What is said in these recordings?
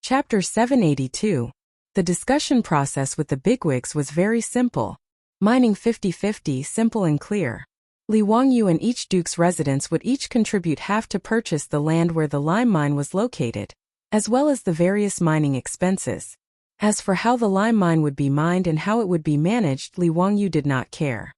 Chapter 782. The discussion process with the bigwigs was very simple. Mining 50-50, simple and clear. Li Wangyu and each duke's residence would each contribute half to purchase the land where the lime mine was located, as well as the various mining expenses. As for how the lime mine would be mined and how it would be managed, Li Wangyu did not care.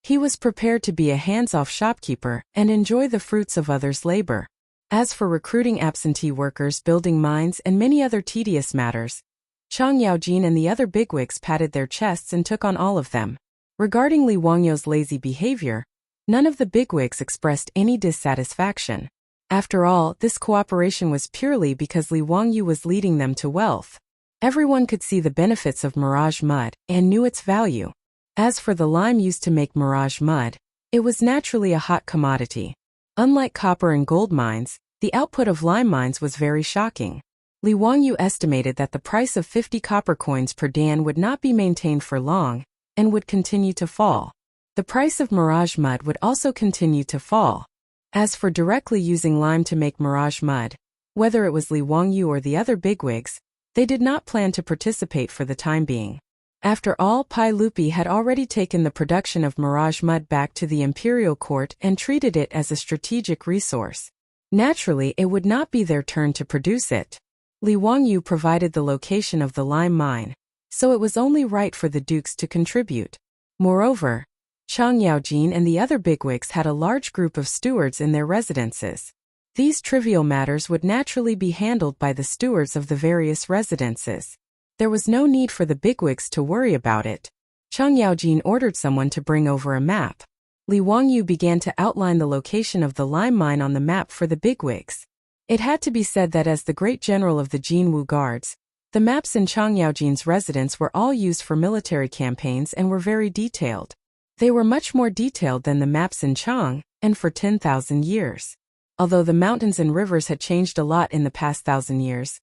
He was prepared to be a hands-off shopkeeper and enjoy the fruits of others' labor. As for recruiting absentee workers, building mines, and many other tedious matters, Chang Yaojin and the other bigwigs patted their chests and took on all of them. Regarding Li Wangyu's lazy behavior, none of the bigwigs expressed any dissatisfaction. After all, this cooperation was purely because Li Wangyu was leading them to wealth. Everyone could see the benefits of mirage mud and knew its value. As for the lime used to make mirage mud, it was naturally a hot commodity. Unlike copper and gold mines, the output of lime mines was very shocking. Li Wangyu estimated that the price of 50 copper coins per dan would not be maintained for long, and would continue to fall. The price of mirage mud would also continue to fall. As for directly using lime to make mirage mud, whether it was Li Wangyu or the other bigwigs, they did not plan to participate for the time being. After all, Pai Lupi had already taken the production of mirage mud back to the imperial court and treated it as a strategic resource. Naturally, it would not be their turn to produce it. Li Wangyu provided the location of the lime mine, so it was only right for the dukes to contribute. Moreover, Chang Yaojin and the other bigwigs had a large group of stewards in their residences. These trivial matters would naturally be handled by the stewards of the various residences. There was no need for the bigwigs to worry about it. Chang Yaojin ordered someone to bring over a map. Li Wangyu began to outline the location of the lime mine on the map for the bigwigs. It had to be said that as the great general of the Jinwu Guards, the maps in Chang Yaojin's residence were all used for military campaigns and were very detailed. They were much more detailed than the maps in Chang, and for 10,000 years. Although the mountains and rivers had changed a lot in the past 1,000 years,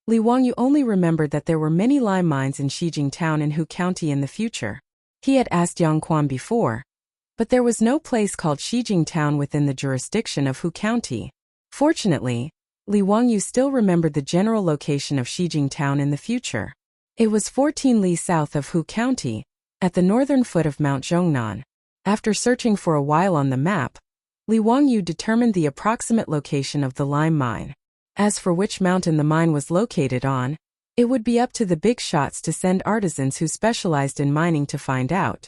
Li Wangyu only remembered that there were many lime mines in Xijing Town and Hu County in the future. He had asked Yang Quan before, but there was no place called Xijing Town within the jurisdiction of Hu County. Fortunately, Li Wangyu still remembered the general location of Xijing Town in the future. It was 14 li south of Hu County, at the northern foot of Mount Zhongnan. After searching for a while on the map, Li Wangyu determined the approximate location of the lime mine. As for which mountain the mine was located on, it would be up to the big shots to send artisans who specialized in mining to find out.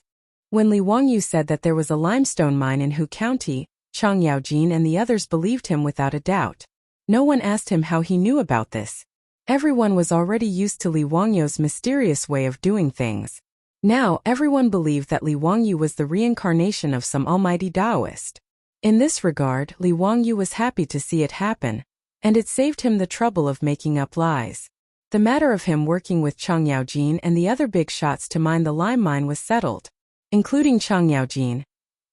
When Li Wangyu said that there was a limestone mine in Hu County, Chang Yaojin and the others believed him without a doubt. No one asked him how he knew about this. Everyone was already used to Li Wangyu's mysterious way of doing things. Now everyone believed that Li Wangyu was the reincarnation of some almighty Taoist. In this regard, Li Wangyu was happy to see it happen, and it saved him the trouble of making up lies. The matter of him working with Chang Yaojin and the other big shots to mine the lime mine was settled, including Chang Yaojin.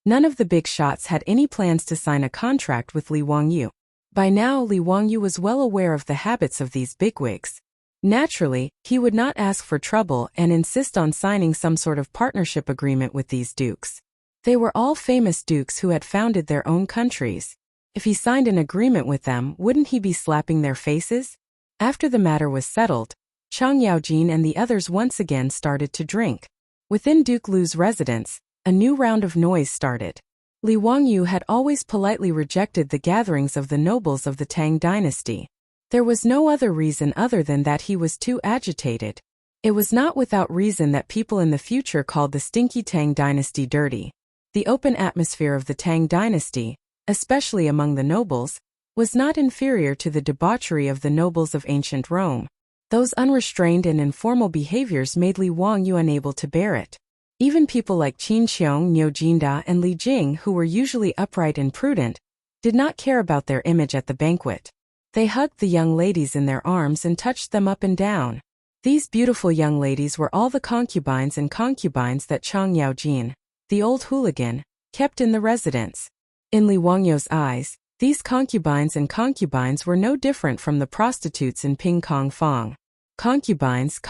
None of the big shots had any plans to sign a contract with Li Wangyu. By now, Li Wangyu was well aware of the habits of these bigwigs. Naturally, he would not ask for trouble and insist on signing some sort of partnership agreement with these dukes. They were all famous dukes who had founded their own countries. If he signed an agreement with them, wouldn't he be slapping their faces? After the matter was settled, Chang Yaojin and the others once again started to drink. Within Duke Lu's residence, a new round of noise started. Li Wangyu had always politely rejected the gatherings of the nobles of the Tang dynasty. There was no other reason other than that he was too agitated. It was not without reason that people in the future called the stinky Tang dynasty dirty. The open atmosphere of the Tang dynasty, especially among the nobles, was not inferior to the debauchery of the nobles of ancient Rome. Those unrestrained and informal behaviors made Li Wangyu unable to bear it. Even people like Qin Qiong, Niu Jinda, and Li Jing, who were usually upright and prudent, did not care about their image at the banquet. They hugged the young ladies in their arms and touched them up and down. These beautiful young ladies were all the concubines and concubines that Chang Yaojin, the old hooligan, kept in the residence. In Li Wangyu's eyes, these concubines and concubines were no different from the prostitutes in Ping Kong Fong. Concubines,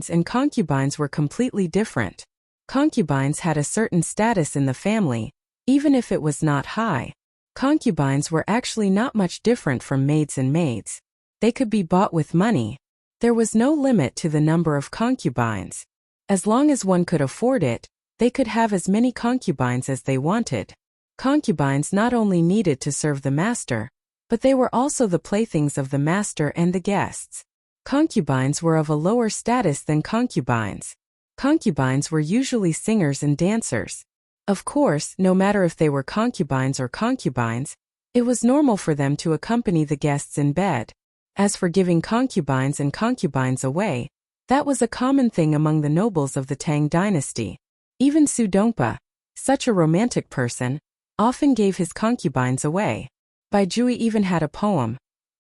and concubines were completely different. Concubines had a certain status in the family, even if it was not high. Concubines were actually not much different from maids and maids. They could be bought with money. There was no limit to the number of concubines. As long as one could afford it, they could have as many concubines as they wanted. Concubines not only needed to serve the master, but they were also the playthings of the master and the guests. Concubines were of a lower status than concubines. Concubines were usually singers and dancers. Of course, no matter if they were concubines or concubines, it was normal for them to accompany the guests in bed. As for giving concubines and concubines away, that was a common thing among the nobles of the Tang dynasty. Even Su Dongpa, such a romantic person, often gave his concubines away. Bai Jui even had a poem.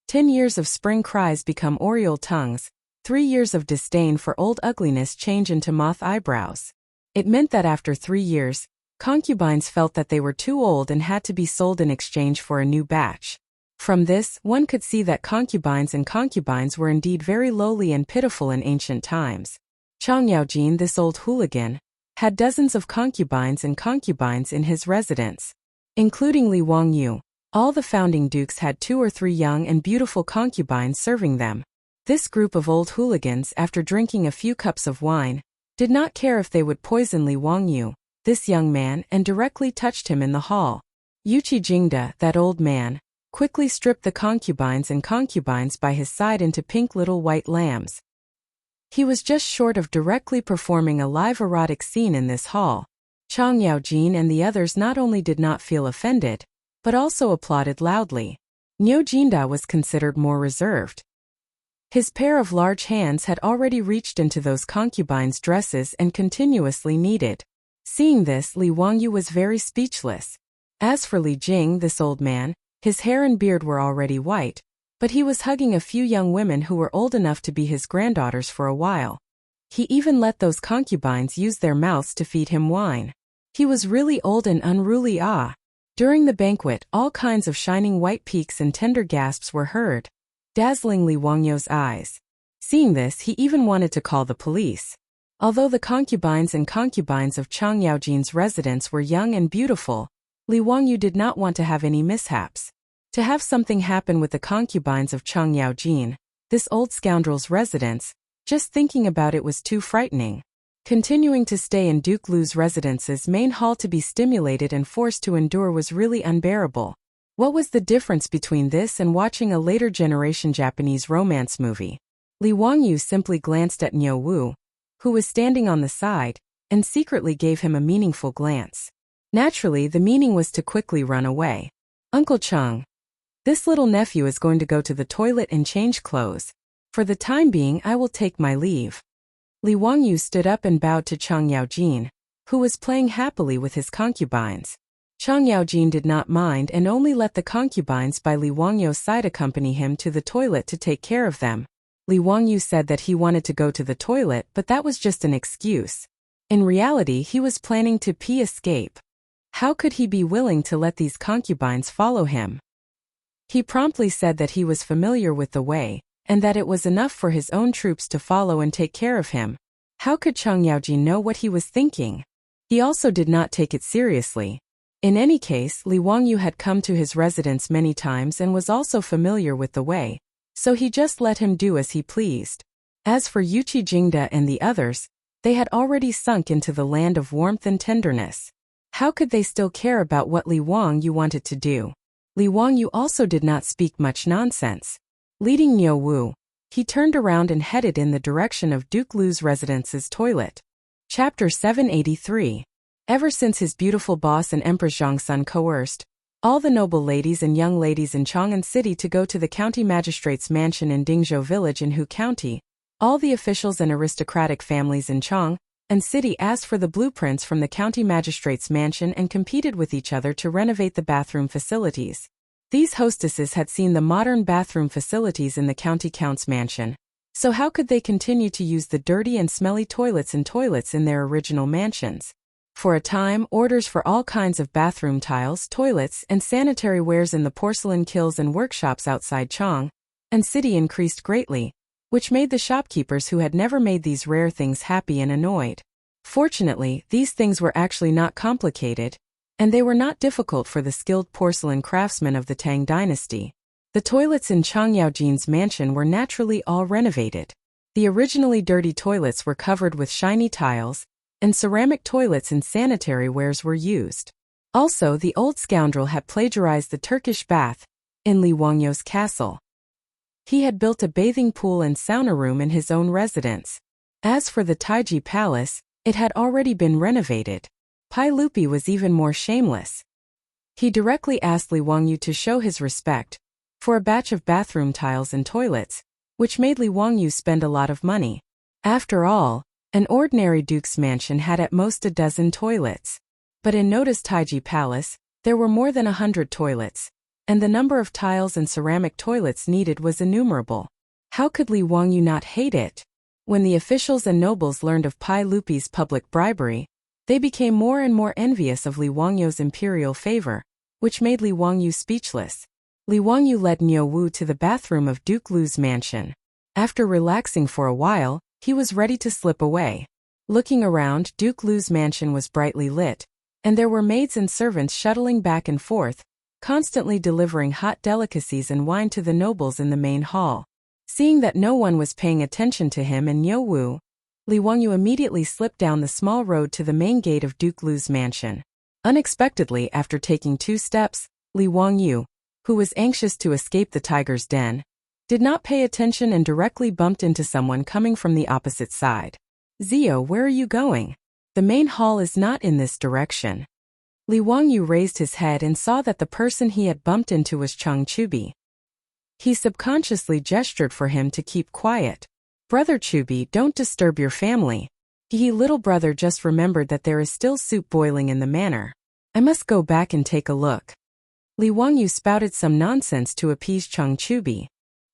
10 years of spring cries become oriole tongues, 3 years of disdain for old ugliness change into moth eyebrows. It meant that after 3 years, concubines felt that they were too old and had to be sold in exchange for a new batch. From this, one could see that concubines were indeed very lowly and pitiful in ancient times. Chang Yaojin, this old hooligan, had dozens of concubines in his residence, including Li Wangyu. All the founding dukes had 2 or 3 young and beautiful concubines serving them. This group of old hooligans, after drinking a few cups of wine, did not care if they would poison Li Wangyu, this young man, and directly touched him in the hall. Yuqi Jingda, that old man, quickly stripped the concubines by his side into pink little white lambs. He was just short of directly performing a live erotic scene in this hall. Chang Yaojin and the others not only did not feel offended, but also applauded loudly. Niu Jinda was considered more reserved. His pair of large hands had already reached into those concubines' dresses and continuously kneaded. Seeing this, Li Wangyu was very speechless. As for Li Jing, this old man, his hair and beard were already white, but he was hugging a few young women who were old enough to be his granddaughters for a while. He even let those concubines use their mouths to feed him wine. He was really old and unruly. During the banquet, all kinds of shining white peaks and tender gasps were heard, dazzling Li Wangyu's eyes. Seeing this, he even wanted to call the police. Although the concubines of Chang Yaojin's residence were young and beautiful, Li Wangyu did not want to have any mishaps. To have something happen with the concubines of Chang Yaojin, this old scoundrel's residence, just thinking about it was too frightening. Continuing to stay in Duke Lu's residence's main hall to be stimulated and forced to endure was really unbearable. What was the difference between this and watching a later generation Japanese romance movie? Li Wangyu simply glanced at Niu Wu, who was standing on the side, and secretly gave him a meaningful glance. Naturally, the meaning was to quickly run away. Uncle Chang, this little nephew is going to go to the toilet and change clothes. For the time being, I will take my leave. Li Wangyu stood up and bowed to Chang Yaojin, who was playing happily with his concubines. Chang Yaojin did not mind and only let the concubines by Li Wangyu's side accompany him to the toilet to take care of them. Li Wangyu said that he wanted to go to the toilet, but that was just an excuse. In reality, he was planning to escape. How could he be willing to let these concubines follow him? He promptly said that he was familiar with the way, and that it was enough for his own troops to follow and take care of him. How could Chang Yaojin know what he was thinking? He also did not take it seriously. In any case, Li Wangyu had come to his residence many times and was also familiar with the way, so he just let him do as he pleased. As for Yuqi Jingda and the others, they had already sunk into the land of warmth and tenderness. How could they still care about what Li Wangyu wanted to do? Li Wangyu also did not speak much nonsense. Leading Niu Wu, he turned around and headed in the direction of Duke Lu's residence's toilet. Chapter 783. Ever since his beautiful boss and Empress Zhongsun coerced all the noble ladies and young ladies in Chang'an City to go to the county magistrate's mansion in Dingzhou village in Hu County, all the officials and aristocratic families in Chang'an City asked for the blueprints from the county magistrate's mansion and competed with each other to renovate the bathroom facilities. These hostesses had seen the modern bathroom facilities in the county count's mansion, so how could they continue to use the dirty and smelly toilets in their original mansions? For a time, orders for all kinds of bathroom tiles, toilets, and sanitary wares in the porcelain kilns and workshops outside Chang'an City increased greatly, which made the shopkeepers who had never made these rare things happy and annoyed. Fortunately, these things were actually not complicated, and they were not difficult for the skilled porcelain craftsmen of the Tang dynasty. The toilets in Chang Yaojin's mansion were naturally all renovated. The originally dirty toilets were covered with shiny tiles, and ceramic toilets and sanitary wares were used. Also, the old scoundrel had plagiarized the Turkish bath in Li Wangyou's castle. He had built a bathing pool and sauna room in his own residence. As for the Taiji Palace, it had already been renovated. Pai Lupi was even more shameless. He directly asked Li Wangyou to show his respect for a batch of bathroom tiles and toilets, which made Li Wangyou spend a lot of money. After all, an ordinary duke's mansion had at most a dozen toilets. But in Noda's Taiji Palace, there were more than 100 toilets, and the number of tiles and ceramic toilets needed was innumerable. How could Li Wangyou not hate it? When the officials and nobles learned of Pai Lupi's public bribery, they became more and more envious of Li Wangyou's imperial favor, which made Li Wangyou speechless. Li Wangyou led Niu Wu to the bathroom of Duke Lu's mansion. After relaxing for a while, he was ready to slip away. Looking around, Duke Lu's mansion was brightly lit, and there were maids and servants shuttling back and forth, constantly delivering hot delicacies and wine to the nobles in the main hall. Seeing that no one was paying attention to him and Niu Wu, Li Wangyou immediately slipped down the small road to the main gate of Duke Lu's mansion. Unexpectedly, after taking 2 steps, Li Wangyou, who was anxious to escape the tiger's den, did not pay attention and directly bumped into someone coming from the opposite side. "Zio, where are you going? The main hall is not in this direction." Li Wangyou raised his head and saw that the person he had bumped into was Chang Chubi. He subconsciously gestured for him to keep quiet. "Brother Chubi, don't disturb your family." Little brother just remembered that there is still soup boiling in the manor. "I must go back and take a look." Li Wangyou spouted some nonsense to appease Chang Chubi.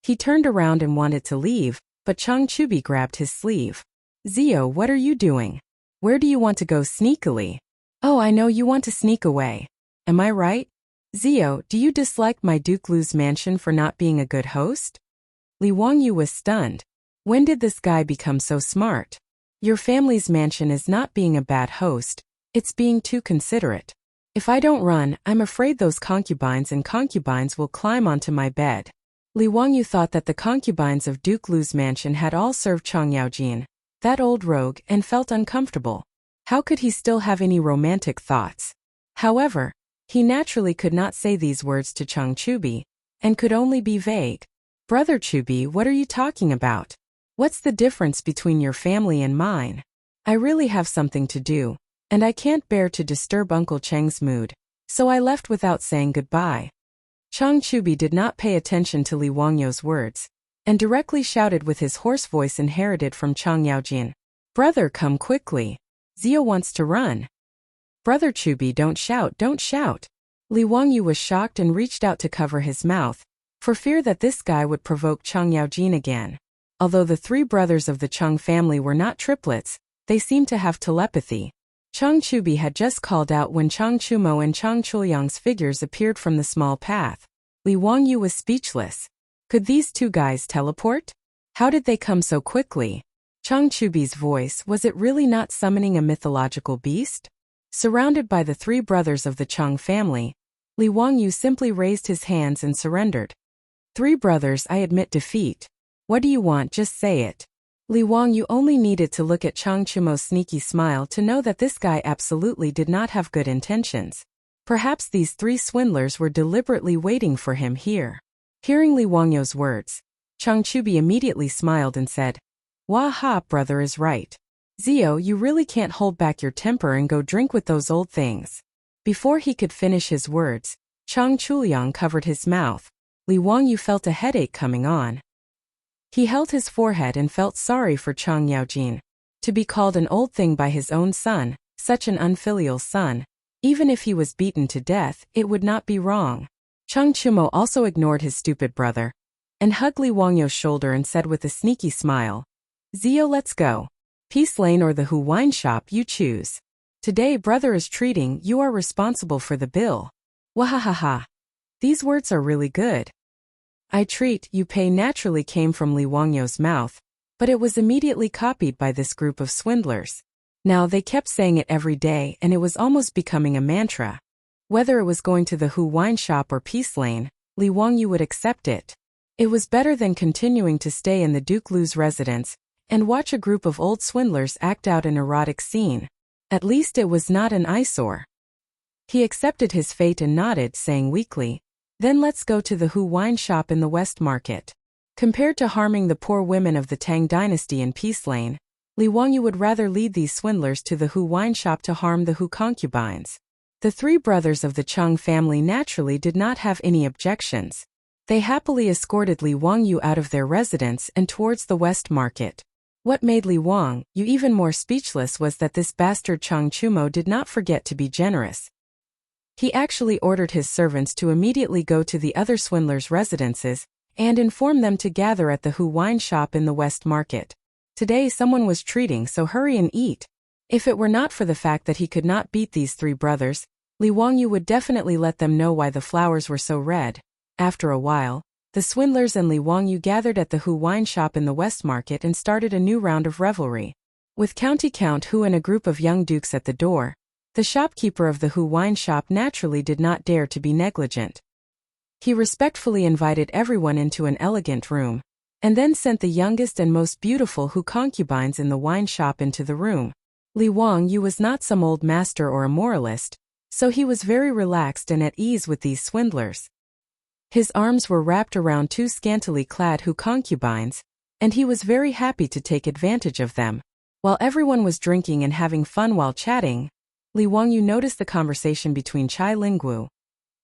He turned around and wanted to leave, but Chang Chubi grabbed his sleeve. "Zio, what are you doing? Where do you want to go sneakily?" "Oh, I know you want to sneak away. Am I right? Zio, do you dislike my Duke Lu's mansion for not being a good host?" Li Wangyou was stunned. When did this guy become so smart? "Your family's mansion is not being a bad host, it's being too considerate. If I don't run, I'm afraid those concubines will climb onto my bed." Li Wangyou thought that the concubines of Duke Lu's mansion had all served Chang Yaojin, that old rogue, and felt uncomfortable. How could he still have any romantic thoughts? However, he naturally could not say these words to Chang Chubi, and could only be vague. "Brother Chubi, what are you talking about? What's the difference between your family and mine? I really have something to do, and I can't bear to disturb Uncle Cheng's mood, so I left without saying goodbye." Chang Chubi did not pay attention to Li Wangyou's words, and directly shouted with his hoarse voice inherited from Chang Yaojin, "Brother, come quickly. Zio wants to run." "Brother Chubi, don't shout, don't shout." Li Wangyou was shocked and reached out to cover his mouth, for fear that this guy would provoke Chang Yaojin again. Although the 3 brothers of the Chang family were not triplets, they seemed to have telepathy. Chang Chubi had just called out when Chang Chumo and Chang Chuliang's figures appeared from the small path. Li Wangyou was speechless. Could these 2 guys teleport? How did they come so quickly? Chang Chubi's voice, was it really not summoning a mythological beast? Surrounded by the 3 brothers of the Chang family, Li Wangyou simply raised his hands and surrendered. "3 brothers, I admit defeat. What do you want? Just say it." Li Wangyou only needed to look at Chang Chumo's sneaky smile to know that this guy absolutely did not have good intentions. Perhaps these 3 swindlers were deliberately waiting for him here. Hearing Li Wangyou's words, Chang Chubi immediately smiled and said, "Wah ha, brother is right. Zio, you really can't hold back your temper and go drink with those old things." Before he could finish his words, Chang Chuliang covered his mouth. Li Wangyou felt a headache coming on. He held his forehead and felt sorry for Chang Yaojin. To be called an old thing by his own son, such an unfilial son, even if he was beaten to death, it would not be wrong. Chang Chumo also ignored his stupid brother, and hugged Li Wangyou's shoulder and said with a sneaky smile, "Zio, let's go. Peace Lane or the Hu Wine Shop, you choose. Today brother is treating, you are responsible for the bill." Wahahaha. These words are really good. "I treat, you pay" naturally came from Li Wangyou's mouth, but it was immediately copied by this group of swindlers. Now they kept saying it every day and it was almost becoming a mantra. Whether it was going to the Hu Wine Shop or Peace Lane, Li Wangyu would accept it. It was better than continuing to stay in the Duke Lu's residence and watch a group of old swindlers act out an erotic scene. At least it was not an eyesore. He accepted his fate and nodded, saying weakly, "Then let's go to the Hu wine shop in the West Market." Compared to harming the poor women of the Tang dynasty in Peace Lane, Li Wangyu would rather lead these swindlers to the Hu wine shop to harm the Hu concubines. The three brothers of the Chang family naturally did not have any objections. They happily escorted Li Wangyu out of their residence and towards the West Market. What made Li Wangyu even more speechless was that this bastard Chang Chumo did not forget to be generous. He actually ordered his servants to immediately go to the other swindlers' residences and inform them to gather at the Hu wine shop in the West Market. Today someone was treating, so hurry and eat. If it were not for the fact that he could not beat these three brothers, Li Wangyu would definitely let them know why the flowers were so red. After a while, the swindlers and Li Wangyu gathered at the Hu wine shop in the West Market and started a new round of revelry. With County Count Hu and a group of young dukes at the door, the shopkeeper of the Hu wine shop naturally did not dare to be negligent. He respectfully invited everyone into an elegant room, and then sent the youngest and most beautiful Hu concubines in the wine shop into the room. Li Wangyu was not some old master or a moralist, so he was very relaxed and at ease with these swindlers. His arms were wrapped around two scantily clad Hu concubines, and he was very happy to take advantage of them. While everyone was drinking and having fun while chatting, Li Wangyu noticed the conversation between Chai Lingwu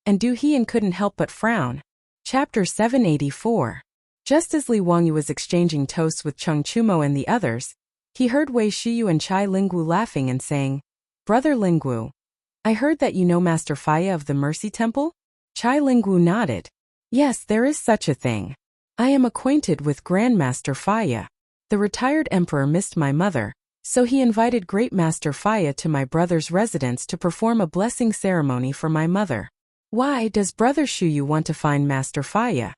and Du He and couldn't help but frown. Chapter 784. Just as Li Wangyu was exchanging toasts with Chang Chumo and the others, he heard Wei Shiyu and Chai Lingwu laughing and saying, "Brother Lingwu, I heard that you know Master Faya of the Mercy Temple?" Chai Lingwu nodded. "Yes, there is such a thing. I am acquainted with Grandmaster Faya. The retired emperor missed my mother, so he invited Great Master Faya to my brother's residence to perform a blessing ceremony for my mother." "Why does Brother Shuyu want to find Master Faya?"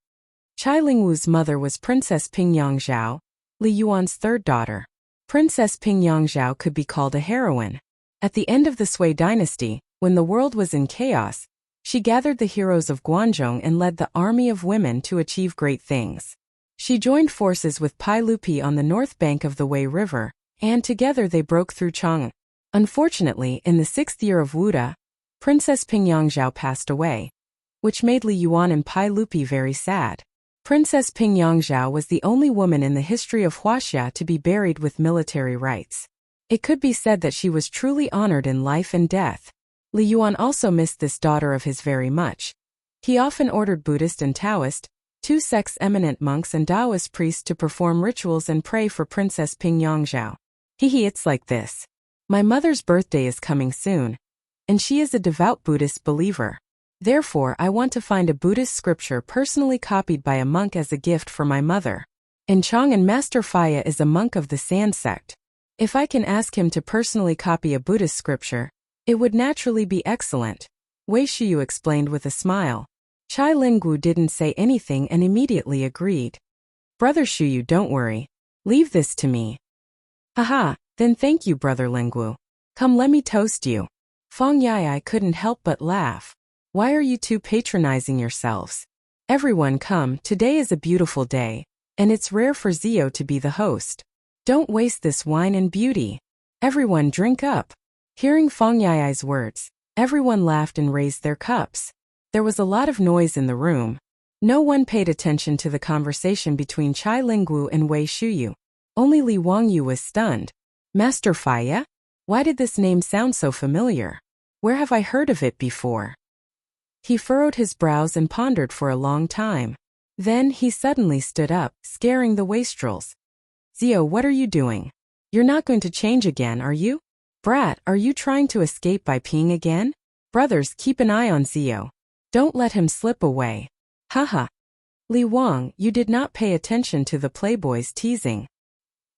Chai Lingwu's mother was Princess Ping Yangzhao, Li Yuan's third daughter. Princess Ping Yangzhao could be called a heroine. At the end of the Sui dynasty, when the world was in chaos, she gathered the heroes of Guanzhong and led the army of women to achieve great things. She joined forces with Pai Lupi on the north bank of the Wei River, and together they broke through Chang'an. Unfortunately, in the 6th year of Wuda, Princess Ping Yangzhao passed away, which made Li Yuan and Pai Lupi very sad. Princess Ping Yangzhao was the only woman in the history of Huaxia to be buried with military rites. It could be said that she was truly honored in life and death. Li Yuan also missed this daughter of his very much. He often ordered Buddhist and Taoist, two sects eminent monks and Taoist priests to perform rituals and pray for Princess Ping Yangzhao. It's like this. My mother's birthday is coming soon, and she is a devout Buddhist believer. Therefore, I want to find a Buddhist scripture personally copied by a monk as a gift for my mother. In Chang'an, Master Faya is a monk of the Sand sect. If I can ask him to personally copy a Buddhist scripture, it would naturally be excellent, Wei Shiyu explained with a smile. Chai Lingwu didn't say anything and immediately agreed. Brother Shiyu, don't worry. Leave this to me. Haha, then thank you, Brother Lingwu. Come, let me toast you. Feng Yai couldn't help but laugh. Why are you two patronizing yourselves? Everyone come, today is a beautiful day, and it's rare for Zio to be the host. Don't waste this wine and beauty. Everyone drink up. Hearing Feng Yai's words, everyone laughed and raised their cups. There was a lot of noise in the room. No one paid attention to the conversation between Chai Lingwu and Wei Shiyu. Only Li Wangyu was stunned. Master Faya? Why did this name sound so familiar? Where have I heard of it before? He furrowed his brows and pondered for a long time. Then he suddenly stood up, scaring the wastrels. Zio, what are you doing? You're not going to change again, are you? Brat, are you trying to escape by peeing again? Brothers, keep an eye on Zio. Don't let him slip away. Haha. Li Wang, you did not pay attention to the playboy's teasing.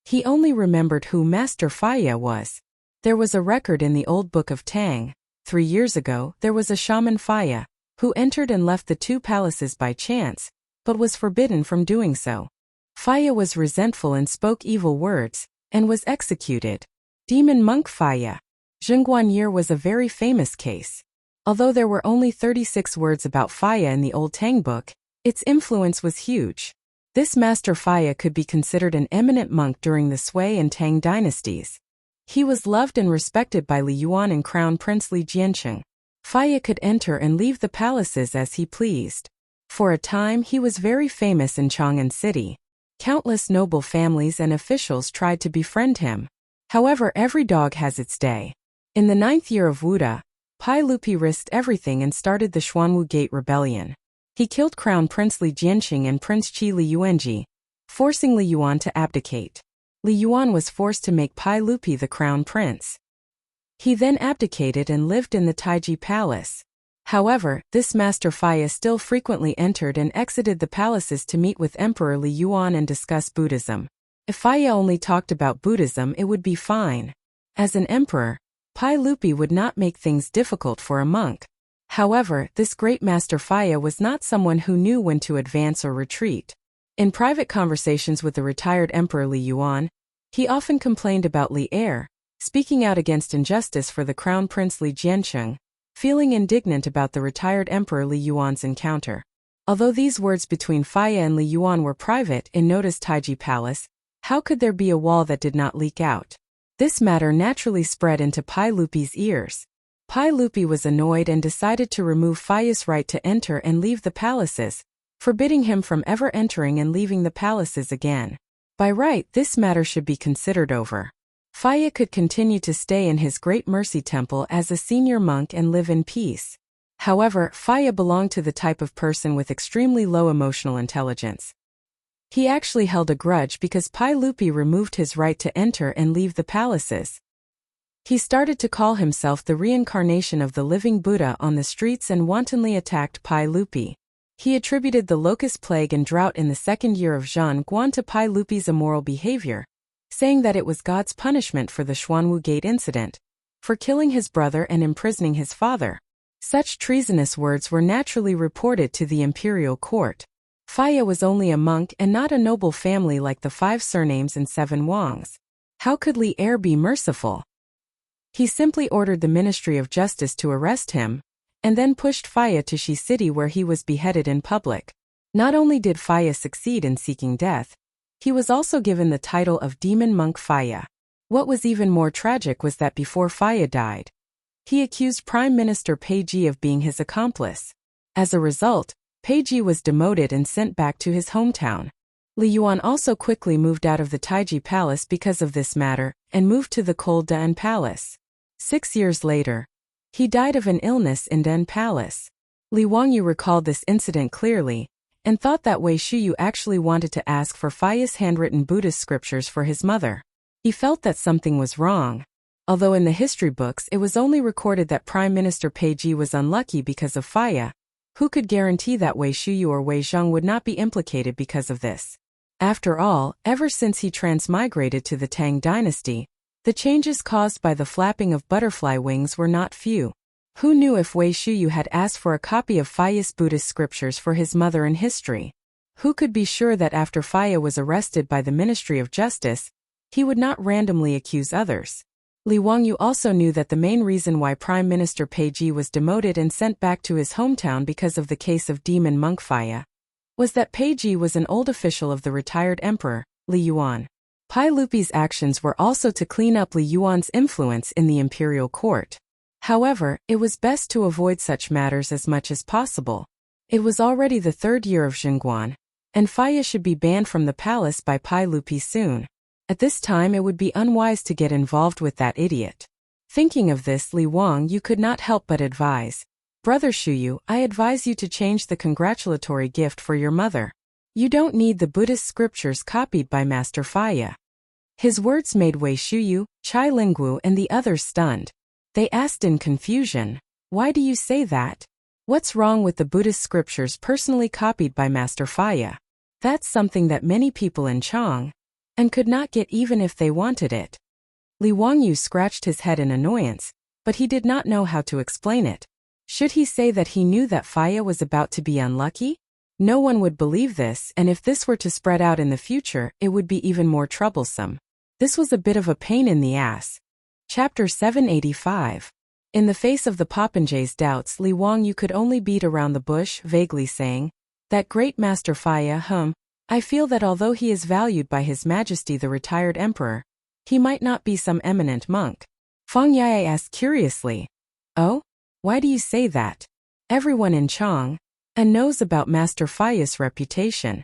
He only remembered who Master Faya was. There was a record in the old book of Tang. 3 years ago, there was a shaman Faya, who entered and left the 2 palaces by chance, but was forbidden from doing so. Faya was resentful and spoke evil words, and was executed. Demon monk Faya. Zhengguan was a very famous case. Although there were only 36 words about Faya in the old Tang book, Its influence was huge. This Master Faya could be considered an eminent monk during the Sui and Tang dynasties. He was loved and respected by Li Yuan and Crown Prince Li Jiancheng. Faya could enter and leave the palaces as he pleased. For a time he was very famous in Chang'an city. Countless noble families and officials tried to befriend him. However, every dog has its day. In the 9th year of Wuda, Pai Lupi risked everything and started the Xuanwu Gate Rebellion. He killed Crown Prince Li Jianxing and Prince Qi Li Yuanji, forcing Li Yuan to abdicate. Li Yuan was forced to make Pai Lupi the crown prince. He then abdicated and lived in the Taiji Palace. However, this Master Faya still frequently entered and exited the palaces to meet with Emperor Li Yuan and discuss Buddhism. If Faya only talked about Buddhism, it would be fine. As an emperor, Pai Lupi would not make things difficult for a monk. However, this great Master Faya was not someone who knew when to advance or retreat. In private conversations with the retired Emperor Li Yuan, he often complained about Li Er, speaking out against injustice for the Crown Prince Li Jiancheng, feeling indignant about the retired Emperor Li Yuan's encounter. Although these words between Faya and Li Yuan were private in Noda's Taiji Palace, how could there be a wall that did not leak out? This matter naturally spread into Pai Lupi's ears. Pai Lupi was annoyed and decided to remove Faya's right to enter and leave the palaces, forbidding him from ever entering and leaving the palaces again. By right, this matter should be considered over. Faya could continue to stay in his Great Mercy Temple as a senior monk and live in peace. However, Faya belonged to the type of person with extremely low emotional intelligence. He actually held a grudge because Pai Lupi removed his right to enter and leave the palaces. He started to call himself the reincarnation of the living Buddha on the streets and wantonly attacked Pai Lupi. He attributed the locust plague and drought in the 2nd year of Zhan Guan to Pai Lupi's immoral behavior, saying that it was God's punishment for the Xuanwu Gate incident, for killing his brother and imprisoning his father. Such treasonous words were naturally reported to the imperial court. Faya was only a monk and not a noble family like the 5 surnames and 7 Wangs. How could Li Er be merciful? He simply ordered the Ministry of Justice to arrest him, and then pushed Faya to Shi City where he was beheaded in public. Not only did Faya succeed in seeking death, he was also given the title of Demon Monk Faya. What was even more tragic was that before Faya died, he accused Prime Minister Peiji of being his accomplice. As a result, Peiji was demoted and sent back to his hometown. Li Yuan also quickly moved out of the Taiji Palace because of this matter, and moved to the cold Dan Palace. 6 years later, he died of an illness in Dan Palace. Li Wangyu recalled this incident clearly, and thought that Wei Shuyu actually wanted to ask for Faya's handwritten Buddhist scriptures for his mother. He felt that something was wrong. Although in the history books it was only recorded that Prime Minister Peiji was unlucky because of Faya, who could guarantee that Wei Shuyu or Wei Zheng would not be implicated because of this? After all, ever since he transmigrated to the Tang dynasty, the changes caused by the flapping of butterfly wings were not few. Who knew if Wei Shuyu had asked for a copy of Faya's Buddhist scriptures for his mother in history? Who could be sure that after Faya was arrested by the Ministry of Justice, he would not randomly accuse others? Li Wangyu also knew that the main reason why Prime Minister Peiji was demoted and sent back to his hometown because of the case of Demon Monk Faya was that Peiji was an old official of the retired emperor, Li Yuan. Pai Lupi's actions were also to clean up Li Yuan's influence in the imperial court. However, it was best to avoid such matters as much as possible. It was already the 3rd year of Xingguan, and Faya should be banned from the palace by Pai Lupi soon. At this time it would be unwise to get involved with that idiot. Thinking of this, Li Wangyu could not help but advise, "Brother Shuyu, I advise you to change the congratulatory gift for your mother. You don't need the Buddhist scriptures copied by Master Faya." His words made Wei Shuyu, Chai Linggu and the others stunned. They asked in confusion, "Why do you say that? What's wrong with the Buddhist scriptures personally copied by Master Faya? That's something that many people in Chang and could not get even if they wanted it." Li Wangyu scratched his head in annoyance, but he did not know how to explain it. Should he say that he knew that Faya was about to be unlucky? No one would believe this, and if this were to spread out in the future, it would be even more troublesome. This was a bit of a pain in the ass. Chapter 785. In the face of the popinjay's doubts, Li Wangyu could only beat around the bush, vaguely saying, That great Master Faya, I feel that although he is valued by His Majesty the retired emperor, he might not be some eminent monk. Fang Yai asked curiously. Oh? Why do you say that? Everyone in Chang'an knows about Master Faya's reputation.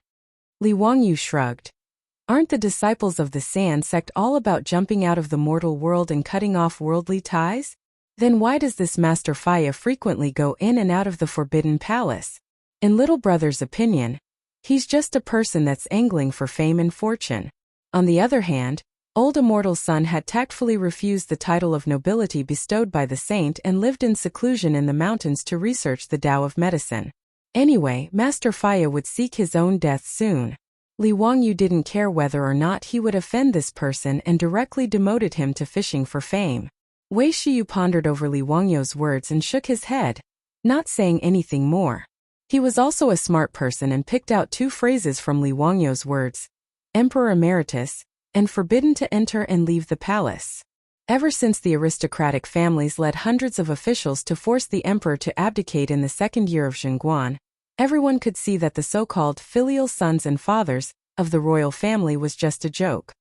Li Wangyu shrugged. Aren't the disciples of the Sand sect all about jumping out of the mortal world and cutting off worldly ties? Then why does this Master Faya frequently go in and out of the Forbidden Palace? In little brother's opinion, he's just a person that's angling for fame and fortune. On the other hand, old immortal Sun had tactfully refused the title of nobility bestowed by the saint and lived in seclusion in the mountains to research the Tao of medicine. Anyway, Master Faya would seek his own death soon. Li Wangyu didn't care whether or not he would offend this person and directly demoted him to fishing for fame. Wei Shiyu pondered over Li Wangyu's words and shook his head, not saying anything more. He was also a smart person and picked out two phrases from Li Wangyu's words: Emperor Emeritus, and forbidden to enter and leave the palace. Ever since the aristocratic families led hundreds of officials to force the emperor to abdicate in the second year of Chang'an, everyone could see that the so-called filial sons and fathers of the royal family was just a joke.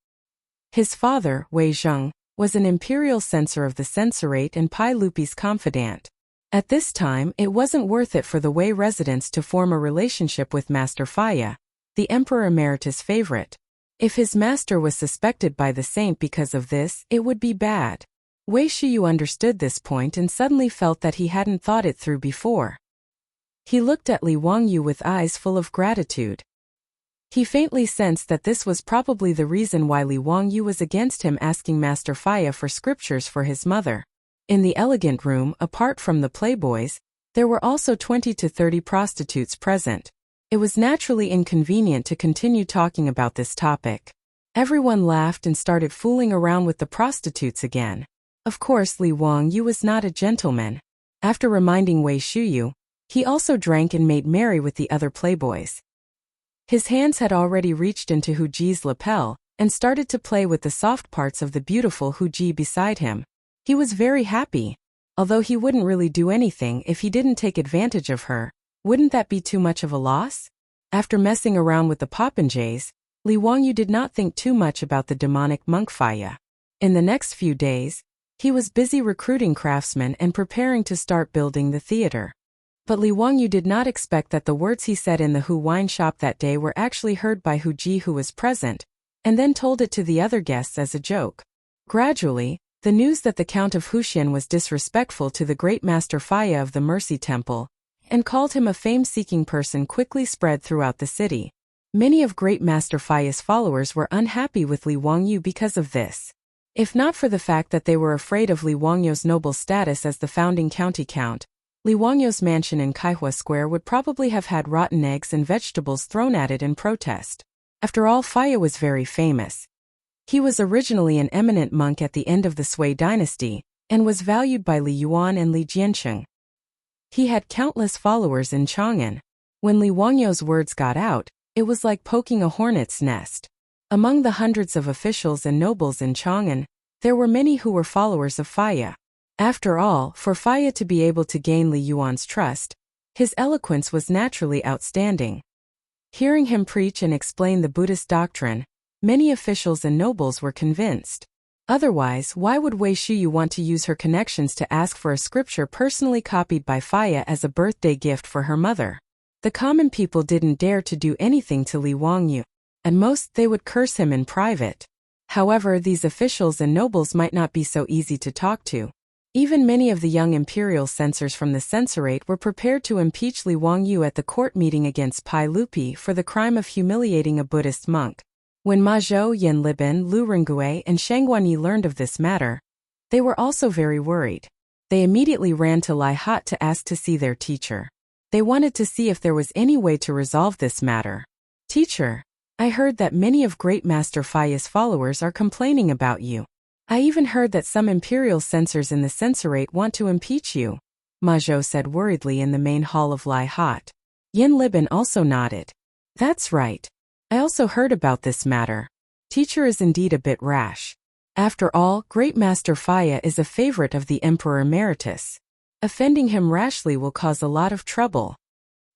His father, Wei Zheng, was an imperial censor of the censorate and Pai Lupi's confidant. At this time, it wasn't worth it for the Wei residents to form a relationship with Master Faya, the Emperor Emeritus' favorite. If his master was suspected by the saint because of this, it would be bad. Wei Shiyu understood this point and suddenly felt that he hadn't thought it through before. He looked at Li Wangyu with eyes full of gratitude. He faintly sensed that this was probably the reason why Li Wangyu was against him asking Master Faya for scriptures for his mother. In the elegant room, apart from the playboys, there were also 20 to 30 prostitutes present. It was naturally inconvenient to continue talking about this topic. Everyone laughed and started fooling around with the prostitutes again. Of course, Li Wangyu was not a gentleman. After reminding Wei Shiyu, he also drank and made merry with the other playboys. His hands had already reached into Hu Ji's lapel and started to play with the soft parts of the beautiful Hu Ji beside him. He was very happy. Although he wouldn't really do anything if he didn't take advantage of her, wouldn't that be too much of a loss? After messing around with the popinjays, Li Wangyu did not think too much about the demonic monk Faya. In the next few days, he was busy recruiting craftsmen and preparing to start building the theater. But Li Wangyu did not expect that the words he said in the Hu wine shop that day were actually heard by Hu Ji, who was present, and then told it to the other guests as a joke. Gradually, the news that the Count of Huxian was disrespectful to the great Master Faya of the Mercy Temple, and called him a fame-seeking person, quickly spread throughout the city. Many of great Master Faya's followers were unhappy with Li Wangyu because of this. If not for the fact that they were afraid of Li Wangyu's noble status as the founding county count, Li Wangyu's mansion in Kaihua Square would probably have had rotten eggs and vegetables thrown at it in protest. After all, Faya was very famous. He was originally an eminent monk at the end of the Sui dynasty, and was valued by Li Yuan and Li Jiancheng. He had countless followers in Chang'an. When Li Wangyu's words got out, it was like poking a hornet's nest. Among the hundreds of officials and nobles in Chang'an, there were many who were followers of Faya. After all, for Faya to be able to gain Li Yuan's trust, his eloquence was naturally outstanding. Hearing him preach and explain the Buddhist doctrine, many officials and nobles were convinced. Otherwise, why would Wei Shiyu want to use her connections to ask for a scripture personally copied by Faya as a birthday gift for her mother? The common people didn't dare to do anything to Li Wangyu. At most, they would curse him in private. However, these officials and nobles might not be so easy to talk to. Even many of the young imperial censors from the censorate were prepared to impeach Li Wangyu at the court meeting against Pai Lupi for the crime of humiliating a Buddhist monk. When Ma Zhou, Yan Libin, Lu Rengue, and Shangguan Yi learned of this matter, they were also very worried. They immediately ran to Lai Hat to ask to see their teacher. They wanted to see if there was any way to resolve this matter. "Teacher, I heard that many of Great Master Faya's followers are complaining about you. I even heard that some imperial censors in the censorate want to impeach you," Ma Zhou said worriedly in the main hall of Lai Hat. Yan Libin also nodded. "That's right. I also heard about this matter. Teacher is indeed a bit rash. After all, Great Master Faya is a favorite of the Emperor Emeritus. Offending him rashly will cause a lot of trouble."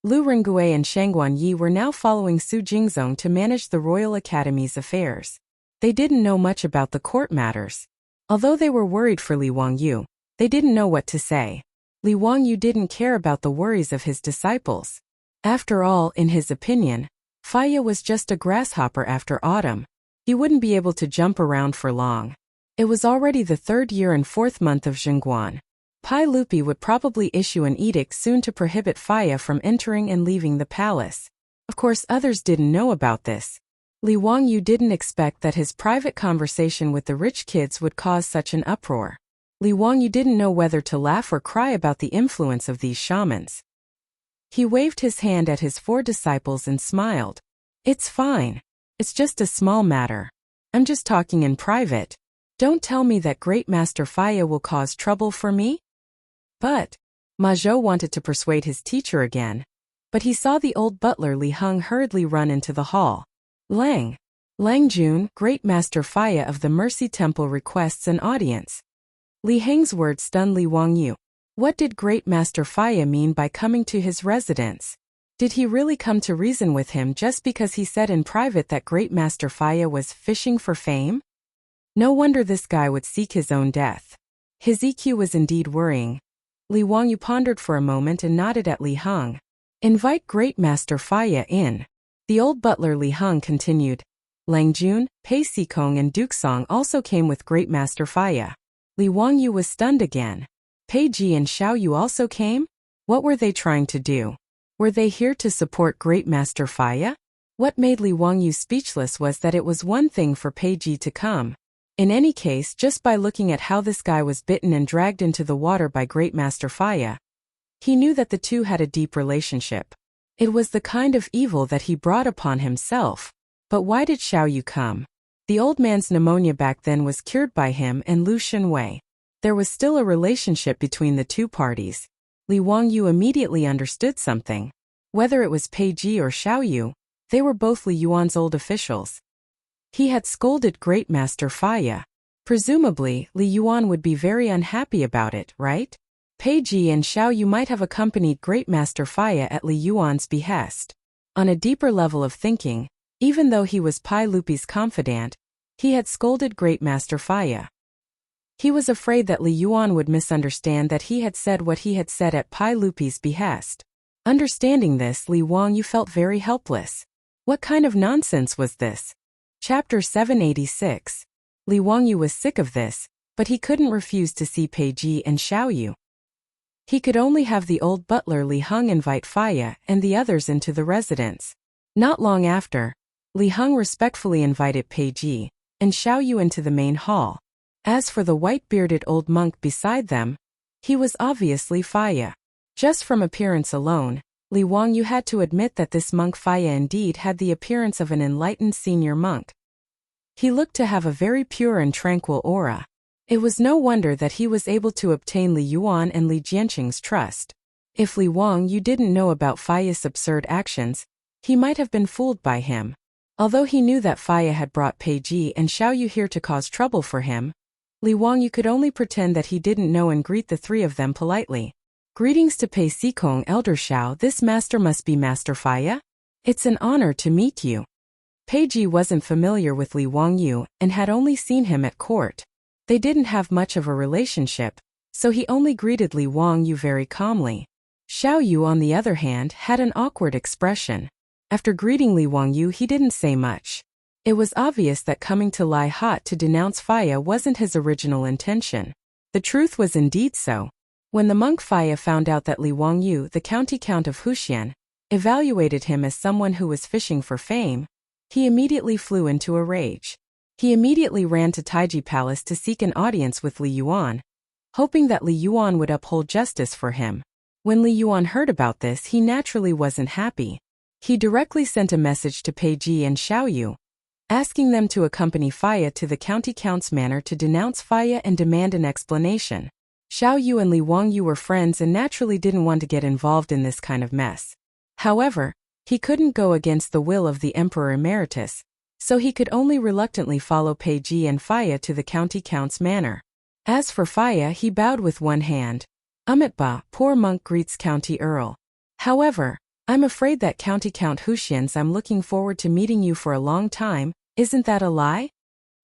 Lu Rengui and Shangguan Yi were now following Su Jingzong to manage the Royal Academy's affairs. They didn't know much about the court matters. Although they were worried for Li Wangyu, they didn't know what to say. Li Wangyu didn't care about the worries of his disciples. After all, in his opinion, Faya was just a grasshopper after autumn. He wouldn't be able to jump around for long. It was already the 3rd year and 4th month of Zhengguan. Pai Lupi would probably issue an edict soon to prohibit Faya from entering and leaving the palace. Of course, others didn't know about this. Li Wangyu didn't expect that his private conversation with the rich kids would cause such an uproar. Li Wangyu didn't know whether to laugh or cry about the influence of these shamans. He waved his hand at his 4 disciples and smiled. "It's fine. It's just a small matter. I'm just talking in private. Don't tell me that Great Master Faya will cause trouble for me?" But Ma Zhou wanted to persuade his teacher again. But he saw the old butler Li Heng hurriedly run into the hall. Lang Jun, Great Master Faya of the Mercy Temple requests an audience. Li Heng's words stunned Li Wangyu. What did Great Master Faya mean by coming to his residence? Did he really come to reason with him just because he said in private that Great Master Faya was fishing for fame? No wonder this guy would seek his own death. His EQ was indeed worrying. Li Wangyu pondered for a moment and nodded at Li Heng. "Invite Great Master Faya in." The old butler Li Heng continued. Lang Jun, Pei Sikong and Duke Song also came with Great Master Faya. Li Wangyu was stunned again. Pei Ji and Xiao Yu also came? What were they trying to do? Were they here to support Great Master Faya? What made Li Wangyu speechless was that it was one thing for Pei Ji to come. In any case, just by looking at how this guy was bitten and dragged into the water by Great Master Faya, he knew that the two had a deep relationship. It was the kind of evil that he brought upon himself. But why did Xiao Yu come? The old man's pneumonia back then was cured by him and Lu Shenwei. There was still a relationship between the two parties. Li Wangyu immediately understood something. Whether it was Pei Ji or Xiao Yu, they were both Li Yuan's old officials. He had scolded Great Master Faya. Presumably, Li Yuan would be very unhappy about it, right? Pei Ji and Xiao Yu might have accompanied Great Master Faya at Li Yuan's behest. On a deeper level of thinking, even though he was Pai Lupi's confidant, he had scolded Great Master Faya. He was afraid that Li Yuan would misunderstand that he had said what he had said at Pai Lupi's behest. Understanding this, Li Wangyu felt very helpless. What kind of nonsense was this? Chapter 786. Li Wangyu was sick of this, but he couldn't refuse to see Pei Ji and Xiao Yu. He could only have the old butler Li Heng invite Faya and the others into the residence. Not long after, Li Heng respectfully invited Pei Ji and Xiao Yu into the main hall. As for the white-bearded old monk beside them, he was obviously Faya. Just from appearance alone, Li Wangyu had to admit that this monk Faya indeed had the appearance of an enlightened senior monk. He looked to have a very pure and tranquil aura. It was no wonder that he was able to obtain Li Yuan and Li Jianqing's trust. If Li Wangyu didn't know about Faya's absurd actions, he might have been fooled by him. Although he knew that Faya had brought Pei Ji and Xiao Yu here to cause trouble for him, Li Wangyu could only pretend that he didn't know and greet the 3 of them politely. "Greetings to Pei Sikong, Elder Xiao. This master must be Master Faya? It's an honor to meet you." Pei Ji wasn't familiar with Li Wangyu and had only seen him at court. They didn't have much of a relationship, so he only greeted Li Wangyu very calmly. Xiao Yu, on the other hand, had an awkward expression. After greeting Li Wangyu, he didn't say much. It was obvious that coming to Lai Hot to denounce Faya wasn't his original intention. The truth was indeed so. When the monk Faya found out that Li Wangyu, the county count of Huxian, evaluated him as someone who was fishing for fame, he immediately flew into a rage. He immediately ran to Taiji Palace to seek an audience with Li Yuan, hoping that Li Yuan would uphold justice for him. When Li Yuan heard about this, he naturally wasn't happy. He directly sent a message to Pei Ji and Xiao Yu, asking them to accompany Faya to the county count's manor to denounce Faya and demand an explanation. Xiao Yu and Li Wangyu were friends and naturally didn't want to get involved in this kind of mess. However, he couldn't go against the will of the Emperor Emeritus, so he could only reluctantly follow Pei Ji and Faya to the county count's manor. As for Faya, he bowed with one hand. Ba, poor monk greets county earl. However, I'm afraid that County Count Huxian's I'm looking forward to meeting you for a long time, isn't that a lie?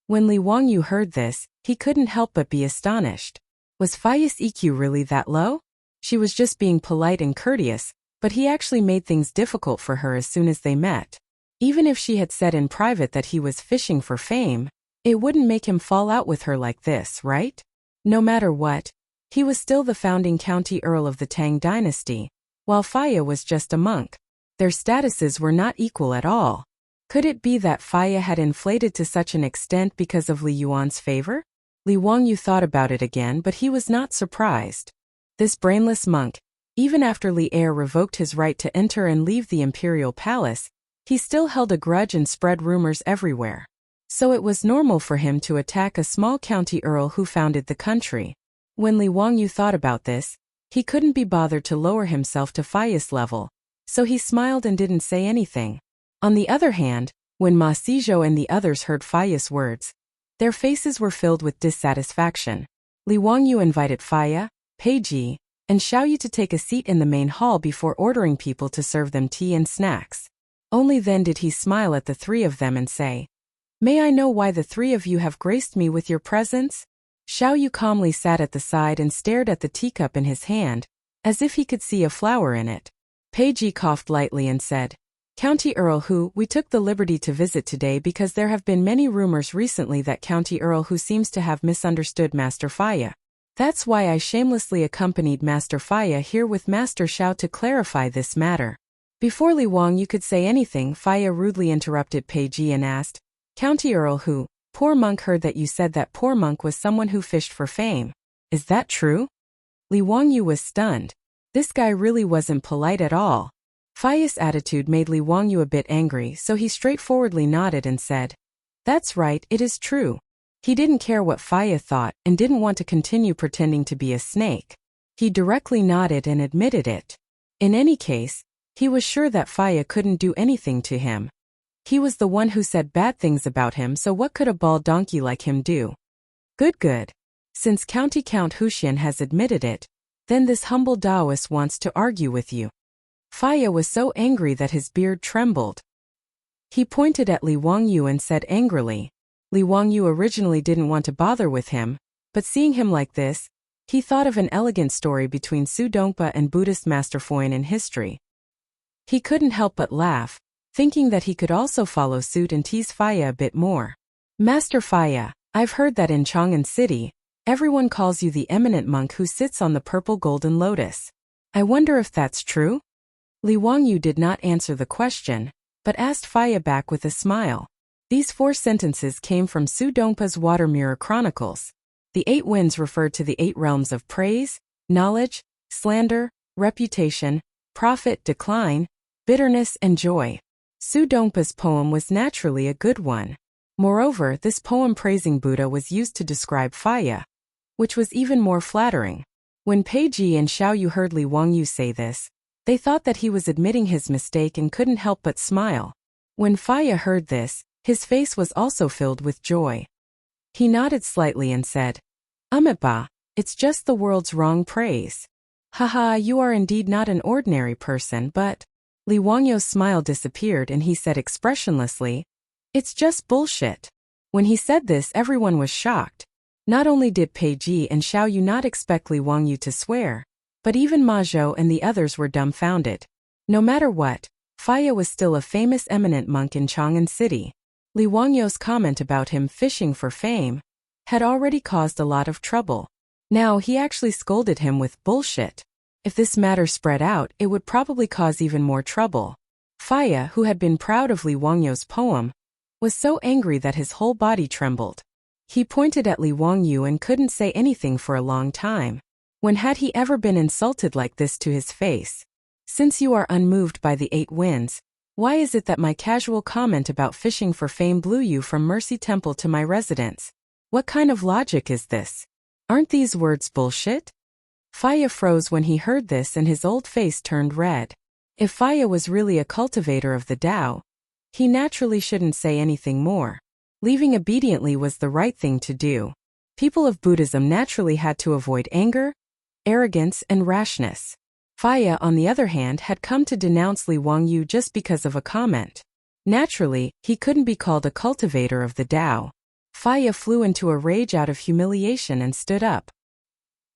When Li Wangyu heard this, he couldn't help but be astonished. Was Faya's EQ really that low? She was just being polite and courteous, but he actually made things difficult for her as soon as they met. Even if she had said in private that he was fishing for fame, it wouldn't make him fall out with her like this, right? No matter what, he was still the founding county earl of the Tang dynasty, while Faya was just a monk. Their statuses were not equal at all. Could it be that Faya had inflated to such an extent because of Li Yuan's favor? Li Wangyu thought about it again, but he was not surprised. This brainless monk, even after Li Er revoked his right to enter and leave the imperial palace, he still held a grudge and spread rumors everywhere. So it was normal for him to attack a small county earl who founded the country. When Li Wangyu thought about this, he couldn't be bothered to lower himself to Faya's level, so he smiled and didn't say anything. On the other hand, when Ma Xizhou and the others heard Faya's words, their faces were filled with dissatisfaction. Li Wangyu invited Faya, Peiji, and Xiaoyu to take a seat in the main hall before ordering people to serve them tea and snacks. Only then did he smile at the three of them and say, "May I know why the three of you have graced me with your presence?" Xiaoyu calmly sat at the side and stared at the teacup in his hand, as if he could see a flower in it. Peiji coughed lightly and said, "County Earl Hu, we took the liberty to visit today because there have been many rumors recently that County Earl Hu seems to have misunderstood Master Faya. That's why I shamelessly accompanied Master Faya here with Master Xiao to clarify this matter." Before Li Wangyu could say anything, Faya rudely interrupted Peiji and asked, "County Earl Hu, poor monk heard that you said that poor monk was someone who fished for fame. Is that true?" Li Wangyu was stunned. This guy really wasn't polite at all. Faya's attitude made Li Wangyu a bit angry, so he straightforwardly nodded and said, "That's right, it is true." He didn't care what Faya thought and didn't want to continue pretending to be a snake. He directly nodded and admitted it. In any case, he was sure that Faya couldn't do anything to him. He was the one who said bad things about him, so what could a bald donkey like him do? Good. Since County Count Huxian has admitted it, then this humble Taoist wants to argue with you. Faya was so angry that his beard trembled. He pointed at Li Wangyu and said angrily. Li Wangyu originally didn't want to bother with him, but seeing him like this, he thought of an elegant story between Su Dongpa and Buddhist Master Foin in history. He couldn't help but laugh, thinking that he could also follow suit and tease Faya a bit more. "Master Faya, I've heard that in Chang'an City, everyone calls you the eminent monk who sits on the purple golden lotus. I wonder if that's true?" Li Wangyu did not answer the question, but asked Faya back with a smile. These 4 sentences came from Su Dongpa's Water Mirror Chronicles. The 8 winds referred to the 8 realms of praise, knowledge, slander, reputation, profit, decline, bitterness, and joy. Su Dongpa's poem was naturally a good one. Moreover, this poem praising Buddha was used to describe Faya, which was even more flattering. When Peiji and Xiaoyu heard Li Wangyu say this, they thought that he was admitting his mistake and couldn't help but smile. When Faya heard this, his face was also filled with joy. He nodded slightly and said, "Ba, it's just the world's wrong praise. Haha, you are indeed not an ordinary person, but..." Li Wangyu's smile disappeared and he said expressionlessly, "It's just bullshit." When he said this, everyone was shocked. Not only did Peiji and Xiaoyu not expect Li Wangyu to swear, but even Ma Zhou and the others were dumbfounded. No matter what, Faya was still a famous eminent monk in Chang'an City. Li Wangyu's comment about him fishing for fame had already caused a lot of trouble. Now he actually scolded him with bullshit. If this matter spread out, it would probably cause even more trouble. Faya, who had been proud of Li Wangyu's poem, was so angry that his whole body trembled. He pointed at Li Wangyu and couldn't say anything for a long time. When had he ever been insulted like this to his face? "Since you are unmoved by the 8 winds, why is it that my casual comment about fishing for fame blew you from Mercy Temple to my residence? What kind of logic is this? Aren't these words bullshit?" Faya froze when he heard this and his old face turned red. If Faya was really a cultivator of the Tao, he naturally shouldn't say anything more. Leaving obediently was the right thing to do. People of Buddhism naturally had to avoid anger, arrogance, and rashness. Faya, on the other hand, had come to denounce Li Wangyu just because of a comment. Naturally, he couldn't be called a cultivator of the Tao. Faya flew into a rage out of humiliation and stood up.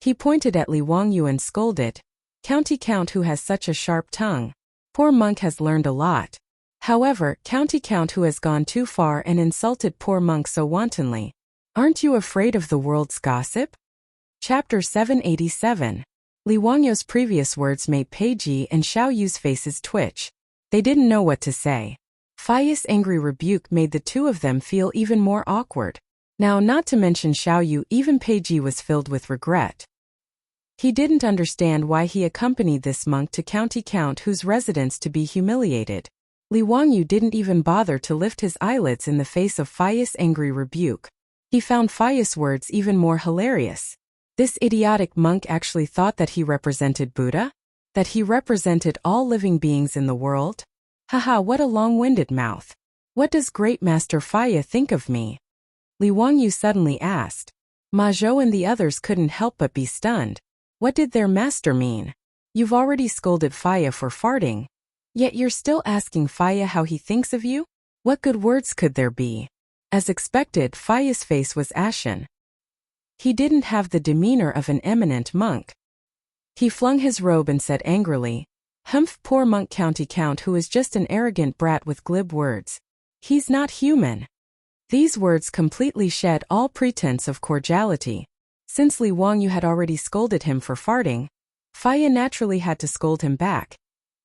He pointed at Li Wangyu and scolded, "County Count, who has such a sharp tongue. Poor monk has learned a lot." However, County Count, who has gone too far and insulted poor monk so wantonly. Aren't you afraid of the world's gossip? Chapter 787. Li Wangyu's previous words made Peiji and Xiao Yu's faces twitch. They didn't know what to say. Faya's angry rebuke made the two of them feel even more awkward. Now, not to mention Xiao Yu, even Peiji was filled with regret. He didn't understand why he accompanied this monk to County Count, whose residence to be humiliated. Li Wangyu didn't even bother to lift his eyelids in the face of Faya's angry rebuke. He found Faya's words even more hilarious. This idiotic monk actually thought that he represented Buddha? That he represented all living beings in the world? Haha, what a long-winded mouth. What does Great Master Faya think of me? Li Wangyu suddenly asked. Ma Zhou and the others couldn't help but be stunned. What did their master mean? You've already scolded Faya for farting. Yet you're still asking Faya how he thinks of you? What good words could there be? As expected, Faya's face was ashen. He didn't have the demeanor of an eminent monk. He flung his robe and said angrily, "Humph, poor monk County Count, who is just an arrogant brat with glib words. He's not human." These words completely shed all pretense of cordiality. Since Li Wangyu had already scolded him for farting, Faya naturally had to scold him back,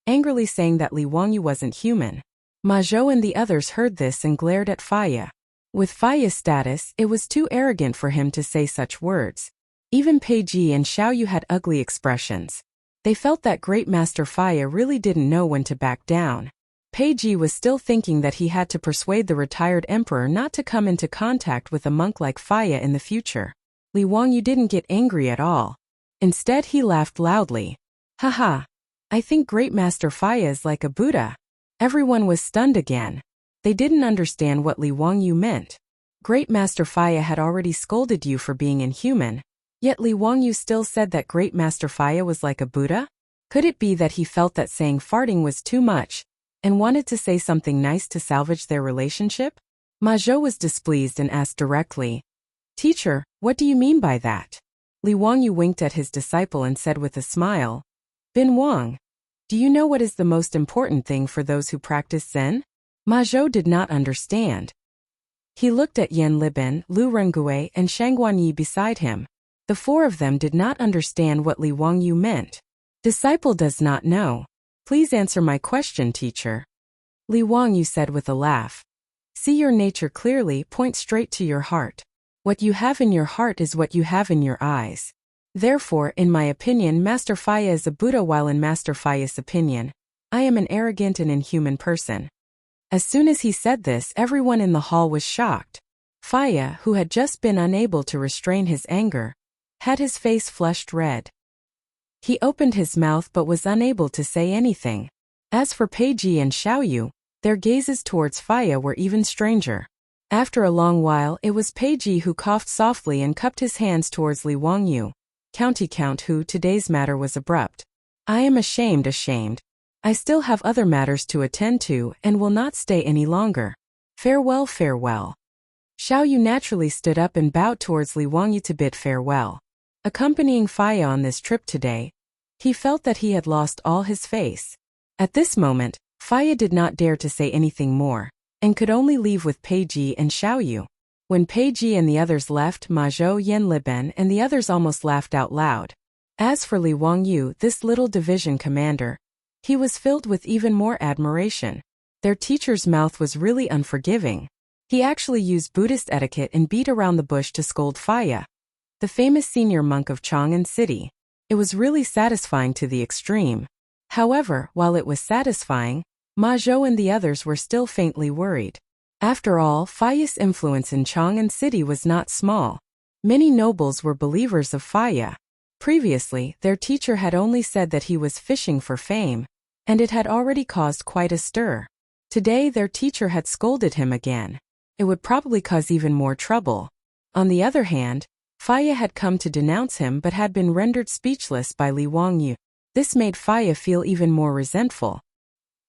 angrily saying that Li Wangyu wasn't human. Ma Zhou and the others heard this and glared at Faya. With Faya's status, it was too arrogant for him to say such words. Even Peiji and Xiao Yu had ugly expressions. They felt that Great Master Faya really didn't know when to back down. Peiji was still thinking that he had to persuade the retired emperor not to come into contact with a monk like Faya in the future. Li Wangyu didn't get angry at all. Instead, he laughed loudly. "Haha. I think Great Master Faya is like a Buddha." Everyone was stunned again. They didn't understand what Li Wangyu meant. Great Master Faya had already scolded you for being inhuman, yet Li Wangyu still said that Great Master Faya was like a Buddha? Could it be that he felt that saying farting was too much, and wanted to say something nice to salvage their relationship? Ma Zhou was displeased and asked directly, "Teacher, what do you mean by that?" Li Wangyu winked at his disciple and said with a smile, "Bin Wang, do you know what is the most important thing for those who practice Zen?" Ma Zhou did not understand. He looked at Yan Libin, Lu Rengue, and Chang'an Yi beside him. The four of them did not understand what Li Wangyu meant. "Disciple does not know. Please answer my question, teacher." Li Wangyu said with a laugh. "See your nature clearly, point straight to your heart. What you have in your heart is what you have in your eyes. Therefore, in my opinion, Master Faya is a Buddha, while in Master Faya's opinion, I am an arrogant and inhuman person." As soon as he said this, everyone in the hall was shocked. Faya, who had just been unable to restrain his anger, had his face flushed red. He opened his mouth but was unable to say anything. As for Peiji and Xiao Yu, their gazes towards Faya were even stranger. After a long while, it was Peiji who coughed softly and cupped his hands towards Li Wangyu, County Count, who today's matter was abrupt. "I am ashamed. I still have other matters to attend to and will not stay any longer. Farewell." Xiao Yu naturally stood up and bowed towards Li Wangyu to bid farewell. Accompanying Faya on this trip today, he felt that he had lost all his face. At this moment, Faya did not dare to say anything more, and could only leave with Peiji and Xiao Yu. When Peiji and the others left, Ma Zhou, Yan Liben, and the others almost laughed out loud. As for Li Wangyu, this little division commander, he was filled with even more admiration. Their teacher's mouth was really unforgiving. He actually used Buddhist etiquette and beat around the bush to scold Faya, the famous senior monk of Chang'an City. It was really satisfying to the extreme. However, while it was satisfying, Ma Zhou and the others were still faintly worried. After all, Faya's influence in Chang'an City was not small. Many nobles were believers of Faya. Previously, their teacher had only said that he was fishing for fame, and it had already caused quite a stir. Today their teacher had scolded him again. It would probably cause even more trouble. On the other hand, Faya had come to denounce him but had been rendered speechless by Li Wangyu. This made Faya feel even more resentful.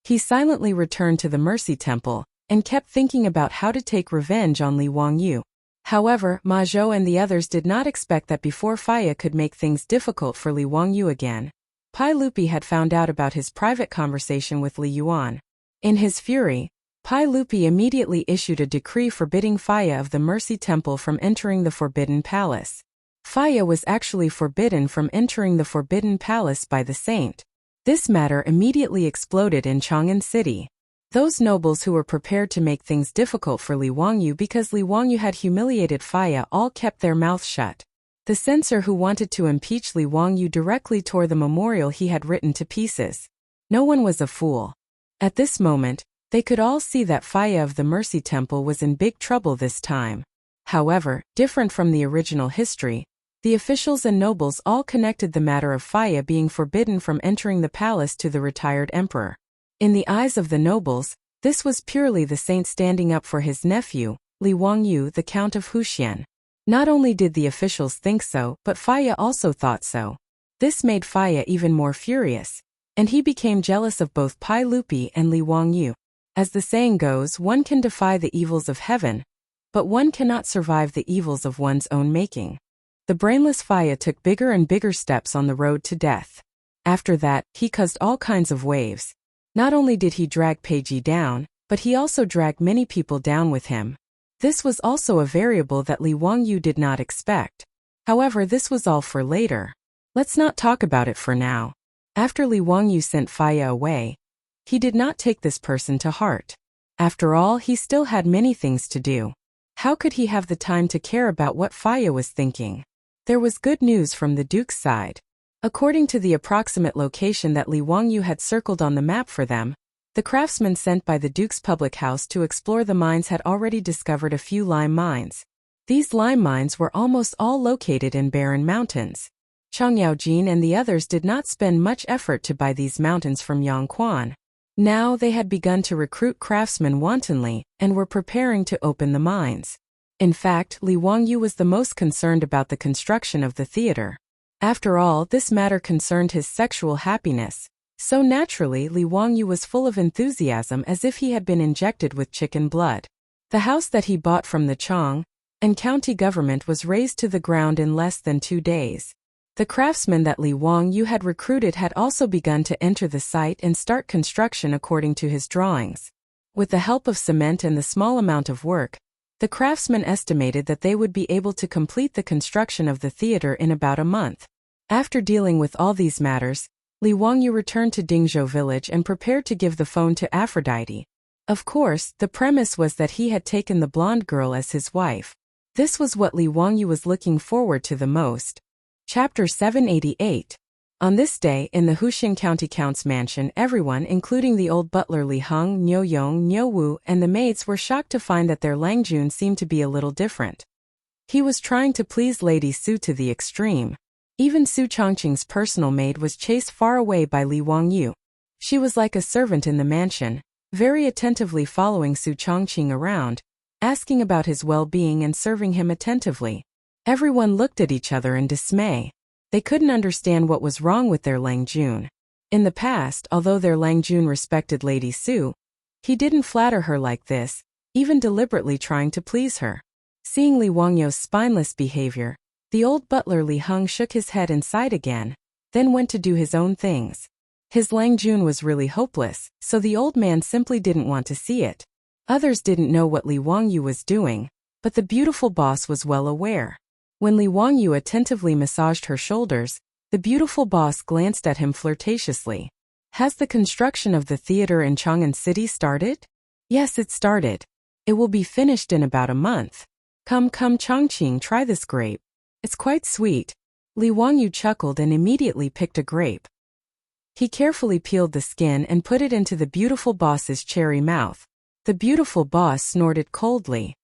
He silently returned to the Mercy Temple and kept thinking about how to take revenge on Li Wangyu. However, Ma Zhou and the others did not expect that before Faya could make things difficult for Li Wangyu again, Pai Lupi had found out about his private conversation with Li Yuan. In his fury, Pai Lupi immediately issued a decree forbidding Faya of the Mercy Temple from entering the Forbidden Palace. Faya was actually forbidden from entering the Forbidden Palace by the saint. This matter immediately exploded in Chang'an City. Those nobles who were prepared to make things difficult for Li Wangyu because Li Wangyu had humiliated Faya all kept their mouths shut. The censor who wanted to impeach Li Wangyu directly tore the memorial he had written to pieces. No one was a fool. At this moment, they could all see that Faya of the Mercy Temple was in big trouble this time. However, different from the original history, the officials and nobles all connected the matter of Faya being forbidden from entering the palace to the retired emperor. In the eyes of the nobles, this was purely the saint standing up for his nephew, Li Wangyu, the Count of Huxian. Not only did the officials think so, but Faya also thought so. This made Faya even more furious, and he became jealous of both Pai Lupi and Li Wangyu. As the saying goes, one can defy the evils of heaven, but one cannot survive the evils of one's own making. The brainless Faya took bigger and bigger steps on the road to death. After that, he caused all kinds of waves. Not only did he drag Peiji down, but he also dragged many people down with him. This was also a variable that Li Wangyu did not expect. However, this was all for later. Let's not talk about it for now. After Li Wangyu sent Faya away, he did not take this person to heart. After all, he still had many things to do. How could he have the time to care about what Faya was thinking? There was good news from the Duke's side. According to the approximate location that Li Wangyu had circled on the map for them, the craftsmen sent by the Duke's public house to explore the mines had already discovered a few lime mines. These lime mines were almost all located in barren mountains. Chang Yaojin and the others did not spend much effort to buy these mountains from Yang Quan. Now they had begun to recruit craftsmen wantonly and were preparing to open the mines. In fact, Li Wangyu was the most concerned about the construction of the theater. After all, this matter concerned his sexual happiness, so naturally Li Wangyu was full of enthusiasm as if he had been injected with chicken blood. The house that he bought from the Chang'an county government was razed to the ground in less than 2 days. The craftsmen that Li Wangyu had recruited had also begun to enter the site and start construction according to his drawings. With the help of cement and the small amount of work, the craftsmen estimated that they would be able to complete the construction of the theater in about a month. After dealing with all these matters, Li Wangyu returned to Dingzhou village and prepared to give the phone to Aphrodite. Of course, the premise was that he had taken the blonde girl as his wife. This was what Li Wangyu was looking forward to the most. Chapter 788. On this day, in the Huxian County Count's mansion, everyone, including the old butler Li Heng, Niu Yong, Niu Wu, and the maids, were shocked to find that their Lang Jun seemed to be a little different. He was trying to please Lady Su to the extreme. Even Su Chongqing's personal maid was chased far away by Li Wangyu. She was like a servant in the mansion, very attentively following Su Chongqing around, asking about his well-being and serving him attentively. Everyone looked at each other in dismay. They couldn't understand what was wrong with their Lang Jun. In the past, although their Lang Jun respected Lady Su, he didn't flatter her like this, even deliberately trying to please her. Seeing Li Wangyu's spineless behavior, the old butler Li Heng shook his head and sighed again, then went to do his own things. His Lang Jun was really hopeless, so the old man simply didn't want to see it. Others didn't know what Li Wangyu was doing, but the beautiful boss was well aware. When Li Wangyu attentively massaged her shoulders, the beautiful boss glanced at him flirtatiously. Has the construction of the theater in Chang'an City started? Yes, it started. It will be finished in about a month. Come Chongqing, try this grape. It's quite sweet. Li Wangyu chuckled and immediately picked a grape. He carefully peeled the skin and put it into the beautiful boss's cherry mouth. The beautiful boss snorted coldly.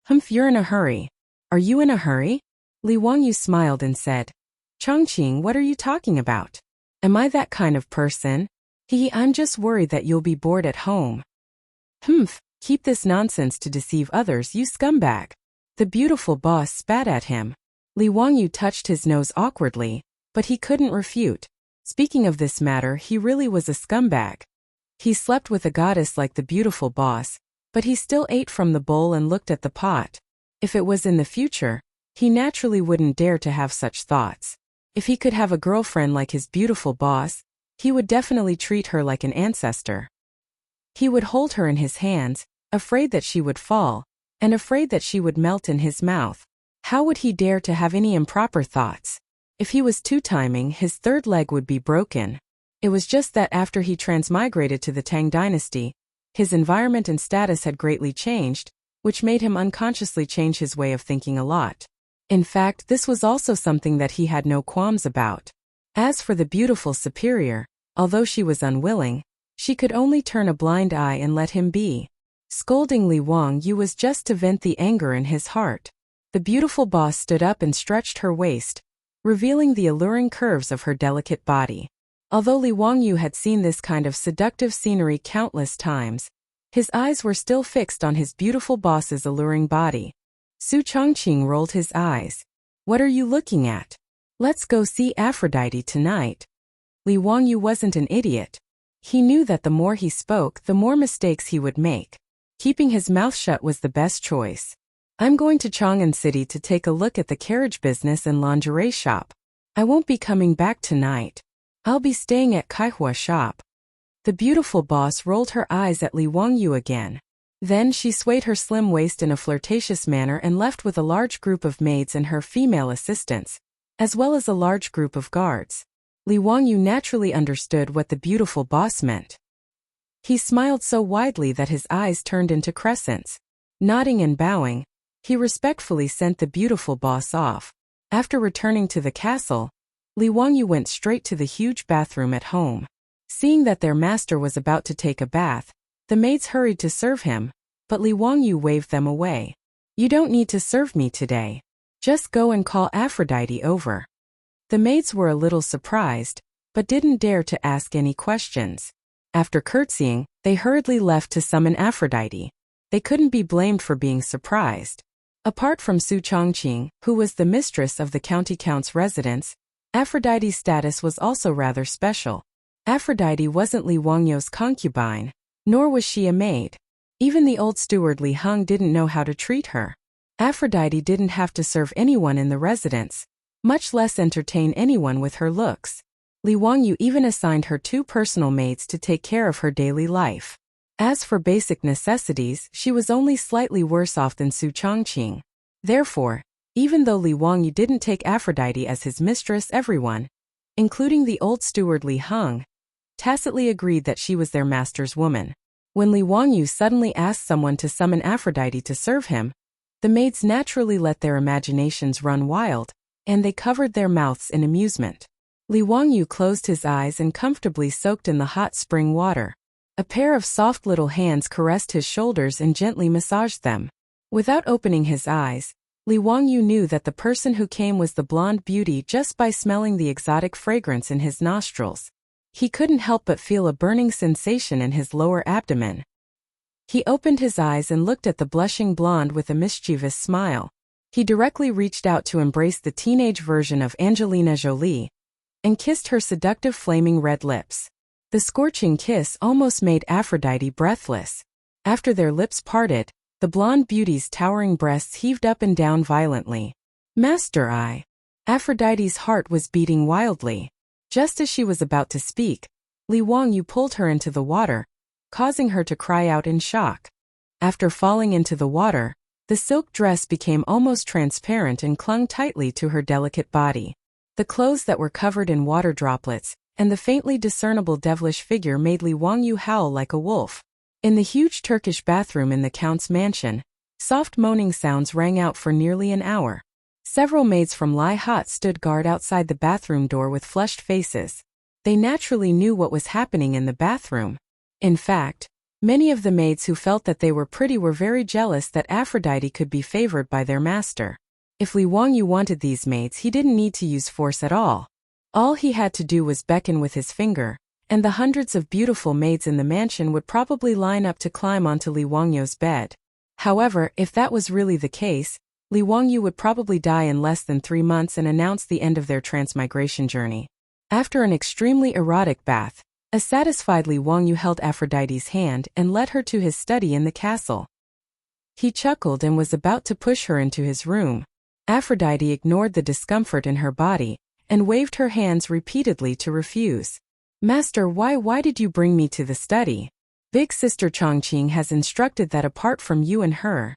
Humph, you're in a hurry. Are you in a hurry? Li Wangyu smiled and said, Chongqing, what are you talking about? Am I that kind of person? I'm just worried that you'll be bored at home. Humph, keep this nonsense to deceive others, you scumbag. The beautiful boss spat at him. Li Wangyu touched his nose awkwardly, but he couldn't refute. Speaking of this matter, he really was a scumbag. He slept with a goddess like the beautiful boss, but he still ate from the bowl and looked at the pot. If it was in the future, he naturally wouldn't dare to have such thoughts. If he could have a girlfriend like his beautiful boss, he would definitely treat her like an ancestor. He would hold her in his hands, afraid that she would fall, and afraid that she would melt in his mouth. How would he dare to have any improper thoughts? If he was two-timing, his third leg would be broken. It was just that after he transmigrated to the Tang dynasty, his environment and status had greatly changed, which made him unconsciously change his way of thinking a lot. In fact, this was also something that he had no qualms about. As for the beautiful superior, although she was unwilling, she could only turn a blind eye and let him be. Scolding Li Wangyu was just to vent the anger in his heart. The beautiful boss stood up and stretched her waist, revealing the alluring curves of her delicate body. Although Li Wangyu had seen this kind of seductive scenery countless times, his eyes were still fixed on his beautiful boss's alluring body. Su Changqing rolled his eyes. "What are you looking at? Let's go see Aphrodite tonight." Li Wangyu wasn't an idiot. He knew that the more he spoke, the more mistakes he would make. Keeping his mouth shut was the best choice. "I'm going to Chang'an City to take a look at the carriage business and lingerie shop. I won't be coming back tonight. I'll be staying at Kaihua shop." The beautiful boss rolled her eyes at Li Wangyu again. Then she swayed her slim waist in a flirtatious manner and left with a large group of maids and her female assistants, as well as a large group of guards. Li Wangyu naturally understood what the beautiful boss meant. He smiled so widely that his eyes turned into crescents. Nodding and bowing, he respectfully sent the beautiful boss off. After returning to the castle, Li Wangyu went straight to the huge bathroom at home. Seeing that their master was about to take a bath, the maids hurried to serve him, but Li Wangyu waved them away. "You don't need to serve me today. Just go and call Aphrodite over." The maids were a little surprised, but didn't dare to ask any questions. After curtsying, they hurriedly left to summon Aphrodite. They couldn't be blamed for being surprised. Apart from Su Changqing, who was the mistress of the county count's residence, Aphrodite's status was also rather special. Aphrodite wasn't Li Wangyu's concubine, nor was she a maid. Even the old steward Li Heng didn't know how to treat her. Aphrodite didn't have to serve anyone in the residence, much less entertain anyone with her looks. Li Wangyu even assigned her 2 personal maids to take care of her daily life. As for basic necessities, she was only slightly worse off than Su Changqing. Therefore, even though Li Wangyu didn't take Aphrodite as his mistress, everyone, including the old steward Li Heng, tacitly agreed that she was their master's woman. When Li Wangyu suddenly asked someone to summon Aphrodite to serve him, the maids naturally let their imaginations run wild, and they covered their mouths in amusement. Li Wangyu closed his eyes and comfortably soaked in the hot spring water. A pair of soft little hands caressed his shoulders and gently massaged them. Without opening his eyes, Li Wangyu knew that the person who came was the blonde beauty just by smelling the exotic fragrance in his nostrils. He couldn't help but feel a burning sensation in his lower abdomen. He opened his eyes and looked at the blushing blonde with a mischievous smile. He directly reached out to embrace the teenage version of Angelina Jolie and kissed her seductive flaming red lips. The scorching kiss almost made Aphrodite breathless. After their lips parted, the blonde beauty's towering breasts heaved up and down violently. "Master, I..." Aphrodite's heart was beating wildly. Just as she was about to speak, Li Wangyu pulled her into the water, causing her to cry out in shock. After falling into the water, the silk dress became almost transparent and clung tightly to her delicate body. The clothes that were covered in water droplets and the faintly discernible devilish figure made Li Wangyu howl like a wolf. In the huge Turkish bathroom in the count's mansion, soft moaning sounds rang out for nearly an hour. Several maids from Lai Hot stood guard outside the bathroom door with flushed faces. They naturally knew what was happening in the bathroom. In fact, many of the maids who felt that they were pretty were very jealous that Aphrodite could be favored by their master. If Li Wangyu wanted these maids, he didn't need to use force at all. All he had to do was beckon with his finger, and the hundreds of beautiful maids in the mansion would probably line up to climb onto Li Wangyu's bed. However, if that was really the case, Li Wangyu would probably die in less than 3 months and announce the end of their transmigration journey. After an extremely erotic bath, a satisfied Li Wangyu held Aphrodite's hand and led her to his study in the castle. He chuckled and was about to push her into his room. Aphrodite ignored the discomfort in her body and waved her hands repeatedly to refuse. Master, why did you bring me to the study? Big sister Changqing has instructed that apart from you and her,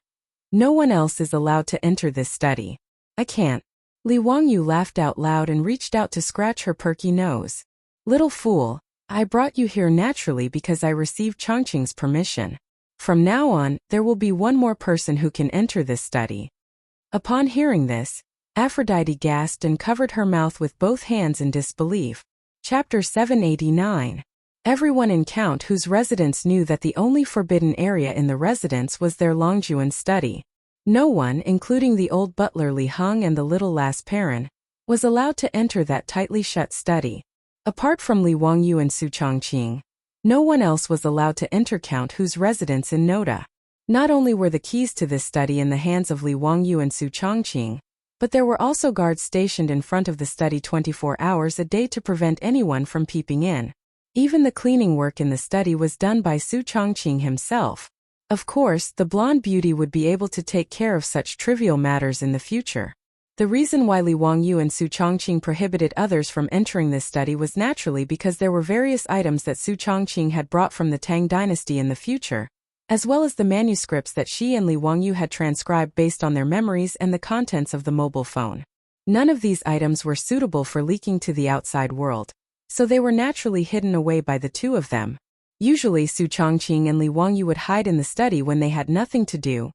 no one else is allowed to enter this study. I can't. Li Wangyu laughed out loud and reached out to scratch her perky nose. Little fool, I brought you here naturally because I received Changqing's permission. From now on, there will be one more person who can enter this study. Upon hearing this, Aphrodite gasped and covered her mouth with both hands in disbelief. Chapter 789. Everyone in Count whose residence knew that the only forbidden area in the residence was their Longjuan study. No one, including the old butler Li Heng and the little lass Perrin, was allowed to enter that tightly shut study. Apart from Li Wangyu and Su Changqing, no one else was allowed to enter Count whose residence in Noda. Not only were the keys to this study in the hands of Li Wangyu and Su Changqing, but there were also guards stationed in front of the study 24 hours a day to prevent anyone from peeping in. Even the cleaning work in the study was done by Su Changqing himself. Of course, the blonde beauty would be able to take care of such trivial matters in the future. The reason why Li Wangyu and Su Changqing prohibited others from entering this study was naturally because there were various items that Su Changqing had brought from the Tang dynasty in the future, as well as the manuscripts that she and Li Wangyu had transcribed based on their memories and the contents of the mobile phone. None of these items were suitable for leaking to the outside world, so they were naturally hidden away by the two of them. Usually Su Changqing and Li Wangyu would hide in the study when they had nothing to do,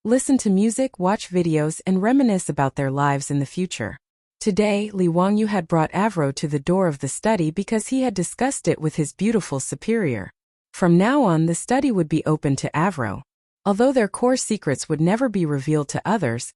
listen to music, watch videos, and reminisce about their lives in the future. Today, Li Wangyu had brought Avro to the door of the study because he had discussed it with his beautiful superior. From now on, the study would be open to Avro. Although their core secrets would never be revealed to others,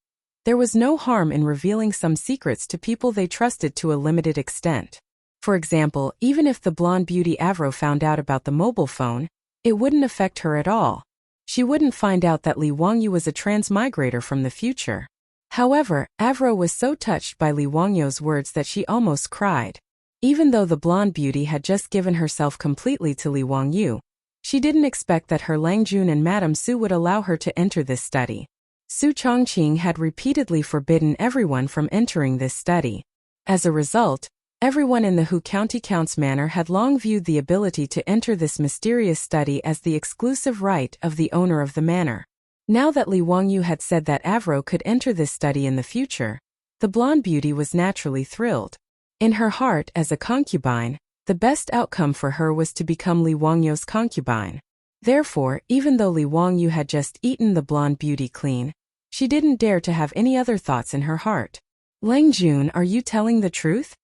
there was no harm in revealing some secrets to people they trusted to a limited extent. For example, even if the blonde beauty Avro found out about the mobile phone, it wouldn't affect her at all. She wouldn't find out that Li Wangyu was a transmigrator from the future. However, Avro was so touched by Li Wangyu's words that she almost cried. Even though the blonde beauty had just given herself completely to Li Wangyu, she didn't expect that her Langjun and Madame Su would allow her to enter this study. Su Changqing had repeatedly forbidden everyone from entering this study. As a result, everyone in the Hu County Count's manor had long viewed the ability to enter this mysterious study as the exclusive right of the owner of the manor. Now that Li Wangyu had said that Avro could enter this study in the future, the blonde beauty was naturally thrilled. In her heart, as a concubine, the best outcome for her was to become Li Wangyu's concubine. Therefore, even though Li Wangyu had just eaten the blonde beauty clean, she didn't dare to have any other thoughts in her heart. Langjun, are you telling the truth?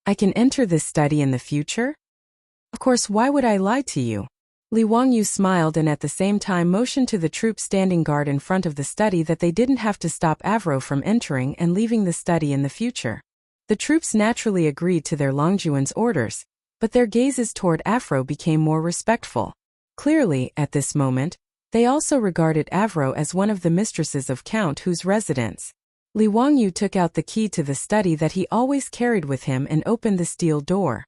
I can enter this study in the future? Of course, why would I lie to you? Li Wangyu smiled and at the same time motioned to the troops standing guard in front of the study that they didn't have to stop Avro from entering and leaving the study in the future. The troops naturally agreed to their Longjuan's orders, but their gazes toward Avro became more respectful. Clearly, at this moment, they also regarded Avro as one of the mistresses of Count whose residence. Li Wangyu took out the key to the study that he always carried with him and opened the steel door.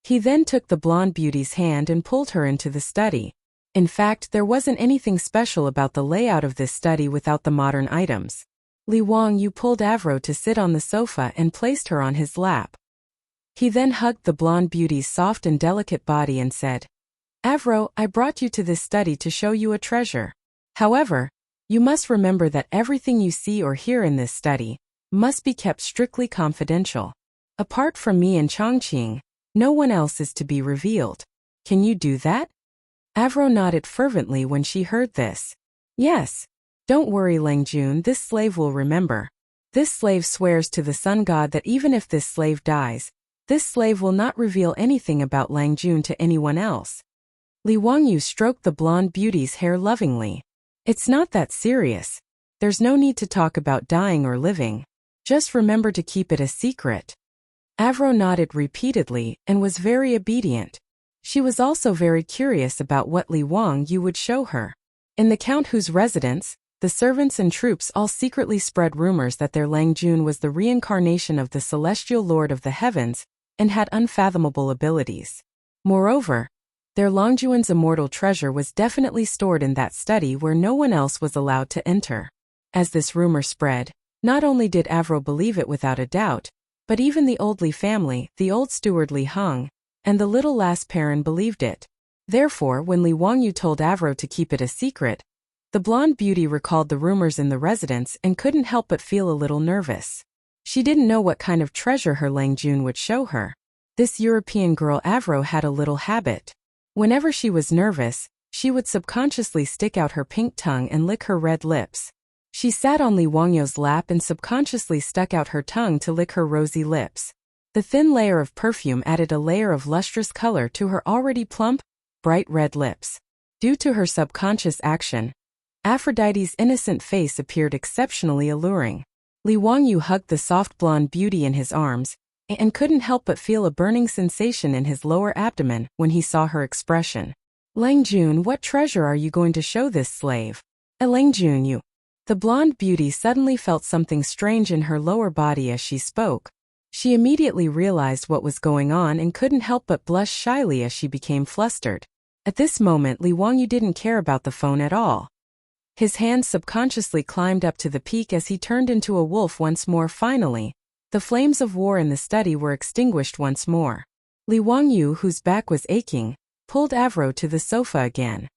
He then took the blonde beauty's hand and pulled her into the study. In fact, there wasn't anything special about the layout of this study without the modern items. Li Wangyu pulled Avro to sit on the sofa and placed her on his lap. He then hugged the blonde beauty's soft and delicate body and said, Avro, I brought you to this study to show you a treasure. However, you must remember that everything you see or hear in this study must be kept strictly confidential. Apart from me and Changqing, no one else is to be revealed. Can you do that? Avro nodded fervently when she heard this. Yes. Don't worry, Langjun, this slave will remember. This slave swears to the sun god that even if this slave dies, this slave will not reveal anything about Langjun to anyone else. Li Wangyu stroked the blonde beauty's hair lovingly. It's not that serious. There's no need to talk about dying or living. Just remember to keep it a secret. Avro nodded repeatedly and was very obedient. She was also very curious about what Li Wangyu would show her. In the Count whose residence, the servants and troops all secretly spread rumors that their Langjun was the reincarnation of the celestial lord of the heavens, and had unfathomable abilities. Moreover, their Longjuan's immortal treasure was definitely stored in that study where no one else was allowed to enter. As this rumor spread, not only did Avro believe it without a doubt, but even the old Li family, the old steward Li Heng, and the little lass Perrin believed it. Therefore, when Li Wangyu told Avro to keep it a secret, the blonde beauty recalled the rumors in the residence and couldn't help but feel a little nervous. She didn't know what kind of treasure her Langjun would show her. This European girl Avro had a little habit. Whenever she was nervous, she would subconsciously stick out her pink tongue and lick her red lips. She sat on Li Wangyu's lap and subconsciously stuck out her tongue to lick her rosy lips. The thin layer of perfume added a layer of lustrous color to her already plump, bright red lips. Due to her subconscious action, Aphrodite's innocent face appeared exceptionally alluring. Li Wangyu hugged the soft blonde beauty in his arms, and couldn't help but feel a burning sensation in his lower abdomen when he saw her expression. Langjun, what treasure are you going to show this slave? Langjun, you. The blonde beauty suddenly felt something strange in her lower body as she spoke. She immediately realized what was going on and couldn't help but blush shyly as she became flustered. At this moment, Li Wangyu didn't care about the phone at all. His hands subconsciously climbed up to the peak as he turned into a wolf once more. Finally, the flames of war in the study were extinguished once more. Li Wangyu, whose back was aching, pulled Avro to the sofa again.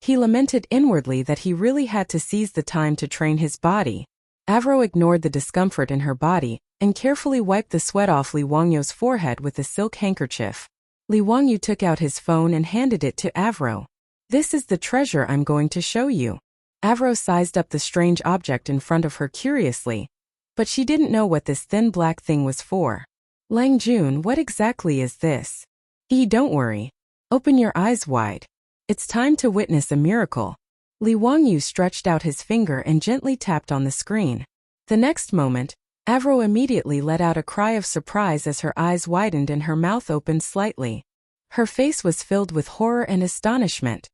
He lamented inwardly that he really had to seize the time to train his body. Avro ignored the discomfort in her body and carefully wiped the sweat off Li Wangyu's forehead with a silk handkerchief. Li Wangyu took out his phone and handed it to Avro. This is the treasure I'm going to show you. Avro sized up the strange object in front of her curiously, but she didn't know what this thin black thing was for. Langjun, what exactly is this? Don't worry. Open your eyes wide. It's time to witness a miracle. Li Wangyu stretched out his finger and gently tapped on the screen. The next moment, Avro immediately let out a cry of surprise as her eyes widened and her mouth opened slightly. Her face was filled with horror and astonishment.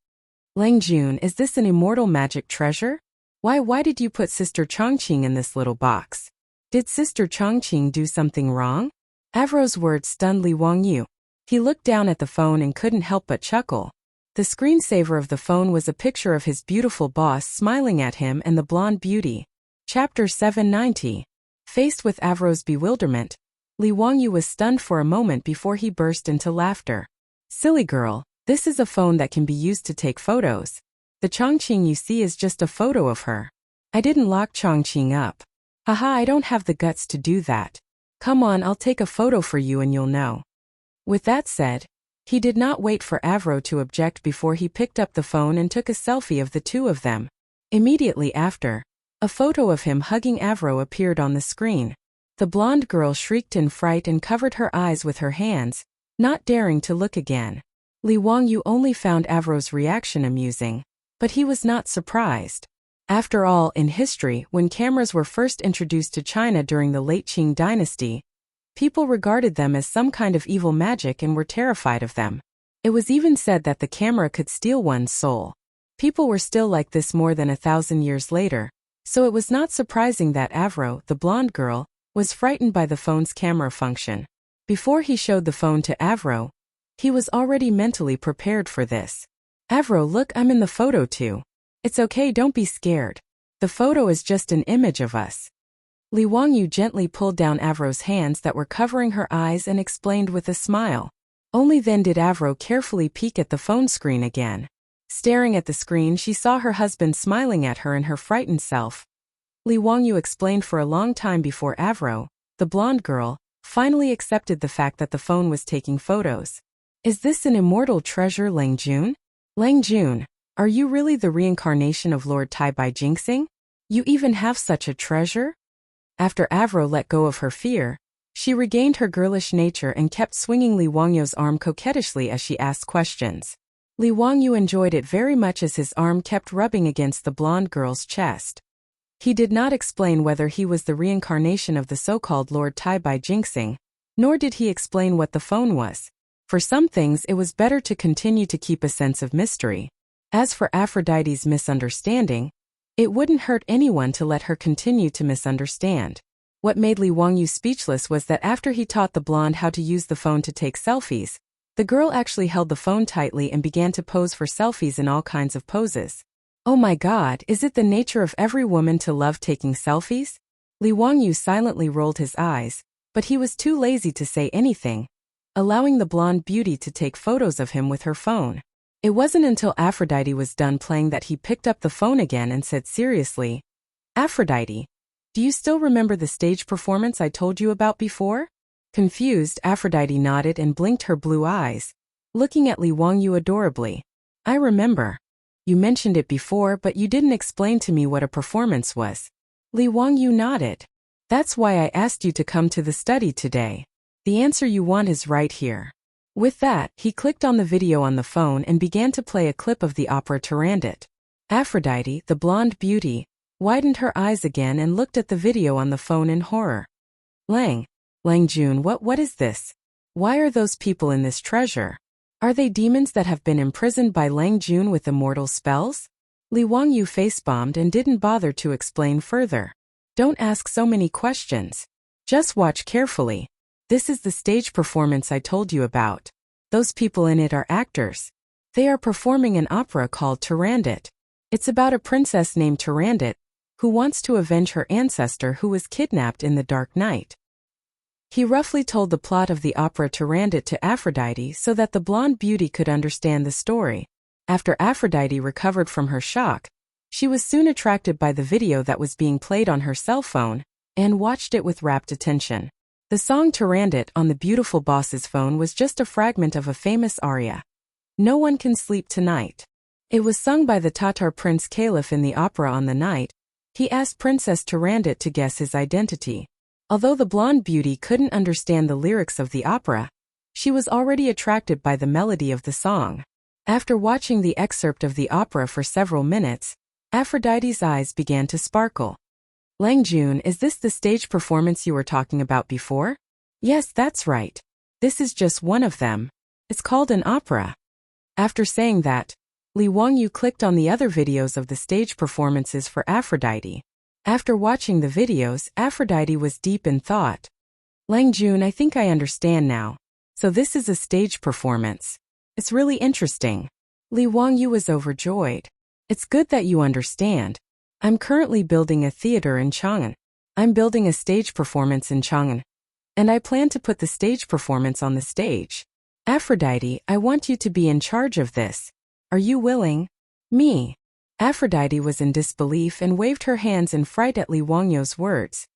Langjun, is this an immortal magic treasure? Why did you put Sister Changqing in this little box? Did Sister Changqing do something wrong? Avro's words stunned Li Wangyu. He looked down at the phone and couldn't help but chuckle. The screensaver of the phone was a picture of his beautiful boss smiling at him and the blonde beauty. Chapter 790. Faced with Avro's bewilderment, Li Wangyu was stunned for a moment before he burst into laughter. Silly girl, this is a phone that can be used to take photos. The Changqing you see is just a photo of her. I didn't lock Changqing up. Haha, I don't have the guts to do that. Come on, I'll take a photo for you and you'll know. With that said, he did not wait for Avro to object before he picked up the phone and took a selfie of the two of them. Immediately after, a photo of him hugging Avro appeared on the screen. The blonde girl shrieked in fright and covered her eyes with her hands, not daring to look again. Li Wangyu only found Avro's reaction amusing, but he was not surprised. After all, in history, when cameras were first introduced to China during the late Qing dynasty, people regarded them as some kind of evil magic and were terrified of them. It was even said that the camera could steal one's soul. People were still like this more than 1,000 years later, so it was not surprising that Avro, the blonde girl, was frightened by the phone's camera function. Before he showed the phone to Avro, he was already mentally prepared for this. Avro, look, I'm in the photo too. It's okay, don't be scared. The photo is just an image of us. Li Wangyu gently pulled down Avro's hands that were covering her eyes and explained with a smile. Only then did Avro carefully peek at the phone screen again. Staring at the screen, she saw her husband smiling at her and her frightened self. Li Wangyu explained for a long time before Avro, the blonde girl, finally accepted the fact that the phone was taking photos. Is this an immortal treasure, Langjun? Langjun, are you really the reincarnation of Lord Tai Bai Jinxing? You even have such a treasure? After Avro let go of her fear, she regained her girlish nature and kept swinging Li Wangyu's arm coquettishly as she asked questions. Li Wangyu enjoyed it very much as his arm kept rubbing against the blonde girl's chest. He did not explain whether he was the reincarnation of the so-called Lord Tai Bai Jinxing, nor did he explain what the phone was. For some things it was better to continue to keep a sense of mystery. As for Aphrodite's misunderstanding, it wouldn't hurt anyone to let her continue to misunderstand. What made Li Wangyu speechless was that after he taught the blonde how to use the phone to take selfies, the girl actually held the phone tightly and began to pose for selfies in all kinds of poses. Oh my god, is it the nature of every woman to love taking selfies? Li Wangyu silently rolled his eyes, but he was too lazy to say anything, allowing the blonde beauty to take photos of him with her phone. It wasn't until Aphrodite was done playing that he picked up the phone again and said seriously, "Aphrodite, do you still remember the stage performance I told you about before?" Confused, Aphrodite nodded and blinked her blue eyes, looking at Li Wangyu adorably. "I remember. You mentioned it before, but you didn't explain to me what a performance was." Li Wangyu nodded. "That's why I asked you to come to the study today. The answer you want is right here." With that, he clicked on the video on the phone and began to play a clip of the opera Turandot. Aphrodite, the blonde beauty, widened her eyes again and looked at the video on the phone in horror. Lang Jun, what is this? Why are those people in this treasure? Are they demons that have been imprisoned by Lang Jun with immortal spells? Li Wangyu face-bombed and didn't bother to explain further. Don't ask so many questions. Just watch carefully. This is the stage performance I told you about. Those people in it are actors. They are performing an opera called Turandot. It's about a princess named Turandot, who wants to avenge her ancestor who was kidnapped in the dark night. He roughly told the plot of the opera Turandot to Aphrodite so that the blonde beauty could understand the story. After Aphrodite recovered from her shock, she was soon attracted by the video that was being played on her cell phone and watched it with rapt attention. The song Turandot on the beautiful boss's phone was just a fragment of a famous aria. No one can sleep tonight. It was sung by the Tatar prince Caliph in the opera on the night. He asked Princess Turandot to guess his identity. Although the blonde beauty couldn't understand the lyrics of the opera, she was already attracted by the melody of the song. After watching the excerpt of the opera for several minutes, Aphrodite's eyes began to sparkle. Lang Jun, is this the stage performance you were talking about before? Yes, that's right. This is just one of them. It's called an opera. After saying that, Li Wangyu clicked on the other videos of the stage performances for Aphrodite. After watching the videos, Aphrodite was deep in thought. Lang Jun, I think I understand now. So this is a stage performance. It's really interesting. Li Wangyu was overjoyed. It's good that you understand. I'm currently building a theater in Chang'an. I'm building a stage performance in Chang'an. And I plan to put the stage performance on the stage. Aphrodite, I want you to be in charge of this. Are you willing? Me. Aphrodite was in disbelief and waved her hands in fright at Li Wangyu's words.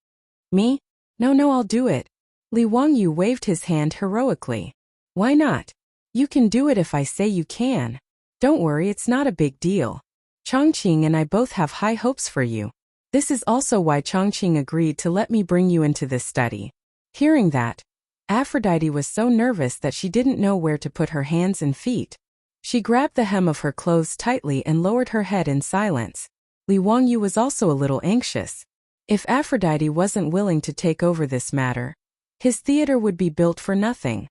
Me? No, I'll do it. Li Wangyu waved his hand heroically. Why not? You can do it if I say you can. Don't worry, it's not a big deal. Chongqing and I both have high hopes for you. This is also why Chongqing agreed to let me bring you into this study. Hearing that, Aphrodite was so nervous that she didn't know where to put her hands and feet. She grabbed the hem of her clothes tightly and lowered her head in silence. Li Wangyu was also a little anxious. If Aphrodite wasn't willing to take over this matter, his theater would be built for nothing.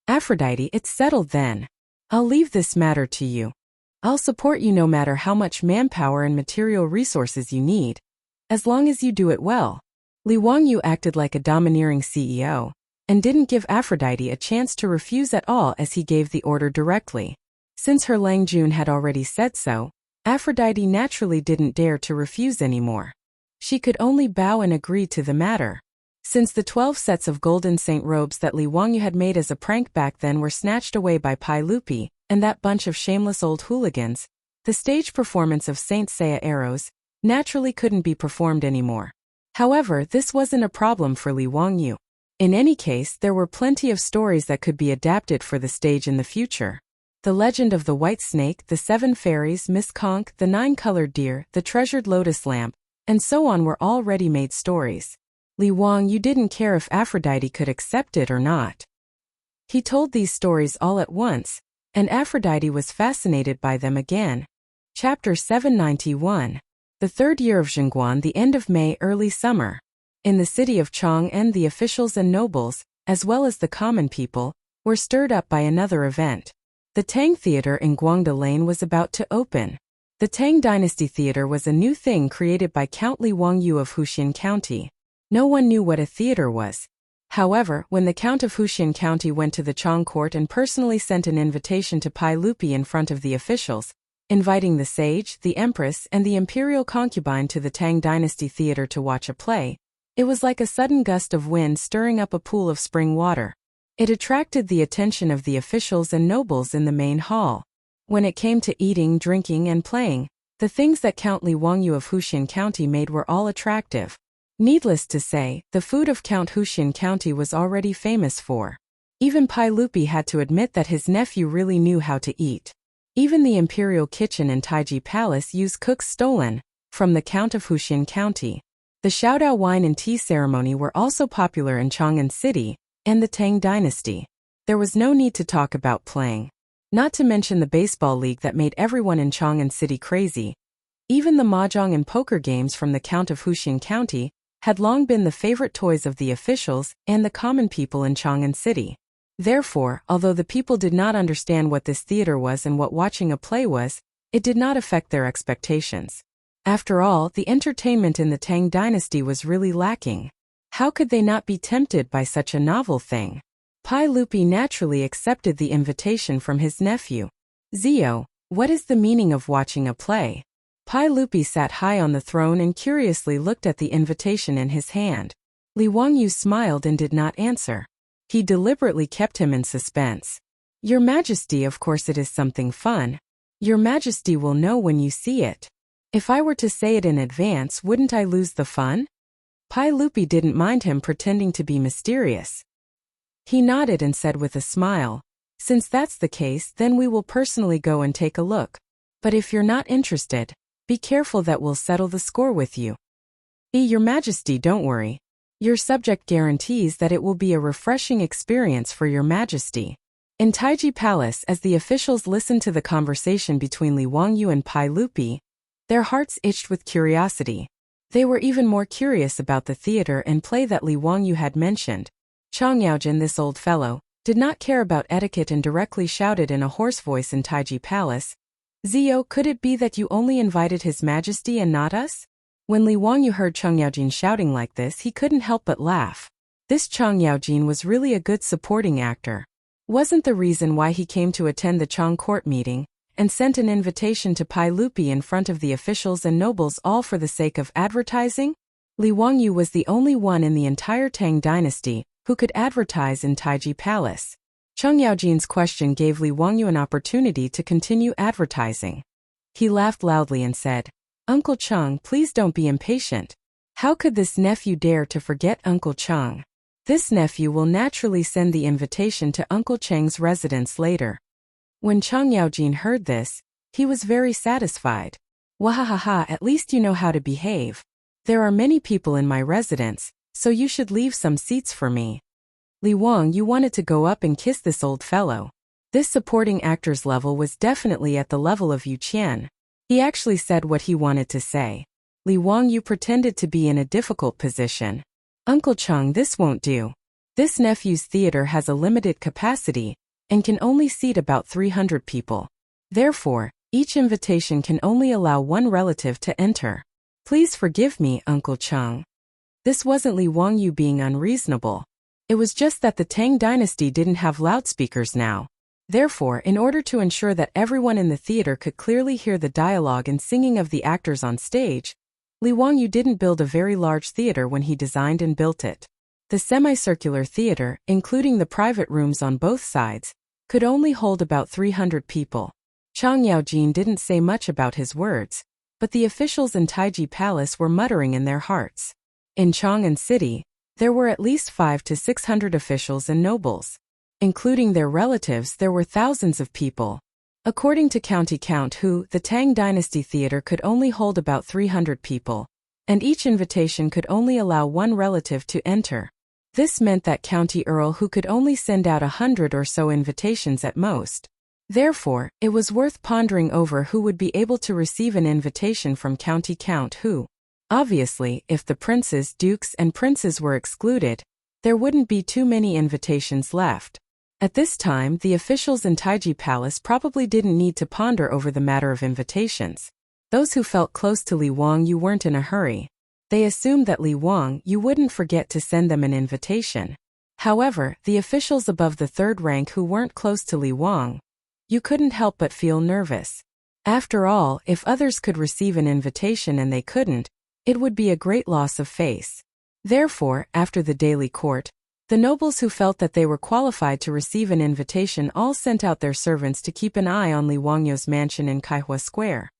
Aphrodite, it's settled then. I'll leave this matter to you. I'll support you no matter how much manpower and material resources you need, as long as you do it well. Li Wangyu acted like a domineering CEO, and didn't give Aphrodite a chance to refuse at all as he gave the order directly. Since her Lang Jun had already said so, Aphrodite naturally didn't dare to refuse anymore. She could only bow and agree to the matter. Since the 12 sets of golden saint robes that Li Wangyu had made as a prank back then were snatched away by Pai Lupi and that bunch of shameless old hooligans, the stage performance of Saint Seiya arrows naturally couldn't be performed anymore. However, this wasn't a problem for Li Wangyu. In any case, there were plenty of stories that could be adapted for the stage in the future. The Legend of the White Snake, the 7 Fairies, Miss Conch, the 9-Colored Deer, the Treasured Lotus Lamp, and so on were all ready-made stories. Li Wangyu didn't care if Aphrodite could accept it or not. He told these stories all at once, and Aphrodite was fascinated by them again. Chapter 791. The third year of Chang'an, the end of May, early summer. In the city of Chang'an, the officials and nobles, as well as the common people, were stirred up by another event. The Tang Theater in Guangda Lane was about to open. The Tang Dynasty Theater was a new thing created by Count Li Wangyu of Huxian County. No one knew what a theater was. However, when the Count of Huxian County went to the Chang court and personally sent an invitation to Pai Lupi in front of the officials, inviting the sage, the empress, and the imperial concubine to the Tang Dynasty Theater to watch a play, it was like a sudden gust of wind stirring up a pool of spring water. It attracted the attention of the officials and nobles in the main hall. When it came to eating, drinking, and playing, the things that Count Li Wangyu of Huxian County made were all attractive. Needless to say, the food of Count Huxian County was already famous for. Even Pai Lupi had to admit that his nephew really knew how to eat. Even the imperial kitchen in Taiji Palace used cooks stolen from the Count of Huxian County. The Xiaodao wine and tea ceremony were also popular in Chang'an City and the Tang Dynasty. There was no need to talk about playing. Not to mention the baseball league that made everyone in Chang'an City crazy. Even the mahjong and poker games from the Count of Huxian County had long been the favorite toys of the officials and the common people in Chang'an City. Therefore, although the people did not understand what this theater was and what watching a play was, it did not affect their expectations. After all, the entertainment in the Tang Dynasty was really lacking. How could they not be tempted by such a novel thing? Pai Lupi naturally accepted the invitation from his nephew. Zio, what is the meaning of watching a play? Pai Lupi sat high on the throne and curiously looked at the invitation in his hand. Li Wangyu smiled and did not answer. He deliberately kept him in suspense. Your Majesty, of course it is something fun. Your Majesty will know when you see it. If I were to say it in advance, wouldn't I lose the fun? Pai Lupi didn't mind him pretending to be mysterious. He nodded and said with a smile, since that's the case, then we will personally go and take a look. But if you're not interested, be careful that we'll settle the score with you. Your Majesty, don't worry. Your subject guarantees that it will be a refreshing experience for Your Majesty. In Taiji Palace, as the officials listened to the conversation between Li Wangyu and Pai Lupi, their hearts itched with curiosity. They were even more curious about the theater and play that Li Wangyu had mentioned. Chang Yaojin, this old fellow, did not care about etiquette and directly shouted in a hoarse voice in Taiji Palace, Zio, could it be that you only invited His Majesty and not us? When Li Wangyu heard Chang Yaojin shouting like this, he couldn't help but laugh. This Chang Yaojin was really a good supporting actor. Wasn't the reason why he came to attend the Chang court meeting and sent an invitation to Pai Lupi in front of the officials and nobles all for the sake of advertising? Li Wangyu was the only one in the entire Tang dynasty who could advertise in Taiji Palace. Chang Yaojin's question gave Li Wangyu an opportunity to continue advertising. He laughed loudly and said, Uncle Chang, please don't be impatient. How could this nephew dare to forget Uncle Chang? This nephew will naturally send the invitation to Uncle Chang's residence later. When Chang Yaojin heard this, he was very satisfied. Wahahaha, at least you know how to behave. There are many people in my residence, so you should leave some seats for me. Li Wang, you wanted to go up and kiss this old fellow. This supporting actor's level was definitely at the level of Yu Qian. He actually said what he wanted to say. Li Wang, you pretended to be in a difficult position. Uncle Chang, this won't do. This nephew's theater has a limited capacity and can only seat about 300 people. Therefore, each invitation can only allow one relative to enter. Please forgive me, Uncle Chang. This wasn't Li Wangyu being unreasonable. It was just that the Tang dynasty didn't have loudspeakers now. Therefore, in order to ensure that everyone in the theater could clearly hear the dialogue and singing of the actors on stage, Li Wangyu didn't build a very large theater when he designed and built it. The semicircular theater, including the private rooms on both sides, could only hold about 300 people. Chang Yaojin didn't say much about his words, but the officials in Taiji Palace were muttering in their hearts. In Chang'an City, there were at least 500 to 600 officials and nobles. Including their relatives, there were thousands of people. According to County Count Hu, the Tang Dynasty Theater could only hold about 300 people, and each invitation could only allow one relative to enter. This meant that County Earl Hu could only send out 100 or so invitations at most. Therefore, it was worth pondering over who would be able to receive an invitation from County Count Hu. Obviously, if the princes, dukes, and princes were excluded, there wouldn't be too many invitations left. At this time, the officials in Taiji Palace probably didn't need to ponder over the matter of invitations. Those who felt close to Li Wangyu weren't in a hurry. They assumed that Li Wang you wouldn't forget to send them an invitation. However, the officials above the third rank who weren't close to Li Wang, you couldn't help but feel nervous. After all, if others could receive an invitation and they couldn't, it would be a great loss of face. Therefore, after the daily court, the nobles who felt that they were qualified to receive an invitation all sent out their servants to keep an eye on Li Wangyu's mansion in Kaihua Square.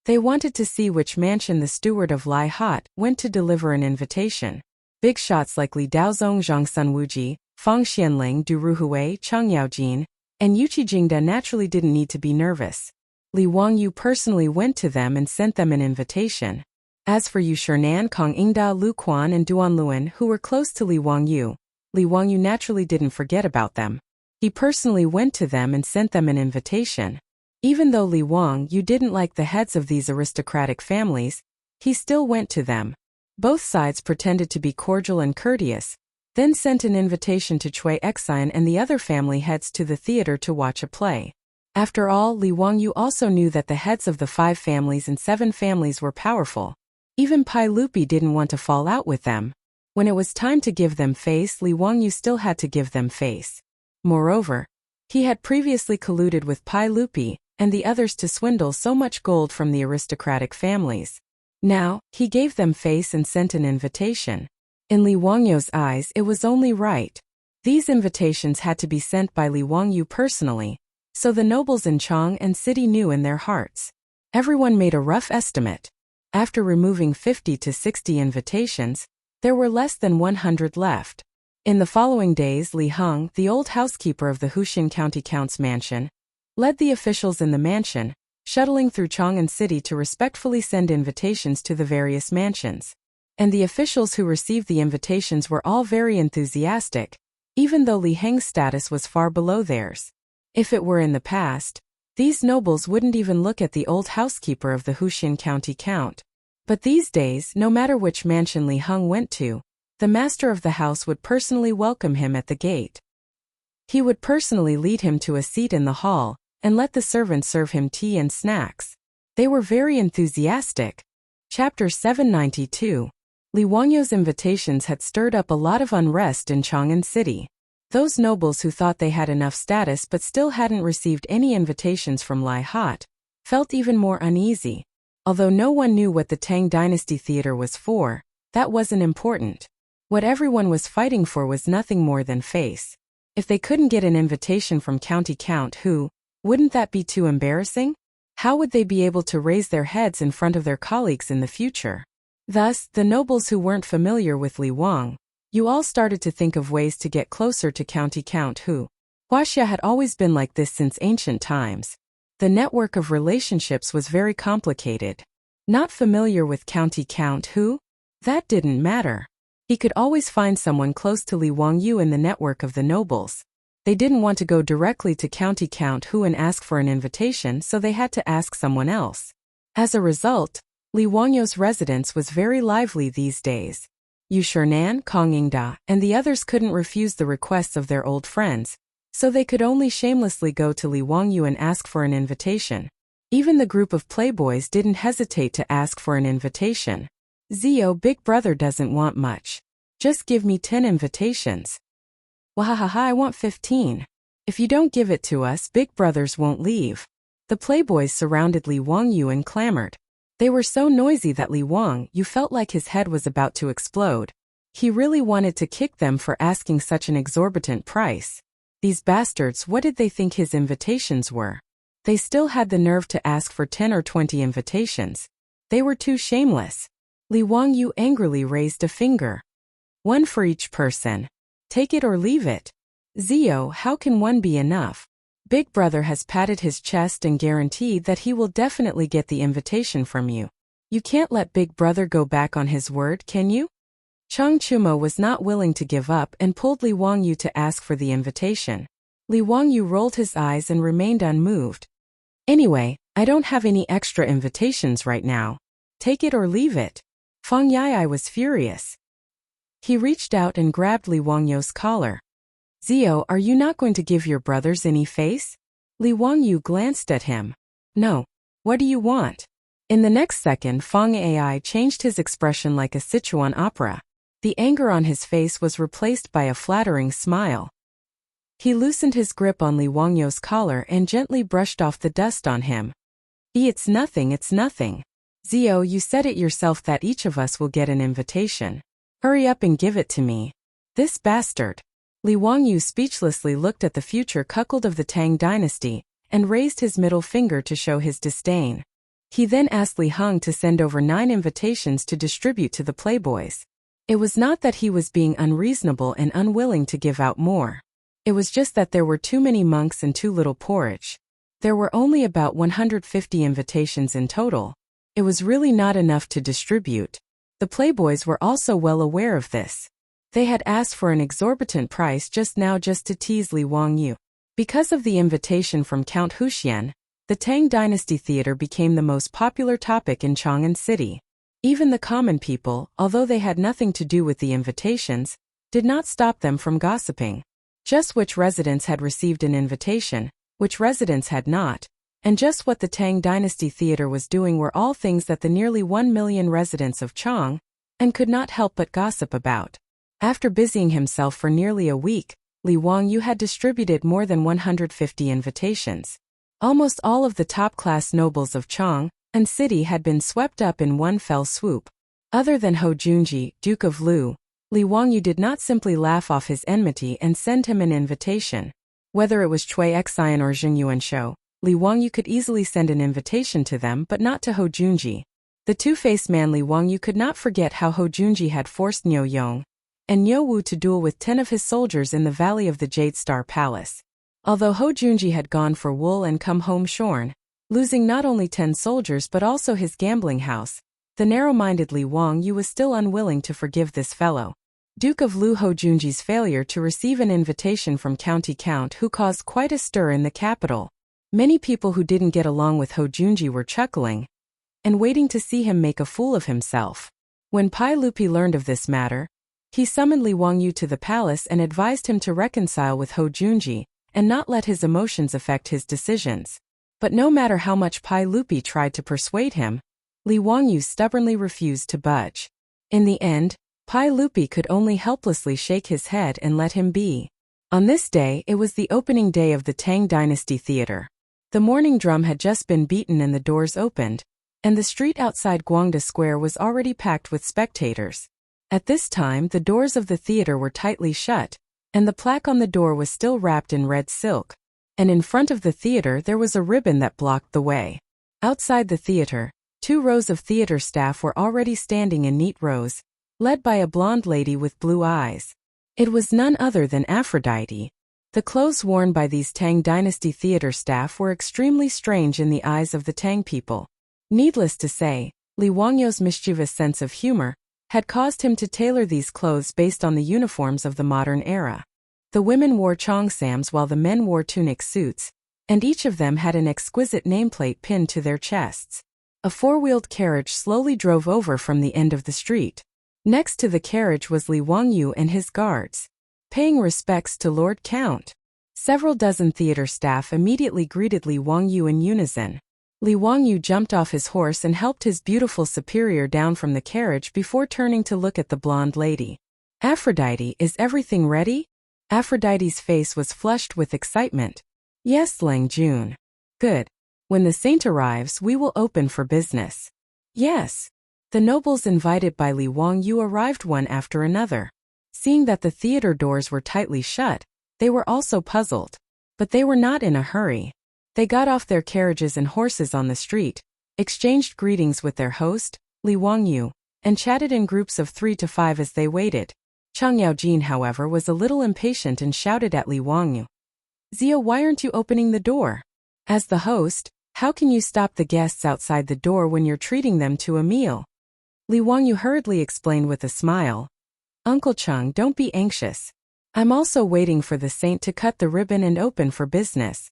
They wanted to see which mansion the steward of Lai Hot went to deliver an invitation. Big shots like Li Daozong Zhang Sunwuji, Fang Xianling Du Ruhui Cheng Yaojin, and Yuqi Jingda naturally didn't need to be nervous. Li Wangyu personally went to them and sent them an invitation. As for Yu Shernan, Kong Ingda, Lu Quan and Duan Luan who were close to Li Wangyu naturally didn't forget about them. He personally went to them and sent them an invitation. Even though Li Wangyu didn't like the heads of these aristocratic families, he still went to them. Both sides pretended to be cordial and courteous, then sent an invitation to Chui Xian and the other family heads to the theater to watch a play. After all, Li Wangyu also knew that the heads of the 5 families and 7 families were powerful. Even Pai Lupi didn't want to fall out with them. When it was time to give them face, Li Wangyu still had to give them face. Moreover, he had previously colluded with Pai Lupi and the others to swindle so much gold from the aristocratic families. Now, he gave them face and sent an invitation. In Li Wangyu's eyes, it was only right. These invitations had to be sent by Li Wangyu personally, so the nobles in Chang'an city knew in their hearts. Everyone made a rough estimate. After removing 50 to 60 invitations, there were less than 100 left. In the following days, Li Heng, the old housekeeper of the Huxin County Count's mansion, led the officials in the mansion, shuttling through Chang'an City to respectfully send invitations to the various mansions. And the officials who received the invitations were all very enthusiastic, even though Li Heng's status was far below theirs. If it were in the past, these nobles wouldn't even look at the old housekeeper of the Huxin County Count. But these days, no matter which mansion Li Heng went to, the master of the house would personally welcome him at the gate. He would personally lead him to a seat in the hall, and let the servants serve him tea and snacks. They were very enthusiastic. Chapter 792. Li Wangyu's invitations had stirred up a lot of unrest in Chang'an City. Those nobles who thought they had enough status but still hadn't received any invitations from Lai Hot felt even more uneasy. Although no one knew what the Tang Dynasty Theater was for, that wasn't important. What everyone was fighting for was nothing more than face. If they couldn't get an invitation from County Count who, wouldn't that be too embarrassing? How would they be able to raise their heads in front of their colleagues in the future? Thus, the nobles who weren't familiar with Li Wang, you all started to think of ways to get closer to County Count who. Huaxia had always been like this since ancient times. The network of relationships was very complicated. Not familiar with County Count who? That didn't matter. He could always find someone close to Li Wangyu in the network of the nobles. They didn't want to go directly to County Count who and ask for an invitation, so they had to ask someone else. As a result, Li Wangyu's residence was very lively these days. Yu Shernan, Kong Ingda, and the others couldn't refuse the requests of their old friends, so they could only shamelessly go to Li Wangyu and ask for an invitation. Even the group of playboys didn't hesitate to ask for an invitation. Zio, big brother doesn't want much. Just give me 10 invitations. Wahahaha, I want 15. If you don't give it to us, big brothers won't leave. The playboys surrounded Li Wangyu and clamored. They were so noisy that Li Wangyu felt like his head was about to explode. He really wanted to kick them for asking such an exorbitant price. These bastards, what did they think his invitations were? They still had the nerve to ask for 10 or 20 invitations. They were too shameless. Li Wangyu angrily raised a finger. One for each person. Take it or leave it. Zio, how can one be enough? Big brother has patted his chest and guaranteed that he will definitely get the invitation from you. You can't let big brother go back on his word, can you? Chang Chumo was not willing to give up and pulled Li Wangyu to ask for the invitation. Li Wangyu rolled his eyes and remained unmoved. Anyway, I don't have any extra invitations right now. Take it or leave it. Fang Yai was furious. He reached out and grabbed Li Wangyu's collar. Zio, are you not going to give your brothers any face? Li Wangyu glanced at him. No. What do you want? In the next second, Feng Ai changed his expression like a Sichuan opera. The anger on his face was replaced by a flattering smile. He loosened his grip on Li Wangyu's collar and gently brushed off the dust on him. It's nothing, it's nothing. Zio, you said it yourself that each of us will get an invitation. Hurry up and give it to me. This bastard. Li Wangyu speechlessly looked at the future cuckold of the Tang dynasty and raised his middle finger to show his disdain. He then asked Li Heng to send over 9 invitations to distribute to the playboys. It was not that he was being unreasonable and unwilling to give out more. It was just that there were too many monks and too little porridge. There were only about 150 invitations in total. It was really not enough to distribute. The playboys were also well aware of this. They had asked for an exorbitant price just now just to tease Li Wangyu. Because of the invitation from Count Huxian, the Tang Dynasty Theater became the most popular topic in Chang'an City. Even the common people, although they had nothing to do with the invitations, did not stop them from gossiping. Just which residents had received an invitation, which residents had not, and just what the Tang Dynasty Theater was doing were all things that the nearly 1 million residents of Chang'an could not help but gossip about. After busying himself for nearly a week, Li Wangyu had distributed more than 150 invitations. Almost all of the top-class nobles of Chang'an City had been swept up in one fell swoop. Other than Hou Junji, Duke of Lu, Li Wangyu did not simply laugh off his enmity and send him an invitation. Whether it was Cui Xian or Zheng Yuanshou, Li Wangyu could easily send an invitation to them but not to Hou Junji. The two-faced man Li Wangyu could not forget how Hou Junji had forced Niu Yong and Niu Wu to duel with 10 of his soldiers in the Valley of the Jade Star Palace. Although Hou Junji had gone for wool and come home shorn, losing not only 10 soldiers but also his gambling house, the narrow-minded Li Wangyu was still unwilling to forgive this fellow. Duke of Lu Hou Junji's failure to receive an invitation from County Count who caused quite a stir in the capital. Many people who didn't get along with Hou Junji were chuckling and waiting to see him make a fool of himself. When Pai Lupi learned of this matter, he summoned Li Wangyu to the palace and advised him to reconcile with Hou Junji and not let his emotions affect his decisions. But no matter how much Pai Lupi tried to persuade him, Li Wangyu stubbornly refused to budge. In the end, Pai Lupi could only helplessly shake his head and let him be. On this day, it was the opening day of the Tang Dynasty Theater. The morning drum had just been beaten and the doors opened, and the street outside Guangda Square was already packed with spectators. At this time, the doors of the theater were tightly shut, and the plaque on the door was still wrapped in red silk. And in front of the theater there was a ribbon that blocked the way. Outside the theater, 2 rows of theater staff were already standing in neat rows, led by a blonde lady with blue eyes. It was none other than Aphrodite. The clothes worn by these Tang Dynasty Theater staff were extremely strange in the eyes of the Tang people. Needless to say, Li Wangyu's mischievous sense of humor had caused him to tailor these clothes based on the uniforms of the modern era. The women wore cheongsams while the men wore tunic suits, and each of them had an exquisite nameplate pinned to their chests. A 4-wheeled carriage slowly drove over from the end of the street. Next to the carriage was Li Wangyu and his guards, paying respects to Lord Count. Several dozen theater staff immediately greeted Li Wangyu in unison. Li Wangyu jumped off his horse and helped his beautiful superior down from the carriage before turning to look at the blonde lady. Aphrodite, is everything ready? Aphrodite's face was flushed with excitement. Yes, Lang Jun. Good. When the saint arrives, we will open for business. Yes. The nobles invited by Li Wangyu arrived one after another. Seeing that the theater doors were tightly shut, they were also puzzled. But they were not in a hurry. They got off their carriages and horses on the street, exchanged greetings with their host, Li Wangyu, and chatted in groups of 3 to 5 as they waited. Chang Yaojin, however, was a little impatient and shouted at Li Wangyu. Zio, why aren't you opening the door? As the host, how can you stop the guests outside the door when you're treating them to a meal? Li Wangyu hurriedly explained with a smile. Uncle Chang, don't be anxious. I'm also waiting for the saint to cut the ribbon and open for business.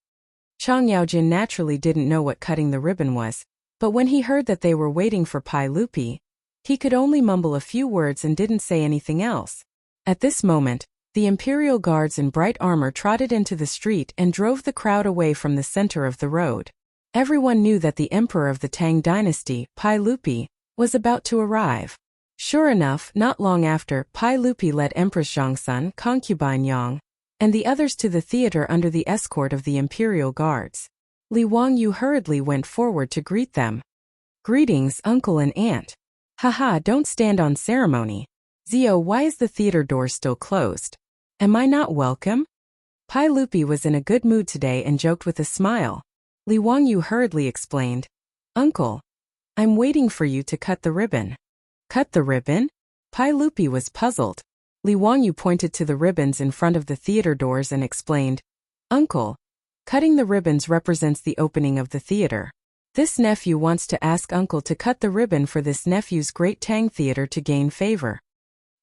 Chang Yaojin naturally didn't know what cutting the ribbon was, but when he heard that they were waiting for Pai Lupi, he could only mumble a few words and didn't say anything else. At this moment, the imperial guards in bright armor trotted into the street and drove the crowd away from the center of the road. Everyone knew that the emperor of the Tang dynasty, Pai Lupi, was about to arrive. Sure enough, not long after, Pai Lupi led Empress Zhongsun, concubine Yang, and the others to the theater under the escort of the imperial guards. Li Wangyu hurriedly went forward to greet them. "Greetings, uncle and aunt." "Haha, don't stand on ceremony." "Zio, why is the theater door still closed? Am I not welcome?" Pai Lupi was in a good mood today and joked with a smile. Li Wangyu hurriedly explained, "Uncle, I'm waiting for you to cut the ribbon." "Cut the ribbon?" Pai Lupi was puzzled. Li Wangyu pointed to the ribbons in front of the theater doors and explained, "Uncle, cutting the ribbons represents the opening of the theater. This nephew wants to ask uncle to cut the ribbon for this nephew's great Tang theater to gain favor."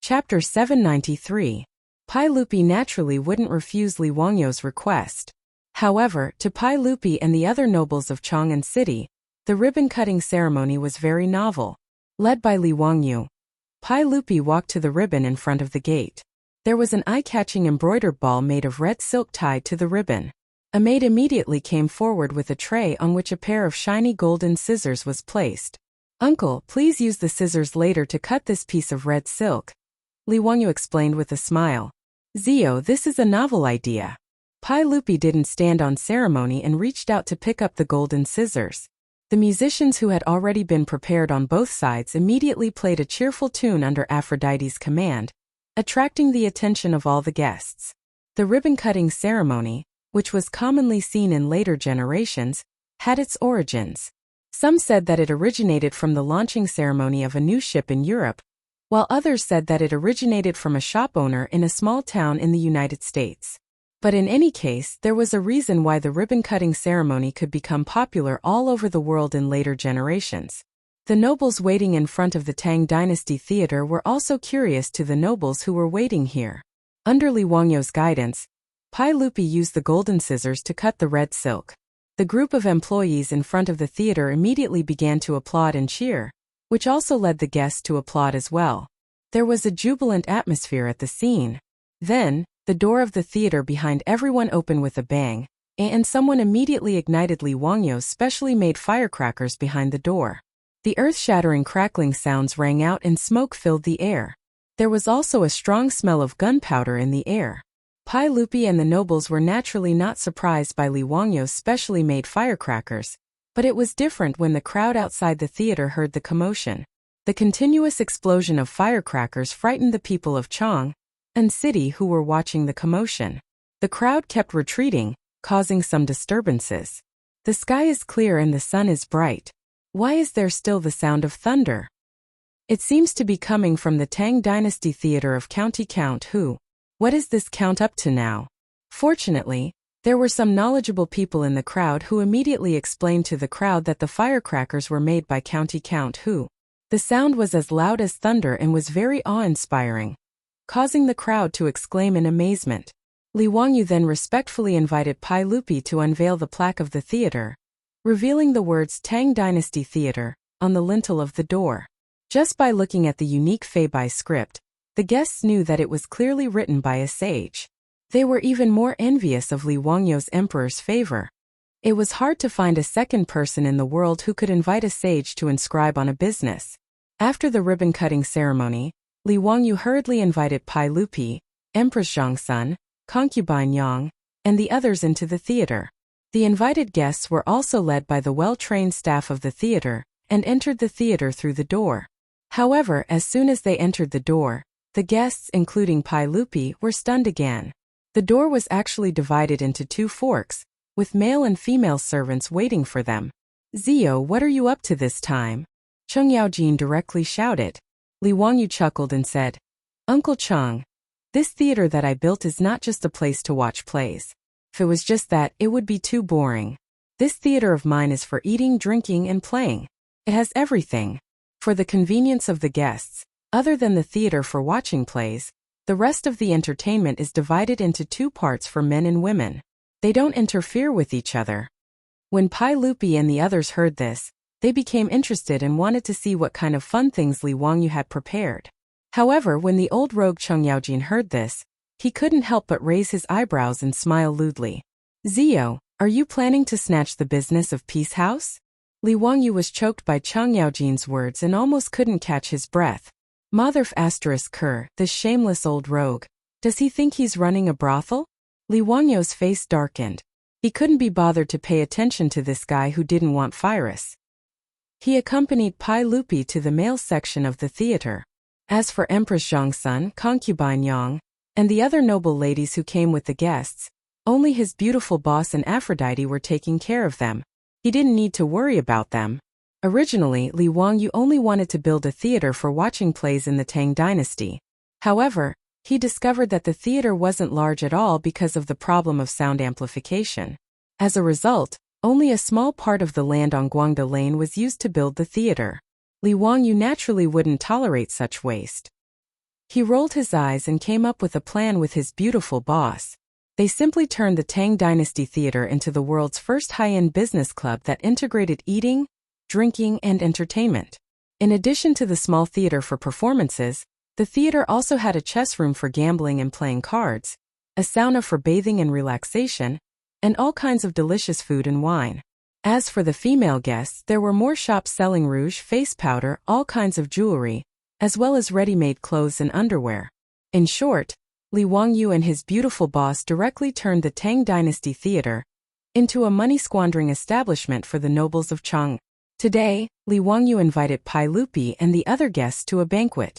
Chapter 793. Pai Lupi naturally wouldn't refuse Li Wangyu's request. However, to Pai Lupi and the other nobles of Chang'an City, the ribbon-cutting ceremony was very novel. Led by Li Wangyu, Pai Lupi walked to the ribbon in front of the gate. There was an eye-catching embroidered ball made of red silk tied to the ribbon. A maid immediately came forward with a tray on which a pair of shiny golden scissors was placed. "Uncle, please use the scissors later to cut this piece of red silk," Li Wangyu explained with a smile. "Zio, this is a novel idea." Pai Lupi didn't stand on ceremony and reached out to pick up the golden scissors. The musicians who had already been prepared on both sides immediately played a cheerful tune under Aphrodite's command, attracting the attention of all the guests. The ribbon-cutting ceremony, which was commonly seen in later generations, had its origins. Some said that it originated from the launching ceremony of a new ship in Europe, while others said that it originated from a shop owner in a small town in the United States. But in any case, there was a reason why the ribbon-cutting ceremony could become popular all over the world in later generations. The nobles waiting in front of the Tang Dynasty Theater were also curious to the nobles who were waiting here. Under Li Wangyu's guidance, Pai Lupi used the golden scissors to cut the red silk. The group of employees in front of the theater immediately began to applaud and cheer, which also led the guests to applaud as well. There was a jubilant atmosphere at the scene. Then, the door of the theater behind everyone opened with a bang, and someone immediately ignited Li Wangyu's specially made firecrackers behind the door. The earth-shattering crackling sounds rang out and smoke filled the air. There was also a strong smell of gunpowder in the air. Pai Lupi and the nobles were naturally not surprised by Li Wangyu's specially made firecrackers, but it was different when the crowd outside the theater heard the commotion. The continuous explosion of firecrackers frightened the people of Chang'an City who were watching the commotion. The crowd kept retreating, causing some disturbances. The sky is clear and the sun is bright. Why is there still the sound of thunder? It seems to be coming from the Tang Dynasty Theater of County Count Who. What is this count up to now? Fortunately, there were some knowledgeable people in the crowd who immediately explained to the crowd that the firecrackers were made by County Count Who. The sound was as loud as thunder and was very awe-inspiring, causing the crowd to exclaim in amazement. Li Wangyu then respectfully invited Pai Lupi to unveil the plaque of the theater, revealing the words Tang Dynasty Theater on the lintel of the door. Just by looking at the unique Feibai script, the guests knew that it was clearly written by a sage. They were even more envious of Li Wangyu's emperor's favor. It was hard to find a second person in the world who could invite a sage to inscribe on a business. After the ribbon-cutting ceremony, Li Wangyu hurriedly invited Pai Lupi, Empress Zhongsun, concubine Yang, and the others into the theater. The invited guests were also led by the well-trained staff of the theater, and entered the theater through the door. However, as soon as they entered the door, the guests, including Pai Lupi, were stunned again. The door was actually divided into two forks, with male and female servants waiting for them. "Zio, what are you up to this time?" Cheng Yaojin directly shouted. Li Wangyu chuckled and said, "Uncle Cheng, this theater that I built is not just a place to watch plays. If it was just that, it would be too boring. This theater of mine is for eating, drinking, and playing. It has everything. For the convenience of the guests, other than the theater for watching plays, the rest of the entertainment is divided into two parts for men and women. They don't interfere with each other." When Pai Lupi and the others heard this, they became interested and wanted to see what kind of fun things Li Wangyu had prepared. However, when the old rogue Cheng Yaojin heard this, he couldn't help but raise his eyebrows and smile lewdly. "Zio, Are you planning to snatch the business of Peace House? Li Wangyu was choked by Chang Yaojin's words and almost couldn't catch his breath. Motherf asterisk Kerr, this shameless old rogue. Does he think he's running a brothel? Li Wangyu's face darkened. He couldn't be bothered to pay attention to this guy who didn't want virus. He accompanied Pai Lupi to the male section of the theater. As for Empress Zhongsun, concubine Yang, and the other noble ladies who came with the guests, only his beautiful boss and Aphrodite were taking care of them. He didn't need to worry about them. Originally, Li Wangyu only wanted to build a theater for watching plays in the Tang dynasty. However, he discovered that the theater wasn't large at all because of the problem of sound amplification. As a result, only a small part of the land on Guangda Lane was used to build the theater. Li Wangyu naturally wouldn't tolerate such waste. He rolled his eyes and came up with a plan with his beautiful boss. They simply turned the Tang Dynasty Theater into the world's first high-end business club that integrated eating, drinking, and entertainment. In addition to the small theater for performances, the theater also had a chess room for gambling and playing cards, a sauna for bathing and relaxation, and all kinds of delicious food and wine. As for the female guests, there were more shops selling rouge, face powder, all kinds of jewelry, as well as ready-made clothes and underwear. In short, Li Wangyu and his beautiful boss directly turned the Tang Dynasty Theater into a money-squandering establishment for the nobles of Chang'an. Today, Li Wangyu invited Pai Lupi and the other guests to a banquet.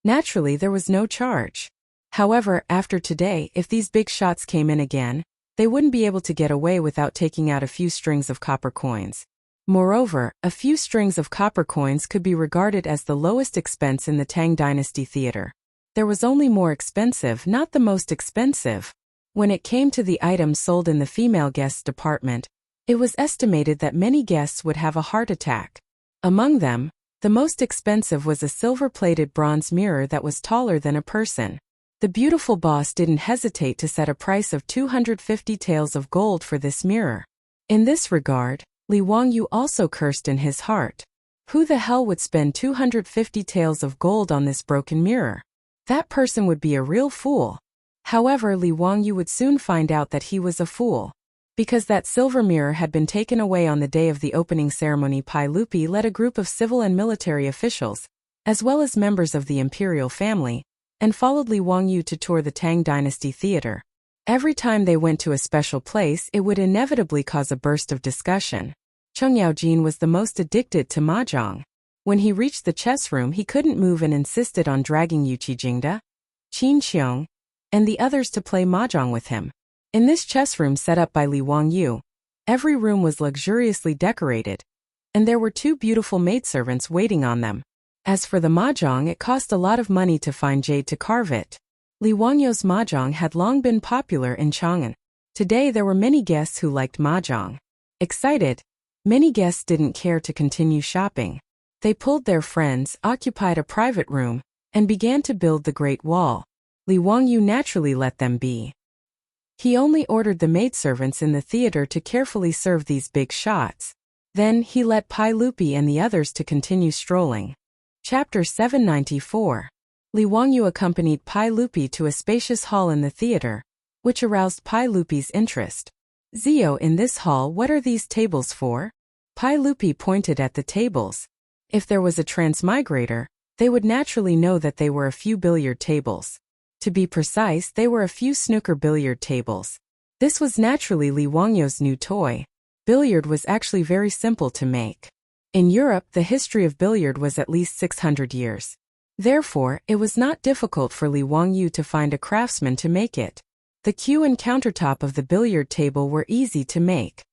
Naturally, there was no charge. However, after today, if these big shots came in again, they wouldn't be able to get away without taking out a few strings of copper coins. Moreover, a few strings of copper coins could be regarded as the lowest expense in the Tang Dynasty Theater. There was only more expensive, not the most expensive. When it came to the items sold in the female guests department, it was estimated that many guests would have a heart attack. Among them, the most expensive was a silver-plated bronze mirror that was taller than a person. The beautiful boss didn't hesitate to set a price of 250 taels of gold for this mirror. In this regard, Li Wangyu also cursed in his heart. Who the hell would spend 250 taels of gold on this broken mirror? That person would be a real fool. However, Li Wangyu would soon find out that he was a fool. Because that silver mirror had been taken away on the day of the opening ceremony, Pai Lupi led a group of civil and military officials, as well as members of the imperial family, and followed Li Wangyu to tour the Tang Dynasty Theater. Every time they went to a special place, it would inevitably cause a burst of discussion. Chang Yaojin was the most addicted to mahjong. When he reached the chess room, he couldn't move and insisted on dragging Yuqi Jingda, Qin Qiong, and the others to play mahjong with him. In this chess room set up by Li Wangyu, every room was luxuriously decorated, and there were two beautiful maidservants waiting on them. As for the mahjong, it cost a lot of money to find jade to carve it. Li Wangyu's mahjong had long been popular in Chang'an. Today there were many guests who liked mahjong. Excited, many guests didn't care to continue shopping. They pulled their friends, occupied a private room, and began to build the Great Wall. Li Wangyu naturally let them be. He only ordered the maidservants in the theater to carefully serve these big shots. Then he let Pai Lupi and the others to continue strolling. Chapter 794. Li Wangyu accompanied Pai Lupi to a spacious hall in the theater, which aroused Pai Lupi's interest. Zio, in this hall, what are these tables for? Pai Lupi pointed at the tables. If there was a transmigrator, they would naturally know that they were a few billiard tables. To be precise, they were a few snooker billiard tables. This was naturally Li Wangyu's new toy. Billiard was actually very simple to make. In Europe, the history of billiard was at least 600 years. Therefore, it was not difficult for Li Wangyu to find a craftsman to make it. The cue and countertop of the billiard table were easy to make.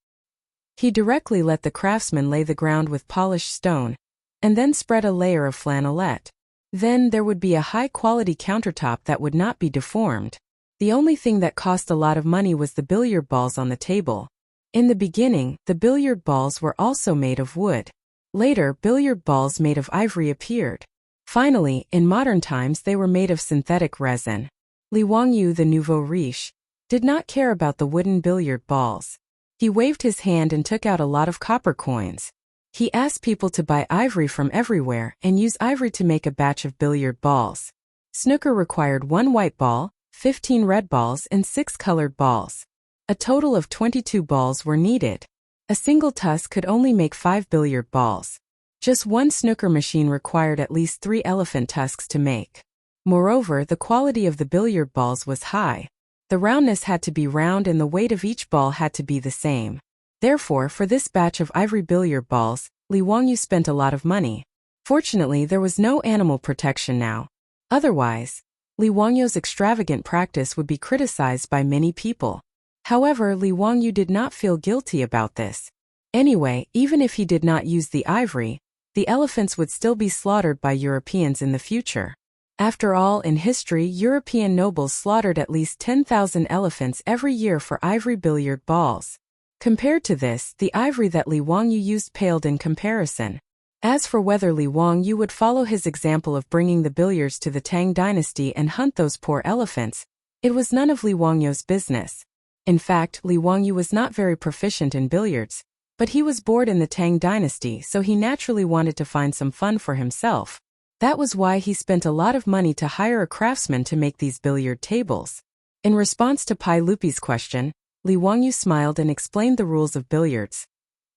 He directly let the craftsman lay the ground with polished stone, and then spread a layer of flannelette. Then there would be a high-quality countertop that would not be deformed. The only thing that cost a lot of money was the billiard balls on the table. In the beginning, the billiard balls were also made of wood. Later, billiard balls made of ivory appeared. Finally, in modern times, they were made of synthetic resin. Li Wangyu, the nouveau riche, did not care about the wooden billiard balls. He waved his hand and took out a lot of copper coins. He asked people to buy ivory from everywhere and use ivory to make a batch of billiard balls. Snooker required 1 white ball, 15 red balls, and 6 colored balls. A total of 22 balls were needed. A single tusk could only make 5 billiard balls. Just one snooker machine required at least 3 elephant tusks to make. Moreover, the quality of the billiard balls was high. The roundness had to be round and the weight of each ball had to be the same. Therefore, for this batch of ivory billiard balls, Li Wangyu spent a lot of money. Fortunately, there was no animal protection now. Otherwise, Li Wangyu's extravagant practice would be criticized by many people. However, Li Wangyu did not feel guilty about this. Anyway, even if he did not use the ivory, the elephants would still be slaughtered by Europeans in the future. After all, in history, European nobles slaughtered at least 10,000 elephants every year for ivory billiard balls. Compared to this, the ivory that Li Wangyu used paled in comparison. As for whether Li Wangyu would follow his example of bringing the billiards to the Tang dynasty and hunt those poor elephants, it was none of Li Wangyu's business. In fact, Li Wangyu was not very proficient in billiards, but he was bored in the Tang dynasty, so he naturally wanted to find some fun for himself. That was why he spent a lot of money to hire a craftsman to make these billiard tables. In response to Pai Lupi's question, Li Wangyu smiled and explained the rules of billiards.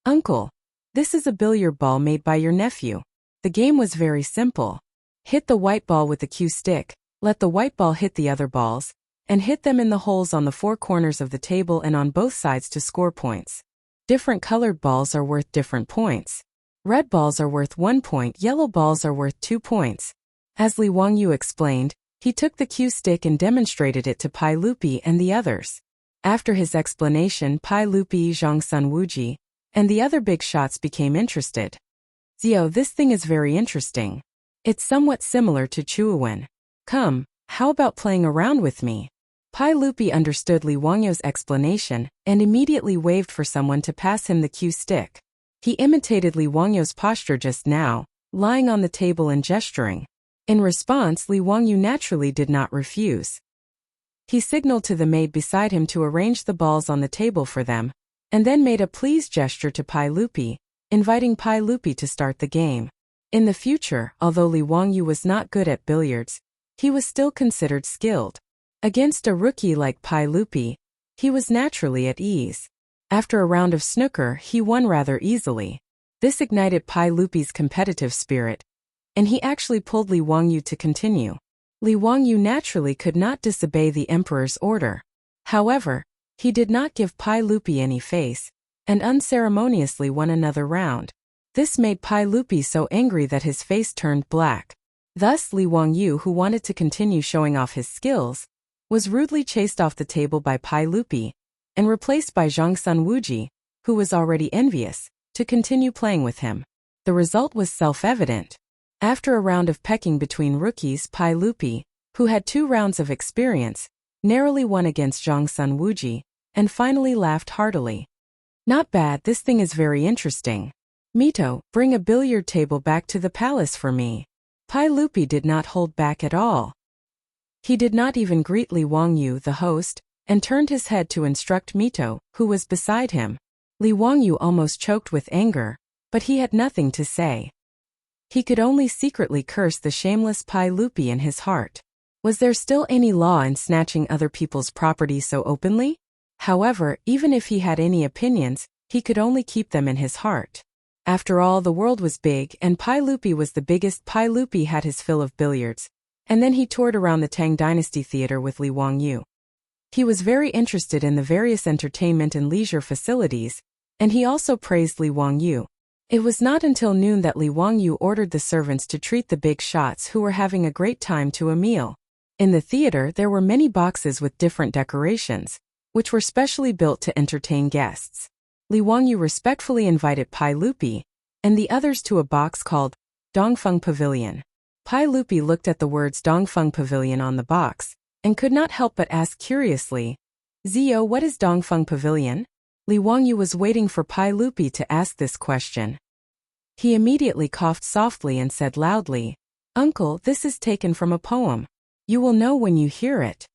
"Uncle, this is a billiard ball made by your nephew. The game was very simple. Hit the white ball with the cue stick, let the white ball hit the other balls, and hit them in the holes on the 4 corners of the table and on both sides to score points. Different colored balls are worth different points. Red balls are worth 1 point, yellow balls are worth 2 points. As Li Wangyu explained, he took the cue stick and demonstrated it to Pai Lupi and the others. After his explanation, Pai Lupi, Zhang Sun Wuji, and the other big shots became interested. "Zio, this thing is very interesting. It's somewhat similar to Chuuwen. Come, how about playing around with me?" Pai Lupi understood Li Wangyu's explanation and immediately waved for someone to pass him the cue stick. He imitated Li Wangyu's posture just now, lying on the table and gesturing. In response, Li Wangyu naturally did not refuse. He signaled to the maid beside him to arrange the balls on the table for them, and then made a please gesture to Pai Lupi, inviting Pai Lupi to start the game. In the future, although Li Wangyu was not good at billiards, he was still considered skilled. Against a rookie like Pai Lupi, he was naturally at ease. After a round of snooker, he won rather easily. This ignited Pai Lupi's competitive spirit, and he actually pulled Li Wangyu to continue. Li Wangyu naturally could not disobey the emperor's order. However, he did not give Pai Lupi any face, and unceremoniously won another round. This made Pai Lupi so angry that his face turned black. Thus, Li Wangyu, who wanted to continue showing off his skills, was rudely chased off the table by Pai Lupi, and replaced by Zhang Sun Wuji, who was already envious, to continue playing with him. The result was self-evident. After a round of pecking between rookies, Pai Lupi, who had 2 rounds of experience, narrowly won against Zhang Sun Wuji, and finally laughed heartily. "Not bad, this thing is very interesting. Mito, bring a billiard table back to the palace for me." Pai Lupi did not hold back at all. He did not even greet Li Wangyu, the host, and turned his head to instruct Mito, who was beside him. Li Wangyu almost choked with anger, but he had nothing to say. He could only secretly curse the shameless Pai Lupi in his heart. Was there still any law in snatching other people's property so openly? However, even if he had any opinions, he could only keep them in his heart. After all, the world was big, and Pai Lupi was the biggest. Pai Lupi had his fill of billiards, and then he toured around the Tang Dynasty Theater with Li Wangyu. He was very interested in the various entertainment and leisure facilities, and he also praised Li Wangyu. It was not until noon that Li Wangyu ordered the servants to treat the big shots who were having a great time to a meal. In the theater there were many boxes with different decorations, which were specially built to entertain guests. Li Wangyu respectfully invited Pai Lupi and the others to a box called Dongfeng Pavilion. Pai Lupi looked at the words Dongfeng Pavilion on the box, and could not help but ask curiously, "Zio, what is Dongfeng Pavilion?" Li Wangyu was waiting for Pai Lupi to ask this question. He immediately coughed softly and said loudly, "Uncle, this is taken from a poem. You will know when you hear it."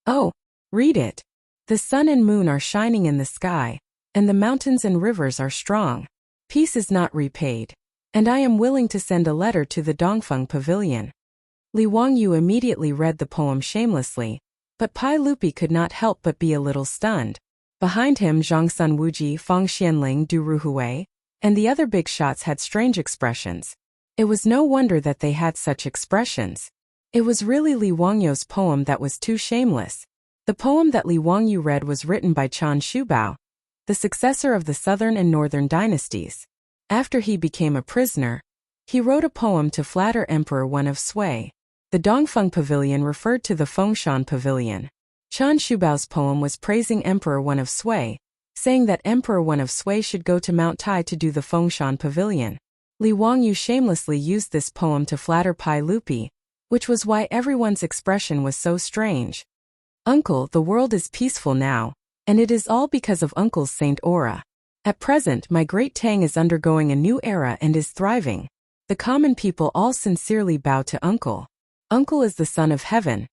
"Oh, read it." "The sun and moon are shining in the sky, and the mountains and rivers are strong. Peace is not repaid, and I am willing to send a letter to the Dongfeng Pavilion." Li Wangyu immediately read the poem shamelessly, but Pai Lupi could not help but be a little stunned. Behind him, Zhang Sun Wuji, Fang Xianling, Du Ruhui, and the other big shots had strange expressions. It was no wonder that they had such expressions. It was really Li Wangyu's poem that was too shameless. The poem that Li Wangyu read was written by Qian Shubao, the successor of the southern and northern dynasties. After he became a prisoner, he wrote a poem to flatter Emperor Wen of Sui. The Dongfeng Pavilion referred to the Fengshan Pavilion. Qian Shubao's poem was praising Emperor Wen of Sui, saying that Emperor Wen of Sui should go to Mount Tai to do the Fengshan Pavilion. Li Wangyu shamelessly used this poem to flatter Pai Lupi, which was why everyone's expression was so strange. Uncle, the world is peaceful now, and it is all because of Uncle's saint aura. At present, my great Tang is undergoing a new era and is thriving. The common people all sincerely bow to Uncle. Uncle is the son of heaven,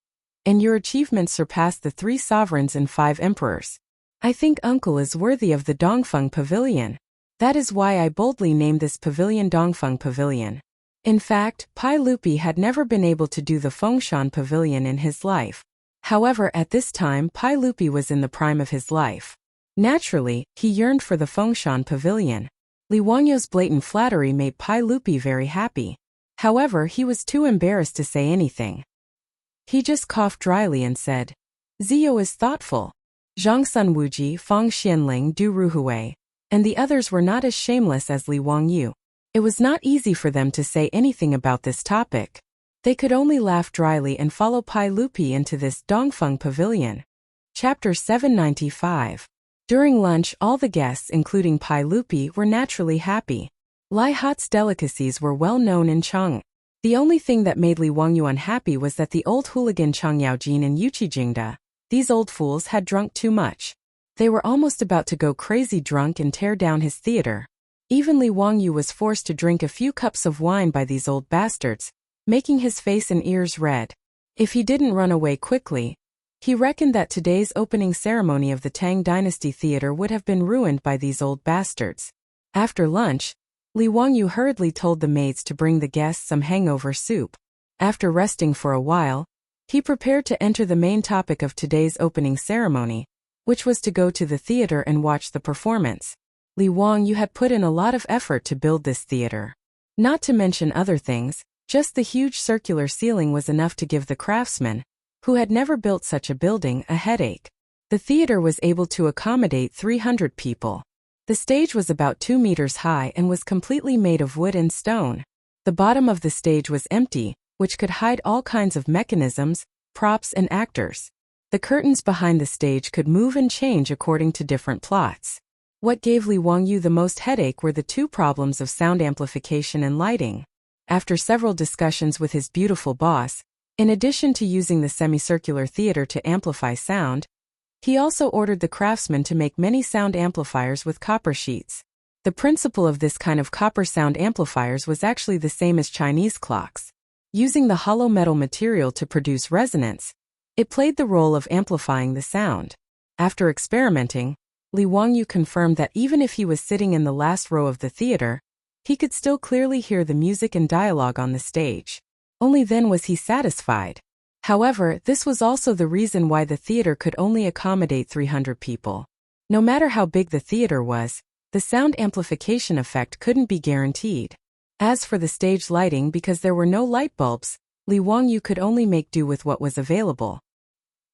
and your achievements surpass the 3 sovereigns and 5 emperors. I think Uncle is worthy of the Dongfeng Pavilion. That is why I boldly named this pavilion Dongfeng Pavilion. In fact, Pai Lupi had never been able to do the Fengshan Pavilion in his life. However, at this time, Pai Lupi was in the prime of his life. Naturally, he yearned for the Fengshan Pavilion. Li Wangyu's blatant flattery made Pai Lupi very happy. However, he was too embarrassed to say anything. He just coughed dryly and said, Zio is thoughtful. Zhang Sun Wuji, Fang Xianling, Du Ruhui, and the others were not as shameless as Li Wangyu. It was not easy for them to say anything about this topic. They could only laugh dryly and follow Pai Lupi into this Dongfeng Pavilion. Chapter 795. During lunch, all the guests, including Pai Lupi, were naturally happy. Lai Hot's delicacies were well known in Chang'an. The only thing that made Li Wangyu unhappy was that the old hooligan Chang Yaojin and Yuqi Jingda, these old fools, had drunk too much. They were almost about to go crazy drunk and tear down his theater. Even Li Wangyu was forced to drink a few cups of wine by these old bastards, making his face and ears red. If he didn't run away quickly, he reckoned that today's opening ceremony of the Tang Dynasty Theater would have been ruined by these old bastards. After lunch, Li Wangyu hurriedly told the maids to bring the guests some hangover soup. After resting for a while, he prepared to enter the main topic of today's opening ceremony, which was to go to the theater and watch the performance. Li Wangyu had put in a lot of effort to build this theater. Not to mention other things, just the huge circular ceiling was enough to give the craftsman, who had never built such a building, a headache. The theater was able to accommodate 300 people. The stage was about 2 meters high and was completely made of wood and stone. The bottom of the stage was empty, which could hide all kinds of mechanisms, props, and actors. The curtains behind the stage could move and change according to different plots. What gave Li Wangyu the most headache were the 2 problems of sound amplification and lighting. After several discussions with his beautiful boss, in addition to using the semicircular theater to amplify sound, he also ordered the craftsmen to make many sound amplifiers with copper sheets. The principle of this kind of copper sound amplifiers was actually the same as Chinese clocks. Using the hollow metal material to produce resonance, it played the role of amplifying the sound. After experimenting, Li Wangyu confirmed that even if he was sitting in the last row of the theater, he could still clearly hear the music and dialogue on the stage. Only then was he satisfied. However, this was also the reason why the theater could only accommodate 300 people. No matter how big the theater was, the sound amplification effect couldn't be guaranteed. As for the stage lighting, because there were no light bulbs, Li Wangyu could only make do with what was available.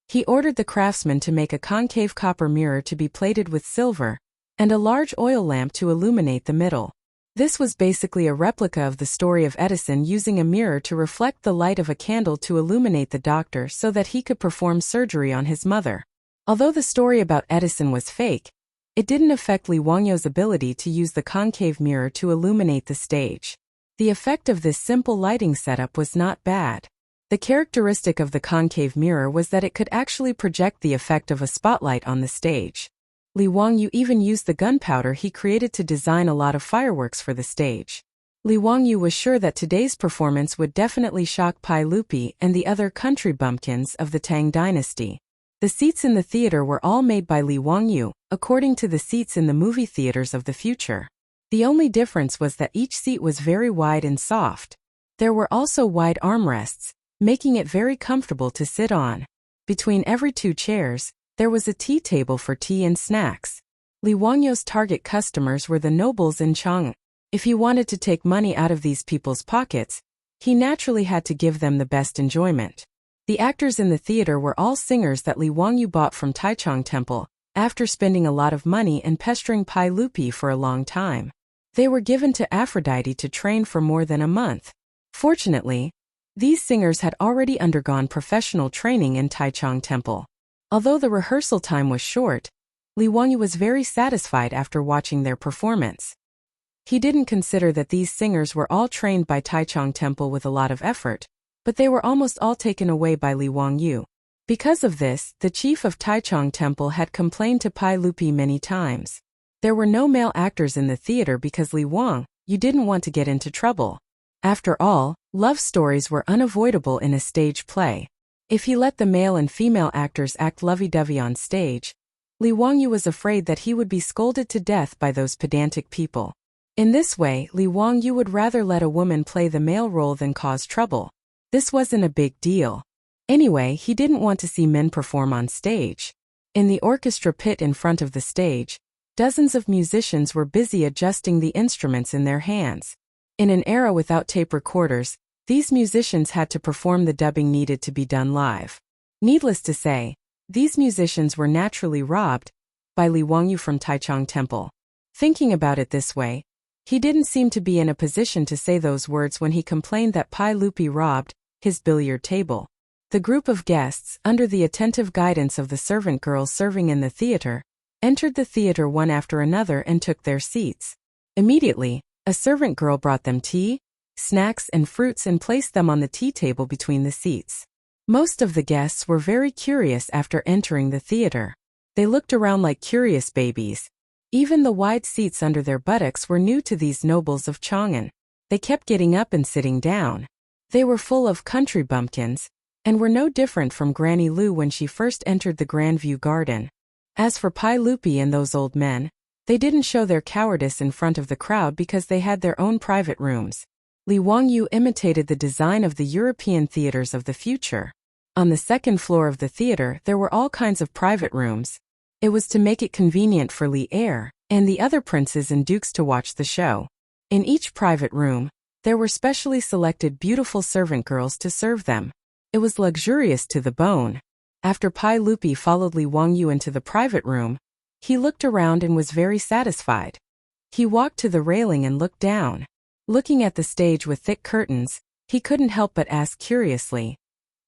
He ordered the craftsman to make a concave copper mirror to be plated with silver, and a large oil lamp to illuminate the middle. This was basically a replica of the story of Edison using a mirror to reflect the light of a candle to illuminate the doctor so that he could perform surgery on his mother. Although the story about Edison was fake, it didn't affect Li Wangyu's ability to use the concave mirror to illuminate the stage. The effect of this simple lighting setup was not bad. The characteristic of the concave mirror was that it could actually project the effect of a spotlight on the stage. Li Wangyu even used the gunpowder he created to design a lot of fireworks for the stage. Li Wangyu was sure that today's performance would definitely shock Pai Lupi and the other country bumpkins of the Tang dynasty. The seats in the theater were all made by Li Wangyu, according to the seats in the movie theaters of the future. The only difference was that each seat was very wide and soft. There were also wide armrests, making it very comfortable to sit on. Between every 2 chairs, There was a tea table for tea and snacks. Li Wangyu's target customers were the nobles in Chang'an. If he wanted to take money out of these people's pockets, he naturally had to give them the best enjoyment. The actors in the theater were all singers that Li Wangyu bought from Taichung Temple, after spending a lot of money and pestering Pai Lupi for a long time. They were given to Aphrodite to train for more than a month. Fortunately, these singers had already undergone professional training in Taichung Temple. Although the rehearsal time was short, Li Wangyu was very satisfied after watching their performance. He didn't consider that these singers were all trained by Taichung Temple with a lot of effort, but they were almost all taken away by Li Wangyu. Because of this, the chief of Taichung Temple had complained to Pai Lupi many times. There were no male actors in the theater because Li Wangyu didn't want to get into trouble. After all, love stories were unavoidable in a stage play. If he let the male and female actors act lovey-dovey on stage, Li Wangyu was afraid that he would be scolded to death by those pedantic people. In this way, Li Wangyu would rather let a woman play the male role than cause trouble. This wasn't a big deal. Anyway, he didn't want to see men perform on stage. In the orchestra pit in front of the stage, dozens of musicians were busy adjusting the instruments in their hands. In an era without tape recorders, these musicians had to perform the dubbing needed to be done live. Needless to say, these musicians were naturally robbed by Li Wangyu from Taichung Temple. Thinking about it this way, he didn't seem to be in a position to say those words when he complained that Pai Lupi robbed his billiard table. The group of guests, under the attentive guidance of the servant girls serving in the theater, entered the theater one after another and took their seats. Immediately, a servant girl brought them tea, snacks and fruits and placed them on the tea table between the seats. Most of the guests were very curious after entering the theater. They looked around like curious babies. Even the wide seats under their buttocks were new to these nobles of Chang'an. They kept getting up and sitting down. They were full of country bumpkins, and were no different from Granny Lu when she first entered the Grandview Garden. As for Pai Lupi and those old men, they didn't show their cowardice in front of the crowd because they had their own private rooms. Li Wangyu imitated the design of the European theaters of the future. On the second floor of the theater there were all kinds of private rooms. It was to make it convenient for Li Er and the other princes and dukes to watch the show. In each private room, there were specially selected beautiful servant girls to serve them. It was luxurious to the bone. After Pai Lupi followed Li Wangyu into the private room, he looked around and was very satisfied. He walked to the railing and looked down. Looking at the stage with thick curtains, he couldn't help but ask curiously,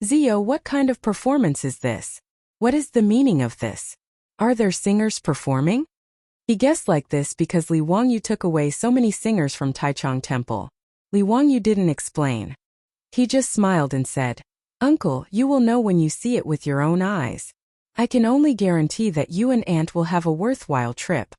"Zio, what kind of performance is this? What is the meaning of this? Are there singers performing?" He guessed like this because Li Wangyu took away so many singers from Taichung Temple. Li Wangyu didn't explain. He just smiled and said, "Uncle, you will know when you see it with your own eyes. I can only guarantee that you and Aunt will have a worthwhile trip."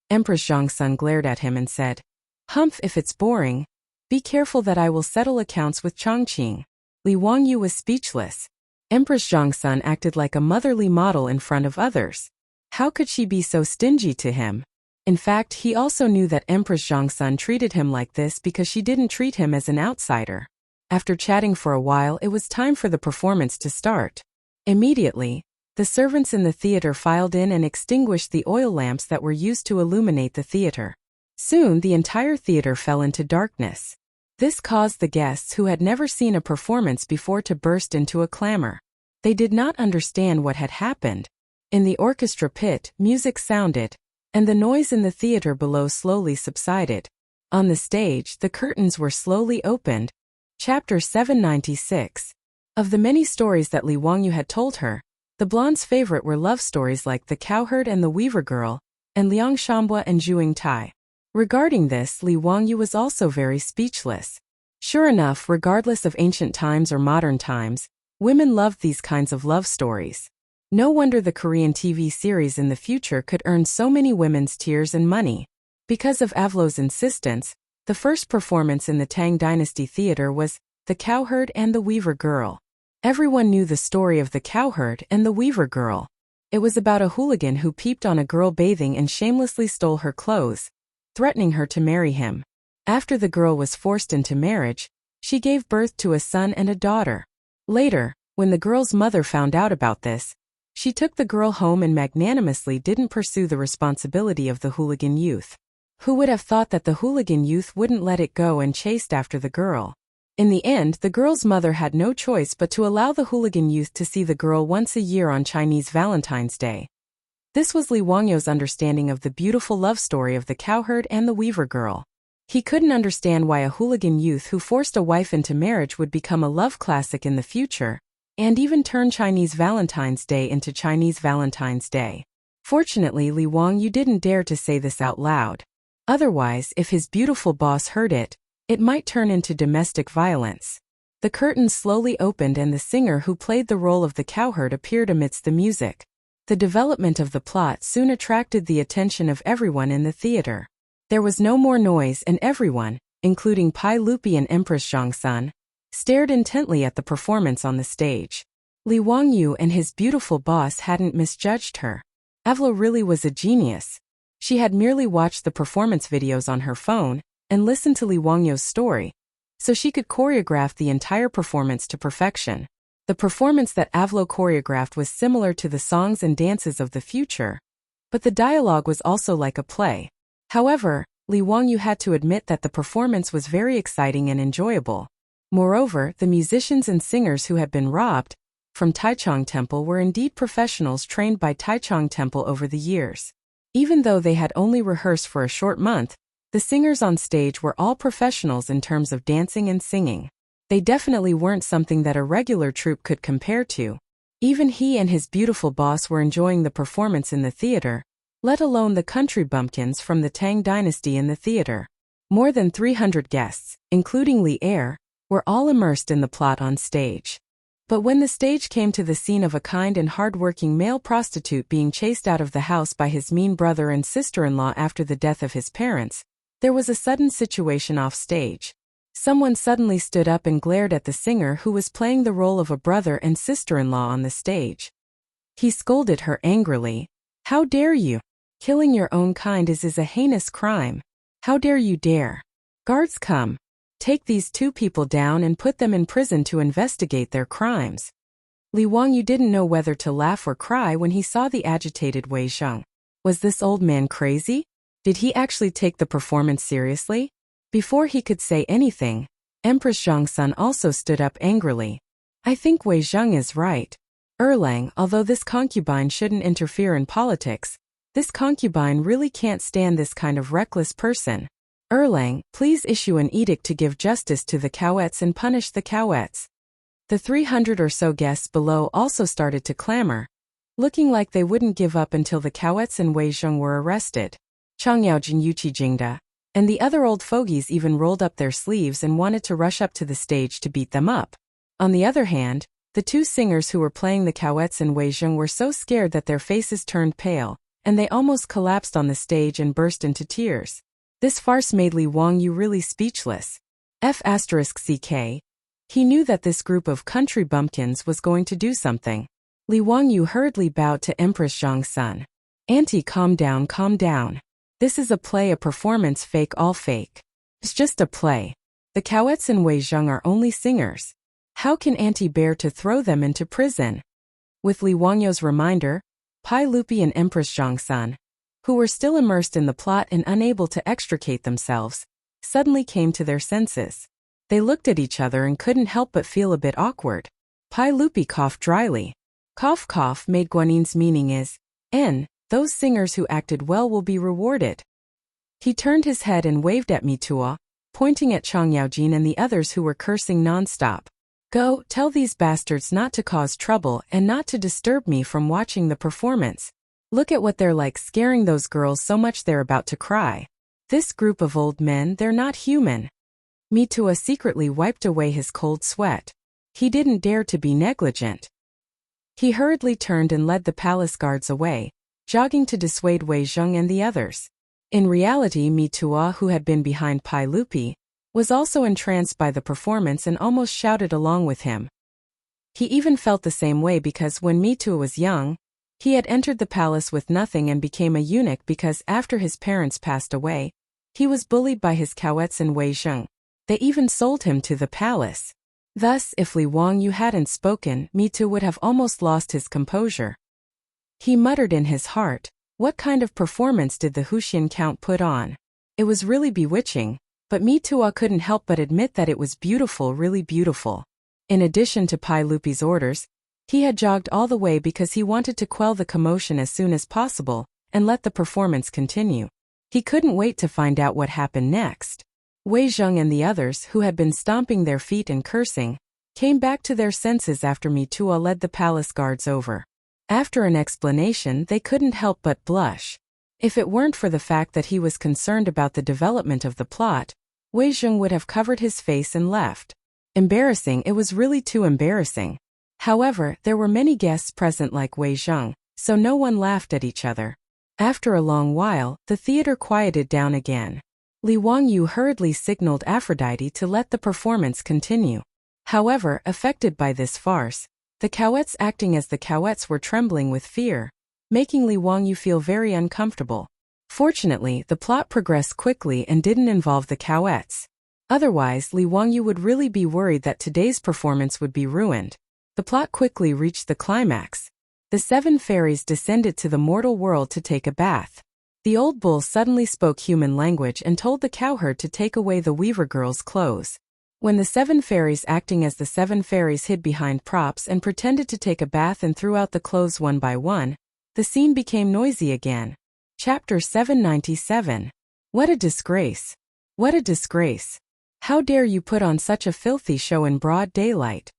Empress Zhongsun glared at him and said, "Humph, if it's boring. Be careful that I will settle accounts with Chongqing." Li Wangyu was speechless. Empress Zhongsun acted like a motherly model in front of others. How could she be so stingy to him? In fact, he also knew that Empress Zhongsun treated him like this because she didn't treat him as an outsider. After chatting for a while, it was time for the performance to start. Immediately, the servants in the theater filed in and extinguished the oil lamps that were used to illuminate the theater. Soon, the entire theater fell into darkness. This caused the guests who had never seen a performance before to burst into a clamor. They did not understand what had happened. In the orchestra pit, music sounded, and the noise in the theater below slowly subsided. On the stage, the curtains were slowly opened. Chapter 796. Of the many stories that Li Wangyu had told her, the blonde's favorite were love stories like The Cowherd and the Weaver Girl, and Liang Shambua and Zhuing Tai. Regarding this, Li Wangyu was also very speechless. Sure enough, regardless of ancient times or modern times, women loved these kinds of love stories. No wonder the Korean TV series in the future could earn so many women's tears and money. Because of Avlo's insistence, the first performance in the Tang Dynasty Theater was The Cowherd and the Weaver Girl. Everyone knew the story of the Cowherd and the Weaver Girl. It was about a hooligan who peeped on a girl bathing and shamelessly stole her clothes, threatening her to marry him. After the girl was forced into marriage, she gave birth to a son and a daughter. Later, when the girl's mother found out about this, She took the girl home and magnanimously didn't pursue the responsibility of the hooligan youth. Who would have thought that the hooligan youth wouldn't let it go and chased after the girl? In the end, the girl's mother had no choice but to allow the hooligan youth to see the girl once a year on Chinese Valentine's Day. This was Li Wangyou's understanding of the beautiful love story of the cowherd and the weaver girl. He couldn't understand why a hooligan youth who forced a wife into marriage would become a love classic in the future, and even turn Chinese Valentine's Day into Chinese Valentine's Day. Fortunately, Li Wangyou didn't dare to say this out loud. Otherwise, if his beautiful boss heard it, it might turn into domestic violence. The curtains slowly opened and the singer who played the role of the cowherd appeared amidst the music. The development of the plot soon attracted the attention of everyone in the theater. There was no more noise and everyone, including Pai Lupi and Empress Chang'an, stared intently at the performance on the stage. Li Wangyou and his beautiful boss hadn't misjudged her. Avlo really was a genius. She had merely watched the performance videos on her phone and listened to Li Wangyou's story, so she could choreograph the entire performance to perfection. The performance that Avlo choreographed was similar to the songs and dances of the future, but the dialogue was also like a play. However, Li Wangyou had to admit that the performance was very exciting and enjoyable. Moreover, the musicians and singers who had been robbed from Taichung Temple were indeed professionals trained by Taichung Temple over the years. Even though they had only rehearsed for a short month, the singers on stage were all professionals in terms of dancing and singing. They definitely weren't something that a regular troupe could compare to. Even he and his beautiful boss were enjoying the performance in the theater, let alone the country bumpkins from the Tang dynasty in the theater. More than 300 guests, including Li Er, were all immersed in the plot on stage. But when the stage came to the scene of a kind and hard-working male prostitute being chased out of the house by his mean brother and sister-in-law after the death of his parents, there was a sudden situation off stage. Someone suddenly stood up and glared at the singer who was playing the role of a brother and sister-in-law on the stage. He scolded her angrily. "How dare you? Killing your own kind is a heinous crime. How dare you dare? Guards, come. Take these two people down and put them in prison to investigate their crimes." Li Wangyou didn't know whether to laugh or cry when he saw the agitated Wei Zheng. Was this old man crazy? Did he actually take the performance seriously? Before he could say anything, Empress Zhangsun also stood up angrily. "I think Wei Zheng is right. Erlang, although this concubine shouldn't interfere in politics, this concubine really can't stand this kind of reckless person. Erlang, please issue an edict to give justice to the Cowets and punish the Cowets." The 300 or so guests below also started to clamor, looking like they wouldn't give up until the Cowets and Wei Zheng were arrested. Chang'an Yuqi Jingda and the other old fogies even rolled up their sleeves and wanted to rush up to the stage to beat them up. On the other hand, the two singers who were playing the Cowets and Wei Zheng were so scared that their faces turned pale, and they almost collapsed on the stage and burst into tears. This farce made Li Wangyou really speechless. F***ck. He knew that this group of country bumpkins was going to do something. Li Wangyou hurriedly bowed to Empress Zhangsun. "Auntie, calm down, calm down. This is a play, a performance, fake, all fake. It's just a play. The Cowets and Wei Zheng are only singers. How can Auntie bear to throw them into prison?" With Li Wangyou's reminder, Pai Lupi and Empress Zhangsun, who were still immersed in the plot and unable to extricate themselves, suddenly came to their senses. They looked at each other and couldn't help but feel a bit awkward. Pai Lupi coughed dryly. Cough cough made Guanin's meaning is, those singers who acted well will be rewarded. He turned his head and waved at Mitua, pointing at Chang Yaojin and the others who were cursing non-stop. "Go, tell these bastards not to cause trouble and not to disturb me from watching the performance. Look at what they're like, scaring those girls so much they're about to cry. This group of old men, they're not human." Mitua secretly wiped away his cold sweat. He didn't dare to be negligent. He hurriedly turned and led the palace guards away, jogging to dissuade Wei Zheng and the others. In reality, Mitua, who had been behind Pai Lupi, was also entranced by the performance and almost shouted along with him. He even felt the same way because when Mitua was young, he had entered the palace with nothing and became a eunuch because after his parents passed away, he was bullied by his Cowets and Wei Zheng. They even sold him to the palace. Thus, if Li Wangyou hadn't spoken, Mitua would have almost lost his composure. He muttered in his heart, what kind of performance did the Huxian Count put on? It was really bewitching, but Mitua couldn't help but admit that it was beautiful, really beautiful. In addition to Pai Lupi's orders, he had jogged all the way because he wanted to quell the commotion as soon as possible and let the performance continue. He couldn't wait to find out what happened next. Wei Zheng and the others, who had been stomping their feet and cursing, came back to their senses after Mitua led the palace guards over. After an explanation, they couldn't help but blush. If it weren't for the fact that he was concerned about the development of the plot, Wei Zheng would have covered his face and left. Embarrassing, it was really too embarrassing. However, there were many guests present like Wei Zheng, so no one laughed at each other. After a long while, the theater quieted down again. Li Wangyu hurriedly signaled Aphrodite to let the performance continue. However, affected by this farce, the Cowets acting as the Cowets were trembling with fear, making Li Wangyu feel very uncomfortable. Fortunately, the plot progressed quickly and didn't involve the Cowets. Otherwise, Li Wangyu would really be worried that today's performance would be ruined. The plot quickly reached the climax. The 7 fairies descended to the mortal world to take a bath. The old bull suddenly spoke human language and told the cowherd to take away the weaver girl's clothes. When the 7 fairies acting as the 7 fairies hid behind props and pretended to take a bath and threw out the clothes one by one, the scene became noisy again. Chapter 797. What a disgrace! What a disgrace! How dare you put on such a filthy show in broad daylight?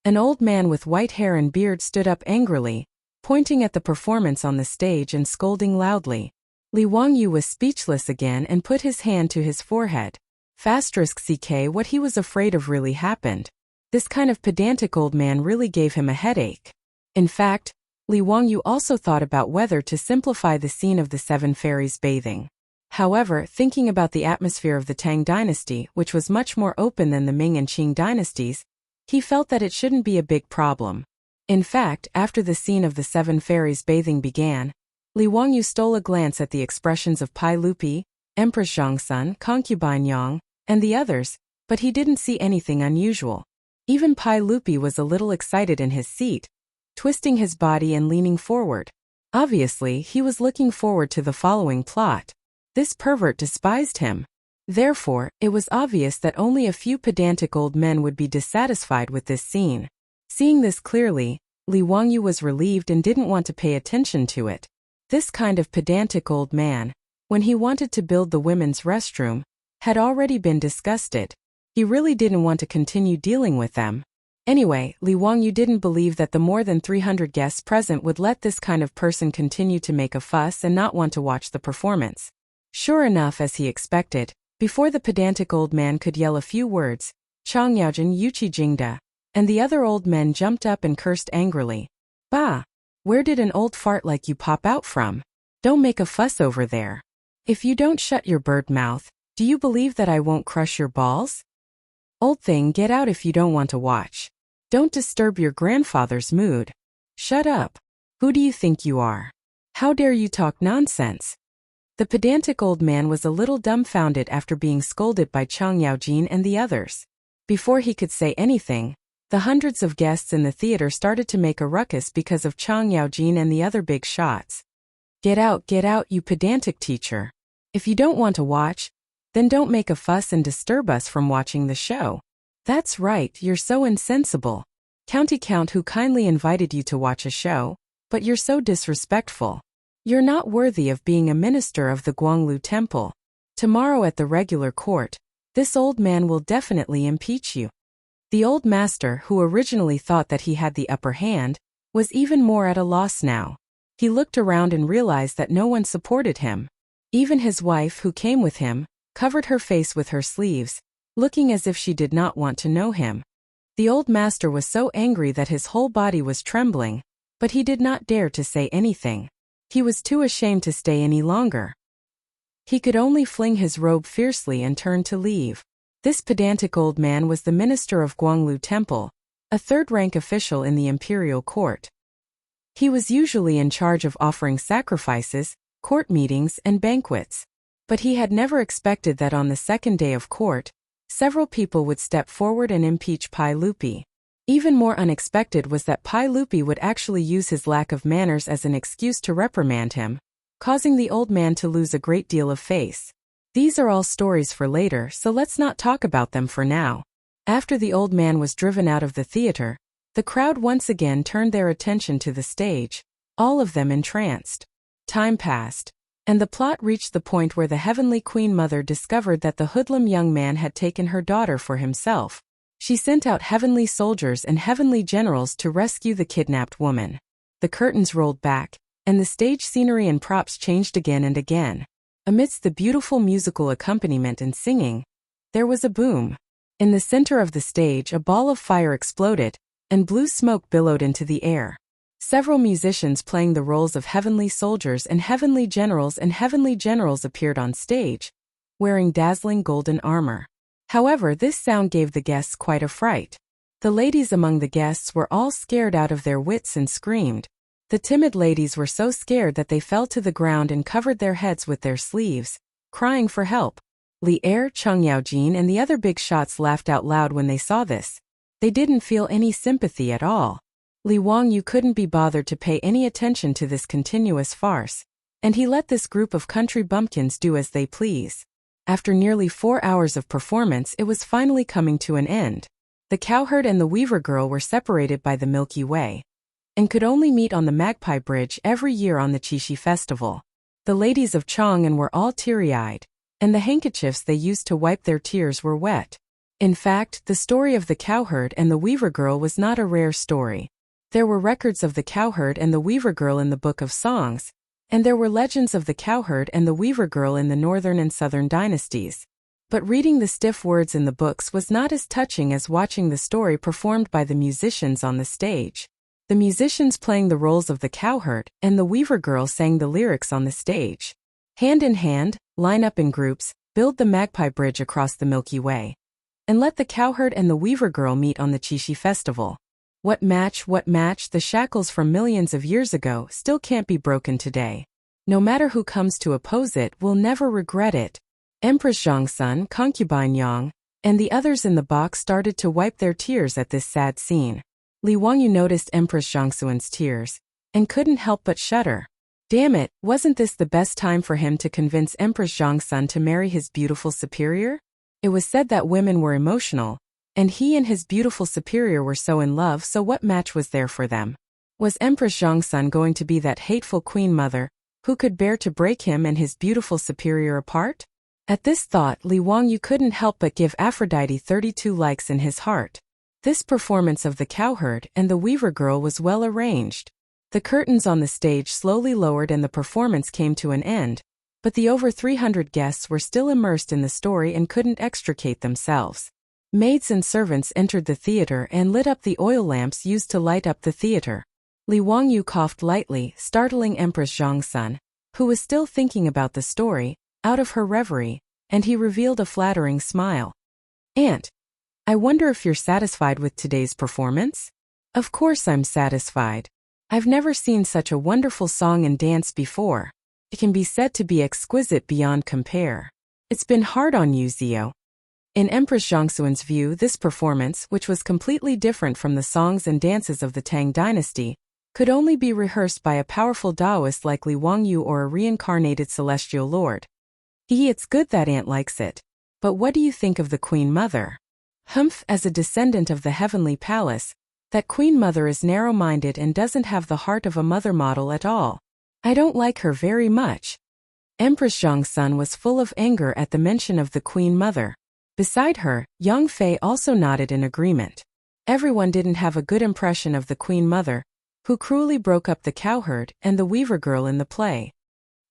An old man with white hair and beard stood up angrily, pointing at the performance on the stage and scolding loudly. Li Wangyu was speechless again and put his hand to his forehead. *CK What he was afraid of really happened. This kind of pedantic old man really gave him a headache. In fact, Li Wangyu also thought about whether to simplify the scene of the 7 fairies bathing. However, thinking about the atmosphere of the Tang dynasty, which was much more open than the Ming and Qing dynasties, he felt that it shouldn't be a big problem. In fact, after the scene of the 7 fairies bathing began, Li Wangyu stole a glance at the expressions of Pai Lupi, Empress Zhongsun, Concubine Yang, and the others, but he didn't see anything unusual. Even Pai Lupi was a little excited in his seat, twisting his body and leaning forward. Obviously, he was looking forward to the following plot. This pervert despised him. Therefore, it was obvious that only a few pedantic old men would be dissatisfied with this scene. Seeing this clearly, Li Wangyu was relieved and didn't want to pay attention to it. This kind of pedantic old man, when he wanted to build the women's restroom, had already been disgusted. He really didn't want to continue dealing with them. Anyway, Li Wangyu didn't believe that the more than 300 guests present would let this kind of person continue to make a fuss and not want to watch the performance. Sure enough, as he expected, before the pedantic old man could yell a few words, Chang Yaojin Yuqi Jingda, and the other old men jumped up and cursed angrily. Bah! Where did an old fart like you pop out from? Don't make a fuss over there. If you don't shut your bird mouth, do you believe that I won't crush your balls? Old thing, get out if you don't want to watch. Don't disturb your grandfather's mood. Shut up. Who do you think you are? How dare you talk nonsense? The pedantic old man was a little dumbfounded after being scolded by Chang Yaojin and the others. Before he could say anything, the hundreds of guests in the theater started to make a ruckus because of Chang Yaojin and the other big shots. Get out, you pedantic teacher. If you don't want to watch, then don't make a fuss and disturb us from watching the show. That's right, you're so insensible. County Count who kindly invited you to watch a show, but you're so disrespectful. You're not worthy of being a minister of the Guanglu Temple. Tomorrow at the regular court, this old man will definitely impeach you. The old master, who originally thought that he had the upper hand, was even more at a loss now. He looked around and realized that no one supported him. Even his wife, who came with him, covered her face with her sleeves, looking as if she did not want to know him. The old master was so angry that his whole body was trembling, but he did not dare to say anything. He was too ashamed to stay any longer. He could only fling his robe fiercely and turn to leave. This pedantic old man was the minister of Guanglu Temple, a third-rank official in the imperial court. He was usually in charge of offering sacrifices, court meetings, and banquets. But he had never expected that on the second day of court, several people would step forward and impeach Pai Lupi. Even more unexpected was that Pai Lupi would actually use his lack of manners as an excuse to reprimand him, causing the old man to lose a great deal of face. These are all stories for later, so let's not talk about them for now. After the old man was driven out of the theater, the crowd once again turned their attention to the stage, all of them entranced. Time passed, and the plot reached the point where the heavenly Queen Mother discovered that the hoodlum young man had taken her daughter for himself. She sent out heavenly soldiers and heavenly generals to rescue the kidnapped woman. The curtains rolled back, and the stage scenery and props changed again and again. Amidst the beautiful musical accompaniment and singing, there was a boom. In the center of the stage, a ball of fire exploded, and blue smoke billowed into the air. Several musicians playing the roles of heavenly soldiers and heavenly generals appeared on stage, wearing dazzling golden armor. However, this sound gave the guests quite a fright. The ladies among the guests were all scared out of their wits and screamed. The timid ladies were so scared that they fell to the ground and covered their heads with their sleeves, crying for help. Li Er, Cheng Yaojin and the other big shots laughed out loud when they saw this. They didn't feel any sympathy at all. Li Wangyu couldn't be bothered to pay any attention to this continuous farce, and he let this group of country bumpkins do as they please. After nearly 4 hours of performance, it was finally coming to an end. The cowherd and the weaver girl were separated by the Milky Way, and could only meet on the Magpie Bridge every year on the Qixi festival. The ladies of Chang'an were all teary-eyed, and the handkerchiefs they used to wipe their tears were wet. In fact, the story of the cowherd and the weaver girl was not a rare story. There were records of the cowherd and the weaver girl in the Book of Songs, and there were legends of the cowherd and the weaver girl in the northern and southern dynasties. But reading the stiff words in the books was not as touching as watching the story performed by the musicians on the stage. The musicians playing the roles of the cowherd and the weaver girl sang the lyrics on the stage. Hand in hand, line up in groups, build the Magpie Bridge across the Milky Way, and let the cowherd and the weaver girl meet on the Qixi festival. What match, the shackles from millions of years ago still can't be broken today. No matter who comes to oppose it will never regret it. Empress Zhongsun, concubine Yang, and the others in the box started to wipe their tears at this sad scene. Li Wangyu noticed Empress Zhongsun's tears, and couldn't help but shudder. Damn it, wasn't this the best time for him to convince Empress Zhongsun to marry his beautiful superior? It was said that women were emotional, and he and his beautiful superior were so in love, so what match was there for them? Was Empress Zhongsun going to be that hateful queen mother, who could bear to break him and his beautiful superior apart? At this thought, Li Wangyu couldn't help but give Aphrodite 32 likes in his heart. This performance of the cowherd and the weaver girl was well arranged. The curtains on the stage slowly lowered and the performance came to an end, but the over 300 guests were still immersed in the story and couldn't extricate themselves. Maids and servants entered the theater and lit up the oil lamps used to light up the theater. Li Wangyu coughed lightly, startling Empress Zhongsun, who was still thinking about the story, out of her reverie, and he revealed a flattering smile. "Aunt, I wonder if you're satisfied with today's performance?" "Of course I'm satisfied. I've never seen such a wonderful song and dance before. It can be said to be exquisite beyond compare. It's been hard on you, Zio." In Empress Zhongsun's view, this performance, which was completely different from the songs and dances of the Tang dynasty, could only be rehearsed by a powerful Taoist like Li Wangyu or a reincarnated celestial lord. It's good that Aunt likes it. But what do you think of the Queen Mother? Humph, as a descendant of the heavenly palace, that Queen Mother is narrow-minded and doesn't have the heart of a mother model at all. I don't like her very much. Empress Zhongsun was full of anger at the mention of the Queen Mother. Beside her, Yang Fei also nodded in agreement. Everyone didn't have a good impression of the Queen Mother, who cruelly broke up the cowherd and the weaver girl in the play.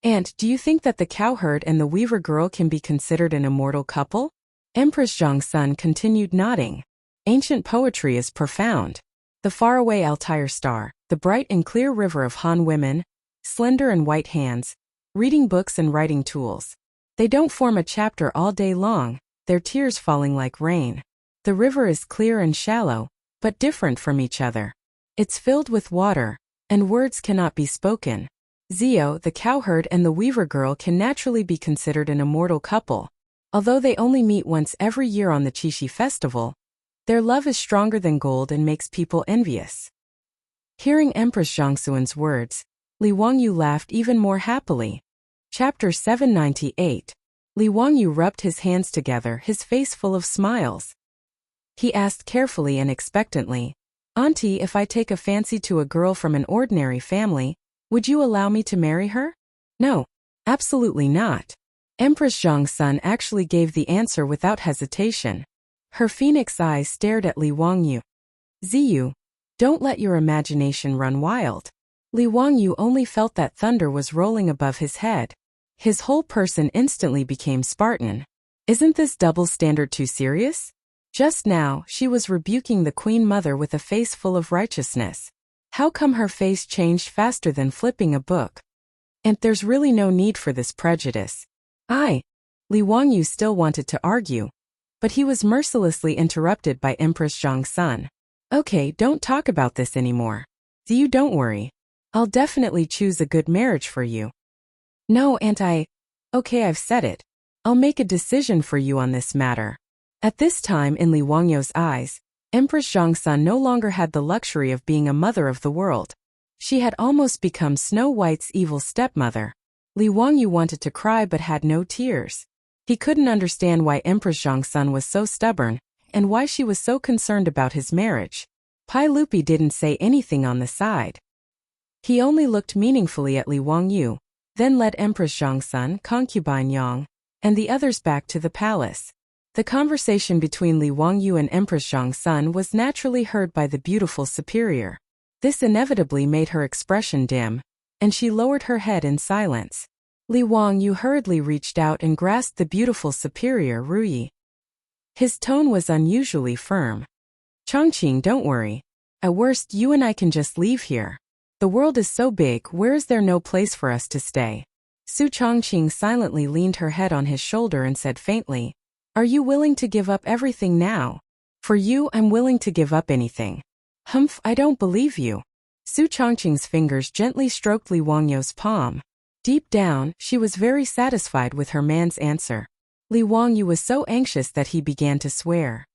"And do you think that the cowherd and the weaver girl can be considered an immortal couple?" Empress Zhongsun continued nodding. Ancient poetry is profound. The faraway Altair star, the bright and clear river of Han women, slender and white hands, reading books and writing tools. They don't form a chapter all day long, their tears falling like rain. The river is clear and shallow, but different from each other. It's filled with water, and words cannot be spoken. Zio, the cowherd and the weaver girl can naturally be considered an immortal couple. Although they only meet once every year on the Qixi festival, Their love is stronger than gold and makes people envious. Hearing Empress Zhangsuan's words, Li Wangyu laughed even more happily. Chapter 798. Li Wangyu rubbed his hands together, his face full of smiles. He asked carefully and expectantly, "Auntie, if I take a fancy to a girl from an ordinary family, would you allow me to marry her?" "No, absolutely not." Empress Zhangsun actually gave the answer without hesitation. Her phoenix eyes stared at Li Wangyu. "Ziyu, don't let your imagination run wild." Li Wangyu only felt that thunder was rolling above his head. His whole person instantly became Spartan. Isn't this double standard too serious? Just now, she was rebuking the Queen Mother with a face full of righteousness. How come her face changed faster than flipping a book? And there's really no need for this prejudice. Li Wangyu still wanted to argue, but he was mercilessly interrupted by Empress Zhangsun. "Okay, don't talk about this anymore. You don't worry. I'll definitely choose a good marriage for you." "No, Aunt, Okay, I've said it. I'll make a decision for you on this matter." At this time in Li Wangyu's eyes, Empress Zhangsun no longer had the luxury of being a mother of the world. She had almost become Snow White's evil stepmother. Li Wangyu wanted to cry but had no tears. He couldn't understand why Empress Zhangsun was so stubborn, and why she was so concerned about his marriage. Pai Lupi didn't say anything on the side. He only looked meaningfully at Li Wangyu, then led Empress Zhangsun, concubine Yang, and the others back to the palace. The conversation between Li Wangyu and Empress Zhangsun was naturally heard by the beautiful superior. This inevitably made her expression dim, and she lowered her head in silence. Li Wangyu hurriedly reached out and grasped the beautiful superior Ruyi. His tone was unusually firm. "Chongqing, don't worry. At worst, you and I can just leave here. The world is so big, where is there no place for us to stay?" Su Chongqing silently leaned her head on his shoulder and said faintly, "Are you willing to give up everything now? For you, I'm willing to give up anything." "Humph, I don't believe you." Su Chongqing's fingers gently stroked Li Wangyu's palm. Deep down, she was very satisfied with her man's answer. Li Wangyu was so anxious that he began to swear.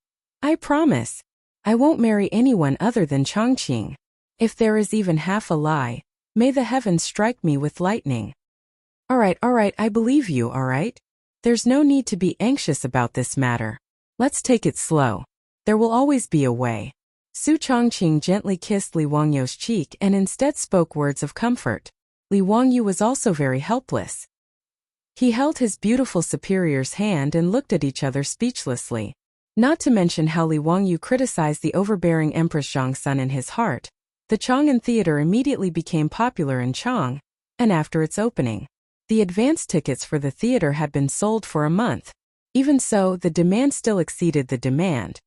"I promise. I won't marry anyone other than Chongqing. If there is even half a lie, may the heavens strike me with lightning." All right, I believe you, all right? There's no need to be anxious about this matter. Let's take it slow. There will always be a way." Su Chongqing gently kissed Li Wangyu's cheek and instead spoke words of comfort. Li Wangyu was also very helpless. He held his beautiful superior's hand and looked at each other speechlessly. Not to mention how Li Wangyu criticized the overbearing Empress Zhangsun in his heart, the Chang'an Theater immediately became popular in Chang, and after its opening, the advance tickets for the theater had been sold for a month. Even so, the demand still exceeded the demand.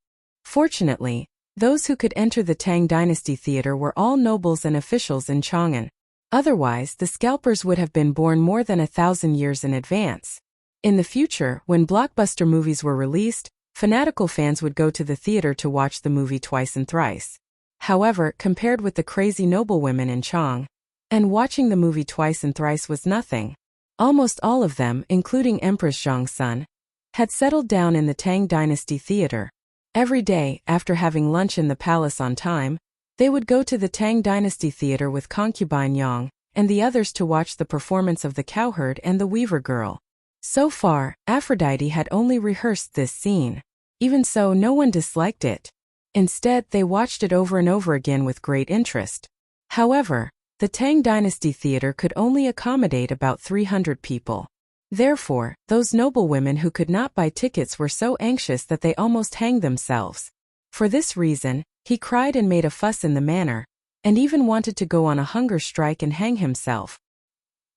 Fortunately, those who could enter the Tang Dynasty Theater were all nobles and officials in Chang'an. Otherwise, the scalpers would have been born more than 1,000 years in advance. In the future, when blockbuster movies were released, fanatical fans would go to the theater to watch the movie twice and thrice. However, compared with the crazy noblewomen in Chang, and watching the movie twice and thrice was nothing. Almost all of them, including Empress Zhangsun, had settled down in the Tang Dynasty Theater. Every day, after having lunch in the palace on time, they would go to the Tang Dynasty Theater with concubine Yang and the others to watch the performance of the cowherd and the weaver girl. So far, Aphrodite had only rehearsed this scene. Even so, no one disliked it. Instead, they watched it over and over again with great interest. However, the Tang Dynasty Theater could only accommodate about 300 people. Therefore, those noblewomen who could not buy tickets were so anxious that they almost hanged themselves. For this reason, he cried and made a fuss in the manor, and even wanted to go on a hunger strike and hang himself.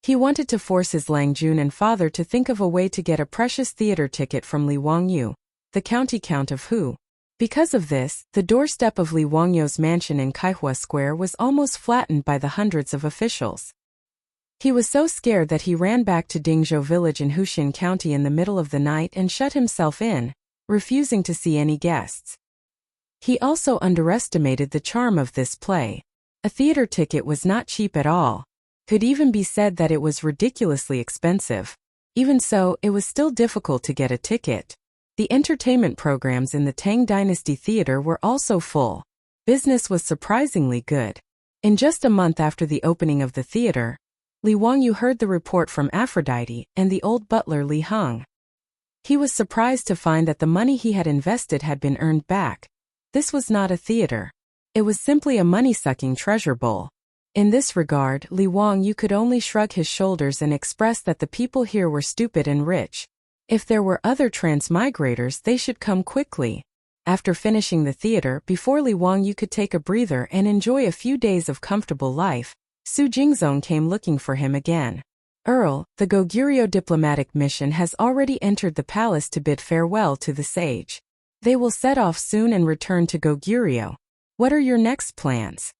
He wanted to force his Langjun and father to think of a way to get a precious theater ticket from Li Wangyu, the county count of Hu. Because of this, the doorstep of Li Wangyu's mansion in Kaihua Square was almost flattened by the hundreds of officials. He was so scared that he ran back to Dingzhou village in Huxin County in the middle of the night and shut himself in, refusing to see any guests. He also underestimated the charm of this play. A theater ticket was not cheap at all. Could even be said that it was ridiculously expensive. Even so, it was still difficult to get a ticket. The entertainment programs in the Tang Dynasty Theater were also full. Business was surprisingly good. In just a month after the opening of the theater, Li Wangyu heard the report from Aphrodite and the old butler Li Heng. He was surprised to find that the money he had invested had been earned back. This was not a theater. It was simply a money-sucking treasure bowl. In this regard, Li Wangyu could only shrug his shoulders and express that the people here were stupid and rich. If there were other transmigrators, they should come quickly. After finishing the theater, before Li Wangyu could take a breather and enjoy a few days of comfortable life, Su Jingzong came looking for him again. Earl, the Goguryeo diplomatic mission has already entered the palace to bid farewell to the sage. They will set off soon and return to Goguryeo. What are your next plans?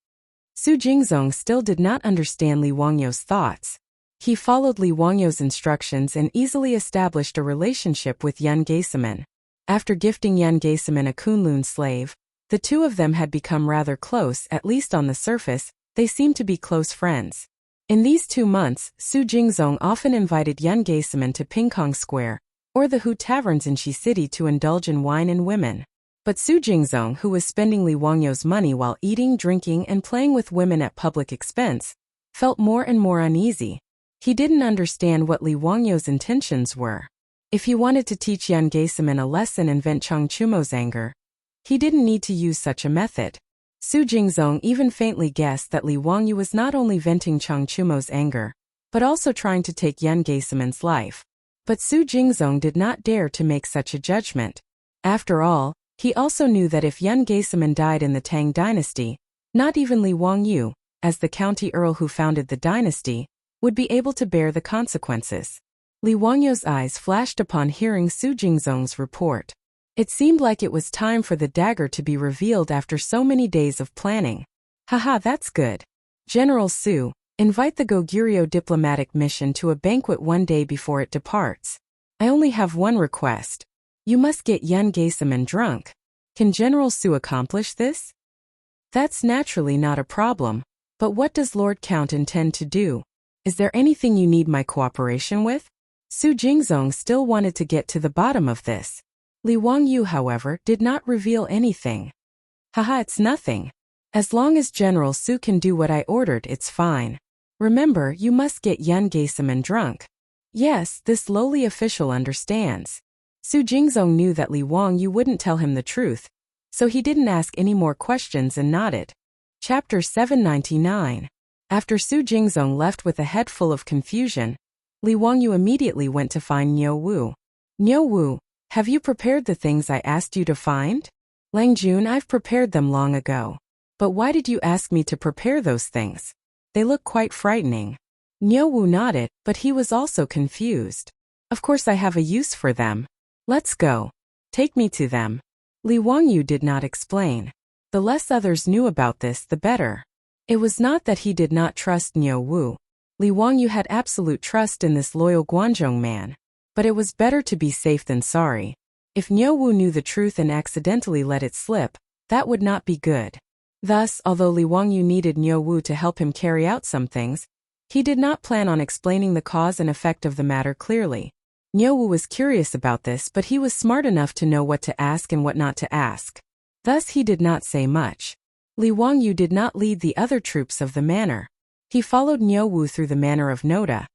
Su Jingzong still did not understand Li Wangyu's thoughts. He followed Li Wangyu's instructions and easily established a relationship with Yun Geisaman. After gifting Yun Geisaman a Kunlun slave, the two of them had become rather close. At least on the surface, they seemed to be close friends. In these 2 months, Su Jingzong often invited Yun Geisaman to Pingkong Square, or the Hu Taverns in Shi City to indulge in wine and women. But Su Jingzong, who was spending Li Wangyu's money while eating, drinking, and playing with women at public expense, felt more and more uneasy. He didn't understand what Li Wangyu's intentions were. If he wanted to teach Yun Geisaman a lesson and vent Chang Chumo's anger, he didn't need to use such a method. Su Jingzong even faintly guessed that Li Wangyu was not only venting Chang Chumo's anger, but also trying to take Yun Geisaman's life. But Su Jingzong did not dare to make such a judgment. After all, he also knew that if Yun Geisaman died in the Tang dynasty, not even Li Wangyu, as the county earl who founded the dynasty, would be able to bear the consequences. Li Wangyu's eyes flashed upon hearing Su Jingzong's report. It seemed like it was time for the dagger to be revealed after so many days of planning. Haha, that's good. General Su, invite the Goguryeo diplomatic mission to a banquet one day before it departs. I only have one request. You must get Yun Geisaman drunk. Can General Su accomplish this? That's naturally not a problem, but what does Lord Count intend to do? Is there anything you need my cooperation with? Su Jingzong still wanted to get to the bottom of this. Li Wangyu, however, did not reveal anything. Haha, it's nothing. As long as General Su can do what I ordered, it's fine. Remember, you must get Yun Geisaman drunk. Yes, this lowly official understands. Su Jingzong knew that Li Wangyu wouldn't tell him the truth, so he didn't ask any more questions and nodded. Chapter 799. After Su Jingzong left with a head full of confusion, Li Wangyu immediately went to find Niu Wu. Niu Wu, have you prepared the things I asked you to find? Lang Jun, I've prepared them long ago. But why did you ask me to prepare those things? They look quite frightening. Niu Wu nodded, but he was also confused. Of course I have a use for them. Let's go. Take me to them. Li Wangyu did not explain. The less others knew about this, the better. It was not that he did not trust Niu Wu. Li Wangyu had absolute trust in this loyal Guanzhong man. But it was better to be safe than sorry. If Niu Wu knew the truth and accidentally let it slip, that would not be good. Thus, although Li Wangyu needed Niu Wu to help him carry out some things, he did not plan on explaining the cause and effect of the matter clearly. Niu Wu was curious about this, but he was smart enough to know what to ask and what not to ask. Thus he did not say much. Li Wangyu did not lead the other troops of the manor. He followed Niu Wu through the manor of Noda,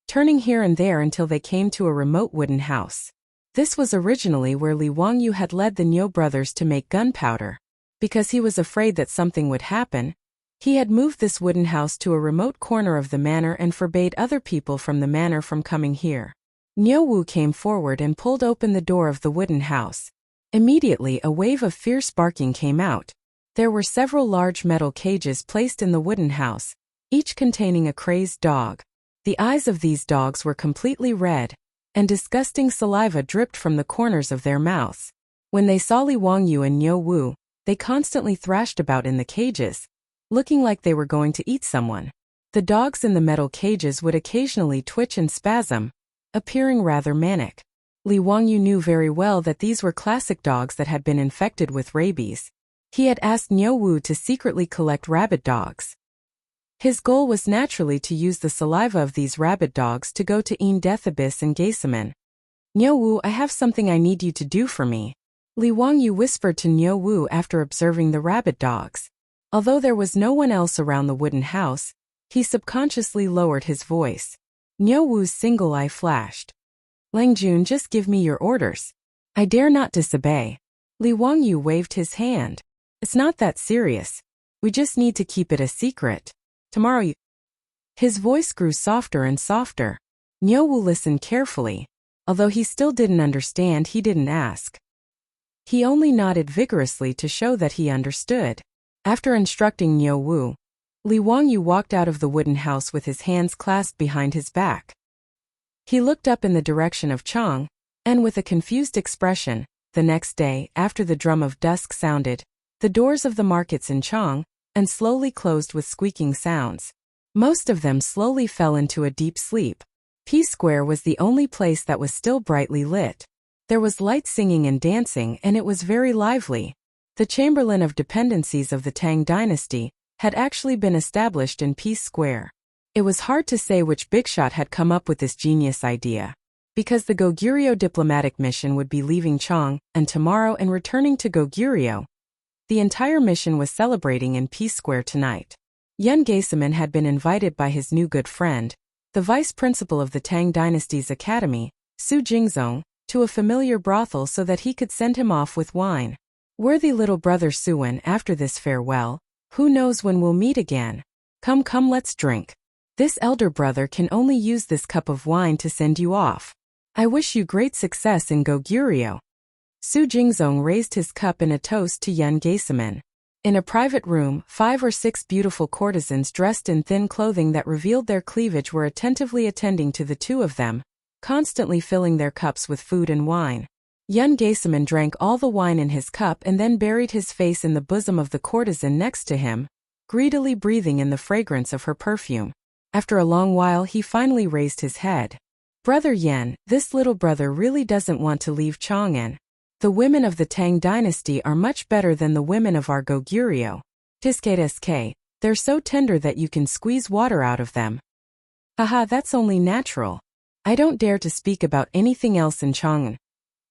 turning here and there until they came to a remote wooden house. This was originally where Li Wangyu had led the Niu brothers to make gunpowder. Because he was afraid that something would happen, he had moved this wooden house to a remote corner of the manor and forbade other people from the manor from coming here. Niu Wu came forward and pulled open the door of the wooden house. Immediately a wave of fierce barking came out. There were several large metal cages placed in the wooden house, each containing a crazed dog. The eyes of these dogs were completely red, and disgusting saliva dripped from the corners of their mouths. When they saw Li Wangyu and Niu Wu, they constantly thrashed about in the cages, looking like they were going to eat someone. The dogs in the metal cages would occasionally twitch and spasm, appearing rather manic. Li Wangyu knew very well that these were classic dogs that had been infected with rabies. He had asked Niu Wu to secretly collect rabid dogs. His goal was naturally to use the saliva of these rabid dogs to go to Death Abyss and Geisaman. Niu Wu, I have something I need you to do for me. Li Wangyu whispered to Niu Wu after observing the rabbit dogs. Although there was no one else around the wooden house, he subconsciously lowered his voice. Niu Wu's single eye flashed. Lang Jun, just give me your orders. I dare not disobey. Li Wangyu waved his hand. It's not that serious. We just need to keep it a secret. Tomorrow you... His voice grew softer and softer. Niu Wu listened carefully. Although he still didn't understand, he didn't ask. He only nodded vigorously to show that he understood. After instructing Niu Wu, Li Wangyu walked out of the wooden house with his hands clasped behind his back. He looked up in the direction of Chang, and with a confused expression, the next day, after the drum of dusk sounded, the doors of the markets in Chang'an slowly closed with squeaking sounds. Most of them slowly fell into a deep sleep. Peace Square was the only place that was still brightly lit. There was light singing and dancing, and it was very lively. The Chamberlain of Dependencies of the Tang Dynasty had actually been established in Peace Square. It was hard to say which bigshot had come up with this genius idea, because the Goguryeo diplomatic mission would be leaving Chang'an tomorrow and returning to Goguryeo. The entire mission was celebrating in Peace Square tonight. Yun Gaisaman had been invited by his new good friend, the vice principal of the Tang Dynasty's academy, Su Jingzong, to a familiar brothel so that he could send him off with wine. Worthy little brother Suwen, after this farewell, who knows when we'll meet again? Come, let's drink. This elder brother can only use this cup of wine to send you off. I wish you great success in Goguryeo. Su Jingzong raised his cup in a toast to Yun Gaisaman. In a private room, 5 or 6 beautiful courtesans dressed in thin clothing that revealed their cleavage were attentively attending to the two of them, constantly filling their cups with food and wine. Yun Gaisaman drank all the wine in his cup and then buried his face in the bosom of the courtesan next to him, greedily breathing in the fragrance of her perfume. After a long while he finally raised his head. Brother Yen, this little brother really doesn't want to leave Chang'an. The women of the Tang Dynasty are much better than the women of our Goguryeo. Tiske, they're so tender that you can squeeze water out of them. Haha, that's only natural. I don't dare to speak about anything else in Chang'an.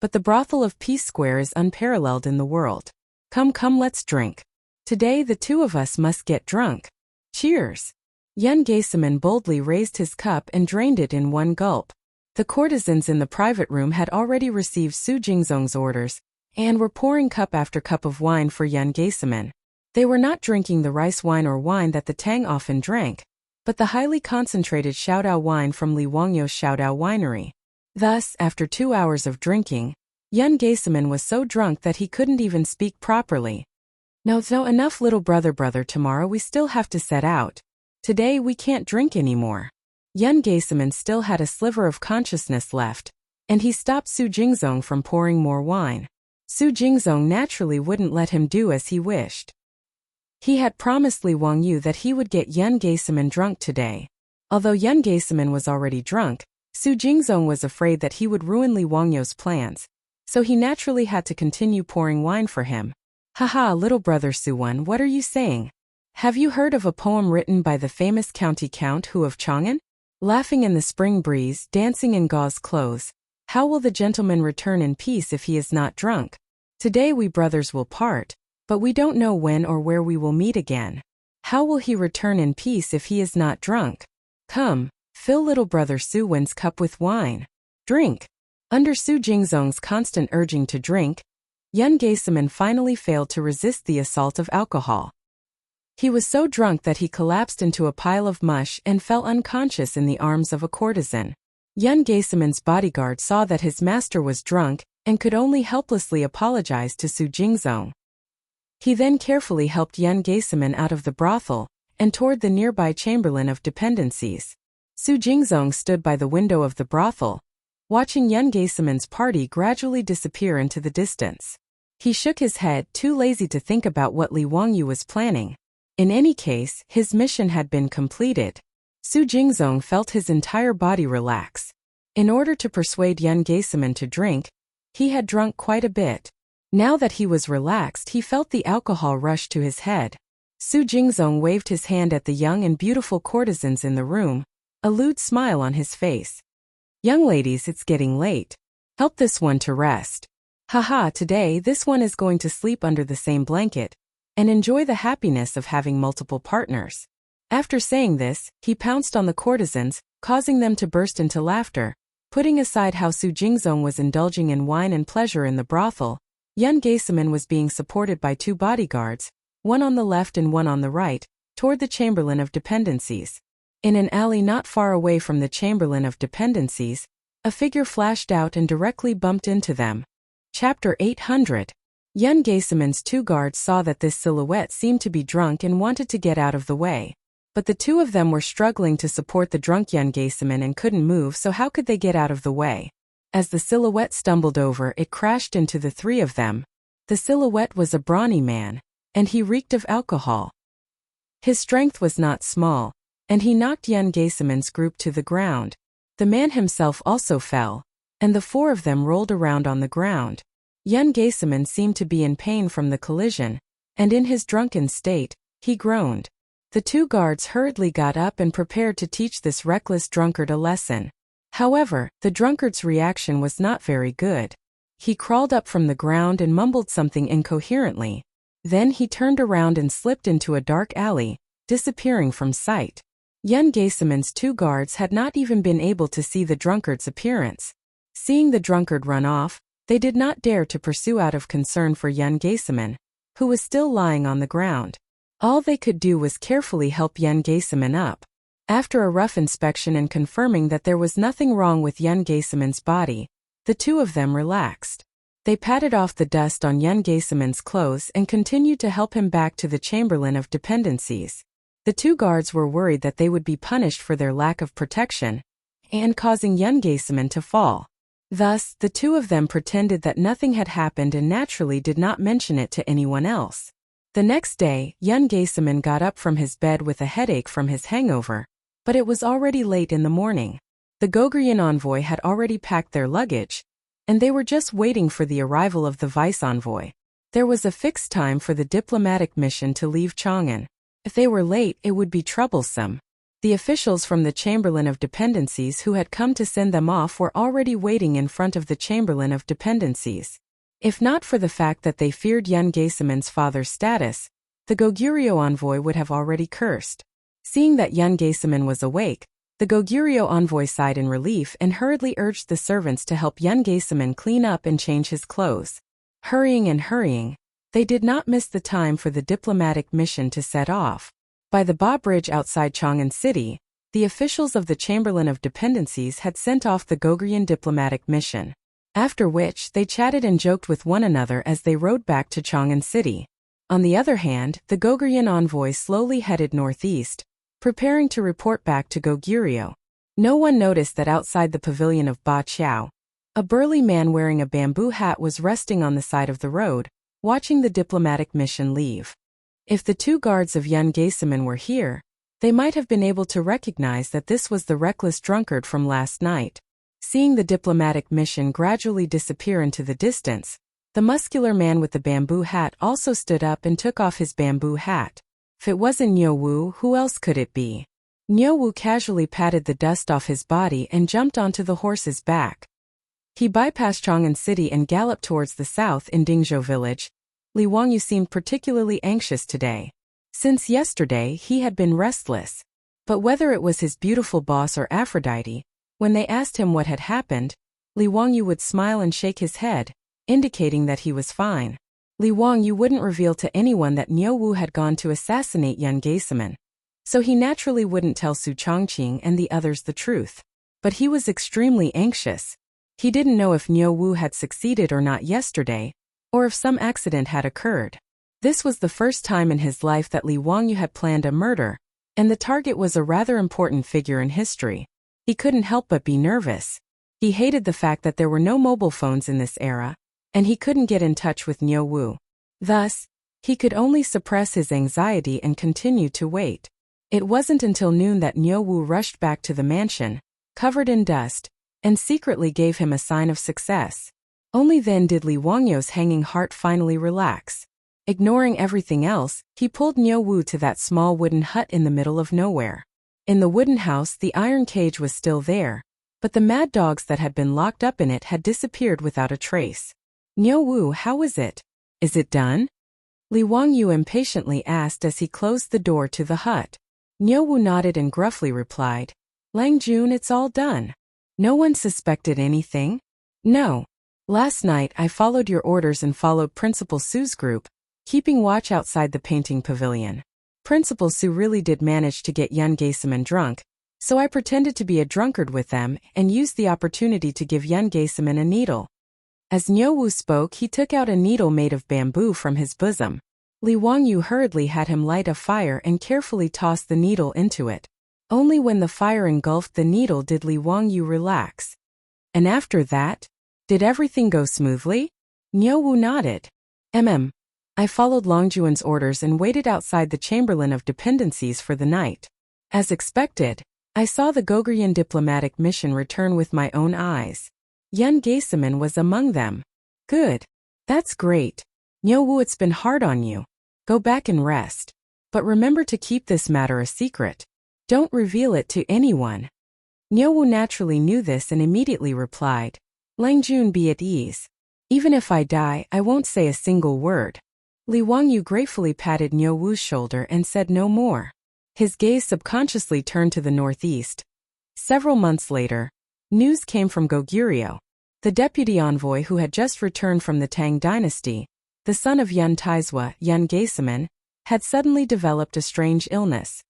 But the brothel of Peace Square is unparalleled in the world. Come, let's drink. Today the two of us must get drunk. Cheers. Yun Gaisaman boldly raised his cup and drained it in one gulp. The courtesans in the private room had already received Su Jingzong's orders, and were pouring cup after cup of wine for Yun Gaisaman. They were not drinking the rice wine or wine that the Tang often drank, but the highly concentrated Xiaodao wine from Li Wangyu's Xiaodao winery. Thus, after 2 hours of drinking, Yun Gaisaman was so drunk that he couldn't even speak properly. No, enough little brother, tomorrow we still have to set out. Today we can't drink anymore. Yun Gaisaman still had a sliver of consciousness left, and he stopped Su Jingzong from pouring more wine. Su Jingzong naturally wouldn't let him do as he wished. He had promised Li Wangyu that he would get Yun Gaisaman drunk today. Although Yun Gaisaman was already drunk, Su Jingzong was afraid that he would ruin Li Wangyu's plans, so he naturally had to continue pouring wine for him. Haha, little brother Suwen, what are you saying? Have you heard of a poem written by the famous county count Hu of Chang'an? Laughing in the spring breeze, dancing in gauze clothes. How will the gentleman return in peace if he is not drunk? Today we brothers will part, but we don't know when or where we will meet again. How will he return in peace if he is not drunk? Come, fill little brother Suwen's cup with wine. Drink. Under Su Jingzong's constant urging to drink, Yun Gaisaman finally failed to resist the assault of alcohol. He was so drunk that he collapsed into a pile of mush and fell unconscious in the arms of a courtesan. Yun Gaisaman's bodyguard saw that his master was drunk and could only helplessly apologize to Su Jingzong. He then carefully helped Yun Gaisaman out of the brothel and toward the nearby Chamberlain of Dependencies. Su Jingzong stood by the window of the brothel, watching Yun Gaisaman's party gradually disappear into the distance. He shook his head, too lazy to think about what Li Wangyu was planning. In any case, his mission had been completed. Su Jingzong felt his entire body relax. In order to persuade Yun Gaisaman to drink, he had drunk quite a bit. Now that he was relaxed, he felt the alcohol rush to his head. Su Jingzong waved his hand at the young and beautiful courtesans in the room, a lewd smile on his face. Young ladies, it's getting late. Help this one to rest. Haha, today this one is going to sleep under the same blanket and enjoy the happiness of having multiple partners. After saying this, he pounced on the courtesans, causing them to burst into laughter. Putting aside how Su Jingzong was indulging in wine and pleasure in the brothel, Yun Geiseman was being supported by 2 bodyguards, one on the left and one on the right, toward the Chamberlain of Dependencies. In an alley not far away from the Chamberlain of Dependencies, a figure flashed out and directly bumped into them. Chapter 800. Yun Geiseman's 2 guards saw that this silhouette seemed to be drunk and wanted to get out of the way. But the 2 of them were struggling to support the drunk Yun Geiseman and couldn't move, so how could they get out of the way? As the silhouette stumbled over, it crashed into the 3 of them. The silhouette was a brawny man, and he reeked of alcohol. His strength was not small, and he knocked Yun Geiseman's group to the ground. The man himself also fell, and the 4 of them rolled around on the ground. Yun Geiseman seemed to be in pain from the collision, and in his drunken state, he groaned. The 2 guards hurriedly got up and prepared to teach this reckless drunkard a lesson. However, the drunkard's reaction was not very good. He crawled up from the ground and mumbled something incoherently. Then he turned around and slipped into a dark alley, disappearing from sight. Yun Geiseman's 2 guards had not even been able to see the drunkard's appearance. Seeing the drunkard run off, they did not dare to pursue out of concern for Yun Geiseman, who was still lying on the ground. All they could do was carefully help Yun Geiseman up. After a rough inspection and confirming that there was nothing wrong with Yun Geiseman's body, the 2 of them relaxed. They patted off the dust on Yun Geiseman's clothes and continued to help him back to the Chamberlain of Dependencies. The 2 guards were worried that they would be punished for their lack of protection and causing Yun Geiseman to fall. Thus, the 2 of them pretended that nothing had happened and naturally did not mention it to anyone else. The next day, Yun Geiseman got up from his bed with a headache from his hangover, but it was already late in the morning. The Gogrian envoy had already packed their luggage, and they were just waiting for the arrival of the vice envoy. There was a fixed time for the diplomatic mission to leave Chang'an. If they were late, it would be troublesome. The officials from the Chamberlain of Dependencies who had come to send them off were already waiting in front of the Chamberlain of Dependencies. If not for the fact that they feared Yun Geiseman's father's status, the Goguryeo envoy would have already cursed. Seeing that Yun Geiseman was awake, the Goguryeo envoy sighed in relief and hurriedly urged the servants to help Yun Geiseman clean up and change his clothes. Hurrying, they did not miss the time for the diplomatic mission to set off. By the Ba Bridge outside Chang'an City, the officials of the Chamberlain of Dependencies had sent off the Gogrian diplomatic mission. After which, they chatted and joked with one another as they rode back to Chang'an City. On the other hand, the Gogrian envoy slowly headed northeast, preparing to report back to Goguryeo. No one noticed that outside the pavilion of Ba Chiao, a burly man wearing a bamboo hat was resting on the side of the road, watching the diplomatic mission leave. If the 2 guards of Yun Geiseman were here, they might have been able to recognize that this was the reckless drunkard from last night. Seeing the diplomatic mission gradually disappear into the distance, the muscular man with the bamboo hat also stood up and took off his bamboo hat. If it wasn't Niu Wu, who else could it be? Niu Wu casually patted the dust off his body and jumped onto the horse's back. He bypassed Chang'an City and galloped towards the south in Dingzhou village. Li Wangyu seemed particularly anxious today. Since yesterday, he had been restless. But whether it was his beautiful boss or Aphrodite, when they asked him what had happened, Li Wangyu would smile and shake his head, indicating that he was fine. Li Wangyu wouldn't reveal to anyone that Niu Wu had gone to assassinate Yun Geiseman, so he naturally wouldn't tell Su Chongqing and the others the truth. But he was extremely anxious. He didn't know if Niu Wu had succeeded or not yesterday, or if some accident had occurred. This was the first time in his life that Li Wangyu had planned a murder, and the target was a rather important figure in history. He couldn't help but be nervous. He hated the fact that there were no mobile phones in this era, and he couldn't get in touch with Niu Wu. Thus, he could only suppress his anxiety and continue to wait. It wasn't until noon that Niu Wu rushed back to the mansion, covered in dust, and secretly gave him a sign of success. Only then did Li Wangyu's hanging heart finally relax. Ignoring everything else, he pulled Niu Wu to that small wooden hut in the middle of nowhere. In the wooden house, the iron cage was still there, but the mad dogs that had been locked up in it had disappeared without a trace. Niu Wu, how is it? Is it done? Li Wangyu impatiently asked as he closed the door to the hut. Niu Wu nodded and gruffly replied, Lang Jun, it's all done. No one suspected anything? No. Last night I followed your orders and followed Principal Su's group, keeping watch outside the painting pavilion. Principal Su really did manage to get Yun Geiseman drunk, so I pretended to be a drunkard with them and used the opportunity to give Yun Geiseman a needle. As Niu Wu spoke, he took out a needle made of bamboo from his bosom. Li Wangyu hurriedly had him light a fire and carefully tossed the needle into it. Only when the fire engulfed the needle did Li Wangyu relax. And after that? Did everything go smoothly? Niu Wu nodded. I followed Longjuan's orders and waited outside the Chamberlain of Dependencies for the night. As expected, I saw the Gogurian diplomatic mission return with my own eyes. Yun Geiseman was among them. Good. That's great. Niu Wu, it's been hard on you. Go back and rest. But remember to keep this matter a secret. Don't reveal it to anyone. Niu Wu naturally knew this and immediately replied, Lang Jun, be at ease. Even if I die, I won't say a single word. Li Wangyu gratefully patted Niu Wu's shoulder and said no more. His gaze subconsciously turned to the northeast. Several months later, news came from Goguryeo. The deputy envoy who had just returned from the Tang dynasty, the son of Yun Taizhua, Yun Geiseman, had suddenly developed a strange illness.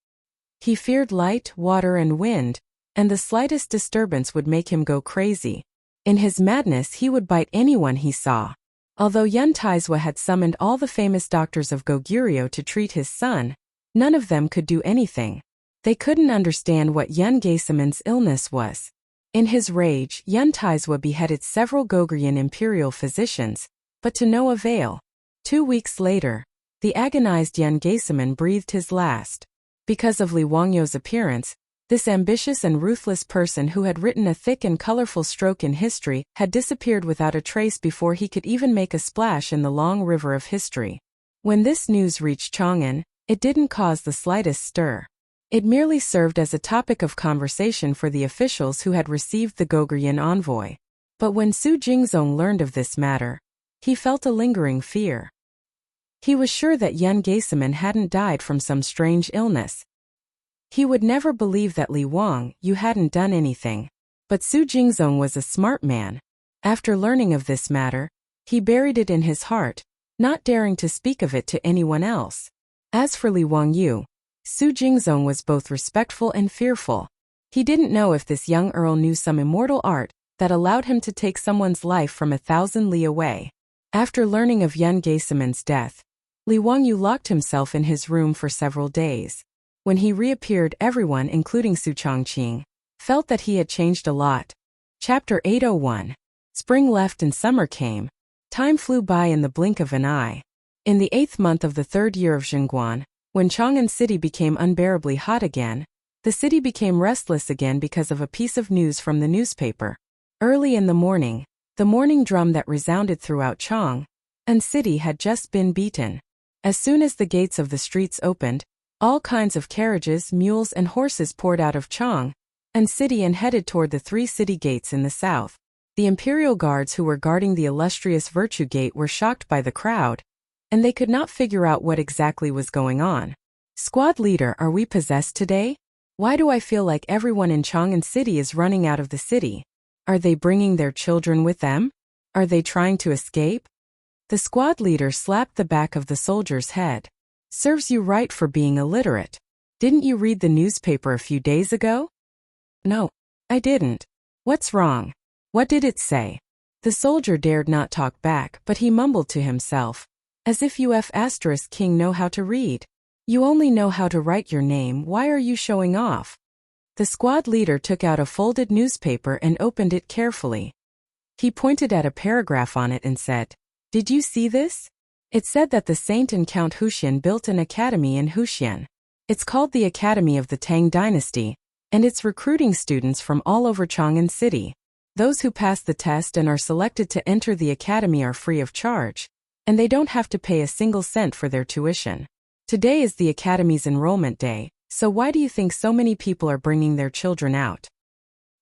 He feared light, water and wind, and the slightest disturbance would make him go crazy. In his madness he would bite anyone he saw. Although Yun Taizhua had summoned all the famous doctors of Goguryeo to treat his son, none of them could do anything. They couldn't understand what Yun Geiseman's illness was. In his rage, Yun Taizhua beheaded several Gogurian imperial physicians, but to no avail. 2 weeks later, the agonized Yun Geiseman breathed his last. Because of Li Wangyu's appearance, this ambitious and ruthless person who had written a thick and colorful stroke in history had disappeared without a trace before he could even make a splash in the long river of history. When this news reached Chang'an, it didn't cause the slightest stir. It merely served as a topic of conversation for the officials who had received the Gogurian envoy. But when Su Jingzong learned of this matter, he felt a lingering fear. He was sure that Yun Geiseman hadn't died from some strange illness. He would never believe that Li Wangyu hadn't done anything. But Su Jingzong was a smart man. After learning of this matter, he buried it in his heart, not daring to speak of it to anyone else. As for Li Wangyu, Su Jingzong was both respectful and fearful. He didn't know if this young earl knew some immortal art that allowed him to take someone's life from 1,000 li away. After learning of Yun Geiseman's death, Li Wangyu locked himself in his room for several days. When he reappeared, everyone, including Su Chongqing, felt that he had changed a lot. Chapter 801. Spring left and summer came. Time flew by in the blink of an eye. In the 8th month of the 3rd year of Zhengguan, when Chang'an city became unbearably hot again, the city became restless again because of a piece of news from the newspaper. Early in the morning drum that resounded throughout Chang'an city had just been beaten. As soon as the gates of the streets opened, all kinds of carriages, mules and horses poured out of Chang'an city and headed toward the 3 city gates in the south. The imperial guards who were guarding the illustrious Virtue Gate were shocked by the crowd, and they could not figure out what exactly was going on. Squad leader, are we possessed today? Why do I feel like everyone in Chang'an city is running out of the city? Are they bringing their children with them? Are they trying to escape? The squad leader slapped the back of the soldier's head. Serves you right for being illiterate. Didn't you read the newspaper a few days ago? No, I didn't. What's wrong? What did it say? The soldier dared not talk back, but he mumbled to himself. As if **king know how to read. You only know how to write your name, why are you showing off? The squad leader took out a folded newspaper and opened it carefully. He pointed at a paragraph on it and said, "Did you see this? It said that the Saint and Count Huxian built an academy in Huxian. It's called the Academy of the Tang Dynasty, and it's recruiting students from all over Chang'an city. Those who pass the test and are selected to enter the academy are free of charge, and they don't have to pay a single cent for their tuition. Today is the academy's enrollment day, so why do you think so many people are bringing their children out?"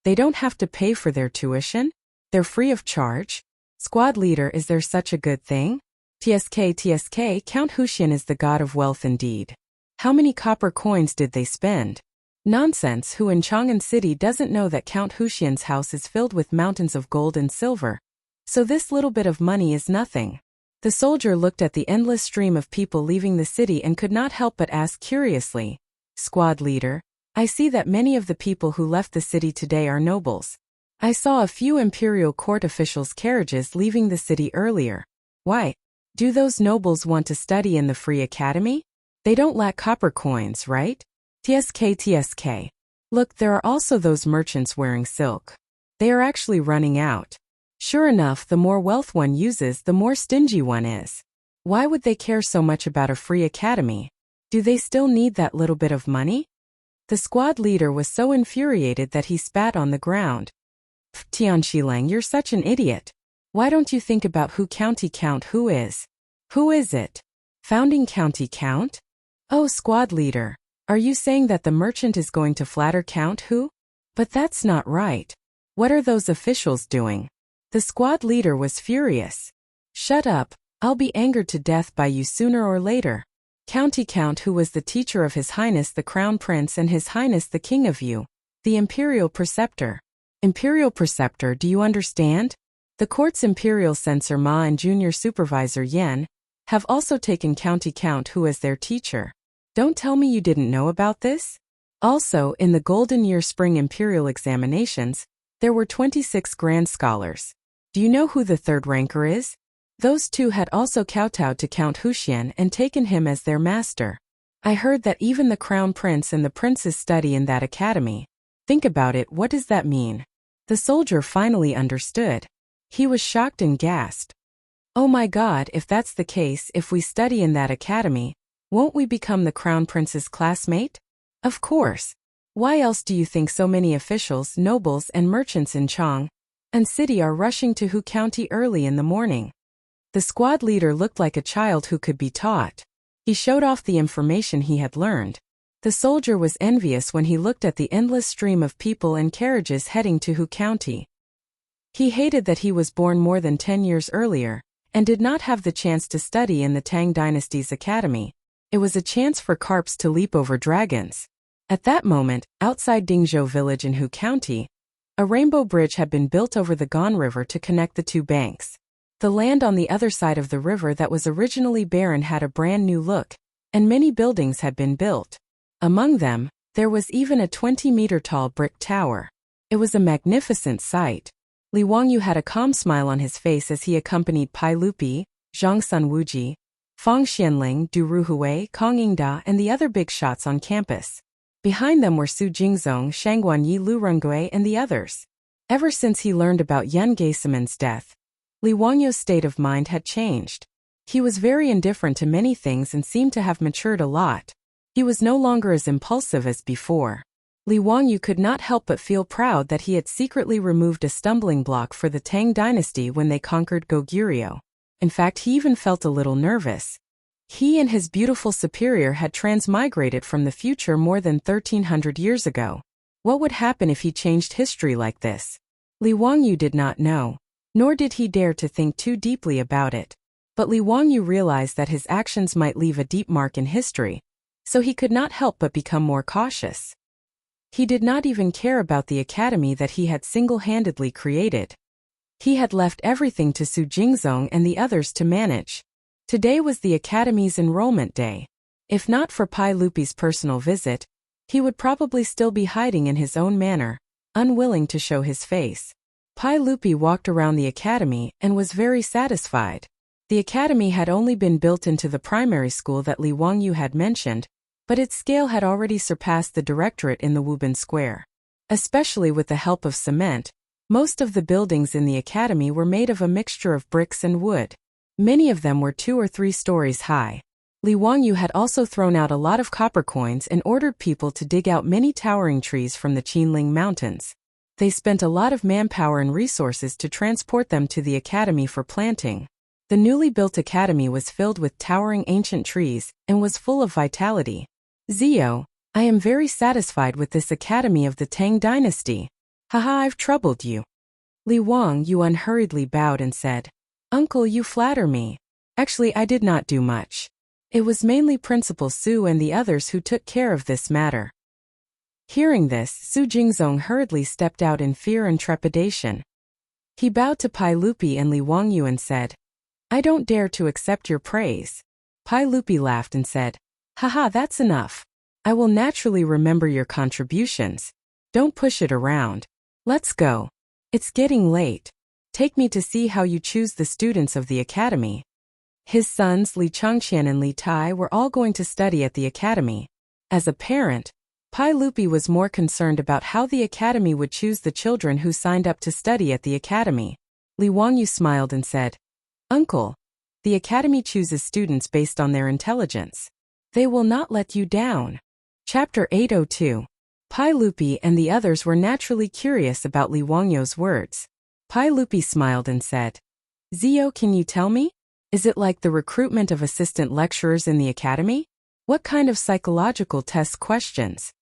They don't have to pay for their tuition? They're free of charge? Squad leader, is there such a good thing? TSK, Count Huxian is the god of wealth indeed. How many copper coins did they spend? Nonsense, who in Chang'an City doesn't know that Count Huxian's house is filled with mountains of gold and silver? So this little bit of money is nothing. The soldier looked at the endless stream of people leaving the city and could not help but ask curiously, Squad leader, I see that many of the people who left the city today are nobles. I saw a few imperial court officials' carriages leaving the city earlier. Why? Do those nobles want to study in the free academy? They don't lack copper coins, right? TSK. Look, there are also those merchants wearing silk. They are actually running out. Sure enough, the more wealth one uses, the more stingy one is. Why would they care so much about a free academy? Do they still need that little bit of money? The squad leader was so infuriated that he spat on the ground. Tianqilang, you're such an idiot. Why don't you think about who County Count Hu is? Who is it? Founding County Count? Oh, squad leader. Are you saying that the merchant is going to flatter Count Hu? But that's not right. What are those officials doing? The squad leader was furious. Shut up, I'll be angered to death by you sooner or later. County Count Hu was the teacher of His Highness the Crown Prince and His Highness the King of Yu, the Imperial Preceptor. Imperial Preceptor, do you understand? The court's Imperial Censor Ma and Junior Supervisor Yan have also taken County Count Hu as their teacher. Don't tell me you didn't know about this? Also, in the Golden Year Spring Imperial Examinations, there were 26 Grand Scholars. Do you know who the third ranker is? Those two had also kowtowed to Count Huxian and taken him as their master. I heard that even the Crown Prince and the princes study in that academy. Think about it, what does that mean? The soldier finally understood. He was shocked and gasped. Oh my God, if that's the case, if we study in that academy, won't we become the Crown Prince's classmate? Of course. Why else do you think so many officials, nobles and merchants in Chang'an City are rushing to Hu County early in the morning? The squad leader looked like a child who could be taught. He showed off the information he had learned. The soldier was envious when he looked at the endless stream of people and carriages heading to Hu County. He hated that he was born more than 10 years earlier and did not have the chance to study in the Tang Dynasty's academy. It was a chance for carps to leap over dragons. At that moment, outside Dingzhou village in Hu County, a rainbow bridge had been built over the Gan River to connect the two banks. The land on the other side of the river that was originally barren had a brand new look, and many buildings had been built. Among them, there was even a 20-meter-tall brick tower. It was a magnificent sight. Li Wangyu had a calm smile on his face as he accompanied Pai Lupi, Zhang Sunwuji, Fang Xianling, Du Ruhui, Kong Yingda, and the other big shots on campus. Behind them were Su Jingzong, Shang Guanyi, Lu Rengui, and the others. Ever since he learned about Yan Geisiman's death, Li Wangyu's state of mind had changed. He was very indifferent to many things and seemed to have matured a lot. He was no longer as impulsive as before. Li Wangyu could not help but feel proud that he had secretly removed a stumbling block for the Tang dynasty when they conquered Goguryeo. In fact, he even felt a little nervous. He and his beautiful superior had transmigrated from the future more than 1300 years ago. What would happen if he changed history like this? Li Wangyu did not know, nor did he dare to think too deeply about it. But Li Wangyu realized that his actions might leave a deep mark in history, so he could not help but become more cautious. He did not even care about the academy that he had single-handedly created. He had left everything to Su Jingzong and the others to manage. Today was the academy's enrollment day. If not for Pai Lupi's personal visit, he would probably still be hiding in his own manor, unwilling to show his face. Pai Lupi walked around the academy and was very satisfied. The academy had only been built into the primary school that Li Wangyu had mentioned, but its scale had already surpassed the directorate in the Wubin Square. Especially with the help of cement, most of the buildings in the academy were made of a mixture of bricks and wood. Many of them were 2 or 3 stories high. Li Wangyu had also thrown out a lot of copper coins and ordered people to dig out many towering trees from the Qinling Mountains. They spent a lot of manpower and resources to transport them to the academy for planting. The newly built academy was filled with towering ancient trees and was full of vitality. Zio, I am very satisfied with this academy of the Tang dynasty. Haha, I've troubled you. Li Wangyu unhurriedly bowed and said, Uncle, you flatter me. Actually, I did not do much. It was mainly Principal Su and the others who took care of this matter. Hearing this, Su Jingzong hurriedly stepped out in fear and trepidation. He bowed to Pai Lupi and Li Wangyu and said, I don't dare to accept your praise. Pai Lupi laughed and said, Haha, that's enough. I will naturally remember your contributions. Don't push it around. Let's go. It's getting late. Take me to see how you choose the students of the academy. His sons Li Chang'an and Li Tai were all going to study at the academy. As a parent, Pai Lupi was more concerned about how the academy would choose the children who signed up to study at the academy. Li Wangyu smiled and said, Uncle, the academy chooses students based on their intelligence. They will not let you down. Chapter 802. Pai Lupi and the others were naturally curious about Li Wangyu's words. Pai Lupi smiled and said, Zio, can you tell me? Is it like the recruitment of assistant lecturers in the academy? What kind of psychological test questions?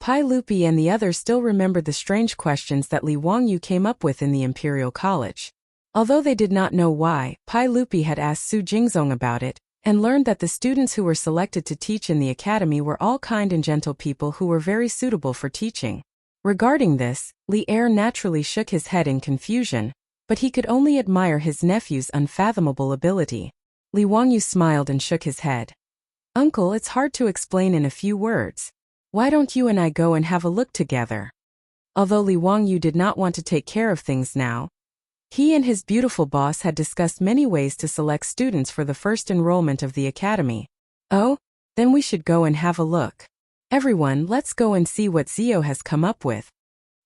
Pai Lupi and the others still remembered the strange questions that Li Wangyu came up with in the Imperial College. Although they did not know why, Pai Lupi had asked Su Jingzong about it, and learned that the students who were selected to teach in the academy were all kind and gentle people who were very suitable for teaching. Regarding this, Li Er naturally shook his head in confusion, but he could only admire his nephew's unfathomable ability. Li Wangyu smiled and shook his head. Uncle, it's hard to explain in a few words. Why don't you and I go and have a look together? Although Li Wangyu did not want to take care of things now, he and his beautiful boss had discussed many ways to select students for the first enrollment of the academy. Oh, then we should go and have a look. Everyone, let's go and see what Zio has come up with.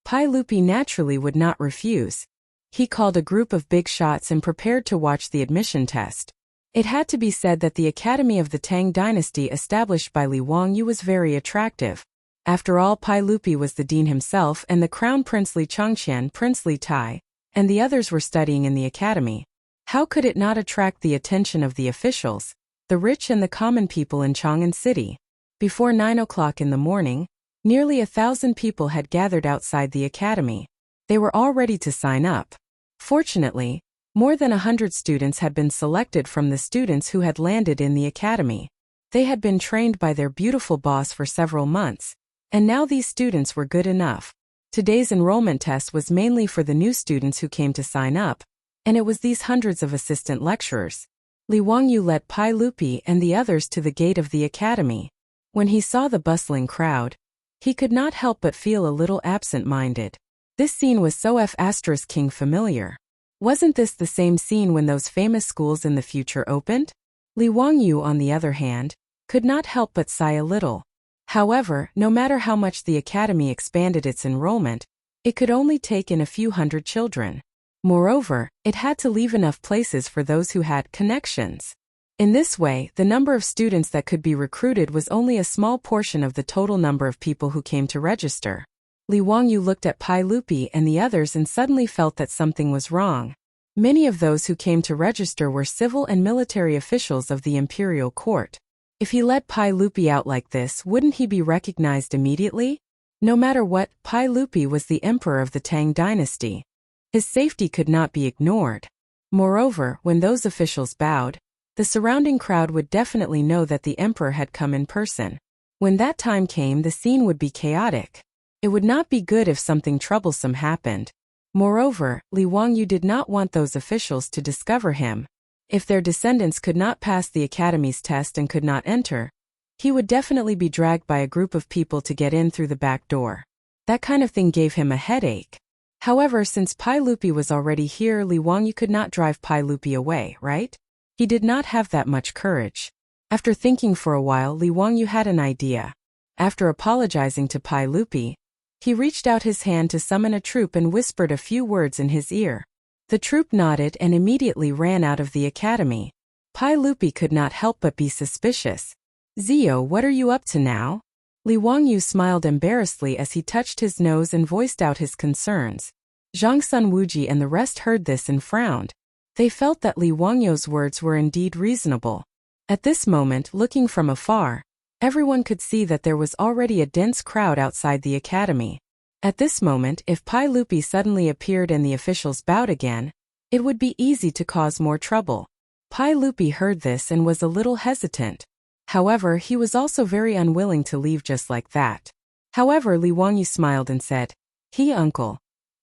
Pai Lupi naturally would not refuse. He called a group of big shots and prepared to watch the admission test. It had to be said that the Academy of the Tang Dynasty established by Li Wangyu was very attractive. After all, Pai Lupi was the dean himself and the Crown Prince Li Chang'an, Prince Li Tai, and the others were studying in the academy. How could it not attract the attention of the officials, the rich and the common people in Chang'an City? Before 9 o'clock in the morning, nearly 1,000 people had gathered outside the academy. They were all ready to sign up. Fortunately, more than 100 students had been selected from the students who had landed in the academy. They had been trained by their beautiful boss for several months, and now these students were good enough. Today's enrollment test was mainly for the new students who came to sign up, and it was these hundreds of assistant lecturers. Li Wangyu led Pai Lupi and the others to the gate of the academy. When he saw the bustling crowd, he could not help but feel a little absent-minded. This scene was so F***ing familiar. Wasn't this the same scene when those famous schools in the future opened? Li Wangyu, on the other hand, could not help but sigh a little. However, no matter how much the academy expanded its enrollment, it could only take in a few hundred children. Moreover, it had to leave enough places for those who had connections. In this way, the number of students that could be recruited was only a small portion of the total number of people who came to register. Li Wangyu looked at Pai Lupi and the others and suddenly felt that something was wrong. Many of those who came to register were civil and military officials of the imperial court. If he let Pai Lupi out like this, wouldn't he be recognized immediately? No matter what, Pai Lupi was the emperor of the Tang dynasty. His safety could not be ignored. Moreover, when those officials bowed, the surrounding crowd would definitely know that the emperor had come in person. When that time came, the scene would be chaotic. It would not be good if something troublesome happened. Moreover, Li Wangyu did not want those officials to discover him. If their descendants could not pass the academy's test and could not enter, he would definitely be dragged by a group of people to get in through the back door. That kind of thing gave him a headache. However, since Pai Lupi was already here, Li Wangyu could not drive Pai Lupi away, right? He did not have that much courage. After thinking for a while, Li Wangyu had an idea. After apologizing to Pai Lupi, he reached out his hand to summon a troop and whispered a few words in his ear. The troop nodded and immediately ran out of the academy. Pai Lupi could not help but be suspicious. Zio, what are you up to now? Li Wangyu smiled embarrassedly as he touched his nose and voiced out his concerns. Zhang Sun Wuji and the rest heard this and frowned. They felt that Li Wangyu's words were indeed reasonable. At this moment, looking from afar, everyone could see that there was already a dense crowd outside the academy. At this moment, if Pai Lupi suddenly appeared and the officials bowed again, it would be easy to cause more trouble. Pai Lupi heard this and was a little hesitant. However, he was also very unwilling to leave just like that. However, Li Wangyu smiled and said, Uncle.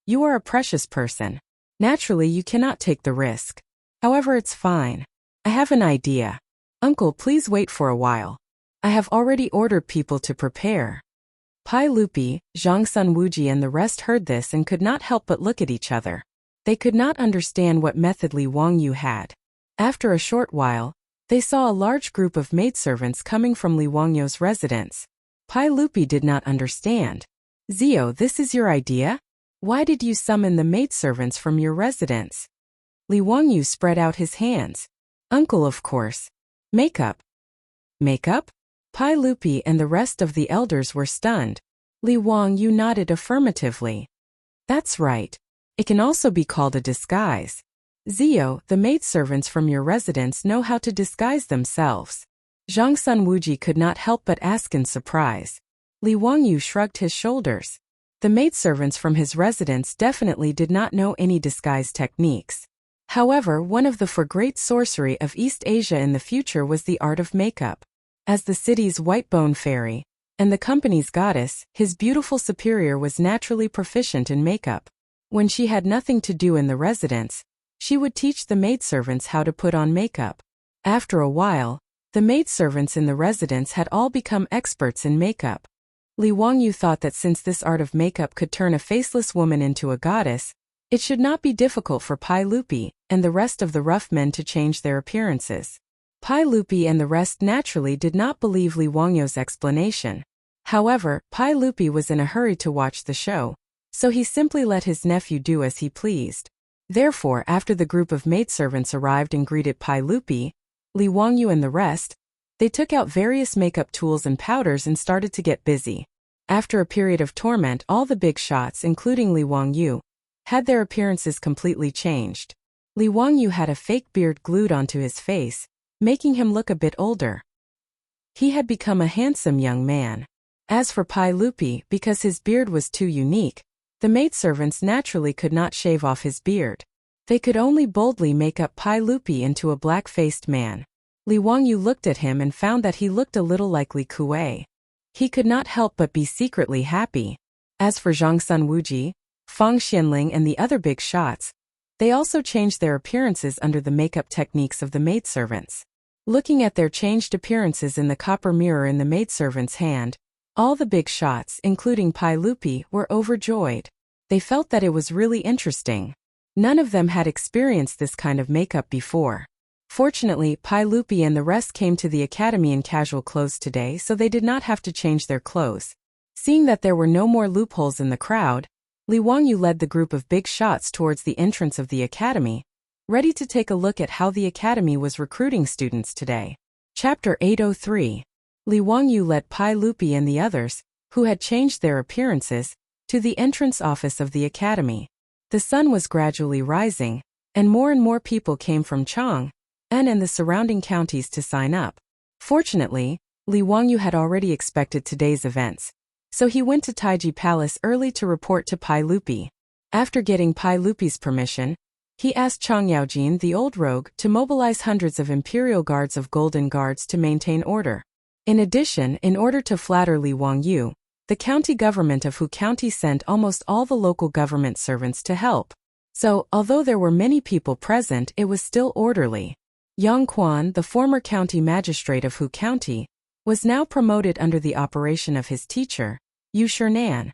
You are a precious person. Naturally, you cannot take the risk. However, it's fine. I have an idea. Uncle, please wait for a while. I have already ordered people to prepare. Pai Lupi, Zhang Sun Wuji and the rest heard this and could not help but look at each other. They could not understand what method Li Wangyu had. After a short while, they saw a large group of maidservants coming from Li Wangyu's residence. Pai Lupi did not understand. Zio, this is your idea? Why did you summon the maidservants from your residence? Li Wangyu spread out his hands. Uncle, of course. Makeup. Makeup? Pai Lupi and the rest of the elders were stunned. Li Wangyu nodded affirmatively. That's right. It can also be called a disguise. Zio, the maidservants from your residence know how to disguise themselves. Zhang Sun Wuji could not help but ask in surprise. Li Wangyu shrugged his shoulders. The maidservants from his residence definitely did not know any disguise techniques. However, one of the for great sorcery of East Asia in the future was the art of makeup. As the city's white-bone fairy, and the company's goddess, his beautiful superior was naturally proficient in makeup. When she had nothing to do in the residence, she would teach the maidservants how to put on makeup. After a while, the maidservants in the residence had all become experts in makeup. Li Wangyu thought that since this art of makeup could turn a faceless woman into a goddess, it should not be difficult for Pai Lupi and the rest of the rough men to change their appearances. Pai Lupi and the rest naturally did not believe Li Wangyu's explanation. However, Pai Lupi was in a hurry to watch the show, so he simply let his nephew do as he pleased. Therefore, after the group of maidservants arrived and greeted Pai Lupi, Li Wangyu and the rest, they took out various makeup tools and powders and started to get busy. After a period of torment, all the big shots, including Li Wangyu, had their appearances completely changed. Li Wangyu had a fake beard glued onto his face, making him look a bit older. He had become a handsome young man. As for Pai Lupi, because his beard was too unique, the maidservants naturally could not shave off his beard. They could only boldly make up Pai Lupi into a black-faced man. Li Wangyu looked at him and found that he looked a little like Li Kuei. He could not help but be secretly happy. As for Zhang Sun Wuji, Fang Xianling and the other big shots, they also changed their appearances under the makeup techniques of the maidservants. Looking at their changed appearances in the copper mirror in the maidservant's hand, all the big shots, including Pai Lupi, were overjoyed. They felt that it was really interesting. None of them had experienced this kind of makeup before. Fortunately, Pai Lupi and the rest came to the academy in casual clothes today, so they did not have to change their clothes. Seeing that there were no more loopholes in the crowd, Li Wangyu led the group of big shots towards the entrance of the academy, ready to take a look at how the academy was recruiting students today. Chapter 803. Li Wangyu led Pai Lupi and the others, who had changed their appearances, to the entrance office of the academy. The sun was gradually rising, and more people came from Chang'an and the surrounding counties to sign up. Fortunately, Li Wangyu had already expected today's events, so he went to Taiji Palace early to report to Pai Lupi. After getting Pai Lupi's permission, he asked Chang Yaojin, the old rogue, to mobilize hundreds of imperial guards of golden guards to maintain order. In addition, in order to flatter Li Wangyu, the county government of Hu County sent almost all the local government servants to help. So, although there were many people present, it was still orderly. Yang Quan, the former county magistrate of Hu County, was now promoted under the operation of his teacher, Yu Shernan.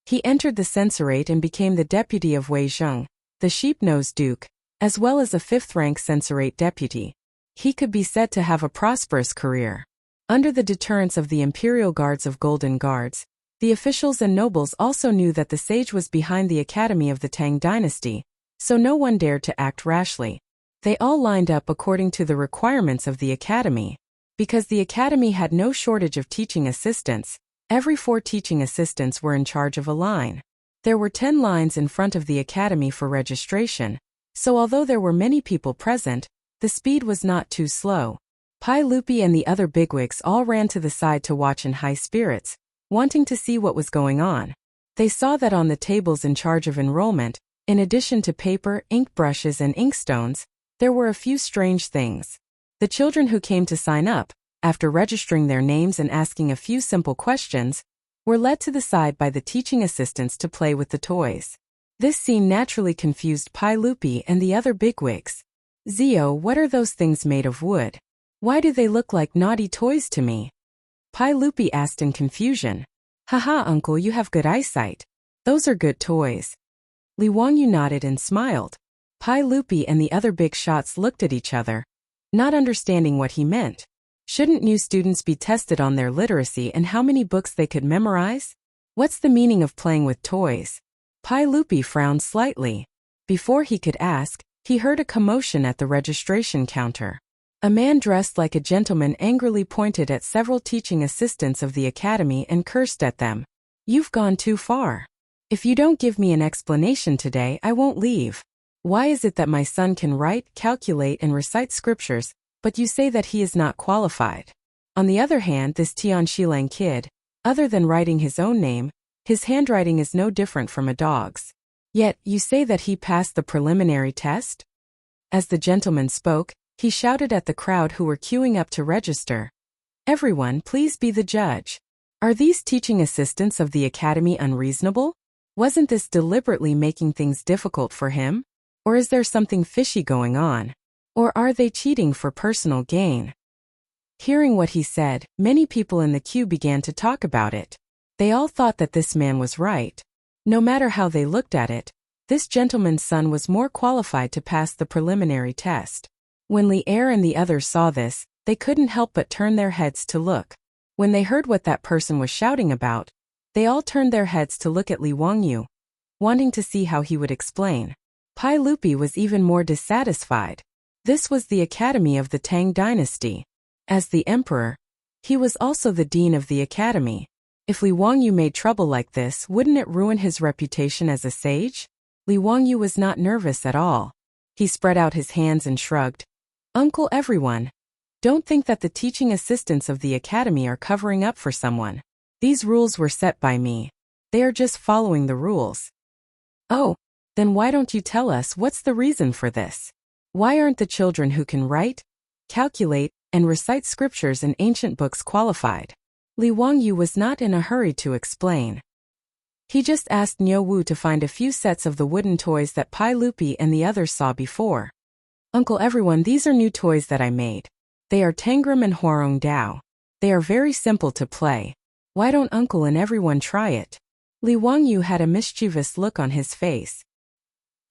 He entered the censorate and became the deputy of Wei Zheng, the sheep-nosed duke, as well as a fifth-rank censorate deputy. He could be said to have a prosperous career. Under the deterrence of the imperial guards of golden guards, the officials and nobles also knew that the sage was behind the academy of the Tang dynasty, so no one dared to act rashly. They all lined up according to the requirements of the academy. Because the academy had no shortage of teaching assistants, every 4 teaching assistants were in charge of a line. There were 10 lines in front of the academy for registration, so although there were many people present, the speed was not too slow. Pai Lupi and the other bigwigs all ran to the side to watch in high spirits, wanting to see what was going on. They saw that on the tables in charge of enrollment, in addition to paper, ink brushes, and inkstones, there were a few strange things. The children who came to sign up, after registering their names and asking a few simple questions, were led to the side by the teaching assistants to play with the toys. This scene naturally confused Pai Lupi and the other bigwigs. "Zio, what are those things made of wood? Why do they look like naughty toys to me?" Pai Lupi asked in confusion. "Haha, uncle, you have good eyesight. Those are good toys." Li Wangyu nodded and smiled. Pai Lupi and the other big shots looked at each other, not understanding what he meant. Shouldn't new students be tested on their literacy and how many books they could memorize? What's the meaning of playing with toys? Pai Lupi frowned slightly. Before he could ask, he heard a commotion at the registration counter. A man dressed like a gentleman angrily pointed at several teaching assistants of the academy and cursed at them. "You've gone too far. If you don't give me an explanation today, I won't leave. Why is it that my son can write, calculate, and recite scriptures, but you say that he is not qualified? On the other hand, this Tian Shilang kid, other than writing his own name, his handwriting is no different from a dog's. Yet, you say that he passed the preliminary test?" As the gentleman spoke, he shouted at the crowd who were queuing up to register. "Everyone, please be the judge. Are these teaching assistants of the academy unreasonable? Wasn't this deliberately making things difficult for him? Or is there something fishy going on? Or are they cheating for personal gain?" Hearing what he said, many people in the queue began to talk about it. They all thought that this man was right. No matter how they looked at it, this gentleman's son was more qualified to pass the preliminary test. When Li Er and the others saw this, they couldn't help but turn their heads to look. When they heard what that person was shouting about, they all turned their heads to look at Li Wangyu, wanting to see how he would explain. Pai Lupi was even more dissatisfied. This was the academy of the Tang dynasty. As the emperor, he was also the dean of the academy. If Li Wangyu made trouble like this, wouldn't it ruin his reputation as a sage? Li Wangyu was not nervous at all. He spread out his hands and shrugged. "Uncle, everyone, don't think that the teaching assistants of the academy are covering up for someone. These rules were set by me. They are just following the rules." "Oh, then why don't you tell us what's the reason for this? Why aren't the children who can write, calculate, and recite scriptures in ancient books qualified?" Li Wangyu was not in a hurry to explain. He just asked Niu Wu to find a few sets of the wooden toys that Pai Lupi and the others saw before. "Uncle, everyone, these are new toys that I made. They are Tangram and Huarong Dao. They are very simple to play. Why don't Uncle and everyone try it?" Li Wangyu had a mischievous look on his face.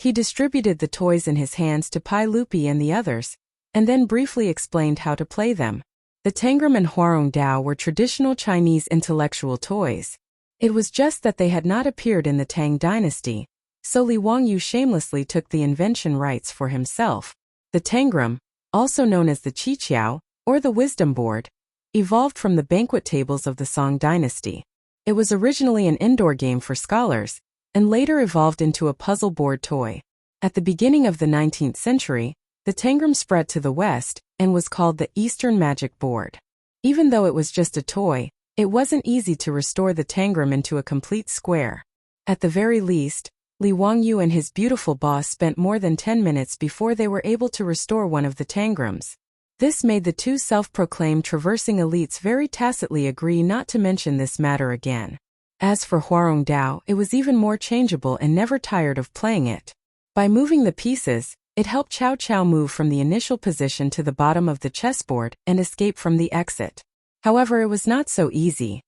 He distributed the toys in his hands to Pai Lupi and the others, and then briefly explained how to play them. The Tangram and Huarong Dao were traditional Chinese intellectual toys. It was just that they had not appeared in the Tang dynasty, so Li Wangyu shamelessly took the invention rights for himself. The Tangram, also known as the Qiqiao, or the Wisdom Board, evolved from the banquet tables of the Song dynasty. It was originally an indoor game for scholars, and later evolved into a puzzle board toy. At the beginning of the 19th century, the Tangram spread to the west and was called the Eastern Magic Board. Even though it was just a toy, it wasn't easy to restore the Tangram into a complete square. At the very least, Li Wangyu and his beautiful boss spent more than 10 minutes before they were able to restore one of the Tangrams. This made the two self-proclaimed traversing elites very tacitly agree not to mention this matter again. As for Huarong Dao, it was even more changeable and never tired of playing it. By moving the pieces, it helped Cao Cao move from the initial position to the bottom of the chessboard and escape from the exit. However, it was not so easy.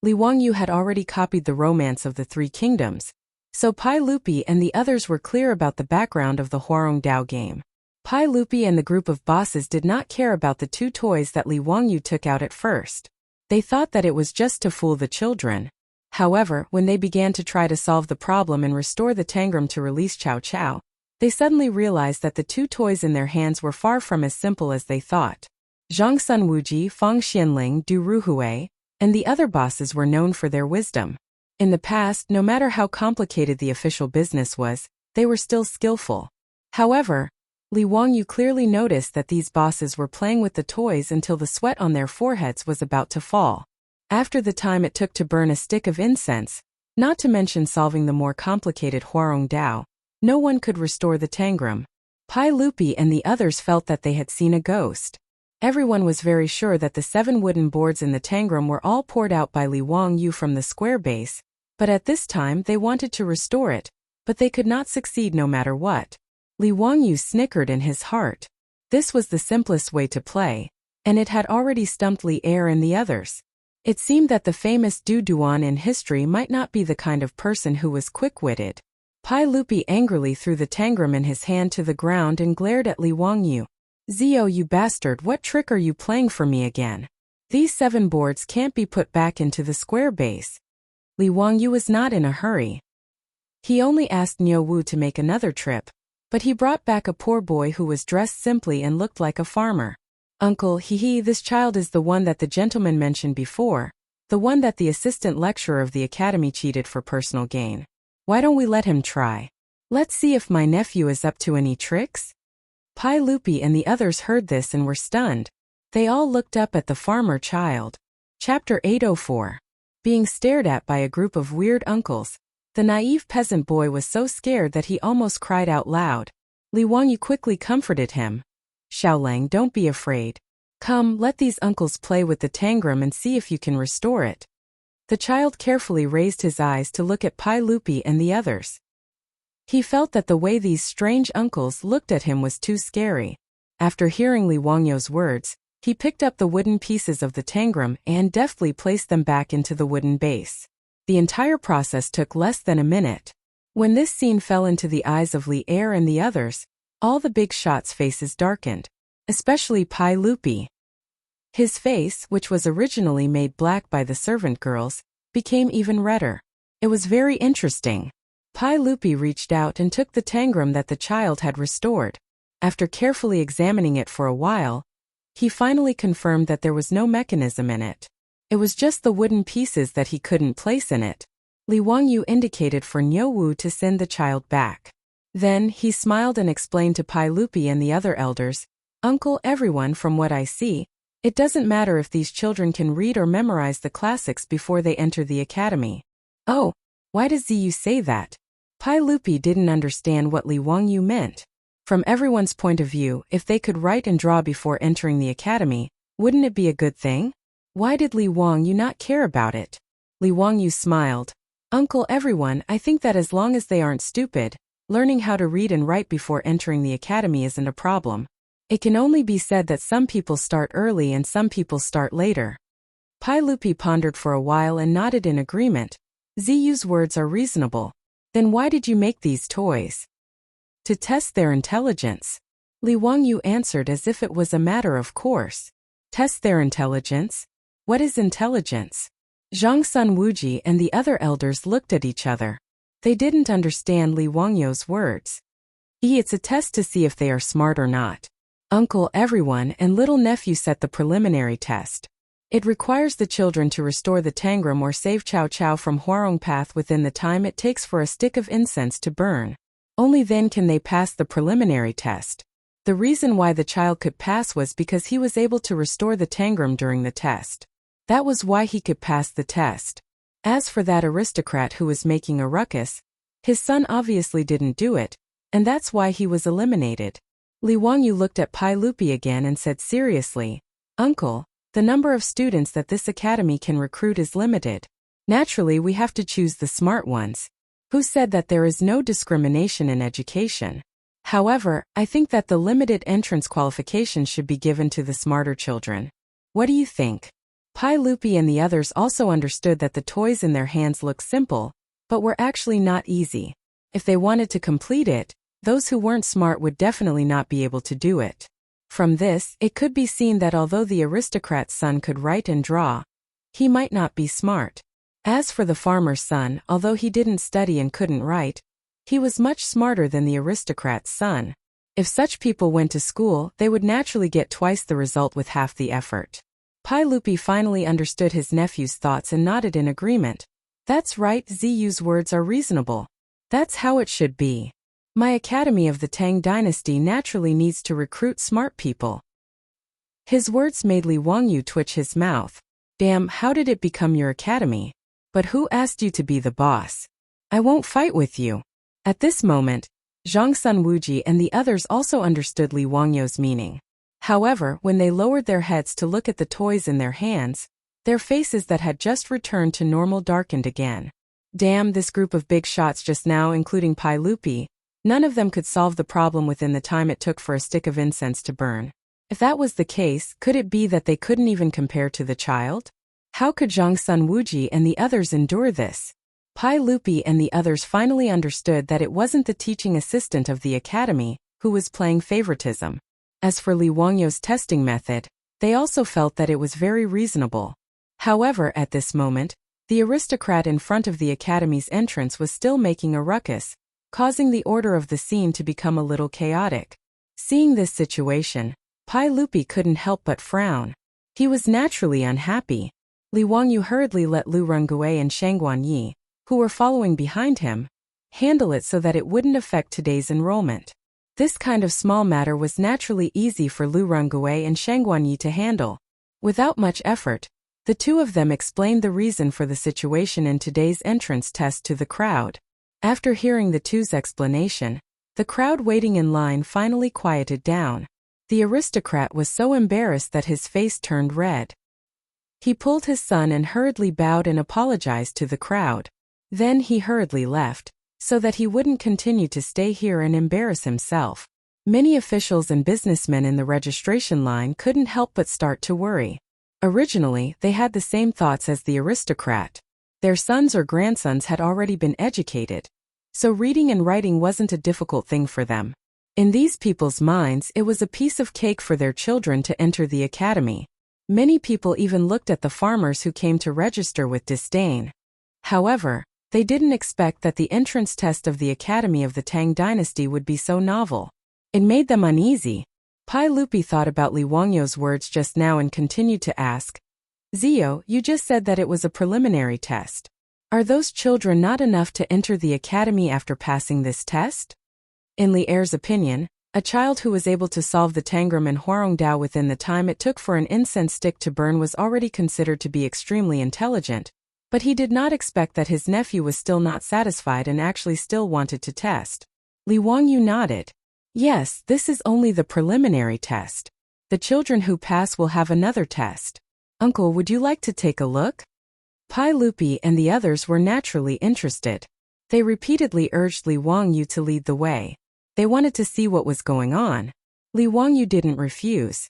Li Wangyu had already copied the Romance of the Three Kingdoms, so Pai Lupi and the others were clear about the background of the Huarong Dao game. Pai Lupi and the group of bosses did not care about the two toys that Li Wangyu took out at first. They thought that it was just to fool the children. However, when they began to try to solve the problem and restore the Tangram to release Cao Cao, they suddenly realized that the two toys in their hands were far from as simple as they thought. Zhang Sun Wuji, Fang Xianling, Du Ruhui, and the other bosses were known for their wisdom. In the past, no matter how complicated the official business was, they were still skillful. However, Li Wangyu clearly noticed that these bosses were playing with the toys until the sweat on their foreheads was about to fall. After the time it took to burn a stick of incense, Not to mention solving the more complicated Huarong Dao, no one could restore the tangram. Pai Lupi and the others felt that they had seen a ghost. Everyone was very sure that the 7 wooden boards in the tangram were all poured out by Li Wangyu from the square base, but at this time they wanted to restore it, but they could not succeed no matter what. Li Wangyu snickered in his heart. This was the simplest way to play, and it had already stumped Li Er and the others. It seemed that the famous Du Duan in history might not be the kind of person who was quick-witted. Pai Lupi angrily threw the tangram in his hand to the ground and glared at Li Wangyu. "Zio, you bastard, what trick are you playing for me again? These 7 boards can't be put back into the square base." Li Wangyu was not in a hurry. He only asked Niu Wu to make another trip, but he brought back a poor boy who was dressed simply and looked like a farmer. "Uncle, this child is the one that the gentleman mentioned before, the one that the assistant lecturer of the academy cheated for personal gain. Why don't we let him try? Let's see if my nephew is up to any tricks?" Pai Lupi and the others heard this and were stunned. They all looked up at the farmer child. Chapter 804. Being stared at by a group of weird uncles. The naive peasant boy was so scared that he almost cried out loud. Li Wangyu quickly comforted him. "Xiaolang, don't be afraid. Come, let these uncles play with the tangram and see if you can restore it." The child carefully raised his eyes to look at Pai Lupi and the others. He felt that the way these strange uncles looked at him was too scary. After hearing Li Wangyu's words, he picked up the wooden pieces of the tangram and deftly placed them back into the wooden base. The entire process took less than a minute. When this scene fell into the eyes of Li Er and the others, all the big shots' faces darkened, especially Pai Lupi. His face, which was originally made black by the servant girls, became even redder. It was very interesting. Pai Lupi reached out and took the tangram that the child had restored. After carefully examining it for a while, he finally confirmed that there was no mechanism in it. It was just the wooden pieces that he couldn't place in it. Li Wangyu indicated for Niu Wu to send the child back. Then, he smiled and explained to Pai Lupi and the other elders, "Uncle, everyone, from what I see, it doesn't matter if these children can read or memorize the classics before they enter the academy." "Oh, why does Ziyu say that?" Pai Lupi didn't understand what Li Wangyu meant. From everyone's point of view, if they could write and draw before entering the academy, wouldn't it be a good thing? Why did Li Wangyu not care about it? Li Wangyu smiled. "Uncle, everyone, I think that as long as they aren't stupid, learning how to read and write before entering the academy isn't a problem. It can only be said that some people start early and some people start later." Pai Lupi pondered for a while and nodded in agreement. "Ziyu's words are reasonable. Then why did you make these toys?" "To test their intelligence." Li Wangyu answered as if it was a matter of course. "Test their intelligence? What is intelligence?" Zhang Sun Wuji and the other elders looked at each other. They didn't understand Li Wangyu's words. It's a test to see if they are smart or not. Uncle, everyone, and little nephew set the preliminary test. It requires the children to restore the tangram or save Chow Chow from Huarong Path within the time it takes for a stick of incense to burn. Only then can they pass the preliminary test. The reason why the child could pass was because he was able to restore the tangram during the test. That was why he could pass the test. As for that aristocrat who was making a ruckus, his son obviously didn't do it, and that's why he was eliminated. Li Wangyu looked at Pai Lupi again and said seriously, "Uncle, the number of students that this academy can recruit is limited. Naturally, we have to choose the smart ones. Who said that there is no discrimination in education? However, I think that the limited entrance qualifications should be given to the smarter children. What do you think?" Pai Lupi and the others also understood that the toys in their hands looked simple, but were actually not easy. If they wanted to complete it, those who weren't smart would definitely not be able to do it. From this, it could be seen that although the aristocrat's son could write and draw, he might not be smart. As for the farmer's son, although he didn't study and couldn't write, he was much smarter than the aristocrat's son. If such people went to school, they would naturally get twice the result with half the effort. Pai Lupi finally understood his nephew's thoughts and nodded in agreement. "That's right, Ziyu's words are reasonable. That's how it should be. My academy of the Tang dynasty naturally needs to recruit smart people." His words made Li Wangyu twitch his mouth. "Damn, how did it become your academy?" But who asked you to be the boss? I won't fight with you. At this moment, Zhang Sunwuji and the others also understood Li Wangyou's meaning. However, when they lowered their heads to look at the toys in their hands, their faces that had just returned to normal darkened again. Damn, this group of big shots just now, including Pai Lupi, none of them could solve the problem within the time it took for a stick of incense to burn. If that was the case, could it be that they couldn't even compare to the child? How could Zhang Sunwuji and the others endure this? Pai Lupi and the others finally understood that it wasn't the teaching assistant of the academy who was playing favoritism. As for Li Wangyou's testing method, they also felt that it was very reasonable. However, at this moment, the aristocrat in front of the academy's entrance was still making a ruckus, causing the order of the scene to become a little chaotic. Seeing this situation, Pai Lupi couldn't help but frown. He was naturally unhappy. Li Wangyou hurriedly let Lu Rengui and Shangguan Yi, who were following behind him, handle it so that it wouldn't affect today's enrollment. This kind of small matter was naturally easy for Lu Rengui and Shangguan Yi to handle. Without much effort, the two of them explained the reason for the situation in today's entrance test to the crowd. After hearing the two's explanation, the crowd waiting in line finally quieted down. The aristocrat was so embarrassed that his face turned red. He pulled his son and hurriedly bowed and apologized to the crowd. Then he hurriedly left, so that he wouldn't continue to stay here and embarrass himself. Many officials and businessmen in the registration line couldn't help but start to worry. Originally, they had the same thoughts as the aristocrat. Their sons or grandsons had already been educated, so reading and writing wasn't a difficult thing for them. In these people's minds, it was a piece of cake for their children to enter the academy. Many people even looked at the farmers who came to register with disdain. However, they didn't expect that the entrance test of the Academy of the Tang Dynasty would be so novel. It made them uneasy. Pai Lupi thought about Li Wangyou's words just now and continued to ask, Zio, you just said that it was a preliminary test. Are those children not enough to enter the academy after passing this test? In Li Er's opinion, a child who was able to solve the Tangram and Huarongdao within the time it took for an incense stick to burn was already considered to be extremely intelligent, but he did not expect that his nephew was still not satisfied and actually still wanted to test. Li Wangyou nodded. Yes, this is only the preliminary test. The children who pass will have another test. Uncle, would you like to take a look? Pai Lupi and the others were naturally interested. They repeatedly urged Li Wangyou to lead the way. They wanted to see what was going on. Li Wangyou didn't refuse.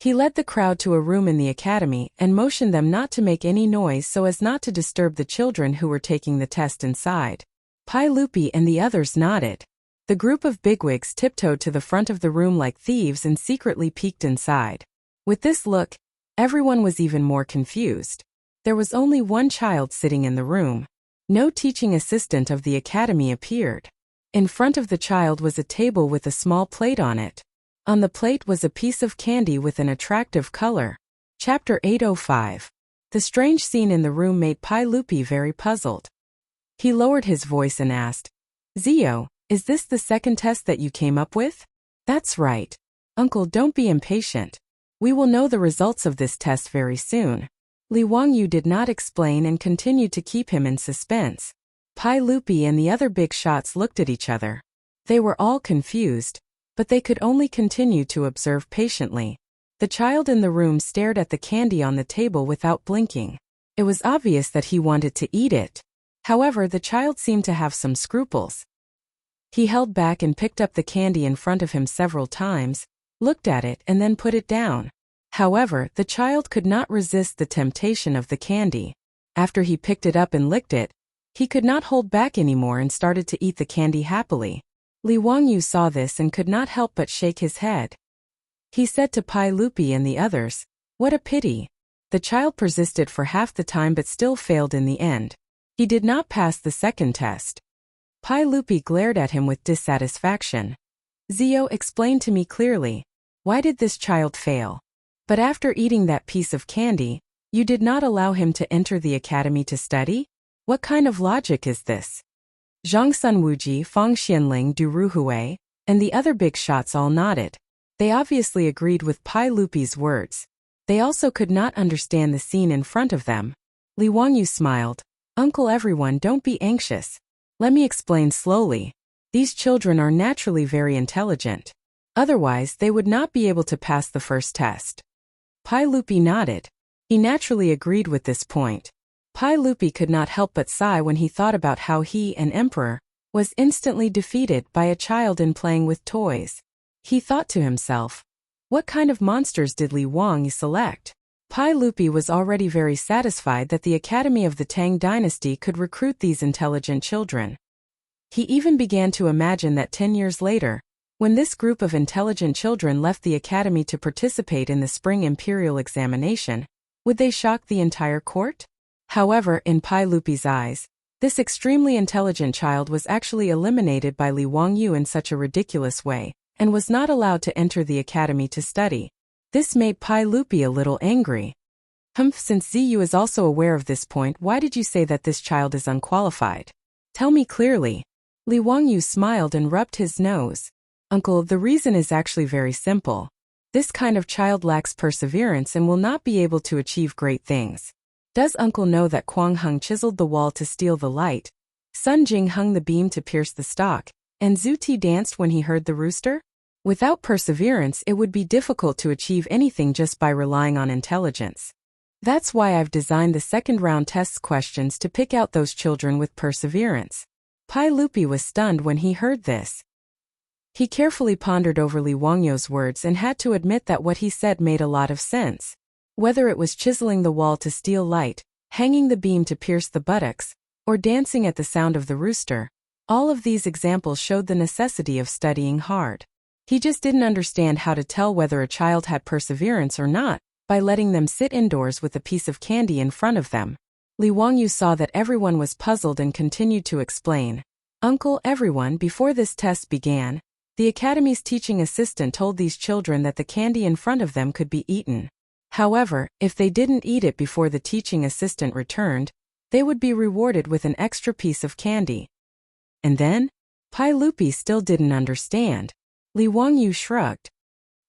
He led the crowd to a room in the academy and motioned them not to make any noise so as not to disturb the children who were taking the test inside. Pai Lupi and the others nodded. The group of bigwigs tiptoed to the front of the room like thieves and secretly peeked inside. With this look, everyone was even more confused. There was only one child sitting in the room. No teaching assistant of the academy appeared. In front of the child was a table with a small plate on it. On the plate was a piece of candy with an attractive color. Chapter 805. The strange scene in the room made Pai Lupi very puzzled. He lowered his voice and asked, Zio, is this the second test that you came up with? That's right. Uncle, don't be impatient. We will know the results of this test very soon. Li Wangyou did not explain and continued to keep him in suspense. Pai Lupi and the other big shots looked at each other. They were all confused, but they could only continue to observe patiently. The child in the room stared at the candy on the table without blinking. It was obvious that he wanted to eat it. However, the child seemed to have some scruples. He held back and picked up the candy in front of him several times, looked at it and then put it down. However, the child could not resist the temptation of the candy. After he picked it up and licked it, he could not hold back anymore and started to eat the candy happily. Li Wangyou saw this and could not help but shake his head. He said to Pai Lupi and the others, what a pity. The child persisted for half the time but still failed in the end. He did not pass the second test. Pai Lupi glared at him with dissatisfaction. Zio, explain to me clearly, why did this child fail? But after eating that piece of candy, you did not allow him to enter the academy to study? What kind of logic is this? Zhang Sunwuji, Fang Xianling, Du Ruhui, and the other big shots all nodded. They obviously agreed with Pai Lupi's words. They also could not understand the scene in front of them. Li Wangyou smiled. Uncle everyone, don't be anxious. Let me explain slowly. These children are naturally very intelligent. Otherwise, they would not be able to pass the first test. Pai Lupi nodded. He naturally agreed with this point. Pai Lupi could not help but sigh when he thought about how he, an emperor, was instantly defeated by a child in playing with toys. He thought to himself, what kind of monsters did Li Wangyu select? Pai Lupi was already very satisfied that the Academy of the Tang Dynasty could recruit these intelligent children. He even began to imagine that 10 years later, when this group of intelligent children left the academy to participate in the spring imperial examination, would they shock the entire court? However, in Pai Lupi's eyes, this extremely intelligent child was actually eliminated by Li Wangyu in such a ridiculous way, and was not allowed to enter the academy to study. This made Pai Lupi a little angry. Since Ziyu is also aware of this point, why did you say that this child is unqualified? Tell me clearly. Li Wangyu smiled and rubbed his nose. Uncle, the reason is actually very simple. This kind of child lacks perseverance and will not be able to achieve great things. Does Uncle know that Kuang Heng chiseled the wall to steal the light, Sun Jing hung the beam to pierce the stalk, and Zhu Ti danced when he heard the rooster? Without perseverance, it would be difficult to achieve anything just by relying on intelligence. That's why I've designed the second round tests questions to pick out those children with perseverance. Pai Lupi was stunned when he heard this. He carefully pondered over Li Wangyu's words and had to admit that what he said made a lot of sense. Whether it was chiseling the wall to steal light, hanging the beam to pierce the buttocks, or dancing at the sound of the rooster, all of these examples showed the necessity of studying hard. He just didn't understand how to tell whether a child had perseverance or not by letting them sit indoors with a piece of candy in front of them. Li Wangyu saw that everyone was puzzled and continued to explain. Uncle everyone, before this test began, the academy's teaching assistant told these children that the candy in front of them could be eaten. However, if they didn't eat it before the teaching assistant returned, they would be rewarded with an extra piece of candy. And then? Pai Lupi still didn't understand. Li Wangyu shrugged.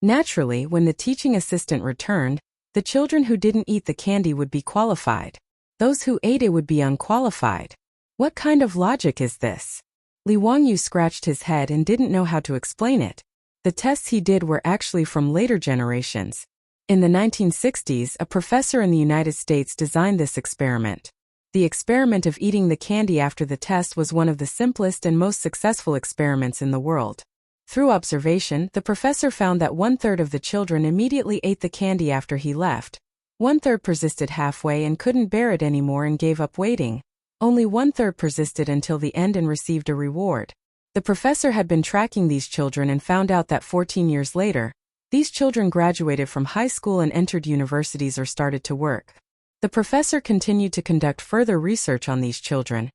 Naturally, when the teaching assistant returned, the children who didn't eat the candy would be qualified. Those who ate it would be unqualified. What kind of logic is this? Li Wangyu scratched his head and didn't know how to explain it. The tests he did were actually from later generations. In the 1960s, a professor in the United States designed this experiment. The experiment of eating the candy after the test was one of the simplest and most successful experiments in the world. Through observation, the professor found that 1/3 of the children immediately ate the candy after he left. 1/3 persisted halfway and couldn't bear it anymore and gave up waiting. Only 1/3 persisted until the end and received a reward. The professor had been tracking these children and found out that 14 years later, these children graduated from high school and entered universities or started to work. The professor continued to conduct further research on these children,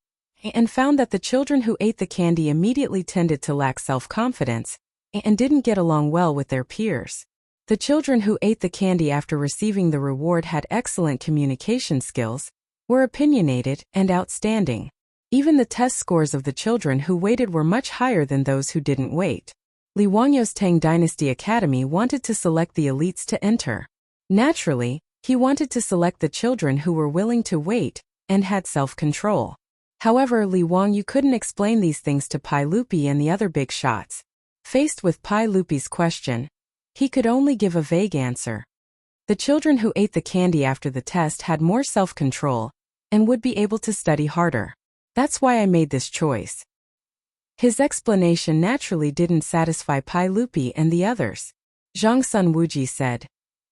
and found that the children who ate the candy immediately tended to lack self-confidence, and didn't get along well with their peers. The children who ate the candy after receiving the reward had excellent communication skills, were opinionated, and outstanding. Even the test scores of the children who waited were much higher than those who didn't wait. Li Wangyu's Tang Dynasty Academy wanted to select the elites to enter. Naturally, he wanted to select the children who were willing to wait, and had self-control. However, Li Wangyu couldn't explain these things to Pai Lupi and the other big shots. Faced with Pai Lupi's question, he could only give a vague answer. The children who ate the candy after the test had more self-control, and would be able to study harder. That's why I made this choice. His explanation naturally didn't satisfy Pai Lupi and the others. Zhang Sun Wuji said,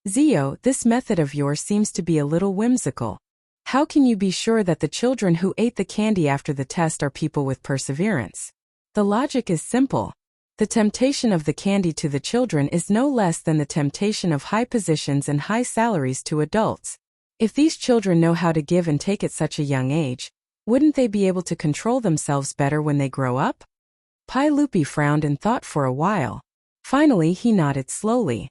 Zio, this method of yours seems to be a little whimsical. How can you be sure that the children who ate the candy after the test are people with perseverance? The logic is simple. The temptation of the candy to the children is no less than the temptation of high positions and high salaries to adults. If these children know how to give and take at such a young age, wouldn't they be able to control themselves better when they grow up? Pai Lupi frowned and thought for a while. Finally, he nodded slowly.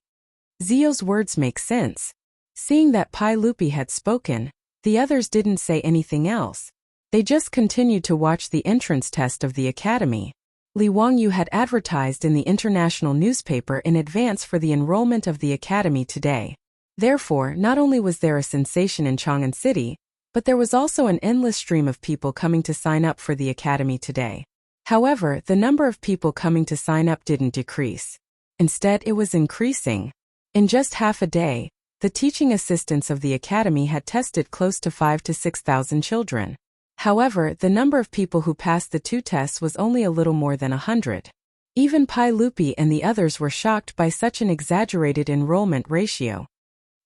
Zio's words make sense. Seeing that Pai Lupi had spoken, the others didn't say anything else. They just continued to watch the entrance test of the academy. Li Wangyu had advertised in the international newspaper in advance for the enrollment of the academy today. Therefore, not only was there a sensation in Chang'an City, But there was also an endless stream of people coming to sign up for the academy today. However, the number of people coming to sign up didn't decrease. Instead, it was increasing. In just half a day, the teaching assistants of the academy had tested close to 5,000 to 6,000 children. However, the number of people who passed the 2 tests was only a little more than 100. Even Pai Lupi and the others were shocked by such an exaggerated enrollment ratio.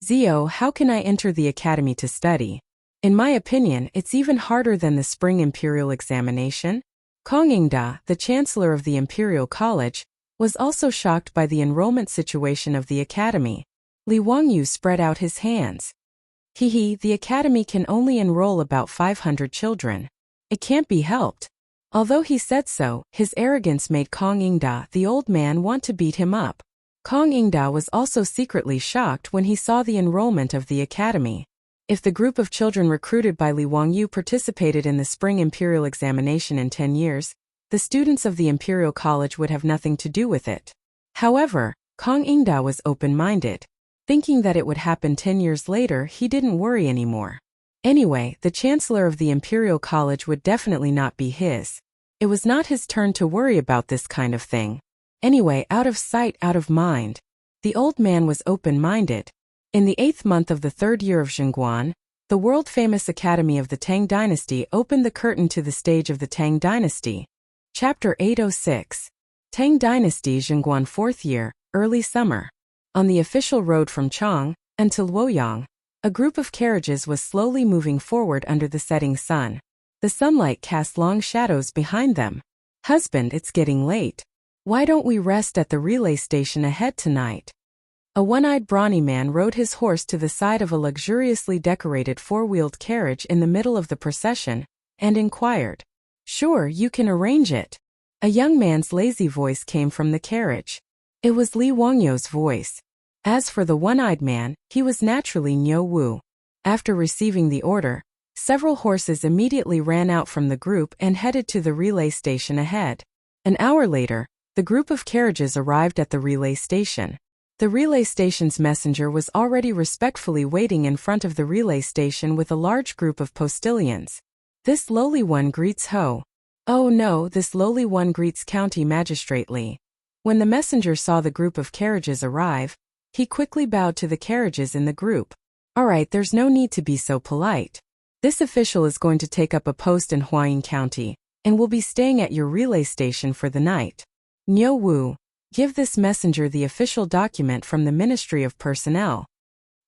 Zio, how can I enter the academy to study? In my opinion, it's even harder than the spring imperial examination. Kong Ingda, the chancellor of the Imperial College, was also shocked by the enrollment situation of the academy. Li Wangyu spread out his hands. The academy can only enroll about 500 children. It can't be helped. Although he said so, his arrogance made Kong Ingda, the old man, want to beat him up. Kong Ingda was also secretly shocked when he saw the enrollment of the academy. If the group of children recruited by Li Wangyu participated in the spring imperial examination in 10 years, the students of the Imperial College would have nothing to do with it. However, Kong Ingda was open-minded. Thinking that it would happen 10 years later, he didn't worry anymore. Anyway, the chancellor of the Imperial College would definitely not be his. It was not his turn to worry about this kind of thing. Anyway, out of sight, out of mind. The old man was open-minded. In the 8th month of the 3rd year of Chang'an, the world-famous academy of the Tang dynasty opened the curtain to the stage of the Tang dynasty. Chapter 806. Tang dynasty Chang'an 4th year, early summer. On the official road from Chang'an to Luoyang, a group of carriages was slowly moving forward under the setting sun. The sunlight cast long shadows behind them. Husband, it's getting late. Why don't we rest at the relay station ahead tonight? A one-eyed brawny man rode his horse to the side of a luxuriously decorated four-wheeled carriage in the middle of the procession, and inquired. Sure, you can arrange it. A young man's lazy voice came from the carriage. It was Li Wangyu's voice. As for the one-eyed man, he was naturally Niu Wu. After receiving the order, several horses immediately ran out from the group and headed to the relay station ahead. An hour later, the group of carriages arrived at the relay station. The relay station's messenger was already respectfully waiting in front of the relay station with a large group of postilions. This lowly one greets Ho. Oh no, this lowly one greets County Magistrate Li. When the messenger saw the group of carriages arrive, he quickly bowed to the carriages in the group. Alright, there's no need to be so polite. This official is going to take up a post in Huayin County, and will be staying at your relay station for the night. Niu Wu, give this messenger the official document from the Ministry of Personnel.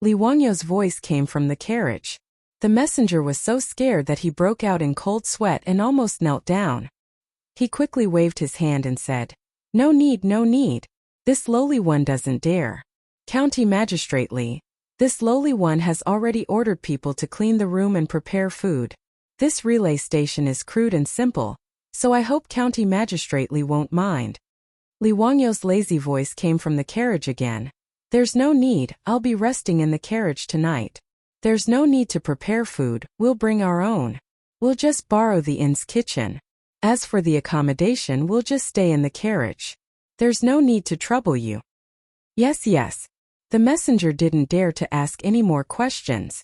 Li Wangyu's voice came from the carriage. The messenger was so scared that he broke out in cold sweat and almost knelt down. He quickly waved his hand and said, No need, no need. This lowly one doesn't dare. County Magistrate Li, this lowly one has already ordered people to clean the room and prepare food. This relay station is crude and simple, so I hope County Magistrate Li won't mind. Li Wangyu's lazy voice came from the carriage again. There's no need, I'll be resting in the carriage tonight. There's no need to prepare food, we'll bring our own. We'll just borrow the inn's kitchen. As for the accommodation, we'll just stay in the carriage. There's no need to trouble you. Yes, yes. The messenger didn't dare to ask any more questions.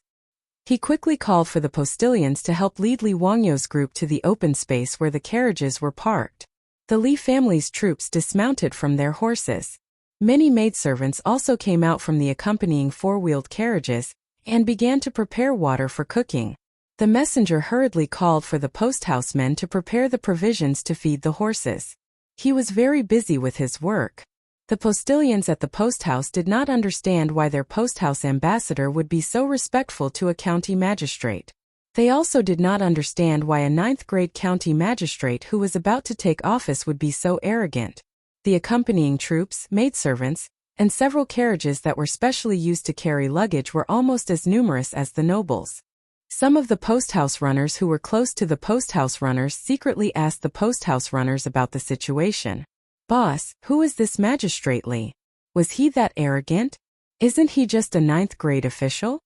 He quickly called for the postilions to help lead Li Wangyu's group to the open space where the carriages were parked. The Li family's troops dismounted from their horses. Many maidservants also came out from the accompanying four-wheeled carriages and began to prepare water for cooking. The messenger hurriedly called for the posthouse men to prepare the provisions to feed the horses. He was very busy with his work. The postilions at the posthouse did not understand why their posthouse ambassador would be so respectful to a county magistrate. They also did not understand why a 9th-grade county magistrate who was about to take office would be so arrogant. The accompanying troops, maidservants, and several carriages that were specially used to carry luggage were almost as numerous as the nobles. Some of the posthouse runners who were close to the posthouse runners secretly asked the posthouse runners about the situation. Boss, who is this Magistrate Li? Was he that arrogant? Isn't he just a 9th-grade official?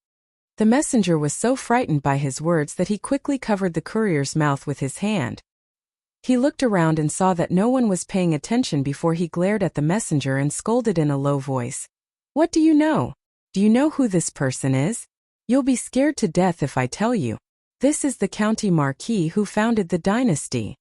The messenger was so frightened by his words that he quickly covered the courier's mouth with his hand. He looked around and saw that no one was paying attention before he glared at the messenger and scolded in a low voice. What do you know? Do you know who this person is? You'll be scared to death if I tell you. This is the county marquis who founded the dynasty.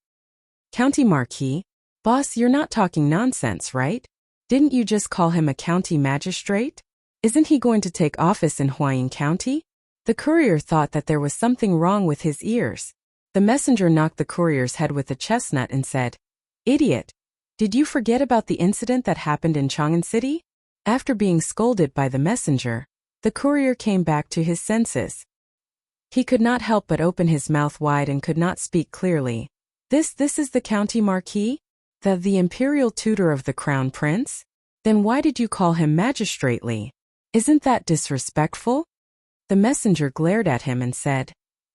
County marquis? Boss, you're not talking nonsense, right? Didn't you just call him a county magistrate? Isn't he going to take office in Huayin County? The courier thought that there was something wrong with his ears. The messenger knocked the courier's head with a chestnut and said, "Idiot! Did you forget about the incident that happened in Chang'an City?" After being scolded by the messenger, the courier came back to his senses. He could not help but open his mouth wide and could not speak clearly. This is the county marquis? The imperial tutor of the crown prince? Then why did you call him magistrately? Isn't that disrespectful? The messenger glared at him and said,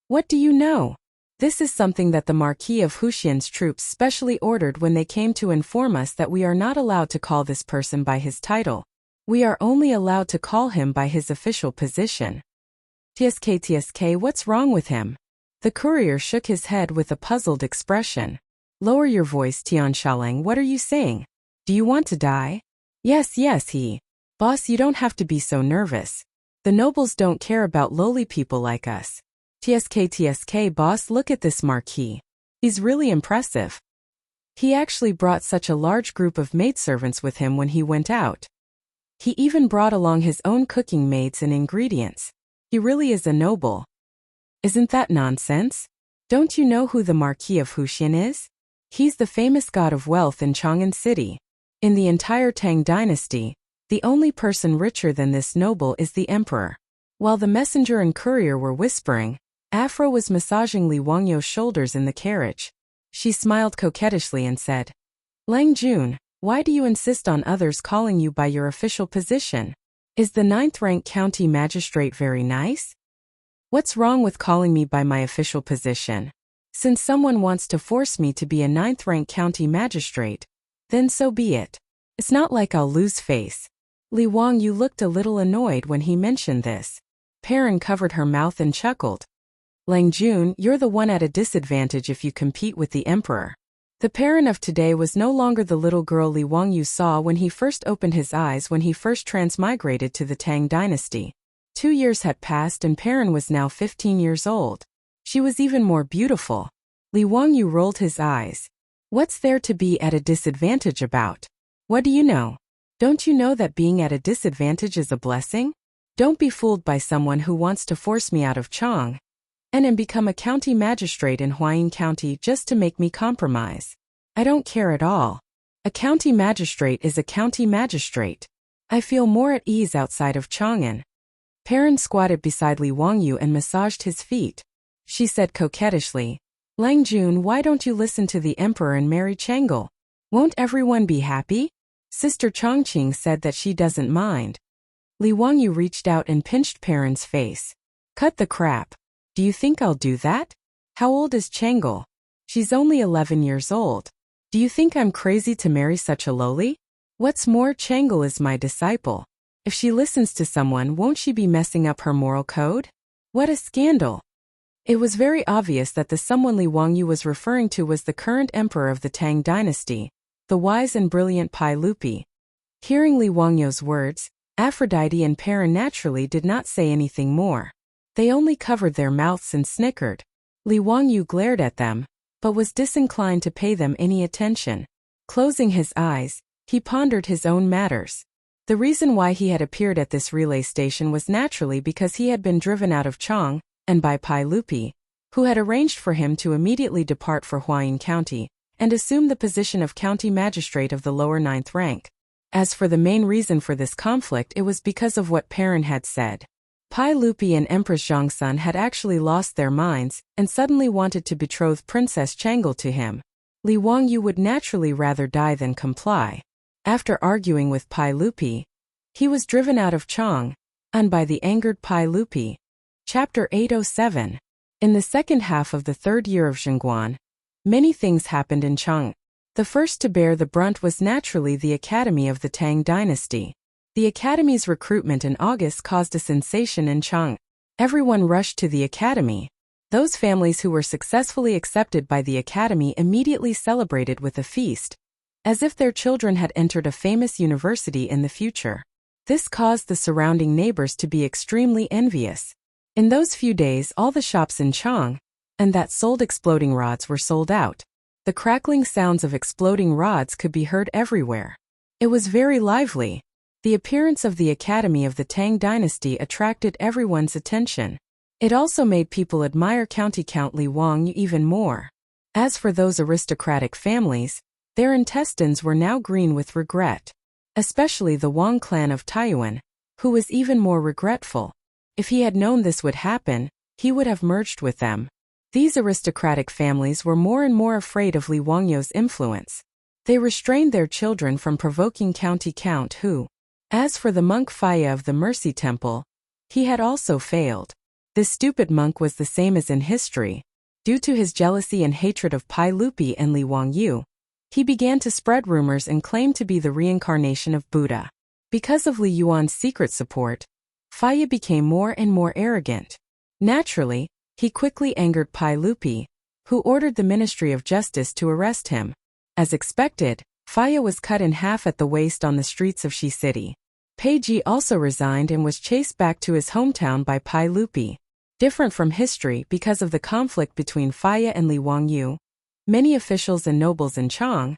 "What do you know? This is something that the Marquis of Huxian's troops specially ordered when they came to inform us that we are not allowed to call this person by his title. We are only allowed to call him by his official position." TSK, what's wrong with him? The courier shook his head with a puzzled expression. "Lower your voice, Tian Shalang, what are you saying? Do you want to die?" Yes, Boss, you don't have to be so nervous. The nobles don't care about lowly people like us. TSK, boss, look at this marquis. He's really impressive. He actually brought such a large group of maidservants with him when he went out. He even brought along his own cooking maids and ingredients. He really is a noble. Isn't that nonsense? Don't you know who the Marquis of Huxian is? He's the famous god of wealth in Chang'an City. In the entire Tang dynasty, the only person richer than this noble is the emperor. While the messenger and courier were whispering, Afro was massaging Li Wangyou's shoulders in the carriage. She smiled coquettishly and said, "Lang Jun, why do you insist on others calling you by your official position? Is the 9th rank county magistrate very nice? What's wrong with calling me by my official position? Since someone wants to force me to be a 9th rank county magistrate, then so be it. It's not like I'll lose face." Li Wangyu looked a little annoyed when he mentioned this. Perrin covered her mouth and chuckled. "Lang Jun, you're the one at a disadvantage if you compete with the emperor." The Perrin of today was no longer the little girl Li Wangyu saw when he first opened his eyes when he first transmigrated to the Tang dynasty. 2 years had passed and Perrin was now 15 years old. She was even more beautiful. Li Wangyu rolled his eyes. What's there to be at a disadvantage about? What do you know? Don't you know that being at a disadvantage is a blessing? Don't be fooled by someone who wants to force me out of Chang'an and become a county magistrate in Huayin County just to make me compromise. I don't care at all. A county magistrate is a county magistrate. I feel more at ease outside of Chang'an. Perrin squatted beside Li Wangyu and massaged his feet. She said coquettishly, "Lang Jun, why don't you listen to the emperor and marry Chang'an? Won't everyone be happy?" Sister Chongqing said that she doesn't mind. Li Wangyu reached out and pinched Perrin's face. "Cut the crap. Do you think I'll do that? How old is Chang'an? She's only 11 years old. Do you think I'm crazy to marry such a lowly? What's more, Chang'an is my disciple. If she listens to someone, won't she be messing up her moral code? What a scandal." It was very obvious that the someone Li Wangyu was referring to was the current emperor of the Tang dynasty, the wise and brilliant Pai Lupi. Hearing Li Wangyou's words, Aphrodite and Perrin naturally did not say anything more. They only covered their mouths and snickered. Li Wangyu glared at them, but was disinclined to pay them any attention. Closing his eyes, he pondered his own matters. The reason why he had appeared at this relay station was naturally because he had been driven out of Chang'an, and by Pai Lupi, who had arranged for him to immediately depart for Huayin County and assume the position of county magistrate of the lower 9th rank. As for the main reason for this conflict, it was because of what Perrin had said. Pai Lupi and Empress Zhongsun had actually lost their minds and suddenly wanted to betroth Princess Chang'an to him. Li Wangyu would naturally rather die than comply. After arguing with Pai Lupi, he was driven out of Chang'an, and by the angered Pai Lupi. Chapter 807. In the second half of the 3rd year of Zhengguan, many things happened in Chang'an. The first to bear the brunt was naturally the Academy of the Tang dynasty. The Academy's recruitment in August caused a sensation in Chang'an. Everyone rushed to the Academy. Those families who were successfully accepted by the Academy immediately celebrated with a feast, as if their children had entered a famous university in the future. This caused the surrounding neighbors to be extremely envious. In those few days, all the shops in Chang'an that sold exploding rods were sold out. The crackling sounds of exploding rods could be heard everywhere. It was very lively. The appearance of the Academy of the Tang Dynasty attracted everyone's attention. It also made people admire County Count Li Wangyu even more. As for those aristocratic families, their intestines were now green with regret. Especially the Wang clan of Taiyuan, who was even more regretful. If he had known this would happen, he would have merged with them. These aristocratic families were more and more afraid of Li Wangyu's influence. They restrained their children from provoking County Count who. As for the monk Faya of the Mercy Temple, he had also failed. This stupid monk was the same as in history. Due to his jealousy and hatred of Pai Lupi and Li Wangyu, he began to spread rumors and claim to be the reincarnation of Buddha. Because of Li Yuan's secret support, Faya became more and more arrogant. Naturally, he quickly angered Pai Lupi, who ordered the Ministry of Justice to arrest him. As expected, Faya was cut in half at the waist on the streets of Shi City. Pei Ji also resigned and was chased back to his hometown by Pai Lupi. Different from history because of the conflict between Faya and Li Wangyu, many officials and nobles in Chang'an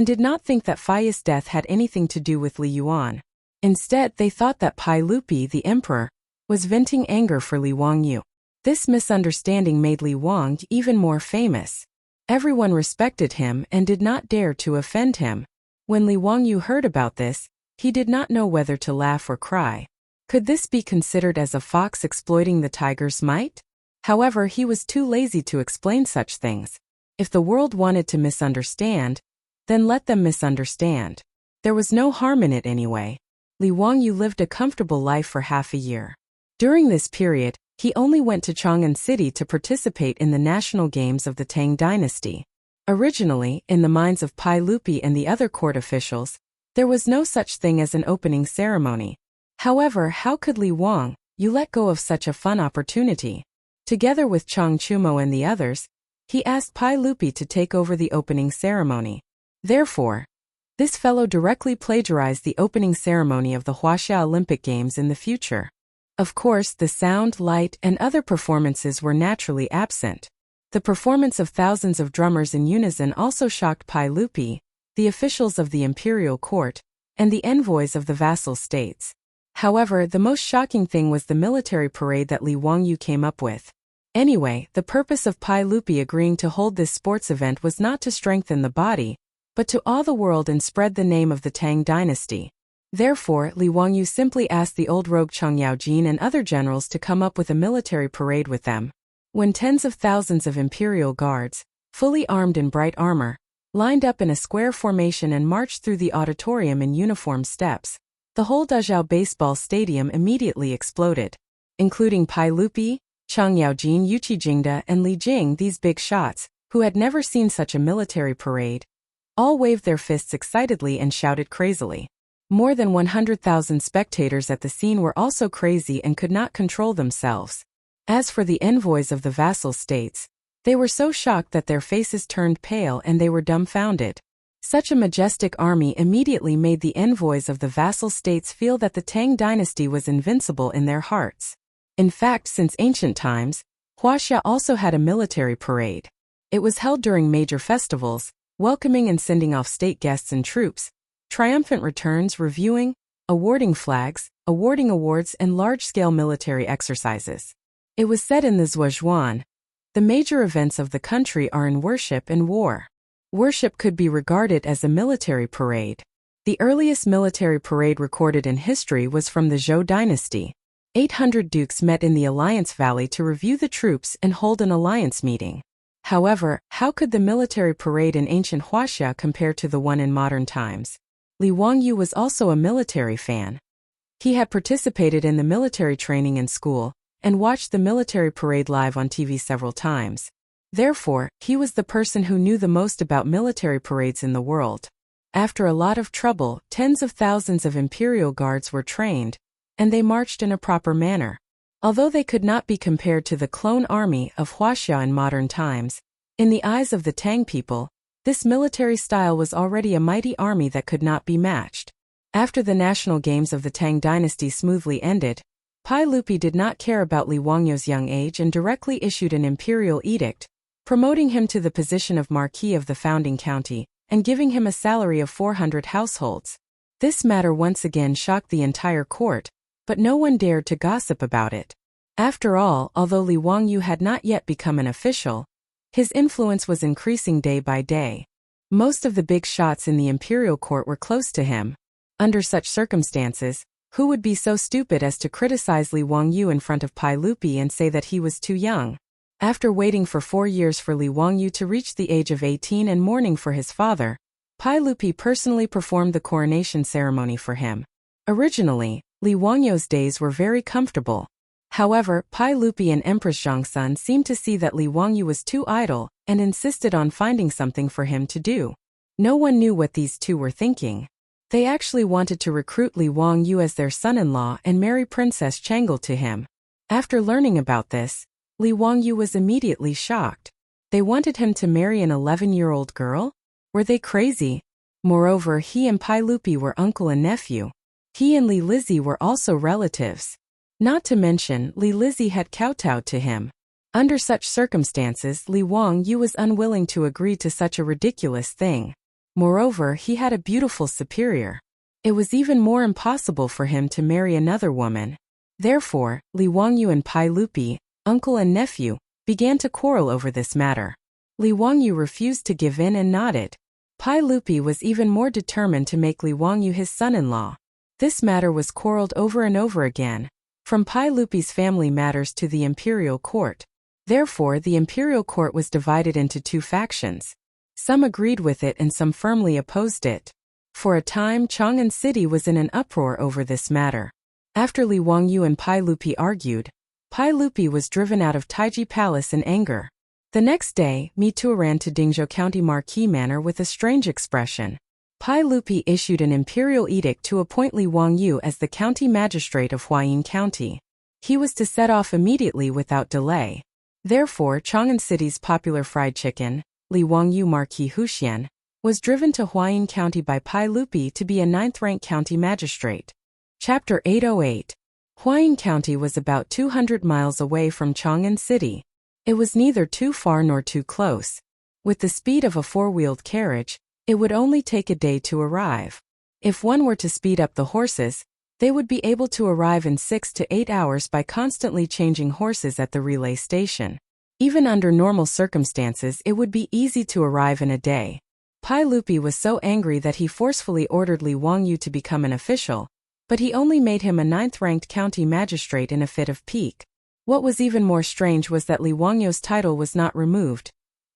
did not think that Faya's death had anything to do with Li Yuan. Instead, they thought that Pai Lupi, the emperor, was venting anger for Li Wangyu. This misunderstanding made Li Wangyu even more famous. Everyone respected him and did not dare to offend him. When Li Wangyu heard about this, he did not know whether to laugh or cry. Could this be considered as a fox exploiting the tiger's might? However, he was too lazy to explain such things. If the world wanted to misunderstand, then let them misunderstand. There was no harm in it anyway. Li Wangyu lived a comfortable life for half a year. During this period, he only went to Chang'an City to participate in the national games of the Tang Dynasty. Originally, in the minds of Pai Lupi and the other court officials, there was no such thing as an opening ceremony. However, how could Li Wangyu let go of such a fun opportunity? Together with Chang Chumo and the others, he asked Pai Lupi to take over the opening ceremony. Therefore, this fellow directly plagiarized the opening ceremony of the Huaxia Olympic Games in the future. Of course, the sound, light, and other performances were naturally absent. The performance of thousands of drummers in unison also shocked Pai Lupi, the officials of the imperial court, and the envoys of the vassal states. However, the most shocking thing was the military parade that Li Wangyu came up with. Anyway, the purpose of Pai Lupi agreeing to hold this sports event was not to strengthen the body, but to awe the world and spread the name of the Tang Dynasty. Therefore, Li Wangyu simply asked the old rogue Chang Yaojin and other generals to come up with a military parade with them. When tens of thousands of imperial guards, fully armed in bright armor, lined up in a square formation and marched through the auditorium in uniform steps, the whole Dazhao baseball stadium immediately exploded. Including Pai Lupi, Chang Yaojin, Yuqi Jingda, and Li Jing, these big shots, who had never seen such a military parade, all waved their fists excitedly and shouted crazily. More than 100,000 spectators at the scene were also crazy and could not control themselves. As for the envoys of the vassal states, they were so shocked that their faces turned pale and they were dumbfounded. Such a majestic army immediately made the envoys of the vassal states feel that the Tang Dynasty was invincible in their hearts. In fact, since ancient times, Huaxia also had a military parade. It was held during major festivals, welcoming and sending off state guests and troops, triumphant returns, reviewing, awarding flags, awarding awards, and large-scale military exercises. It was said in the Zhuozhuan, the major events of the country are in worship and war. Worship could be regarded as a military parade. The earliest military parade recorded in history was from the Zhou dynasty. 800 dukes met in the Alliance Valley to review the troops and hold an alliance meeting. However, how could the military parade in ancient Huaxia compare to the one in modern times? Li Wangyu was also a military fan. He had participated in the military training in school and watched the military parade live on TV several times. Therefore, he was the person who knew the most about military parades in the world. After a lot of trouble, tens of thousands of imperial guards were trained, and they marched in a proper manner. Although they could not be compared to the clone army of Huaxia in modern times, in the eyes of the Tang people, this military style was already a mighty army that could not be matched. After the national games of the Tang dynasty smoothly ended, Pai Lupi did not care about Li Wangyo's young age and directly issued an imperial edict, promoting him to the position of Marquis of the founding county, and giving him a salary of 400 households. This matter once again shocked the entire court, but no one dared to gossip about it. After all, although Li Wangyu had not yet become an official, his influence was increasing day by day. Most of the big shots in the imperial court were close to him. Under such circumstances, who would be so stupid as to criticize Li Wangyu in front of Pai Lupi and say that he was too young? After waiting for 4 years for Li Wangyu to reach the age of 18 and mourning for his father, Pai Lupi personally performed the coronation ceremony for him. Originally, Li Wangyo's days were very comfortable. However, Pai Lupi and Empress Zhongsun seemed to see that Li Wangyu was too idle and insisted on finding something for him to do. No one knew what these two were thinking. They actually wanted to recruit Li Wangyu as their son-in-law and marry Princess Chang'an to him. After learning about this, Li Wangyu was immediately shocked. They wanted him to marry an 11-year-old girl? Were they crazy? Moreover, he and Pai Lupi were uncle and nephew. He and Li Lizzie were also relatives. Not to mention, Li Lizzie had kowtowed to him. Under such circumstances, Li Wangyu was unwilling to agree to such a ridiculous thing. Moreover, he had a beautiful superior. It was even more impossible for him to marry another woman. Therefore, Li Wangyu and Pai Lupi, uncle and nephew, began to quarrel over this matter. Li Wangyu refused to give in and nodded. Pai Lupi was even more determined to make Li Wangyu his son-in-law. This matter was quarreled over and over again, from Pai Lupi's family matters to the imperial court. Therefore, the imperial court was divided into two factions. Some agreed with it and some firmly opposed it. For a time, Chang'an City was in an uproar over this matter. After Li Wangyu and Pai Lupi argued, Pai Lupi was driven out of Taiji Palace in anger. The next day, Mitu ran to Dingzhou County Marquis Manor with a strange expression. Pai Lupi issued an imperial edict to appoint Li Wangyu as the county magistrate of Huayin County. He was to set off immediately without delay. Therefore, Chang'an City's popular fried chicken, Li Wangyu Marquis Huxian, was driven to Huayin County by Pai Lupi to be a 9th-rank county magistrate. Chapter 808. Huayin County was about 200 miles away from Chang'an City. It was neither too far nor too close. With the speed of a four-wheeled carriage, it would only take a day to arrive. If one were to speed up the horses, they would be able to arrive in 6 to 8 hours by constantly changing horses at the relay station. Even under normal circumstances, it would be easy to arrive in a day. Pai Lupi was so angry that he forcefully ordered Li Wangyu to become an official, but he only made him a 9th-ranked county magistrate in a fit of pique. What was even more strange was that Li Wangyu's title was not removed.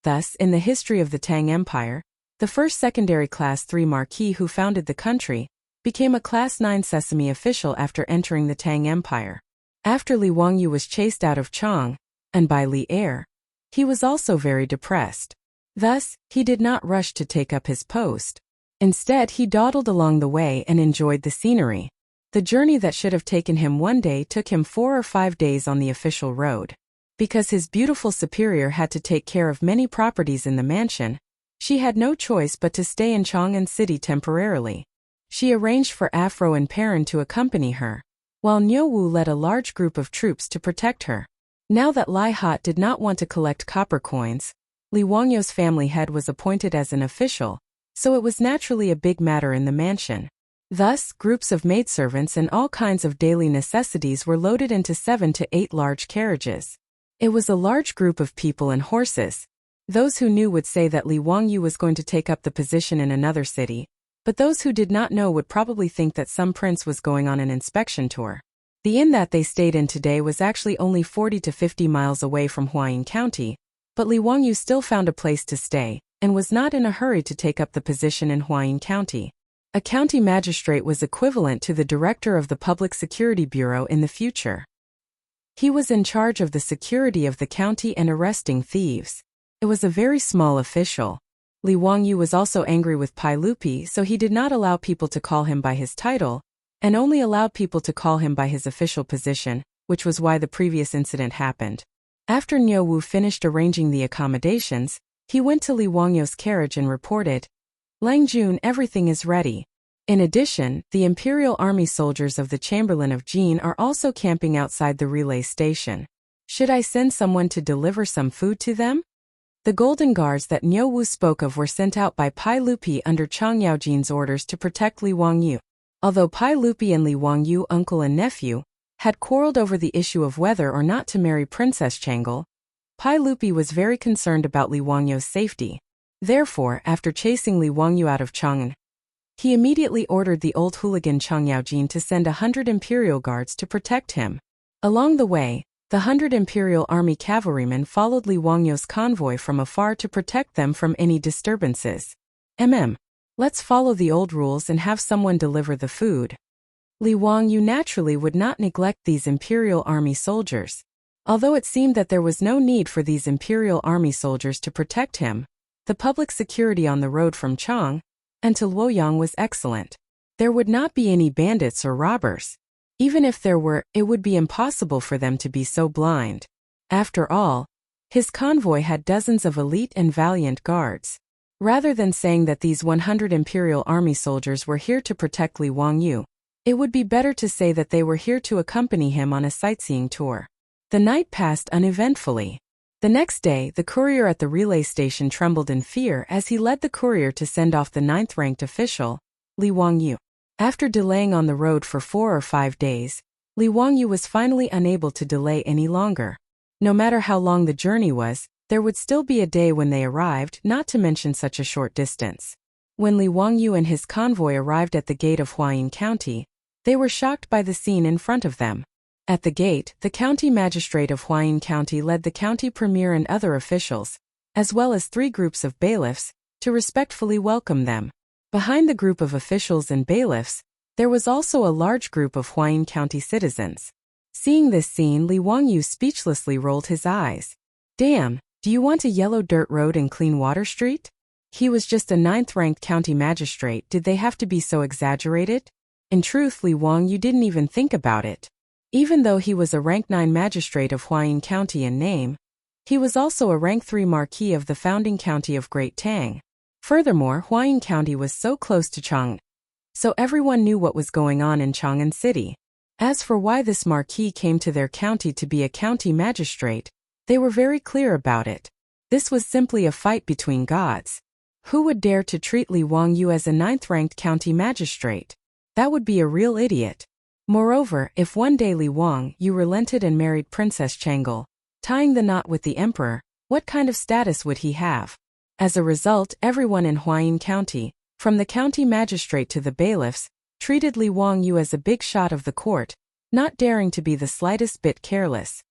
Thus, in the history of the Tang Empire, the first secondary Class 3 marquis who founded the country became a Class 9 sesame official after entering the Tang Empire. After Li Wangyu was chased out of Chang, and by Li Heir, he was also very depressed. Thus, he did not rush to take up his post. Instead, he dawdled along the way and enjoyed the scenery. The journey that should have taken him one day took him 4 or 5 days on the official road. Because his beautiful superior had to take care of many properties in the mansion, she had no choice but to stay in Chang'an City temporarily. She arranged for Afro and Perrin to accompany her, while Niu Wu led a large group of troops to protect her. Now that Lai Hot did not want to collect copper coins, Li Wangyu's family head was appointed as an official, so it was naturally a big matter in the mansion. Thus, groups of maidservants and all kinds of daily necessities were loaded into 7 to 8 large carriages. It was a large group of people and horses. Those who knew would say that Li Wangyu was going to take up the position in another city, but those who did not know would probably think that some prince was going on an inspection tour. The inn that they stayed in today was actually only 40 to 50 miles away from Huayin County, but Li Wangyu still found a place to stay, and was not in a hurry to take up the position in Huayin County. A county magistrate was equivalent to the director of the Public Security Bureau in the future. He was in charge of the security of the county and arresting thieves. It was a very small official. Li Wangyu was also angry with Pai Lupi, so he did not allow people to call him by his title, and only allowed people to call him by his official position, which was why the previous incident happened. After Niu Wu finished arranging the accommodations, he went to Li Wangyu's carriage and reported, "Lang Jun, everything is ready. In addition, the Imperial Army soldiers of the Chamberlain of Jin are also camping outside the relay station. Should I send someone to deliver some food to them? The Golden Guards that Niu Wu spoke of were sent out by Pai Lupi under Chang Yaojin's orders to protect Li Wangyu. Although Pai Lupi and Li Wangyu, uncle and nephew, had quarreled over the issue of whether or not to marry Princess Chang'an, Pai Lupi was very concerned about Li Wangyu's safety. Therefore, after chasing Li Wangyu out of Chang'an, he immediately ordered the old hooligan Chang Yaojin to send 100 Imperial Guards to protect him. Along the way, the 100 Imperial Army cavalrymen followed Li Wangyu's convoy from afar to protect them from any disturbances. Let's follow the old rules and have someone deliver the food. Li Wangyu naturally would not neglect these Imperial Army soldiers. Although it seemed that there was no need for these Imperial Army soldiers to protect him, the public security on the road from Chang'an to Luoyang was excellent. There would not be any bandits or robbers. Even if there were, it would be impossible for them to be so blind. After all, his convoy had dozens of elite and valiant guards. Rather than saying that these 100 Imperial Army soldiers were here to protect Li Wangyu, it would be better to say that they were here to accompany him on a sightseeing tour. The night passed uneventfully. The next day, the courier at the relay station trembled in fear as he led the courier to send off the 9th-ranked official, Li Wangyu. After delaying on the road for 4 or 5 days, Li Wangyu was finally unable to delay any longer. No matter how long the journey was, there would still be a day when they arrived, not to mention such a short distance. When Li Wangyu and his convoy arrived at the gate of Huayin County, they were shocked by the scene in front of them. At the gate, the county magistrate of Huayin County led the county premier and other officials, as well as 3 groups of bailiffs, to respectfully welcome them. Behind the group of officials and bailiffs, there was also a large group of Huayin County citizens. Seeing this scene, Li Wangyu speechlessly rolled his eyes. Damn, do you want a yellow dirt road and clean water street? He was just a 9th-ranked county magistrate, did they have to be so exaggerated? In truth, Li Wangyu didn't even think about it. Even though he was a rank 9 magistrate of Huayin County in name, he was also a rank 3 marquis of the founding county of Great Tang. Furthermore, Huayin County was so close to Chang'an, so everyone knew what was going on in Chang'an City. As for why this marquis came to their county to be a county magistrate, they were very clear about it. This was simply a fight between gods. Who would dare to treat Li Wangyu as a 9th-ranked county magistrate? That would be a real idiot. Moreover, if one day Li Wangyu relented and married Princess Chang'an, tying the knot with the emperor, what kind of status would he have? As a result, everyone in Huayin County, from the county magistrate to the bailiffs, treated Li Wangyu as a big shot of the court, not daring to be the slightest bit careless.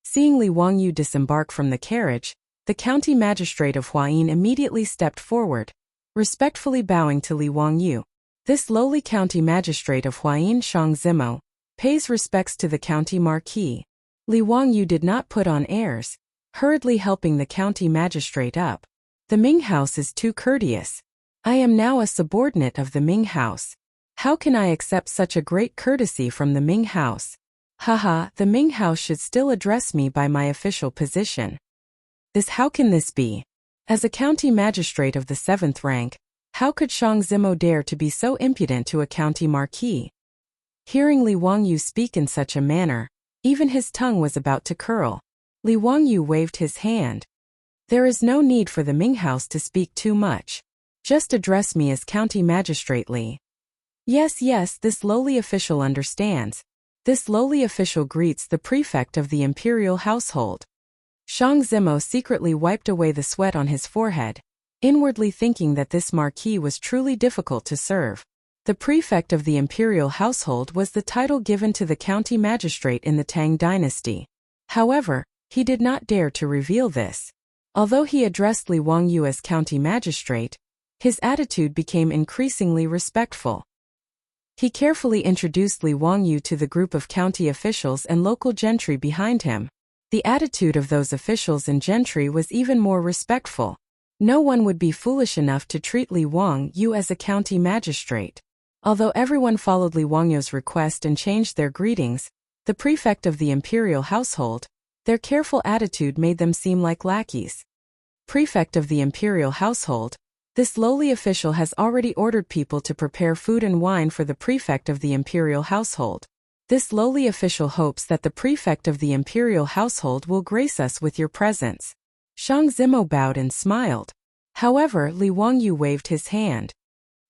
Seeing Li Wangyu disembark from the carriage, the county magistrate of Huayin immediately stepped forward, respectfully bowing to Li Wangyu. This lowly county magistrate of Huayin Shang Zimo pays respects to the county marquis. Li Wangyu did not put on airs, hurriedly helping the county magistrate up. The Ming House is too courteous. I am now a subordinate of the Ming House. How can I accept such a great courtesy from the Ming House? Haha, the Ming House should still address me by my official position. How can this be? As a county magistrate of the 7th rank, how could Shang Zimo dare to be so impudent to a county marquis? Hearing Li Wangyu speak in such a manner, even his tongue was about to curl. Li Wangyu waved his hand. There is no need for the Ming House to speak too much. Just address me as county magistrate Li. Yes, this lowly official understands. This lowly official greets the prefect of the imperial household. Shang Zimo secretly wiped away the sweat on his forehead, inwardly thinking that this marquis was truly difficult to serve. The prefect of the imperial household was the title given to the county magistrate in the Tang dynasty. However, he did not dare to reveal this. Although he addressed Li Wangyu as county magistrate, his attitude became increasingly respectful. He carefully introduced Li Wangyu to the group of county officials and local gentry behind him. The attitude of those officials and gentry was even more respectful. No one would be foolish enough to treat Li Wangyu as a county magistrate. Although everyone followed Li Wangyu's request and changed their greetings, the prefect of the imperial household, their careful attitude made them seem like lackeys. Prefect of the imperial household, This lowly official has already ordered people to prepare food and wine for the prefect of the imperial household. This lowly official hopes that the prefect of the imperial household will grace us with your presence. Shang Zimo bowed and smiled. However, Li Wangyu waved his hand.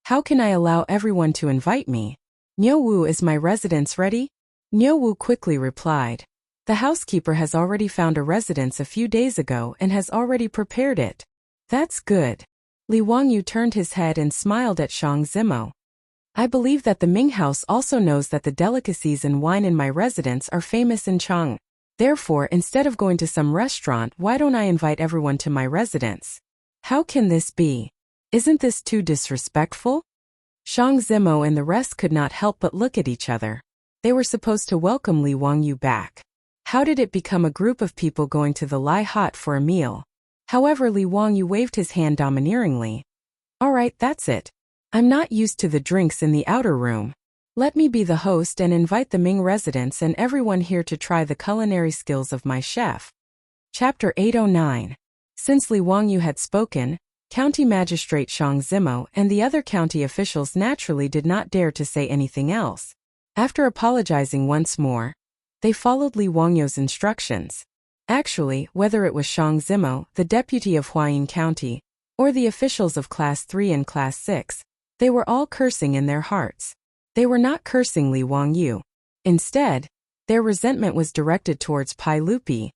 How can I allow everyone to invite me? Niu Wu, is my residence ready? Niu Wu quickly replied. The housekeeper has already found a residence a few days ago and has already prepared it. That's good. Li Wangyu turned his head and smiled at Shang Zimo. I believe that the Ming house also knows that the delicacies and wine in my residence are famous in Chang'an. Therefore, instead of going to some restaurant, why don't I invite everyone to my residence? How can this be? Isn't this too disrespectful? Shang Zimo and the rest could not help but look at each other. They were supposed to welcome Li Wangyu back. How did it become a group of people going to the Lai Hut for a meal? However, Li Wangyu waved his hand domineeringly. All right, that's it. I'm not used to the drinks in the outer room. Let me be the host and invite the Ming residents and everyone here to try the culinary skills of my chef. Chapter 809. Since Li Wangyu had spoken, County Magistrate Shang Zimo and the other county officials naturally did not dare to say anything else. After apologizing once more, they followed Li Wangyu's instructions. Actually, whether it was Shang Zimo, the deputy of Huayin County, or the officials of Class 3 and Class 6, they were all cursing in their hearts. They were not cursing Li Wangyu. Instead, their resentment was directed towards Pai Lupi,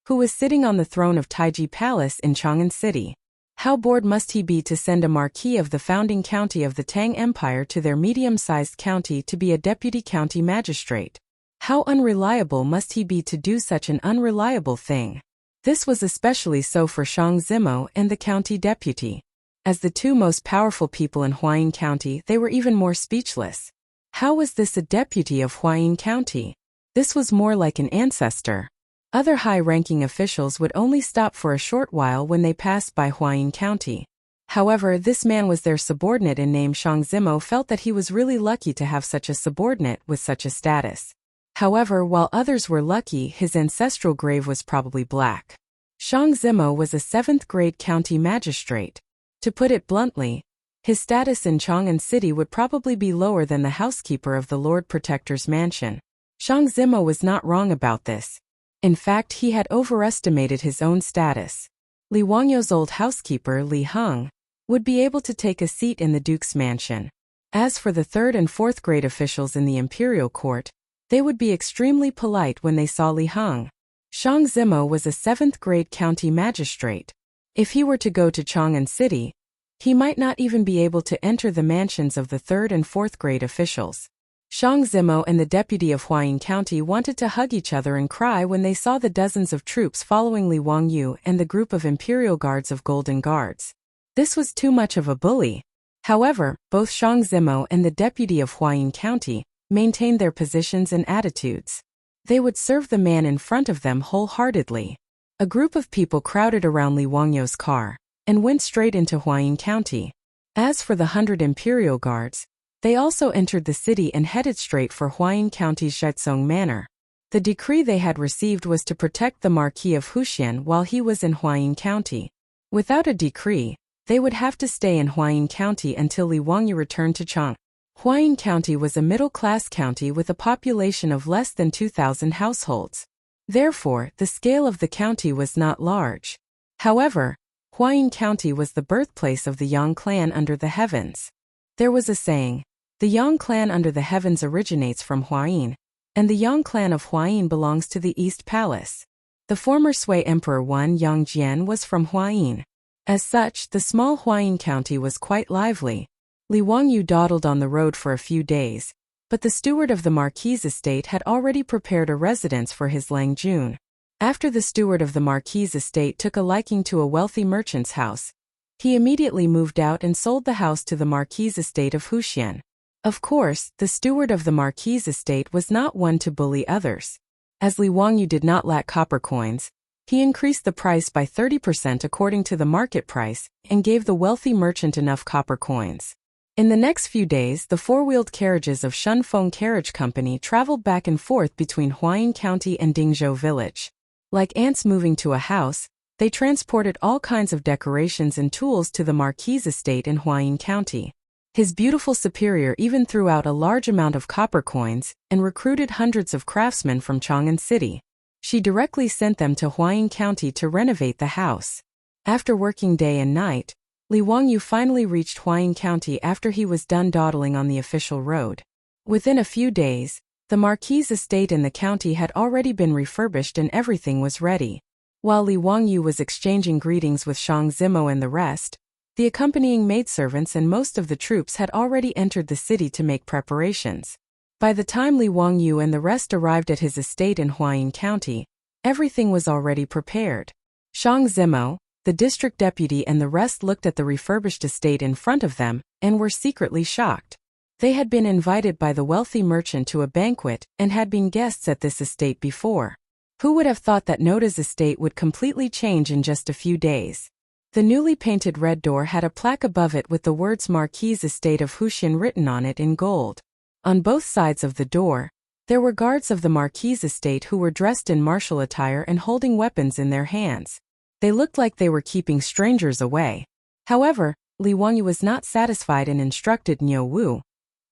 who was sitting on the throne of Taiji Palace in Chang'an City. How bored must he be to send a marquis of the founding county of the Tang Empire to their medium-sized county to be a deputy county magistrate? How unreliable must he be to do such an unreliable thing? This was especially so for Shang Zimo and the county deputy. As the two most powerful people in Huayin County, they were even more speechless. How was this a deputy of Huayin County? This was more like an ancestor. Other high-ranking officials would only stop for a short while when they passed by Huayin County. However, this man was their subordinate and named Shang Zimo felt that he was really lucky to have such a subordinate with such a status. However, while others were lucky, his ancestral grave was probably black. Shang Zimo was a 7th-grade county magistrate. To put it bluntly, his status in Chang'an City would probably be lower than the housekeeper of the Lord Protector's mansion. Shang Zimo was not wrong about this. In fact, he had overestimated his own status. Li Wangyu's old housekeeper, Li Heng, would be able to take a seat in the Duke's mansion. As for the 3rd and 4th grade officials in the imperial court, they would be extremely polite when they saw Li Heng. Shang Zimo was a 7th-grade county magistrate. If he were to go to Chang'an City, he might not even be able to enter the mansions of the 3rd and 4th grade officials. Shang Zimo and the deputy of Huayin County wanted to hug each other and cry when they saw the dozens of troops following Li Wangyu and the group of imperial guards of Golden Guards. This was too much of a bully. However, both Shang Zimo and the deputy of Huayin County maintained their positions and attitudes. They would serve the man in front of them wholeheartedly. A group of people crowded around Li Wangyu's car and went straight into Huayin County. As for the 100 imperial guards, they also entered the city and headed straight for Huayin County's Zhaizong Manor. The decree they had received was to protect the Marquis of Huxian while he was in Huayin County. Without a decree, they would have to stay in Huayin County until Li Wangyu returned to Chang'an. Huayin County was a middle-class county with a population of less than 2,000 households. Therefore, the scale of the county was not large. However, Huayin County was the birthplace of the Yang clan under the heavens. There was a saying, the Yang clan under the heavens originates from Huayin, and the Yang clan of Huayin belongs to the East Palace. The former Sui Emperor Wan Yangjian was from Huayin. As such, the small Huayin County was quite lively. Li Wangyu dawdled on the road for a few days, but the steward of the Marquis' estate had already prepared a residence for his Lang Jun. After the steward of the Marquis' estate took a liking to a wealthy merchant's house, he immediately moved out and sold the house to the Marquis' estate of Huxian. Of course, the steward of the Marquis' estate was not one to bully others. As Li Wangyu did not lack copper coins, he increased the price by 30% according to the market price and gave the wealthy merchant enough copper coins. In the next few days, the four-wheeled carriages of Shunfeng Carriage Company traveled back and forth between Huayin County and Dingzhou Village. Like ants moving to a house, They transported all kinds of decorations and tools to the Marquis' estate in Huayin County. His beautiful superior even threw out a large amount of copper coins and recruited hundreds of craftsmen from Chang'an City. She directly sent them to Huayin County to renovate the house. After working day and night, Li Wangyu finally reached Huayin County after he was done dawdling on the official road. Within a few days, the Marquis' estate in the county had already been refurbished and everything was ready. While Li Wangyu was exchanging greetings with Shang Zimo and the rest, the accompanying maidservants and most of the troops had already entered the city to make preparations. By the time Li Wangyu and the rest arrived at his estate in Huayin County, everything was already prepared. Shang Zimo, the district deputy and the rest looked at the refurbished estate in front of them and were secretly shocked. They had been invited by the wealthy merchant to a banquet and had been guests at this estate before. Who would have thought that Noda's estate would completely change in just a few days? The newly painted red door had a plaque above it with the words Marquis' Estate of Huxian written on it in gold. On both sides of the door, there were guards of the Marquis' estate who were dressed in martial attire and holding weapons in their hands. They looked like they were keeping strangers away. However, Li Wangyu was not satisfied and instructed Niu Wu,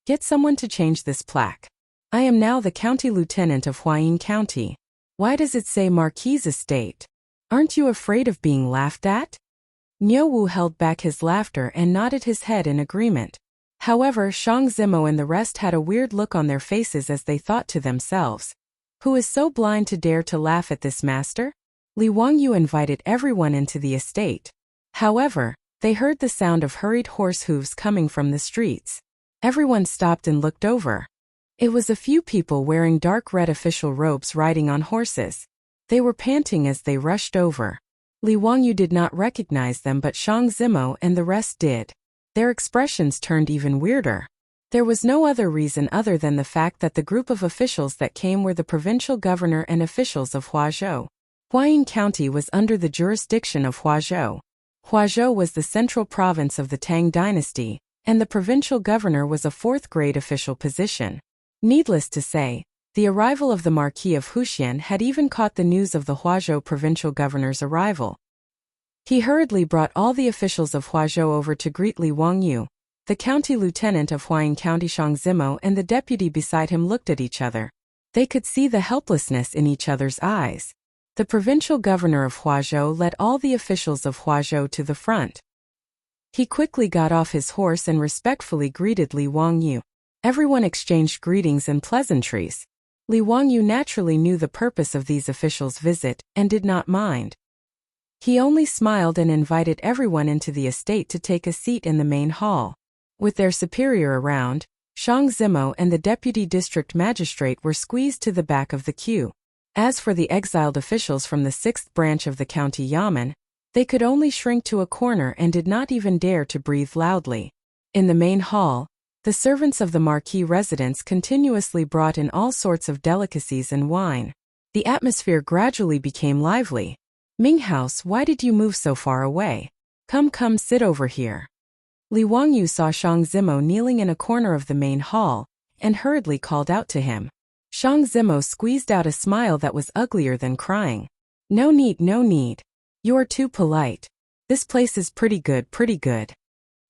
"Get someone to change this plaque. I am now the county lieutenant of Huayin County. Why does it say Marquis' estate? Aren't you afraid of being laughed at?" Niu Wu held back his laughter and nodded his head in agreement. However, Shang Zimo and the rest had a weird look on their faces as they thought to themselves, "Who is so blind to dare to laugh at this master?" Li Wangyu invited everyone into the estate. However, they heard the sound of hurried horse hooves coming from the streets. Everyone stopped and looked over. It was a few people wearing dark red official robes riding on horses. They were panting as they rushed over. Li Wangyu did not recognize them, but Shang Zimo and the rest did. Their expressions turned even weirder. There was no other reason other than the fact that the group of officials that came were the provincial governor and officials of Huazhou. Huayin County was under the jurisdiction of Huazhou. Huazhou was the central province of the Tang dynasty, and the provincial governor was a fourth-grade official position. Needless to say, the arrival of the Marquis of Huxian had even caught the news of the Huazhou provincial governor's arrival. He hurriedly brought all the officials of Huazhou over to greet Li Wangyu. The county lieutenant of Huayin County Shang Zimo and the deputy beside him looked at each other. They could see the helplessness in each other's eyes. The provincial governor of Huazhou led all the officials of Huazhou to the front. He quickly got off his horse and respectfully greeted Li Wangyu. Everyone exchanged greetings and pleasantries. Li Wangyu naturally knew the purpose of these officials' visit and did not mind. He only smiled and invited everyone into the estate to take a seat in the main hall. With their superior around, Shang Zimo and the deputy district magistrate were squeezed to the back of the queue. As for the exiled officials from the 6th branch of the county yamen, they could only shrink to a corner and did not even dare to breathe loudly. In the main hall, the servants of the Marquis residence continuously brought in all sorts of delicacies and wine. The atmosphere gradually became lively. "Minghouse, why did you move so far away? Come, sit over here." Li Wangyu saw Shang Zimo kneeling in a corner of the main hall, and hurriedly called out to him. Shang Zimo squeezed out a smile that was uglier than crying. No need. You are too polite. This place is pretty good.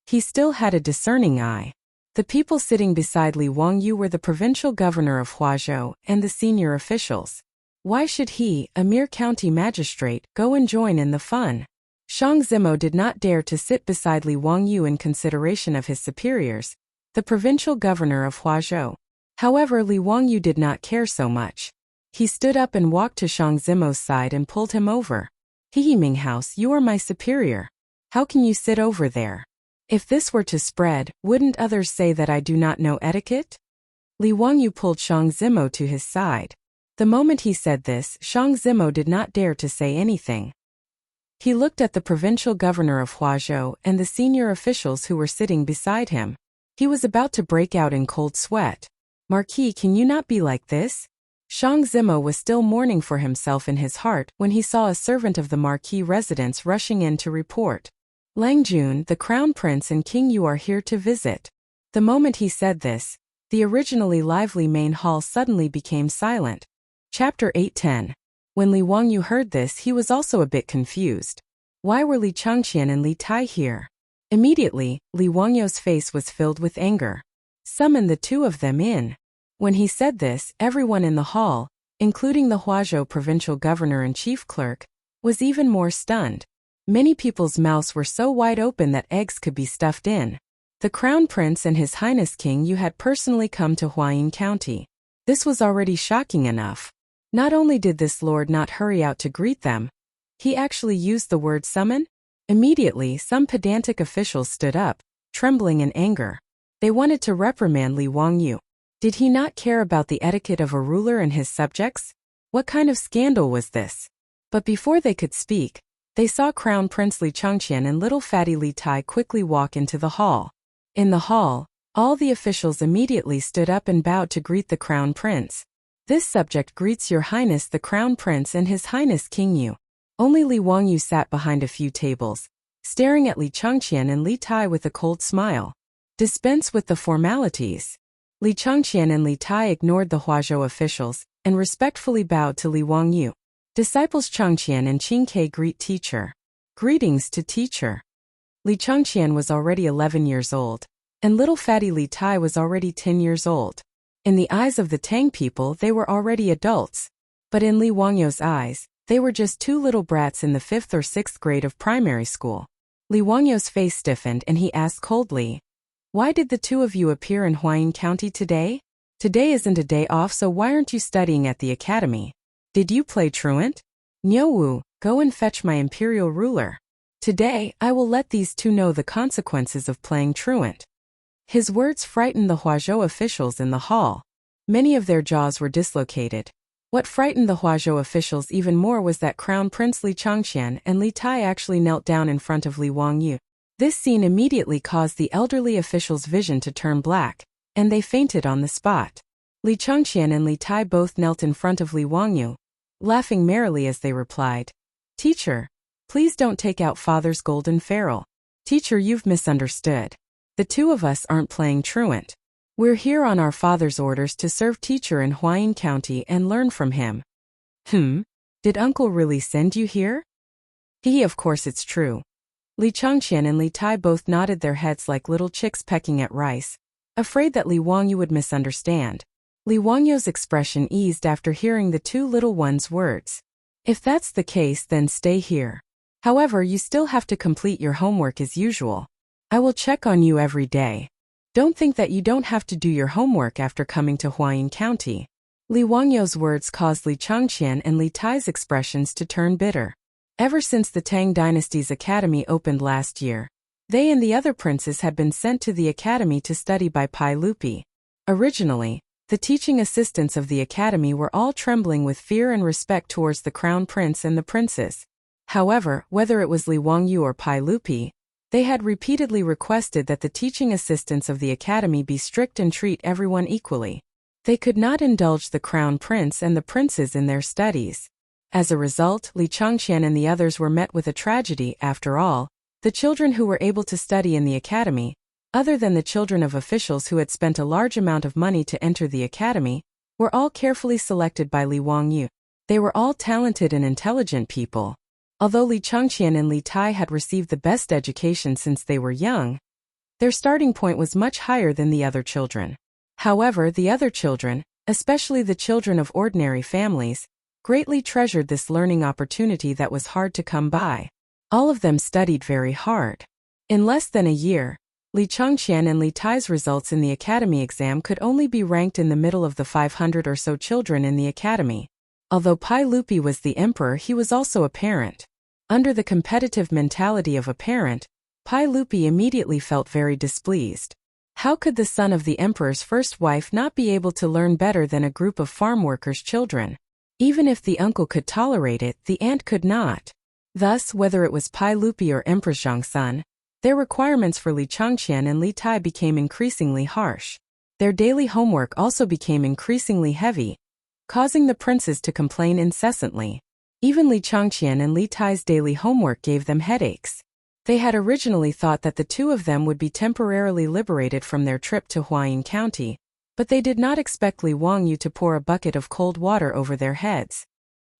He still had a discerning eye. The people sitting beside Li Wangyu were the provincial governor of Huazhou and the senior officials. Why should he, a mere county magistrate, go and join in the fun? Shang Zimo did not dare to sit beside Li Wangyu in consideration of his superiors, the provincial governor of Huazhou. However, Li Wangyu did not care so much. He stood up and walked to Shang Zimo's side and pulled him over. Minghouse, you are my superior. How can you sit over there? If this were to spread, wouldn't others say that I do not know etiquette? Li Wangyu pulled Shang Zimo to his side. The moment he said this, Shang Zimo did not dare to say anything. He looked at the provincial governor of Huazhou and the senior officials who were sitting beside him. He was about to break out in cold sweat. "Marquis, can you not be like this?" Shang Zimo was still mourning for himself in his heart when he saw a servant of the Marquis residence rushing in to report. "Lang Jun, the crown prince and king, you are here to visit." The moment he said this, the originally lively main hall suddenly became silent. Chapter 810. When Li Wangyu heard this, he was also a bit confused. Why were Li Changqian and Li Tai here? Immediately, Li Wangyu's face was filled with anger. Summon the two of them in. When he said this, everyone in the hall, including the Huazhou provincial governor and chief clerk, was even more stunned. Many people's mouths were so wide open that eggs could be stuffed in. The Crown Prince and His Highness King Yu had personally come to Huayin County. This was already shocking enough. Not only did this lord not hurry out to greet them, he actually used the word summon. Immediately, some pedantic officials stood up, trembling in anger. They wanted to reprimand Li Wangyu. Did he not care about the etiquette of a ruler and his subjects? What kind of scandal was this? But before they could speak, they saw Crown Prince Li Changqian and little fatty Li Tai quickly walk into the hall. In the hall, all the officials immediately stood up and bowed to greet the Crown Prince. This subject greets Your Highness the Crown Prince and His Highness King Yu. Only Li Wangyu sat behind a few tables, staring at Li Changqian and Li Tai with a cold smile. Dispense with the formalities. Li Changqian and Li Tai ignored the Huazhou officials and respectfully bowed to Li Wangyu. Disciples Changqian and Qingke greet teacher. Greetings to teacher. Li Changqian was already 11 years old, and little fatty Li Tai was already 10 years old. In the eyes of the Tang people, they were already adults. But in Li Wangyu's eyes, they were just two little brats in the 5th or 6th grade of primary school. Li Wangyu's face stiffened and he asked coldly, "Why did the two of you appear in Huayin County today? Today isn't a day off, so why aren't you studying at the academy? Did you play truant? Niuwu, go and fetch my imperial ruler. Today, I will let these two know the consequences of playing truant." His words frightened the Huazhou officials in the hall. Many of their jaws were dislocated. What frightened the Huazhou officials even more was that Crown Prince Li Changqian and Li Tai actually knelt down in front of Li Wangyu. This scene immediately caused the elderly officials' vision to turn black, and they fainted on the spot. Li Changqian and Li Tai both knelt in front of Li Wangyu, laughing merrily as they replied, "Teacher, please don't take out father's golden ferrule. Teacher, you've misunderstood. The two of us aren't playing truant. We're here on our father's orders to serve teacher in Huayin County and learn from him." Did uncle really send you here? Of course it's true. Li Changqian and Li Tai both nodded their heads like little chicks pecking at rice, afraid that Li Wangyu would misunderstand. Li Wangyu's expression eased after hearing the two little ones' words. "If that's the case, then stay here. However, you still have to complete your homework as usual. I will check on you every day. Don't think that you don't have to do your homework after coming to Huayin County." Li Wangyu's words caused Li Changqian and Li Tai's expressions to turn bitter. Ever since the Tang dynasty's academy opened last year, they and the other princes had been sent to the academy to study by Pai Lupi. Originally, the teaching assistants of the academy were all trembling with fear and respect towards the crown prince and the princes. However, whether it was Li Wangyu or Pai Lupi, they had repeatedly requested that the teaching assistants of the academy be strict and treat everyone equally. They could not indulge the crown prince and the princes in their studies. As a result, Li Changqian and the others were met with a tragedy. After all, the children who were able to study in the academy, other than the children of officials who had spent a large amount of money to enter the academy, were all carefully selected by Li Wangyu. They were all talented and intelligent people. Although Li Changqian and Li Tai had received the best education since they were young, their starting point was much higher than the other children. However, the other children, especially the children of ordinary families, greatly treasured this learning opportunity that was hard to come by. All of them studied very hard. In less than a year, Li Changqian and Li Tai's results in the academy exam could only be ranked in the middle of the 500 or so children in the academy. Although Pai Lupi was the emperor, he was also a parent. Under the competitive mentality of a parent, Pai Lupi immediately felt very displeased. How could the son of the emperor's first wife not be able to learn better than a group of farm workers' children? Even if the uncle could tolerate it, the aunt could not. Thus, whether it was Pai Lupi or Empress Zhongsun, their requirements for Li Changqian and Li Tai became increasingly harsh. Their daily homework also became increasingly heavy, causing the princes to complain incessantly. Even Li Changqian and Li Tai's daily homework gave them headaches. They had originally thought that the two of them would be temporarily liberated from their trip to Huayin County, but they did not expect Li Wangyu to pour a bucket of cold water over their heads.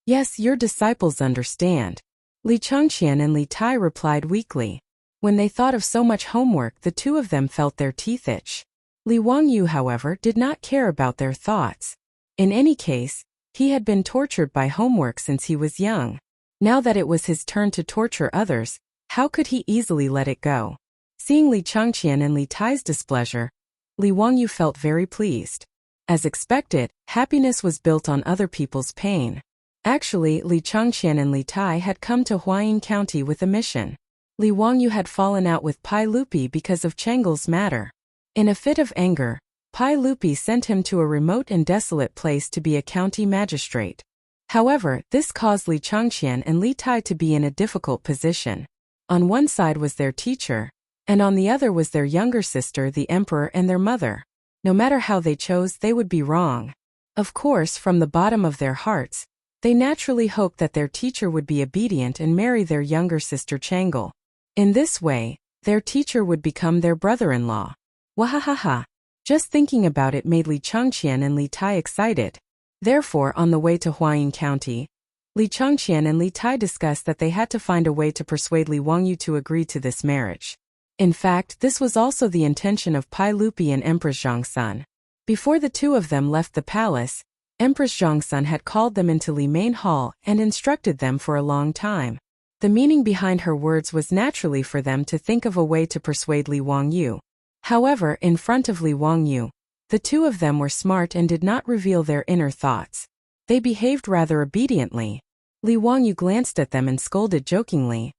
Yes, your disciples understand. Li Changqian and Li Tai replied weakly. When they thought of so much homework, the two of them felt their teeth itch. Li Wangyu, however, did not care about their thoughts. In any case, he had been tortured by homework since he was young. Now that it was his turn to torture others, how could he easily let it go? Seeing Li Changqian and Li Tai's displeasure, Li Wangyu felt very pleased. As expected, happiness was built on other people's pain. Actually, Li Changqian and Li Tai had come to Huayin County with a mission. Li Wangyu had fallen out with Pai Lupi because of Chang'an's matter. In a fit of anger, Pai Lupi sent him to a remote and desolate place to be a county magistrate. However, this caused Li Changqian and Li Tai to be in a difficult position. On one side was their teacher, and on the other was their younger sister, the emperor, and their mother. No matter how they chose, they would be wrong. Of course, from the bottom of their hearts, they naturally hoped that their teacher would be obedient and marry their younger sister Chang'an. In this way, their teacher would become their brother-in-law. Wahahaha. Just thinking about it made Li Changqian and Li Tai excited. Therefore, on the way to Huayin County, Li Changqian and Li Tai discussed that they had to find a way to persuade Li Wangyu to agree to this marriage. In fact, this was also the intention of Pai Lupi and Empress Zhongsun. Before the two of them left the palace, Empress Zhongsun had called them into Li Main Hall and instructed them for a long time. The meaning behind her words was naturally for them to think of a way to persuade Li Wangyu. However, in front of Li Wangyu, the two of them were smart and did not reveal their inner thoughts. They behaved rather obediently. Li Wangyu glanced at them and scolded jokingly.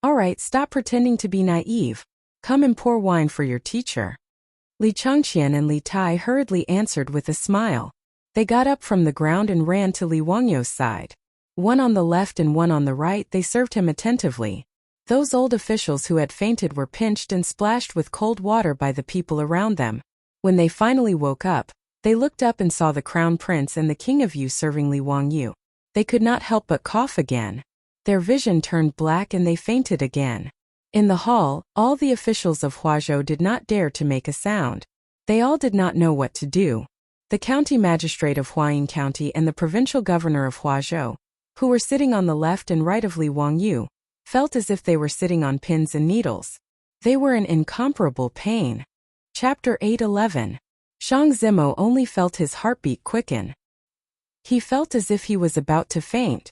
"All right, stop pretending to be naive. Come and pour wine for your teacher." Li Changqian and Li Tai hurriedly answered with a smile. They got up from the ground and ran to Li Wangyu's side. One on the left and one on the right, they served him attentively. Those old officials who had fainted were pinched and splashed with cold water by the people around them. When they finally woke up, they looked up and saw the crown prince and the king of Yu serving Li Wangyu. They could not help but cough again. Their vision turned black and they fainted again. In the hall, all the officials of Huazhou did not dare to make a sound. They all did not know what to do. The county magistrate of Huayin County and the provincial governor of Huazhou, who were sitting on the left and right of Li Wangyu, felt as if they were sitting on pins and needles. They were in incomparable pain. Chapter 8:11. Shang Zimo only felt his heartbeat quicken. He felt as if he was about to faint.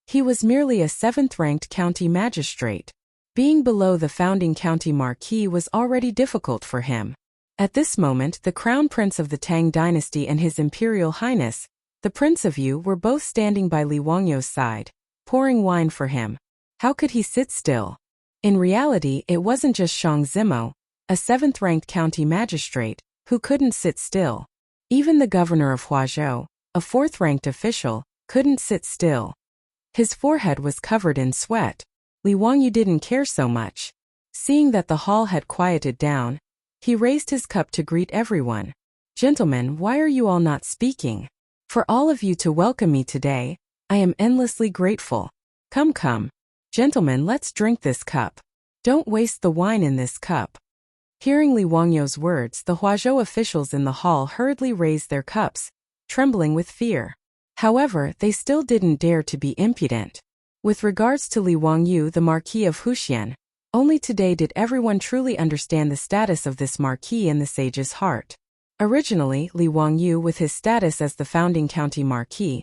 He was merely a 7th-ranked county magistrate. Being below the founding county marquis was already difficult for him. At this moment, the crown prince of the Tang dynasty and his imperial highness, the Prince of Yu, were both standing by Li Wangyu's side, pouring wine for him. How could he sit still? In reality, it wasn't just Shang Zimo, a 7th-ranked county magistrate, who couldn't sit still. Even the governor of Huazhou, a 4th-ranked official, couldn't sit still. His forehead was covered in sweat. Li Wangyu didn't care so much. Seeing that the hall had quieted down, he raised his cup to greet everyone. "Gentlemen, why are you all not speaking? For all of you to welcome me today, I am endlessly grateful. Come, come. Gentlemen, let's drink this cup. Don't waste the wine in this cup." Hearing Li Wangyu's words, the Huazhou officials in the hall hurriedly raised their cups, trembling with fear. However, they still didn't dare to be impudent. With regards to Li Wangyu, the Marquis of Huxian, only today did everyone truly understand the status of this marquis in the sage's heart. Originally, Li Wangyu, with his status as the founding county marquis,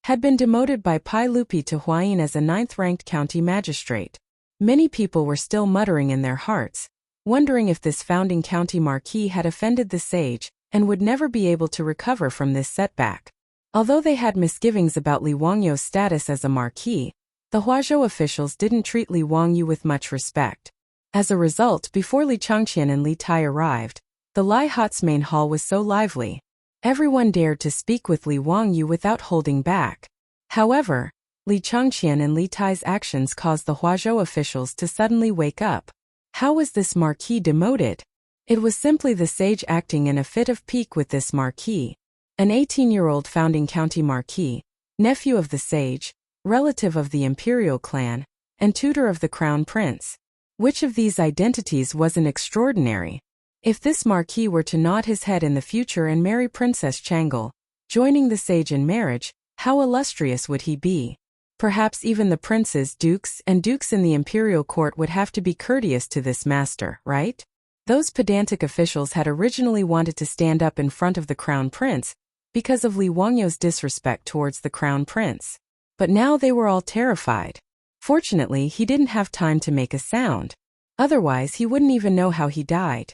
had been demoted by Pai Lupi to Huayin as a 9th-ranked county magistrate. Many people were still muttering in their hearts, wondering if this founding county marquis had offended the sage and would never be able to recover from this setback. Although they had misgivings about Li Wangyu's status as a marquis, the Huazhou officials didn't treat Li Wangyu with much respect. As a result, before Li Changqian and Li Tai arrived, the Lai Hot's main hall was so lively. Everyone dared to speak with Li Wangyu without holding back. However, Li Changqian and Li Tai's actions caused the Huazhou officials to suddenly wake up. How was this marquis demoted? It was simply the sage acting in a fit of pique with this marquis. An 18-year-old founding county marquis, nephew of the sage, relative of the imperial clan, and tutor of the crown prince. Which of these identities wasn't extraordinary? If this marquis were to nod his head in the future and marry Princess Chang'an, joining the sage in marriage, How illustrious would he be? Perhaps even the princes, dukes, and dukes in the imperial court would have to be courteous to this master, right? Those pedantic officials had originally wanted to stand up in front of the crown prince because of Li Wangyu's disrespect towards the crown prince. But now they were all terrified. Fortunately, he didn't have time to make a sound. Otherwise, he wouldn't even know how he died.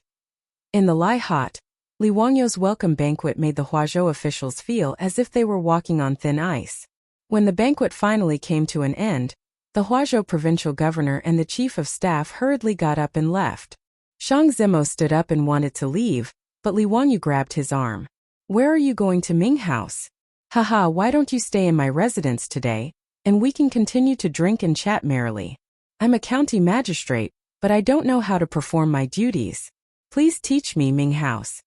In the Lai hot, Li Wangyu's welcome banquet made the Huazhou officials feel as if they were walking on thin ice. When the banquet finally came to an end, the Huazhou provincial governor and the chief of staff hurriedly got up and left. Shang Zimo stood up and wanted to leave, but Li Wangyu grabbed his arm. "Where are you going to Ming House? Haha, why don't you stay in my residence today, and we can continue to drink and chat merrily. I'm a county magistrate, but I don't know how to perform my duties. Please teach me, Ming House."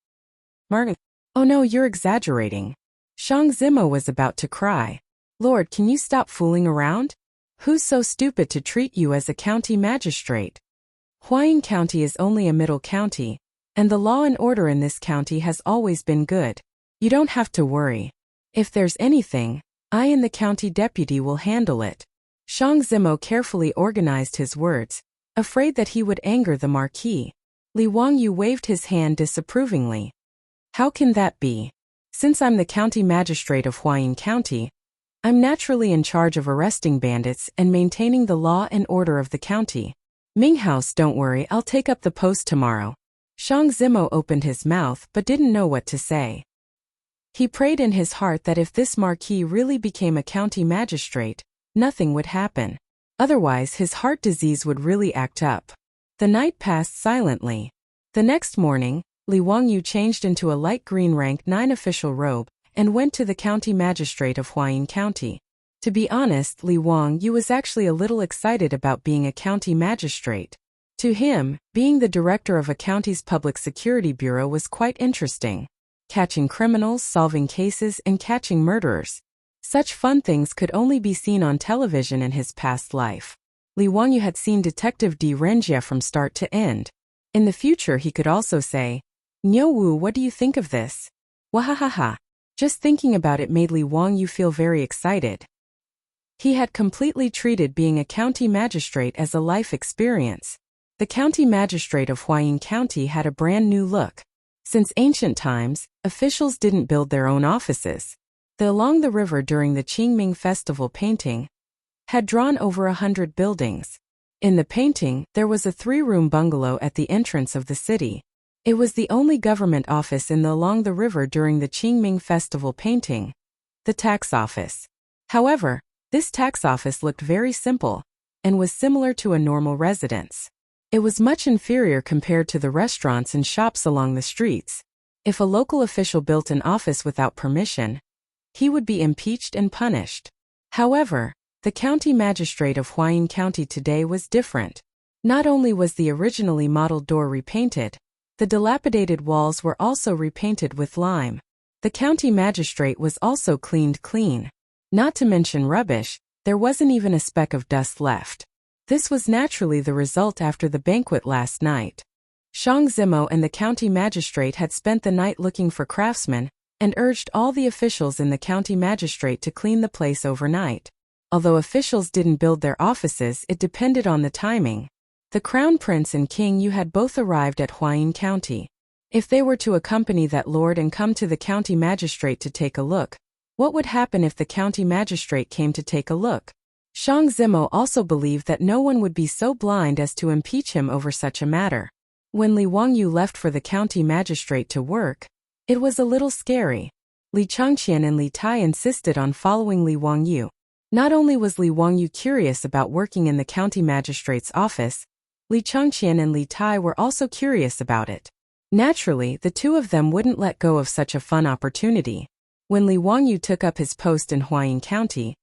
Martin. "Oh no, you're exaggerating." Shang Zimo was about to cry. "Lord, can you stop fooling around? Who's so stupid to treat you as a county magistrate? Huayin County is only a middle county, and the law and order in this county has always been good. You don't have to worry. If there's anything, I and the county deputy will handle it." Shang Zimo carefully organized his words, afraid that he would anger the marquis. Li Wangyu waved his hand disapprovingly. "How can that be? Since I'm the county magistrate of Huayin County, I'm naturally in charge of arresting bandits and maintaining the law and order of the county. Ming House, don't worry, I'll take up the post tomorrow." Shang Zimo opened his mouth but didn't know what to say. He prayed in his heart that if this marquis really became a county magistrate, nothing would happen. Otherwise, his heart disease would really act up. The night passed silently. The next morning, Li Wangyu changed into a light green rank 9 official robe and went to the county magistrate of Huayin County. To be honest, Li Wangyu was actually a little excited about being a county magistrate. To him, being the director of a county's public security bureau was quite interesting. Catching criminals, solving cases, and catching murderers. Such fun things could only be seen on television in his past life. Li Wangyu had seen Detective D. Renjia from start to end. In the future he could also say, "Niu Wu, what do you think of this?" Wahahaha. Just thinking about it made Li Wangyu feel very excited. He had completely treated being a county magistrate as a life experience. The county magistrate of Huayin County had a brand new look. Since ancient times, officials didn't build their own offices. The Along the River during the Qingming Festival painting had drawn over 100 buildings. In the painting, there was a 3-room bungalow at the entrance of the city. It was the only government office in the Along the River during the Qingming Festival painting. The tax office. However, this tax office looked very simple and was similar to a normal residence. It was much inferior compared to the restaurants and shops along the streets. If a local official built an office without permission, he would be impeached and punished. However, the county magistrate of Huayin County today was different. Not only was the originally modeled door repainted, the dilapidated walls were also repainted with lime. The county magistrate was also cleaned clean. Not to mention rubbish, there wasn't even a speck of dust left. This was naturally the result after the banquet last night. Shang Zimo and the county magistrate had spent the night looking for craftsmen and urged all the officials in the county magistrate to clean the place overnight. Although officials didn't build their offices, it depended on the timing. The Crown Prince and King Yu had both arrived at Huayin County. If they were to accompany that lord and come to the county magistrate to take a look, what would happen if the county magistrate came to take a look? Shang Zimo also believed that no one would be so blind as to impeach him over such a matter. When Li Wangyu left for the county magistrate to work, it was a little scary. Li Changqian and Li Tai insisted on following Li Wangyu. Not only was Li Wangyu curious about working in the county magistrate's office, Li Changqian and Li Tai were also curious about it. Naturally, the two of them wouldn't let go of such a fun opportunity. When Li Wangyu took up his post in Huayin County,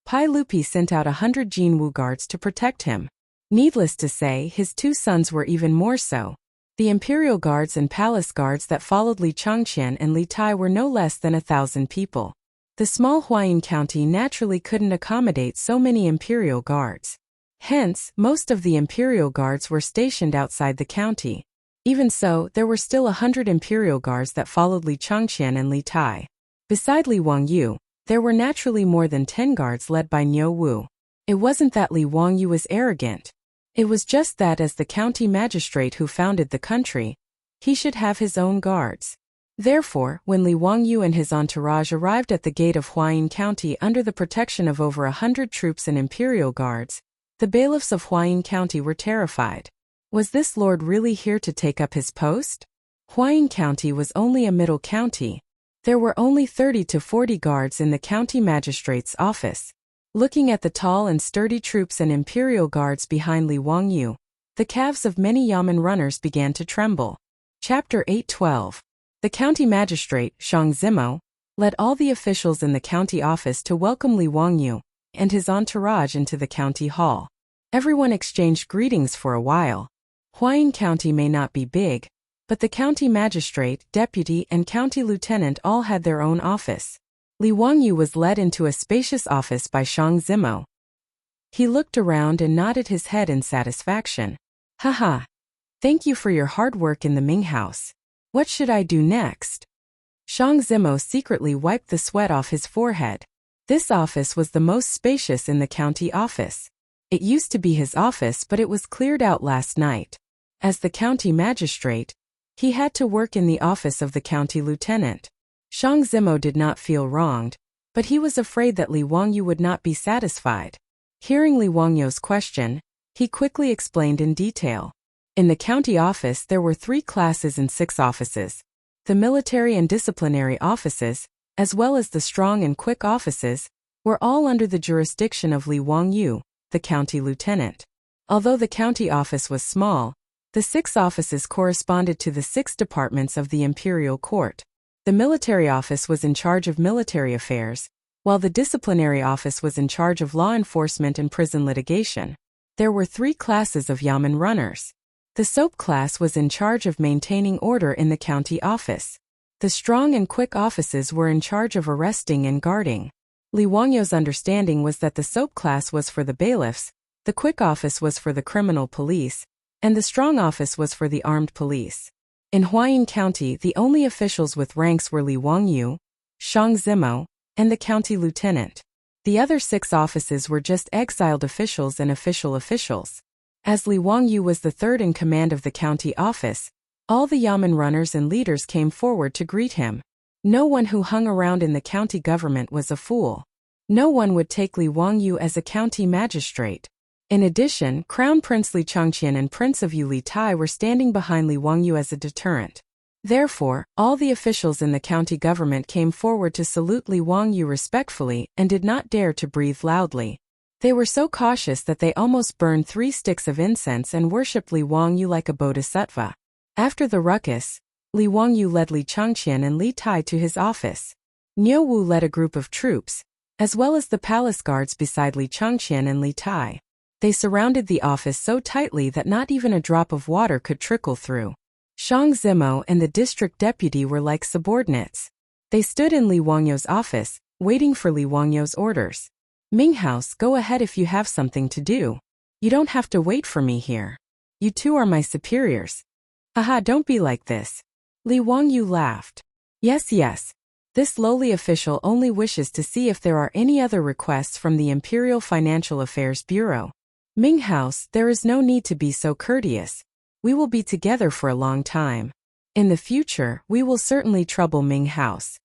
Pai Lupi sent out 100 Jinwu guards to protect him. Needless to say, his 2 sons were even more so. The imperial guards and palace guards that followed Li Changqian and Li Tai were no less than 1,000 people. The small Huayin County naturally couldn't accommodate so many imperial guards. Hence, most of the imperial guards were stationed outside the county. Even so, there were still 100 imperial guards that followed Li Changqian and Li Tai. Beside Li Wangyu, There were naturally more than 10 guards led by Niu Wu. It wasn't that Li Wangyu was arrogant. It was just that as the county magistrate who founded the country, he should have his own guards. Therefore, when Li Wangyu and his entourage arrived at the gate of Huayin County under the protection of over 100 troops and imperial guards, the bailiffs of Huayin County were terrified. Was this lord really here to take up his post? Huayin County was only a middle county. There were only 30 to 40 guards in the county magistrate's office. Looking at the tall and sturdy troops and imperial guards behind Li Wangyu, the calves of many yamen runners began to tremble. Chapter 8:12. The county magistrate, Shang Zimo, led all the officials in the county office to welcome Li Wangyu and his entourage into the county hall. Everyone exchanged greetings for a while. Huayin County may not be big, but the county magistrate, deputy, and county lieutenant all had their own office. Li Wangyu was led into a spacious office by Shang Zimo. He looked around and nodded his head in satisfaction. Haha. Thank you for your hard work in the Ming House. What should I do next? Shang Zimo secretly wiped the sweat off his forehead. This office was the most spacious in the county office. It used to be his office, but it was cleared out last night. As the county magistrate, he had to work in the office of the county lieutenant. Shang Zimo did not feel wronged, but he was afraid that Li Wangyu would not be satisfied. Hearing Li Wangyu's question, he quickly explained in detail. In the county office there were 3 classes and 6 offices. The military and disciplinary offices, as well as the strong and quick offices, were all under the jurisdiction of Li Wangyu, the county lieutenant. Although the county office was small, the 6 offices corresponded to the 6 departments of the imperial court. The military office was in charge of military affairs, while the disciplinary office was in charge of law enforcement and prison litigation. There were 3 classes of yamen runners. The soap class was in charge of maintaining order in the county office. The strong and quick offices were in charge of arresting and guarding. Li Wangyu's understanding was that the soap class was for the bailiffs, the quick office was for the criminal police, and the strong office was for the armed police. In Huayin County, the only officials with ranks were Li Wangyu, Shang Zimo, and the county lieutenant. The other 6 offices were just exiled officials and official officials. As Li Wangyu was the 3rd in command of the county office, all the yamen runners and leaders came forward to greet him. No one who hung around in the county government was a fool. No one would take Li Wangyu as a county magistrate. In addition, Crown Prince Li Chang'an and Prince of Yu Li Tai were standing behind Li Wangyu as a deterrent. Therefore, all the officials in the county government came forward to salute Li Wangyu respectfully and did not dare to breathe loudly. They were so cautious that they almost burned 3 sticks of incense and worshipped Li Wangyu like a bodhisattva. After the ruckus, Li Wangyu led Li Chang'an and Li Tai to his office. Niu Wu led a group of troops, as well as the palace guards beside Li Chang'an and Li Tai. They surrounded the office so tightly that not even a drop of water could trickle through. Shang Zimo and the district deputy were like subordinates. They stood in Li Wangyu's office, waiting for Li Wangyu's orders. Ming House, go ahead if you have something to do. You don't have to wait for me here. You two are my superiors. Haha, don't be like this. Li Wangyu laughed. Yes. This lowly official only wishes to see if there are any other requests from the Imperial Financial Affairs Bureau. Ming House, there is no need to be so courteous. We will be together for a long time. In the future, we will certainly trouble Ming House.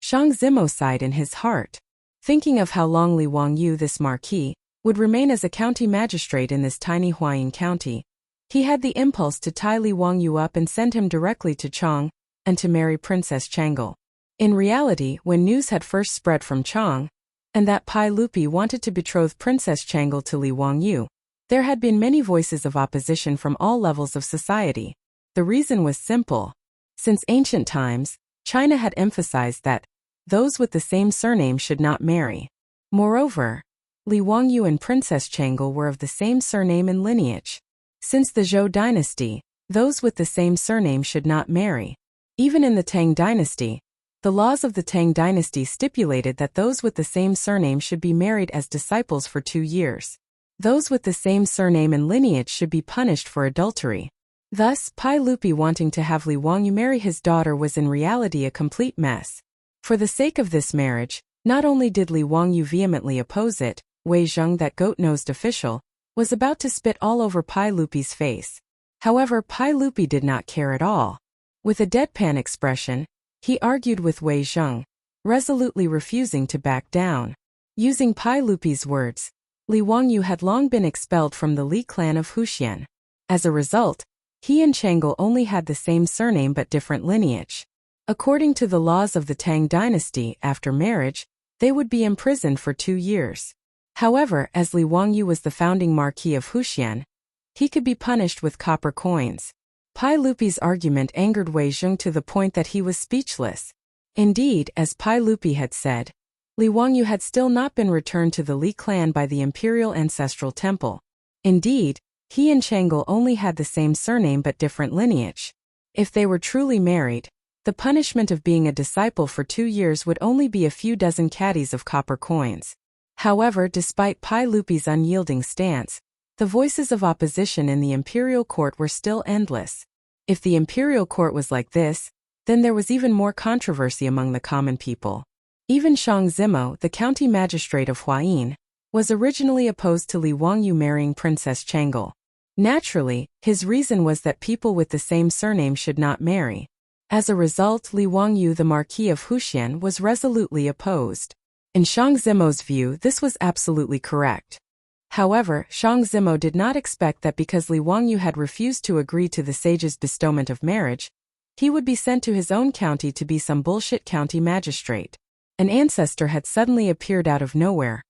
Shang Zimo sighed in his heart. Thinking of how long Li Wangyu, this marquis, would remain as a county magistrate in this tiny Huayin County, he had the impulse to tie Li Wangyu up and send him directly to Chang'an and to marry Princess Chang'an. In reality, when news had first spread from Chang'an, and that Pai Lupi wanted to betroth Princess Chang'an to Li Wangyu, there had been many voices of opposition from all levels of society. The reason was simple. Since ancient times, China had emphasized that those with the same surname should not marry. Moreover, Li Wangyu and Princess Chang'an were of the same surname and lineage. Since the Zhou dynasty, those with the same surname should not marry. Even in the Tang dynasty, the laws of the Tang dynasty stipulated that those with the same surname should be married as disciples for 2 years. Those with the same surname and lineage should be punished for adultery. Thus, Pai Lupi wanting to have Li Wangyu marry his daughter was in reality a complete mess. For the sake of this marriage, Not only did Li Wangyu vehemently oppose it, Wei Zheng, that goat-nosed official, was about to spit all over Pai Lupi's face. However, Pai Lupi did not care at all. With a deadpan expression, he argued with Wei Zheng, resolutely refusing to back down. Using Pai Lupi's words, Li Wangyu had long been expelled from the Li clan of Huxian. As a result, he and Chang'an only had the same surname but different lineage. According to the laws of the Tang dynasty, after marriage, they would be imprisoned for 2 years. However, as Li Wangyu was the founding Marquis of Huxian, he could be punished with copper coins. Pai Lupi's argument angered Wei Zheng to the point that he was speechless. Indeed, as Pai Lupi had said, Li Wangyu had still not been returned to the Li clan by the imperial ancestral temple. Indeed, he and Chang'an only had the same surname but different lineage. If they were truly married, the punishment of being a disciple for 2 years would only be a few dozen caddies of copper coins. However, despite Pai Lupi's unyielding stance, the voices of opposition in the imperial court were still endless. If the imperial court was like this, then there was even more controversy among the common people. Even Shang Zimo, the county magistrate of Huayin, was originally opposed to Li Wangyu marrying Princess Chang'an. Naturally, his reason was that people with the same surname should not marry. As a result, Li Wangyu, the Marquis of Huxian, was resolutely opposed. In Shang Zimo's view, this was absolutely correct. However, Shang Zimo did not expect that because Li Wangyu had refused to agree to the sage's bestowment of marriage, he would be sent to his own county to be some bullshit county magistrate. An ancestor had suddenly appeared out of nowhere.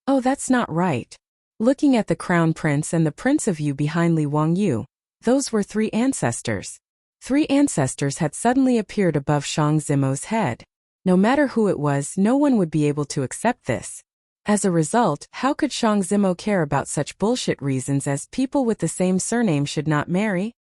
Oh, that's not right. Looking at the crown prince and the prince of Yu behind Li Wangyu, those were 3 ancestors. 3 ancestors had suddenly appeared above Shang Zimo's head. No matter who it was, no one would be able to accept this. As a result, how could Shang Zimo care about such bullshit reasons as people with the same surname should not marry?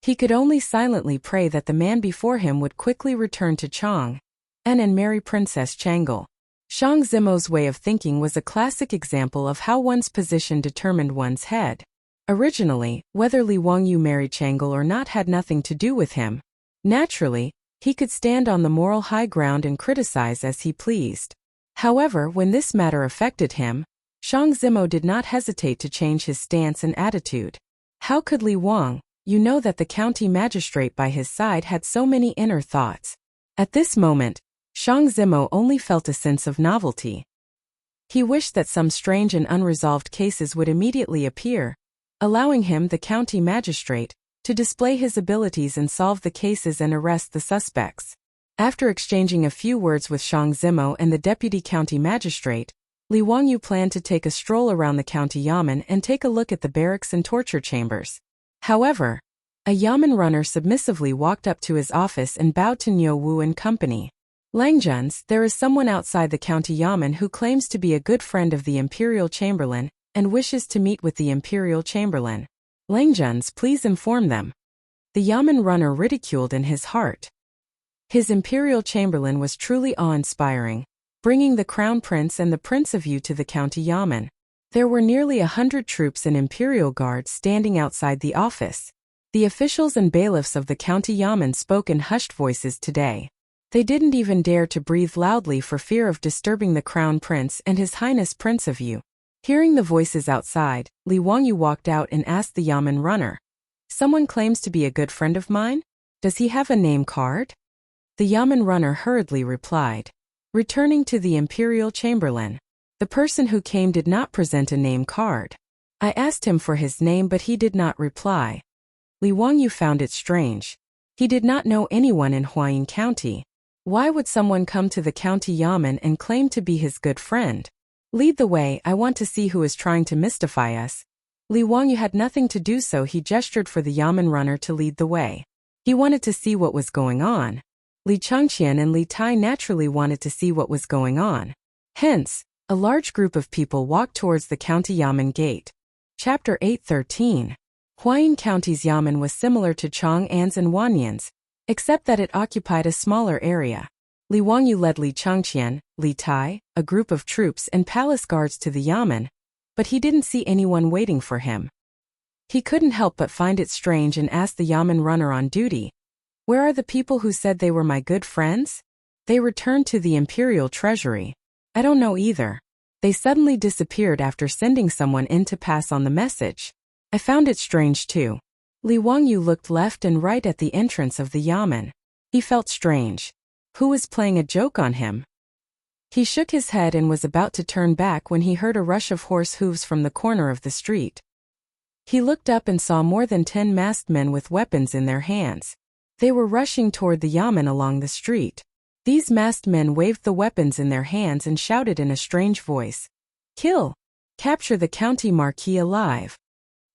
He could only silently pray that the man before him would quickly return to Chang'an and marry Princess Chang'an. Shang Zimo's way of thinking was a classic example of how one's position determined one's head. Originally, whether Li Wangyu married Chang'an or not had nothing to do with him. Naturally, he could stand on the moral high ground and criticize as he pleased. However, when this matter affected him, Shang Zimo did not hesitate to change his stance and attitude. How could Li Wang, you know that the county magistrate by his side had so many inner thoughts? At this moment, Shang Zimo only felt a sense of novelty. He wished that some strange and unresolved cases would immediately appear, allowing him, the county magistrate, to display his abilities and solve the cases and arrest the suspects. After exchanging a few words with Shang Zimo and the deputy county magistrate, Li Wangyu planned to take a stroll around the county yamen and take a look at the barracks and torture chambers. However, a yamen runner submissively walked up to his office and bowed to Niu Wu and company. Langjuns, there is someone outside the county yamen who claims to be a good friend of the imperial chamberlain and wishes to meet with the imperial chamberlain. Langjuns, please inform them. The yamen runner ridiculed in his heart. His imperial chamberlain was truly awe-inspiring, bringing the crown prince and the prince of Yu to the county yamen. There were nearly 100 troops and imperial guards standing outside the office. The officials and bailiffs of the county yamen spoke in hushed voices today. They didn't even dare to breathe loudly for fear of disturbing the crown prince and his highness prince of Yu. Hearing the voices outside, Li Wangyu walked out and asked the yamen runner, "Someone claims to be a good friend of mine? Does he have a name card?" The yamen runner hurriedly replied, returning to the imperial chamberlain. The person who came did not present a name card. I asked him for his name but he did not reply. Li Wangyu found it strange. He did not know anyone in Huayin County. Why would someone come to the county yamen and claim to be his good friend? Lead the way, I want to see who is trying to mystify us. Li Wangyu had nothing to do, so he gestured for the yamen runner to lead the way. He wanted to see what was going on. Li Changqian and Li Tai naturally wanted to see what was going on. Hence, a large group of people walked towards the county yamen gate. Chapter 8:13. Huayin County's yamen was similar to Chang'an's and Wanyan's, except that it occupied a smaller area. Li Wangyu led Li Changqian, Li Tai, a group of troops and palace guards to the yamen, but he didn't see anyone waiting for him. He couldn't help but find it strange and asked the yamen runner on duty, "Where are the people who said they were my good friends?" They returned to the imperial treasury. I don't know either. They suddenly disappeared after sending someone in to pass on the message. I found it strange too. Li Wangyu looked left and right at the entrance of the yamen. He felt strange. Who was playing a joke on him? He shook his head and was about to turn back when he heard a rush of horse hooves from the corner of the street. He looked up and saw more than 10 masked men with weapons in their hands. They were rushing toward the yamen along the street. These masked men waved the weapons in their hands and shouted in a strange voice, "Kill! Capture the county marquis alive!"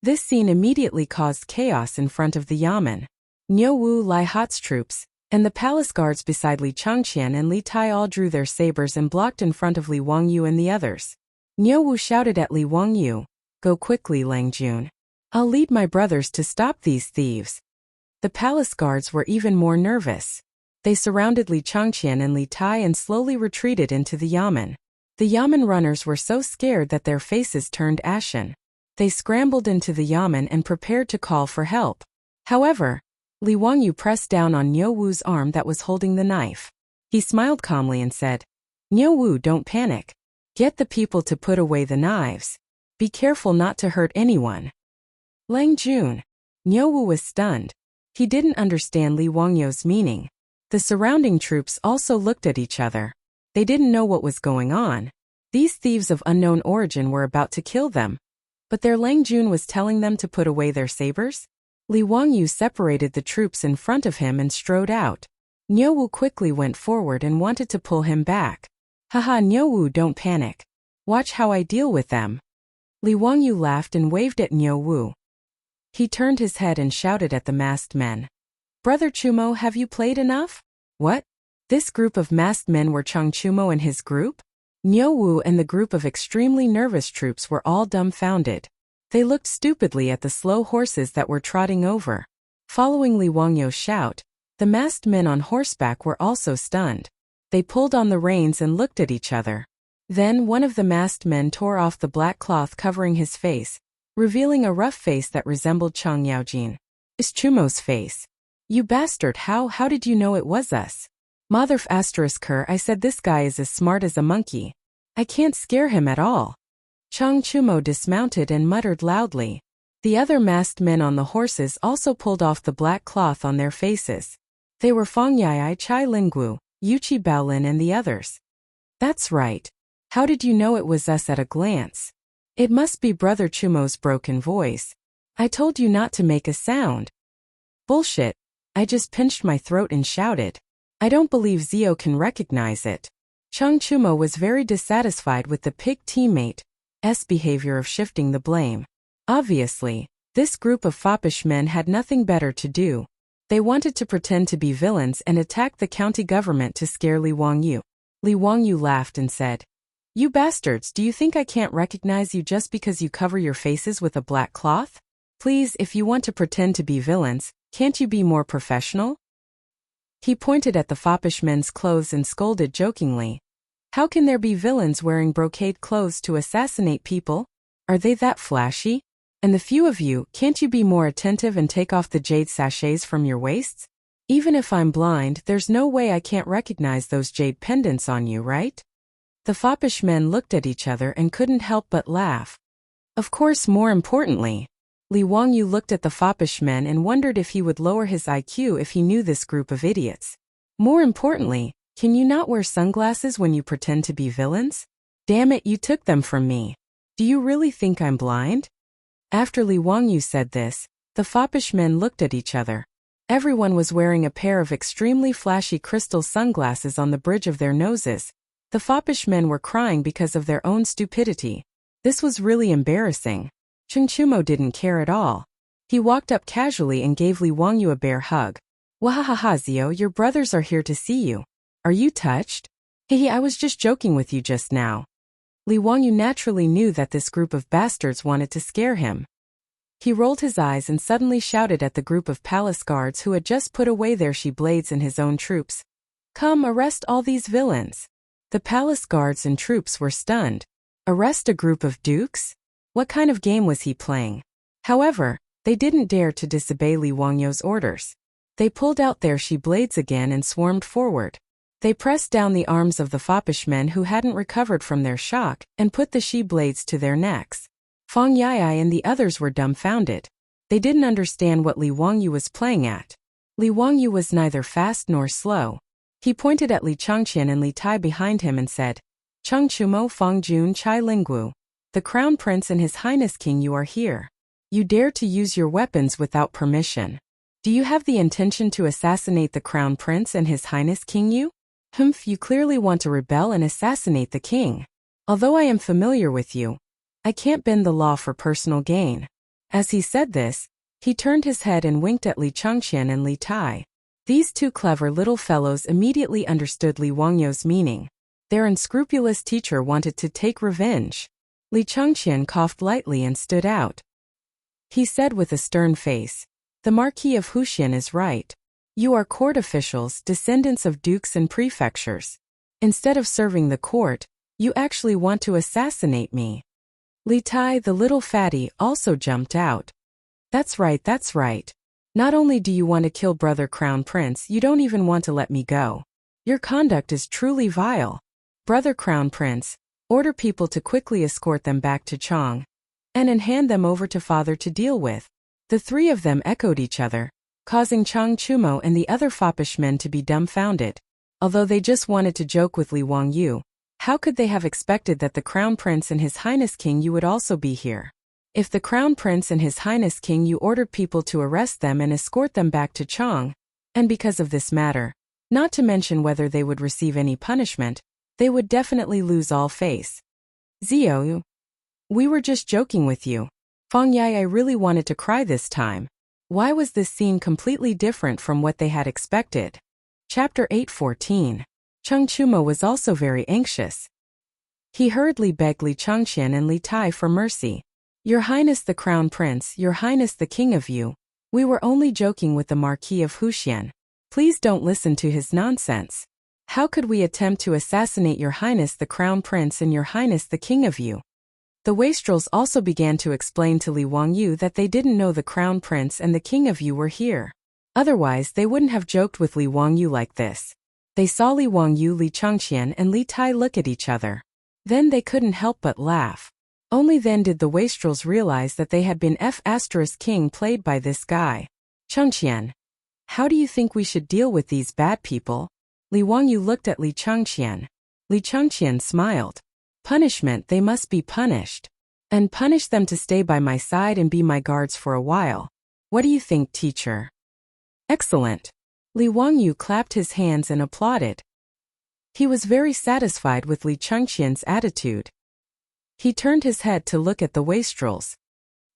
This scene immediately caused chaos in front of the yamen. Niu Wu, Lai Hat's troops, and the palace guards beside Li Changqian and Li Tai all drew their sabers and blocked in front of Li Wangyu and the others. Niu Wu shouted at Li Wangyu, "Go quickly, Lang Jun. I'll lead my brothers to stop these thieves." The palace guards were even more nervous. They surrounded Li Changqian and Li Tai and slowly retreated into the yamen. The yamen runners were so scared that their faces turned ashen. They scrambled into the yamen and prepared to call for help. However, Li Wangyu pressed down on Niu Wu's arm that was holding the knife. He smiled calmly and said, "Niu Wu, don't panic. Get the people to put away the knives. Be careful not to hurt anyone." Lang Jun. Niu Wu was stunned. He didn't understand Li Wangyu's meaning. The surrounding troops also looked at each other. They didn't know what was going on. These thieves of unknown origin were about to kill them. But their Lang Jun was telling them to put away their sabers? Li Wangyu separated the troops in front of him and strode out. Niu Wu quickly went forward and wanted to pull him back. "Haha, Niu Wu, don't panic. Watch how I deal with them." Li Wangyu laughed and waved at Niu Wu. He turned his head and shouted at the masked men, "Brother Chumo, have you played enough?" "What? This group of masked men were Chang Chumo and his group?" Niu Wu and the group of extremely nervous troops were all dumbfounded. They looked stupidly at the slow horses that were trotting over. Following Li Wangyu's shout, the masked men on horseback were also stunned. They pulled on the reins and looked at each other. Then one of the masked men tore off the black cloth covering his face, revealing a rough face that resembled Chang Yaojin. "It's Chumo's face." "You bastard, how did you know it was us?" "Motherf *her, I said this guy is as smart as a monkey. I can't scare him at all." Chang Chumo dismounted and muttered loudly. The other masked men on the horses also pulled off the black cloth on their faces. They were Fang Yai, Chai Linggu, Yuchi Baolin and the others. "That's right. How did you know it was us at a glance?" "It must be Brother Chumo's broken voice. I told you not to make a sound." "Bullshit. I just pinched my throat and shouted. I don't believe Zio can recognize it." Chang Chumo was very dissatisfied with the pig teammate's behavior of shifting the blame. Obviously, this group of foppish men had nothing better to do. They wanted to pretend to be villains and attack the county government to scare Li Wangyu. Li Wangyu laughed and said, "You bastards, do you think I can't recognize you just because you cover your faces with a black cloth? Please, if you want to pretend to be villains, can't you be more professional?" He pointed at the foppish men's clothes and scolded jokingly, "How can there be villains wearing brocade clothes to assassinate people? Are they that flashy? And the few of you, can't you be more attentive and take off the jade sachets from your waists? Even if I'm blind, there's no way I can't recognize those jade pendants on you, right?" The foppish men looked at each other and couldn't help but laugh. Of course, more importantly, Li Wangyu looked at the foppish men and wondered if he would lower his IQ if he knew this group of idiots. More importantly, can you not wear sunglasses when you pretend to be villains? Damn it, you took them from me. Do you really think I'm blind? After Li Wangyu said this, the foppish men looked at each other. Everyone was wearing a pair of extremely flashy crystal sunglasses on the bridge of their noses. The foppish men were crying because of their own stupidity. This was really embarrassing. Chang Chumo didn't care at all. He walked up casually and gave Li Wangyu a bear hug. "Wahahaha, Zio, your brothers are here to see you. Are you touched?" "Hehe, I was just joking with you just now." Li Wangyu naturally knew that this group of bastards wanted to scare him. He rolled his eyes and suddenly shouted at the group of palace guards who had just put away their she-blades and his own troops, "Come, arrest all these villains." The palace guards and troops were stunned. Arrest a group of dukes? What kind of game was he playing? However, they didn't dare to disobey Li Wangyu's orders. They pulled out their she-blades again and swarmed forward. They pressed down the arms of the foppish men who hadn't recovered from their shock and put the she-blades to their necks. Feng Yai and the others were dumbfounded. They didn't understand what Li Wangyu was playing at. Li Wangyu was neither fast nor slow. He pointed at Li Changqian and Li Tai behind him and said, "Cheng Chumo Feng Jun Chai Linggu. The Crown Prince and His Highness King, you are here. You dare to use your weapons without permission. Do you have the intention to assassinate the Crown Prince and His Highness King you? Humph, you clearly want to rebel and assassinate the king. Although I am familiar with you, I can't bend the law for personal gain." As he said this, he turned his head and winked at Li Changqian and Li Tai. These two clever little fellows immediately understood Li Wangyu's meaning. Their unscrupulous teacher wanted to take revenge. Li Changqian coughed lightly and stood out. He said with a stern face, "The Marquis of Huxian is right. You are court officials, descendants of dukes and prefectures. Instead of serving the court, you actually want to assassinate me." Li Tai, the little fatty, also jumped out. That's right. Not only do you want to kill Brother Crown Prince, you don't even want to let me go. Your conduct is truly vile. Brother Crown Prince, order people to quickly escort them back to Chang'an and hand them over to Father to deal with. The three of them echoed each other, causing Chang Chumo and the other foppish men to be dumbfounded. Although they just wanted to joke with Li Wangyu, how could they have expected that the Crown Prince and His Highness King you would also be here? If the Crown Prince and His Highness King you ordered people to arrest them and escort them back to Chang'an, and because of this matter, not to mention whether they would receive any punishment, they would definitely lose all face. Zio, we were just joking with you. Feng Yai really wanted to cry this time. Why was this scene completely different from what they had expected? Chapter 8:14. Cheng Chumo was also very anxious. He hurriedly begged Li Changqian and Li Tai for mercy. "Your Highness the Crown Prince, Your Highness the King of you, we were only joking with the Marquis of Huxian. Please don't listen to his nonsense. How could we attempt to assassinate Your Highness the Crown Prince and Your Highness the King of you?" The wastrels also began to explain to Li Wangyu that they didn't know the Crown Prince and the King of you were here. Otherwise, they wouldn't have joked with Li Wangyu like this. They saw Li Wangyu, Li Changqian, and Li Tai look at each other. Then they couldn't help but laugh. Only then did the wastrels realize that they had been King played by this guy. "Changqian, how do you think we should deal with these bad people?" Li Wangyu looked at Li Changqian. Li Changqian smiled. "Punishment, they must be punished. And punish them to stay by my side and be my guards for a while. What do you think, teacher?" "Excellent." Li Wangyu clapped his hands and applauded. He was very satisfied with Li Changqian's attitude. He turned his head to look at the wastrels.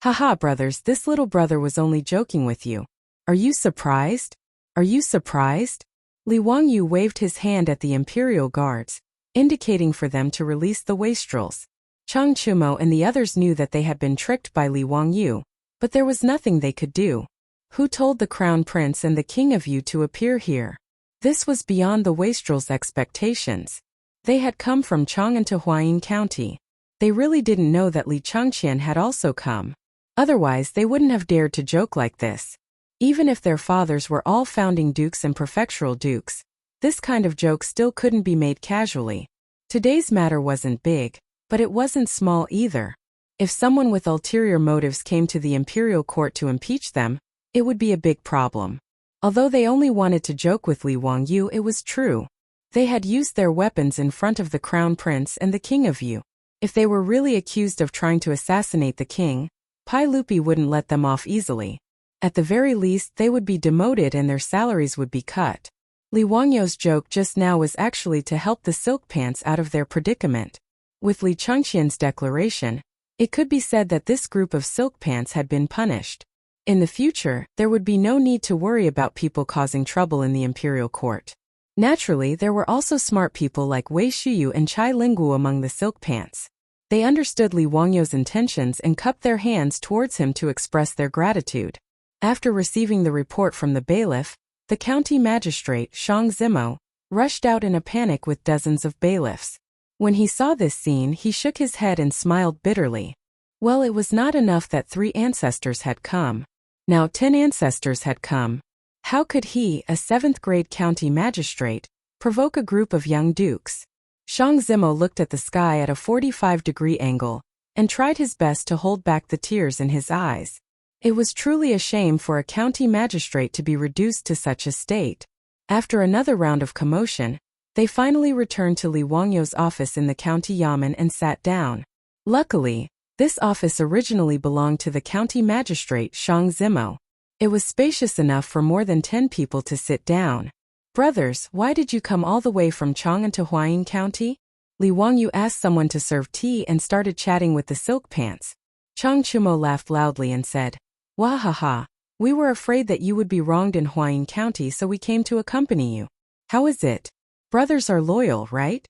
"Haha, brothers, this little brother was only joking with you. Are you surprised? Are you surprised?" Li Wangyu waved his hand at the imperial guards, indicating for them to release the wastrels. Chang Chumo and the others knew that they had been tricked by Li Wangyu, but there was nothing they could do. Who told the Crown Prince and the King of you to appear here? This was beyond the wastrels' expectations. They had come from Chang'an to Huayin County. They really didn't know that Li Changqian had also come. Otherwise, they wouldn't have dared to joke like this. Even if their fathers were all founding dukes and prefectural dukes, this kind of joke still couldn't be made casually. Today's matter wasn't big, but it wasn't small either. If someone with ulterior motives came to the imperial court to impeach them, it would be a big problem. Although they only wanted to joke with Li Wangyu, it was true. They had used their weapons in front of the Crown Prince and the King of Yu. If they were really accused of trying to assassinate the king, Pai Lupi wouldn't let them off easily. At the very least, they would be demoted and their salaries would be cut. Li Wangyu's joke just now was actually to help the silk pants out of their predicament. With Li Changqian's declaration, it could be said that this group of silk pants had been punished. In the future, there would be no need to worry about people causing trouble in the imperial court. Naturally, there were also smart people like Wei Shuyu and Chai Linggu among the silk pants. They understood Li Wangyu's intentions and cupped their hands towards him to express their gratitude. After receiving the report from the bailiff, the county magistrate, Shang Zimo, rushed out in a panic with dozens of bailiffs. When he saw this scene, he shook his head and smiled bitterly. Well, it was not enough that 3 ancestors had come. Now 10 ancestors had come. How could he, a 7th-grade county magistrate, provoke a group of young dukes. Shang Zimo looked at the sky at a 45-degree angle and tried his best to hold back the tears in his eyes. It was truly a shame for a county magistrate to be reduced to such a state. After another round of commotion, they finally returned to Li Wangyu's office in the county yamen and sat down. Luckily, this office originally belonged to the county magistrate Shang Zimo. It was spacious enough for more than 10 people to sit down. "Brothers, why did you come all the way from Chang'an to Huayin County?" Li Wangyu asked someone to serve tea and started chatting with the silk pants. Chang Chumo laughed loudly and said, "Wahaha, we were afraid that you would be wronged in Huayin County, so we came to accompany you. How is it? Brothers are loyal, right?"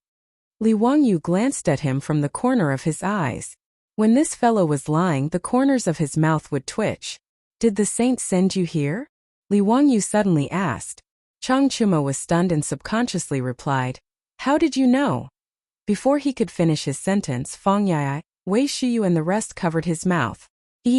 Li Wangyu glanced at him from the corner of his eyes. When this fellow was lying, the corners of his mouth would twitch. "Did the saint send you here?" Li Wangyu suddenly asked. Chang Chumo was stunned and subconsciously replied, "How did you know?" Before he could finish his sentence, Fang Yai, Wei Shiyu and the rest covered his mouth.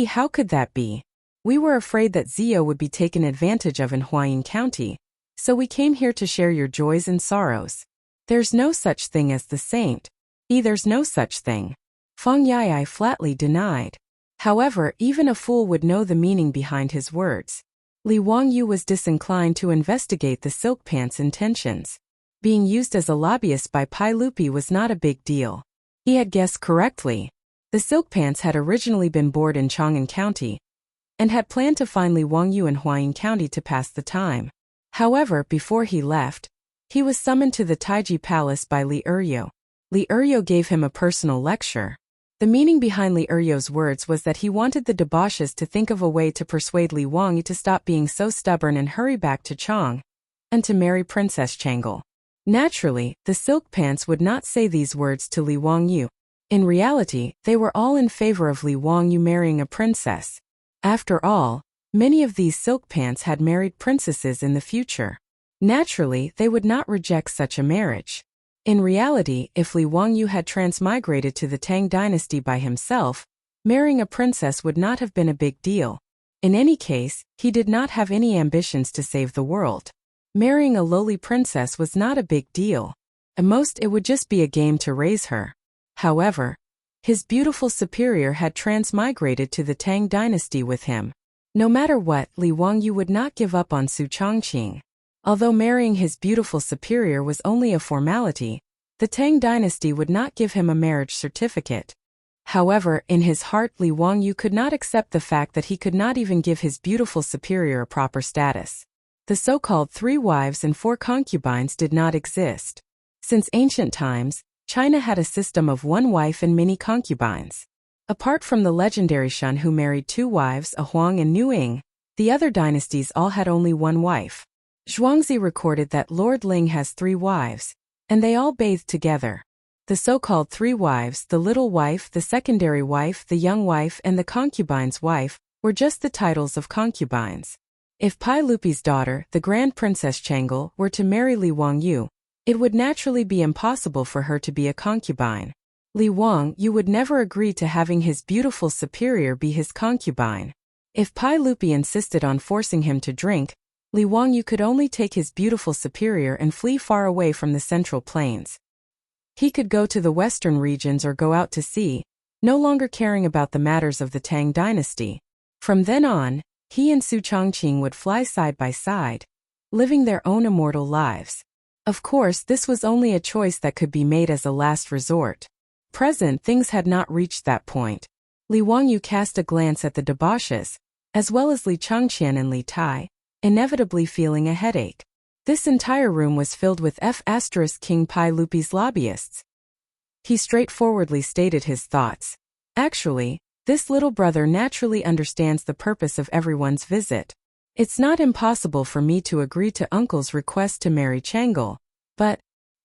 How could that be? We were afraid that Zio would be taken advantage of in Huayin County, so we came here to share your joys and sorrows. There's no such thing as the saint. There's no such thing. Fang Yai flatly denied. However, even a fool would know the meaning behind his words. Li Wangyu was disinclined to investigate the silk pants' intentions. Being used as a lobbyist by Pai Lupi was not a big deal. He had guessed correctly. The silk pants had originally been born in Chang'an County and had planned to find Li Wangyu in Huayin County to pass the time. However, before he left, he was summoned to the Taiji Palace by Li Eryo. Li Eryo gave him a personal lecture. The meaning behind Li Eryo's words was that he wanted the debauches to think of a way to persuade Li Wangyu to stop being so stubborn and hurry back to Chang and to marry Princess Chang'an. Naturally, the silk pants would not say these words to Li Wangyu. In reality, they were all in favor of Li Wangyu marrying a princess. After all, many of these silk pants had married princesses in the future. Naturally, they would not reject such a marriage. In reality, if Li Wangyu had transmigrated to the Tang dynasty by himself, marrying a princess would not have been a big deal. In any case, he did not have any ambitions to save the world. Marrying a lowly princess was not a big deal. At most, it would just be a game to raise her. However, his beautiful superior had transmigrated to the Tang dynasty with him. No matter what, Li Wangyu would not give up on Su Chongqing. Although marrying his beautiful superior was only a formality, the Tang dynasty would not give him a marriage certificate. However, in his heart, Li Wangyu could not accept the fact that he could not even give his beautiful superior a proper status. The so-called 3 wives and 4 concubines did not exist. Since ancient times, China had a system of 1 wife and many concubines. Apart from the legendary Shun who married 2 wives, a Huang and Nuing, the other dynasties all had only 1 wife. Zhuangzi recorded that Lord Ling has 3 wives, and they all bathed together. The so-called 3 wives, the little wife, the secondary wife, the young wife, and the concubine's wife, were just the titles of concubines. If Pai Lupi's daughter, the Grand Princess Chang'an, were to marry Li Wangyu, it would naturally be impossible for her to be a concubine. Li Wangyu would never agree to having his beautiful superior be his concubine. If Pai Lupi insisted on forcing him to drink, Li Wangyu could only take his beautiful superior and flee far away from the central plains. He could go to the western regions or go out to sea, no longer caring about the matters of the Tang dynasty. From then on, he and Su Chongqing would fly side by side, living their own immortal lives. Of course, this was only a choice that could be made as a last resort. Present things had not reached that point. Li Wangyu cast a glance at the debauches, as well as Li Changqian and Li Tai, inevitably feeling a headache. This entire room was filled with King Pai Lupi's lobbyists. He straightforwardly stated his thoughts. Actually, this little brother naturally understands the purpose of everyone's visit. It's not impossible for me to agree to uncle's request to marry Chang'an. But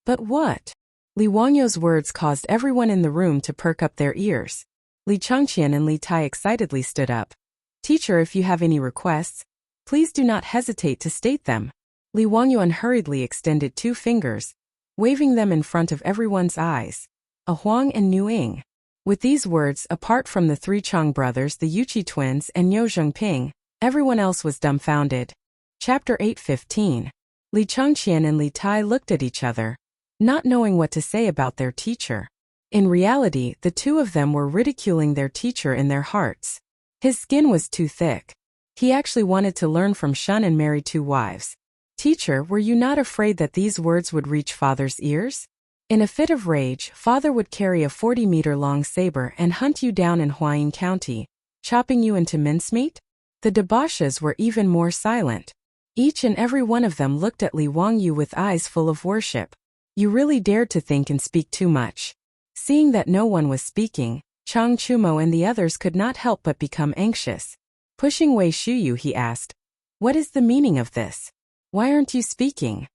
what? Li Wangyu's words caused everyone in the room to perk up their ears. Li Changqian and Li Tai excitedly stood up. Teacher, if you have any requests, please do not hesitate to state them. Li Wangyu unhurriedly extended 2 fingers, waving them in front of everyone's eyes. A Huang and Nuing. With these words, apart from the 3 Chang brothers, the Yuqi twins, and Yo Zhengping, everyone else was dumbfounded. Chapter 8:15. Li Changqian and Li Tai looked at each other, not knowing what to say about their teacher. In reality, the two of them were ridiculing their teacher in their hearts. His skin was too thick. He actually wanted to learn from Shun and marry 2 wives. Teacher, were you not afraid that these words would reach father's ears? In a fit of rage, father would carry a 40-meter-long saber and hunt you down in Huayin County, chopping you into mincemeat? The debauches were even more silent. Each and every one of them looked at Li Wangyu with eyes full of worship. You really dared to think and speak too much. Seeing that no one was speaking, Chang Chumo and the others could not help but become anxious. Pushing Wei Shuyu, he asked, "What is the meaning of this? Why aren't you speaking?"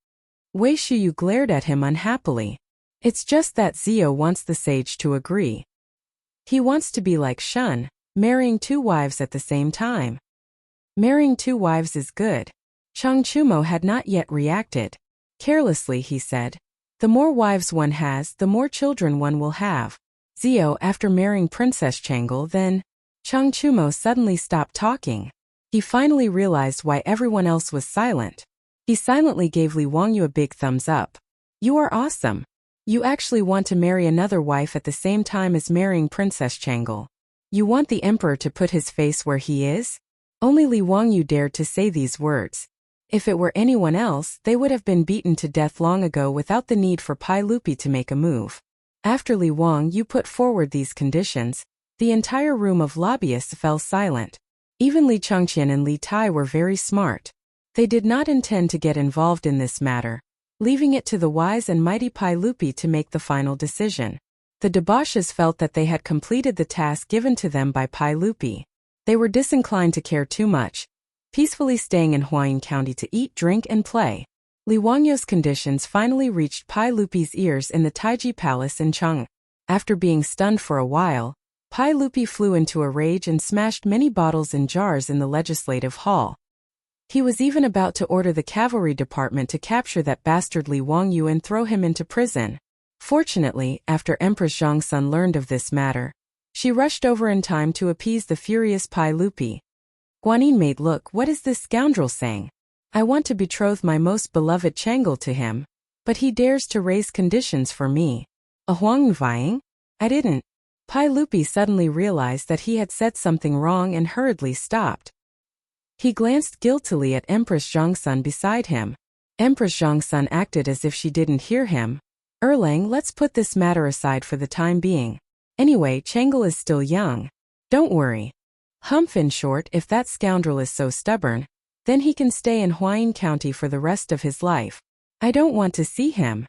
Wei Shuyu glared at him unhappily. It's just that Zio wants the sage to agree. He wants to be like Shun, marrying 2 wives at the same time. Marrying 2 wives is good. Chang Chumo had not yet reacted. Carelessly, he said, "The more wives one has, the more children one will have." Zio, after marrying Princess Chang'an, then... Chang Chumo suddenly stopped talking. He finally realized why everyone else was silent. He silently gave Li Wangyu a big thumbs up. "You are awesome. You actually want to marry another wife at the same time as marrying Princess Chang'an. You want the emperor to put his face where he is?" Only Li Wangyu dared to say these words. If it were anyone else, they would have been beaten to death long ago without the need for Pai Lupi to make a move. After Li Wangyu put forward these conditions, the entire room of lobbyists fell silent. Even Li Changqian and Li Tai were very smart. They did not intend to get involved in this matter, leaving it to the wise and mighty Pai Lupi to make the final decision. The debauches felt that they had completed the task given to them by Pai Lupi. They were disinclined to care too much, peacefully staying in Huayin County to eat, drink, and play. Li Wangyu's conditions finally reached Pai Lupi's ears in the Taiji Palace in Chang'an. After being stunned for a while, Pai Lupi flew into a rage and smashed many bottles and jars in the legislative hall. He was even about to order the cavalry department to capture that bastard Li Wangyu and throw him into prison. Fortunately, after Empress Zhongsun learned of this matter, she rushed over in time to appease the furious Pai Lupi. "Guanyin mate, look, what is this scoundrel saying? I want to betroth my most beloved Chang'an to him, but he dares to raise conditions for me. A Huang vying? I didn't." Pai Lupi suddenly realized that he had said something wrong and hurriedly stopped. He glanced guiltily at Empress Zhongsun beside him. Empress Zhongsun acted as if she didn't hear him. "Erlang, let's put this matter aside for the time being. Anyway, Chang'an is still young. Don't worry. Humph, in short, if that scoundrel is so stubborn, then he can stay in Huayin County for the rest of his life. I don't want to see him."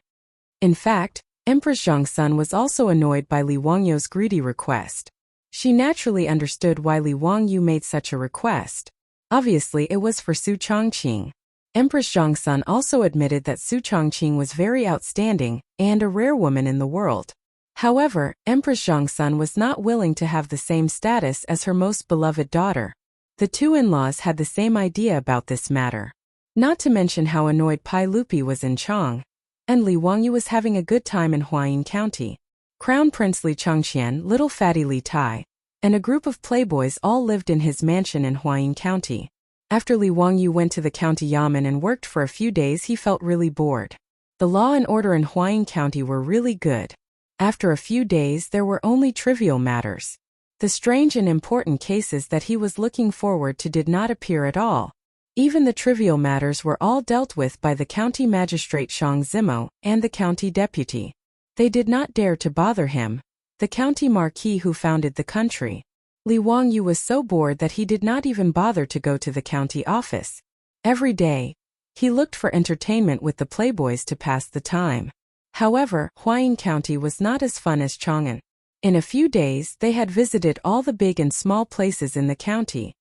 In fact, Empress Zhongsun was also annoyed by Li Wangyu's greedy request. She naturally understood why Li Wangyu made such a request. Obviously, it was for Su Chongqing. Empress Zhongsun also admitted that Su Chongqing was very outstanding and a rare woman in the world. However, Empress Zhongsun was not willing to have the same status as her most beloved daughter. The two in-laws had the same idea about this matter. Not to mention how annoyed Pai Lupi was in Chang'an, and Li Wangyu was having a good time in Huayin County. Crown Prince Li Changqian, little fatty Li Tai, and a group of playboys all lived in his mansion in Huayin County. After Li Wangyu went to the county yamen and worked for a few days, he felt really bored. The law and order in Huayin County were really good. After a few days, there were only trivial matters. The strange and important cases that he was looking forward to did not appear at all. Even the trivial matters were all dealt with by the county magistrate Shang Zimo and the county deputy. They did not dare to bother him, the county marquis who founded the country. Li Wangyu was so bored that he did not even bother to go to the county office. Every day, he looked for entertainment with the playboys to pass the time. However, Huayin County was not as fun as Chang'an. In a few days, they had visited all the big and small places in the county.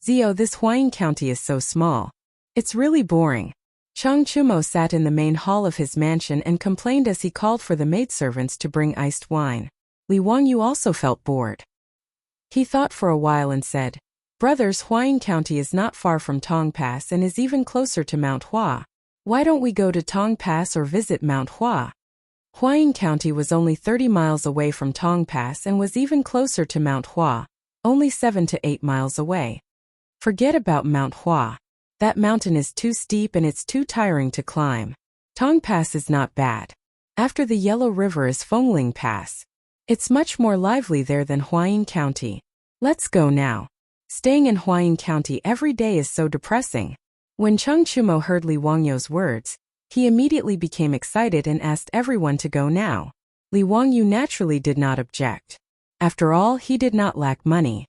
"Zio, this Huayin County is so small. It's really boring." Chang Chumo sat in the main hall of his mansion and complained as he called for the maidservants to bring iced wine. Li Wangyu also felt bored. He thought for a while and said, "Brothers, Huayin County is not far from Tong Pass and is even closer to Mount Hua. Why don't we go to Tong Pass or visit Mount Hua?" Huayin County was only 30 miles away from Tong Pass and was even closer to Mount Hua, only 7 to 8 miles away. Forget about Mount Hua. That mountain is too steep and it's too tiring to climb. Tong Pass is not bad. After the Yellow River is Fengling Pass. It's much more lively there than Huayin County. Let's go now. Staying in Huayin County every day is so depressing. When Cheng Chumo heard Li Wangyu's words, he immediately became excited and asked everyone to go now. Li Wangyu naturally did not object. After all, he did not lack money.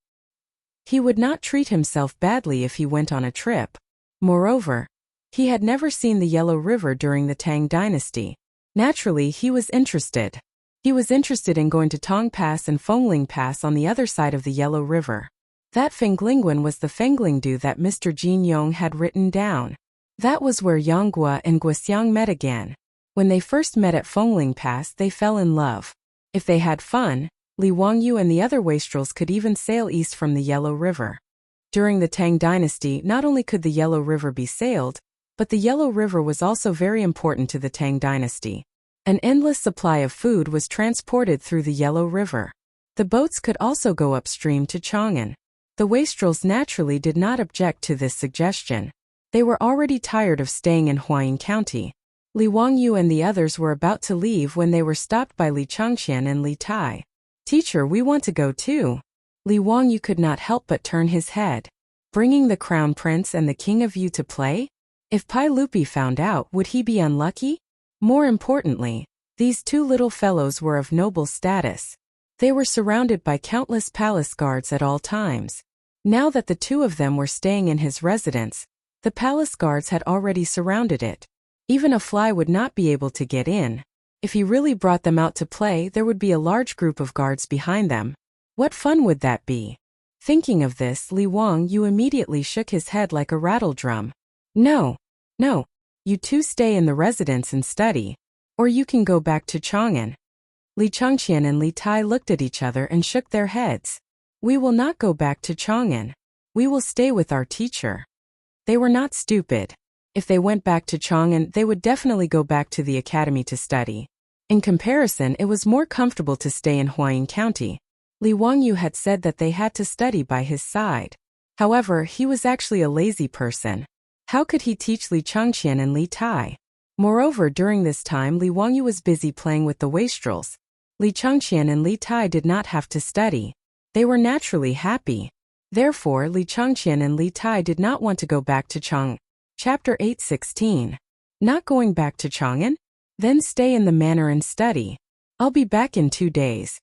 He would not treat himself badly if he went on a trip. Moreover, he had never seen the Yellow River during the Tang Dynasty. Naturally, he was interested. He was interested in going to Tong Pass and Fengling Pass on the other side of the Yellow River. That Fenglingguan was the Fenglingdu that Mr. Jin Yong had written down. That was where Yonghua and Guoxiang met again. When they first met at Fengling Pass, they fell in love. If they had fun, Li Wangyu and the other wastrels could even sail east from the Yellow River. During the Tang Dynasty, not only could the Yellow River be sailed, but the Yellow River was also very important to the Tang Dynasty. An endless supply of food was transported through the Yellow River. The boats could also go upstream to Chang'an. The wastrels naturally did not object to this suggestion. They were already tired of staying in Huayin County. Li Wangyu and the others were about to leave when they were stopped by Li Changqian and Li Tai. "Teacher, we want to go too." Li Wangyu could not help but turn his head. Bringing the Crown Prince and the King of Yu to play? If Pai Lupi found out, would he be unlucky? More importantly, these two little fellows were of noble status. They were surrounded by countless palace guards at all times. Now that the two of them were staying in his residence, the palace guards had already surrounded it. Even a fly would not be able to get in. If he really brought them out to play, there would be a large group of guards behind them. What fun would that be? Thinking of this, Li Wangyu immediately shook his head like a rattle drum. No. You two stay in the residence and study. Or you can go back to Chang'an. Li Changqian and Li Tai looked at each other and shook their heads. We will not go back to Chang'an. We will stay with our teacher. They were not stupid. If they went back to Chang'an, they would definitely go back to the academy to study. In comparison, it was more comfortable to stay in Huayin County. Li Wangyu had said that they had to study by his side. However, he was actually a lazy person. How could he teach Li Changqian and Li Tai? Moreover, during this time, Li Wangyu was busy playing with the wastrels. Li Changqian and Li Tai did not have to study. They were naturally happy. Therefore, Li Changqian and Li Tai did not want to go back to Chang'an. Chapter 8:16. Not going back to Chang'an? Then stay in the manor and study. I'll be back in 2 days.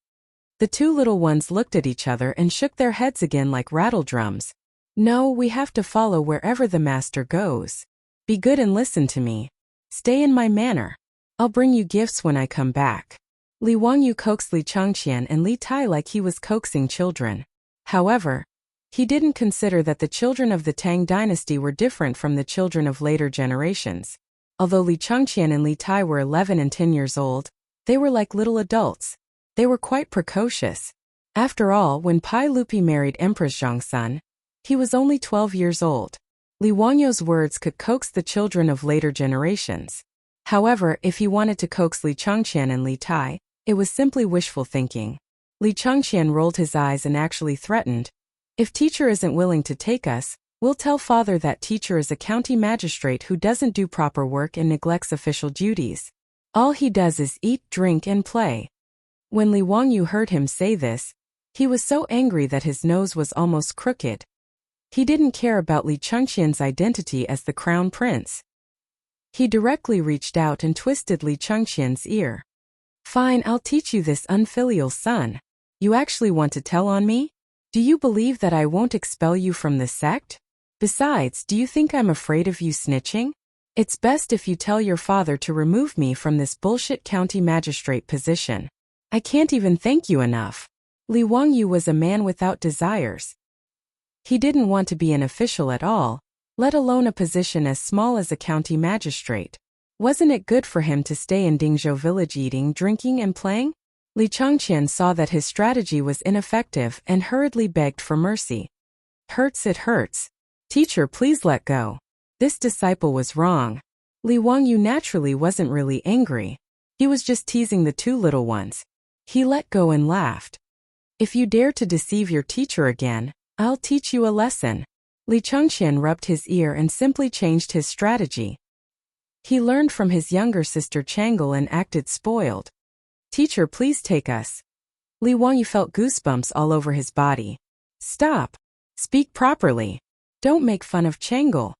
The two little ones looked at each other and shook their heads again like rattle drums. No, we have to follow wherever the master goes. Be good and listen to me. Stay in my manor. I'll bring you gifts when I come back. Li Wangyu coaxed Li Changqian and Li Tai like he was coaxing children. However, he didn't consider that the children of the Tang Dynasty were different from the children of later generations. Although Li Changqian and Li Tai were 11 and 10 years old, they were like little adults. They were quite precocious. After all, when Pai Lupi married Empress Zhongsun, he was only 12 years old. Li Wangyu's words could coax the children of later generations. However, if he wanted to coax Li Changqian and Li Tai, it was simply wishful thinking. Li Changqian rolled his eyes and actually threatened, "If teacher isn't willing to take us, we'll tell father that teacher is a county magistrate who doesn't do proper work and neglects official duties. All he does is eat, drink, and play." When Li Wangyu heard him say this, he was so angry that his nose was almost crooked. He didn't care about Li Changqian's identity as the crown prince. He directly reached out and twisted Li Changqian's ear. "Fine, I'll teach you this unfilial son. You actually want to tell on me? Do you believe that I won't expel you from the sect? Besides, do you think I'm afraid of you snitching? It's best if you tell your father to remove me from this bullshit county magistrate position. I can't even thank you enough." Li Wangyu was a man without desires. He didn't want to be an official at all, let alone a position as small as a county magistrate. Wasn't it good for him to stay in Dingzhou village eating, drinking, and playing? Li Changqian saw that his strategy was ineffective and hurriedly begged for mercy. "Hurts, it hurts. Teacher, please let go." This disciple was wrong. Li Wangyu naturally wasn't really angry. He was just teasing the two little ones. He let go and laughed. "If you dare to deceive your teacher again, I'll teach you a lesson." Li Changqian rubbed his ear and simply changed his strategy. He learned from his younger sister Chang'an and acted spoiled. Teacher, please take us. Li Wangyu felt goosebumps all over his body. Stop. Speak properly. Don't make fun of Chang'an.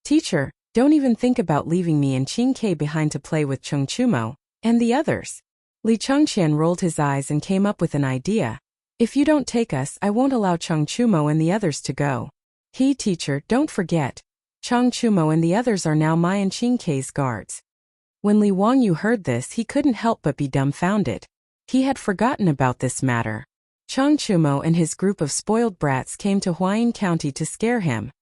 Teacher, don't even think about leaving me and Qingke behind to play with Chengchumo and the others. Li Changqian rolled his eyes and came up with an idea. If you don't take us, I won't allow Chengchumo and the others to go. Teacher, don't forget. Chengchumo and the others are now my and Qingke's guards. When Li Wangyu heard this, he couldn't help but be dumbfounded. He had forgotten about this matter. Chengchumo and his group of spoiled brats came to Huayin County to scare him.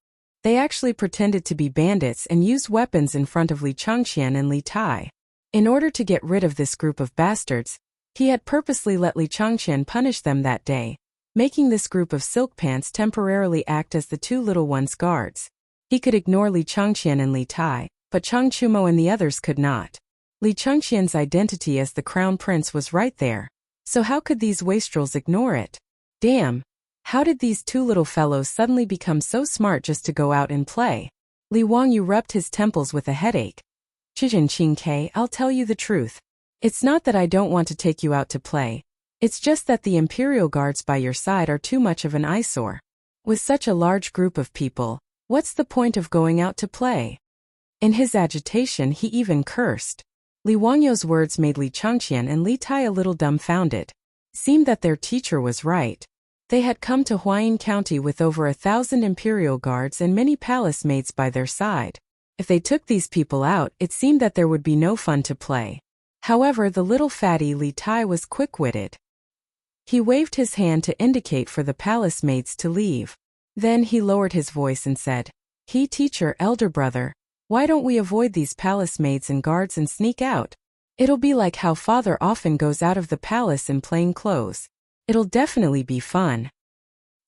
They actually pretended to be bandits and used weapons in front of Li Changqian and Li Tai. In order to get rid of this group of bastards, he had purposely let Li Changqian punish them that day, making this group of silk pants temporarily act as the two little ones' guards. He could ignore Li Changqian and Li Tai, but Chengchumo and the others could not. Li Changqian's identity as the crown prince was right there, so how could these wastrels ignore it? Damn! How did these two little fellows suddenly become so smart just to go out and play? Li Wangyu rubbed his temples with a headache. Chijin Qingke, I'll tell you the truth. It's not that I don't want to take you out to play. It's just that the Imperial Guards by your side are too much of an eyesore. With such a large group of people, what's the point of going out to play? In his agitation, he even cursed. Li Wangyu's words made Li Changqian and Li Tai a little dumbfounded. Seemed that their teacher was right. They had come to Huayin County with over 1,000 Imperial Guards and many palace maids by their side. If they took these people out, it seemed that there would be no fun to play. However, the little fatty Li Tai was quick-witted. He waved his hand to indicate for the palace maids to leave. Then he lowered his voice and said, Teacher, elder brother, why don't we avoid these palace maids and guards and sneak out? It'll be like how father often goes out of the palace in plain clothes. It'll definitely be fun.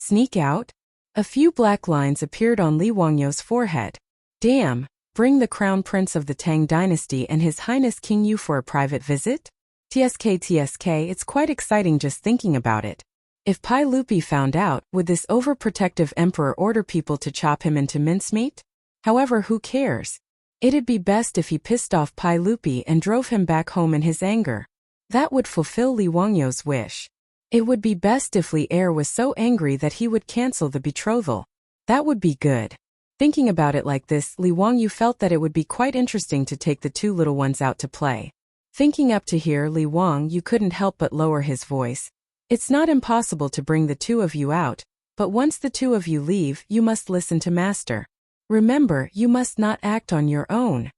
Sneak out? A few black lines appeared on Li Wangyu's forehead. Damn! Bring the crown prince of the Tang dynasty and his highness King Yu for a private visit? TSK, it's quite exciting just thinking about it. If Pai Lupi found out, would this overprotective emperor order people to chop him into mincemeat? However, who cares? It'd be best if he pissed off Pai Lupi and drove him back home in his anger. That would fulfill Li Wangyu's wish. It would be best if Li Er was so angry that he would cancel the betrothal. That would be good. Thinking about it like this, Li Wangyu felt that it would be quite interesting to take the two little ones out to play. Thinking up to here, Li Wangyu couldn't help but lower his voice. It's not impossible to bring the two of you out, but once the two of you leave, you must listen to Master. Remember, you must not act on your own.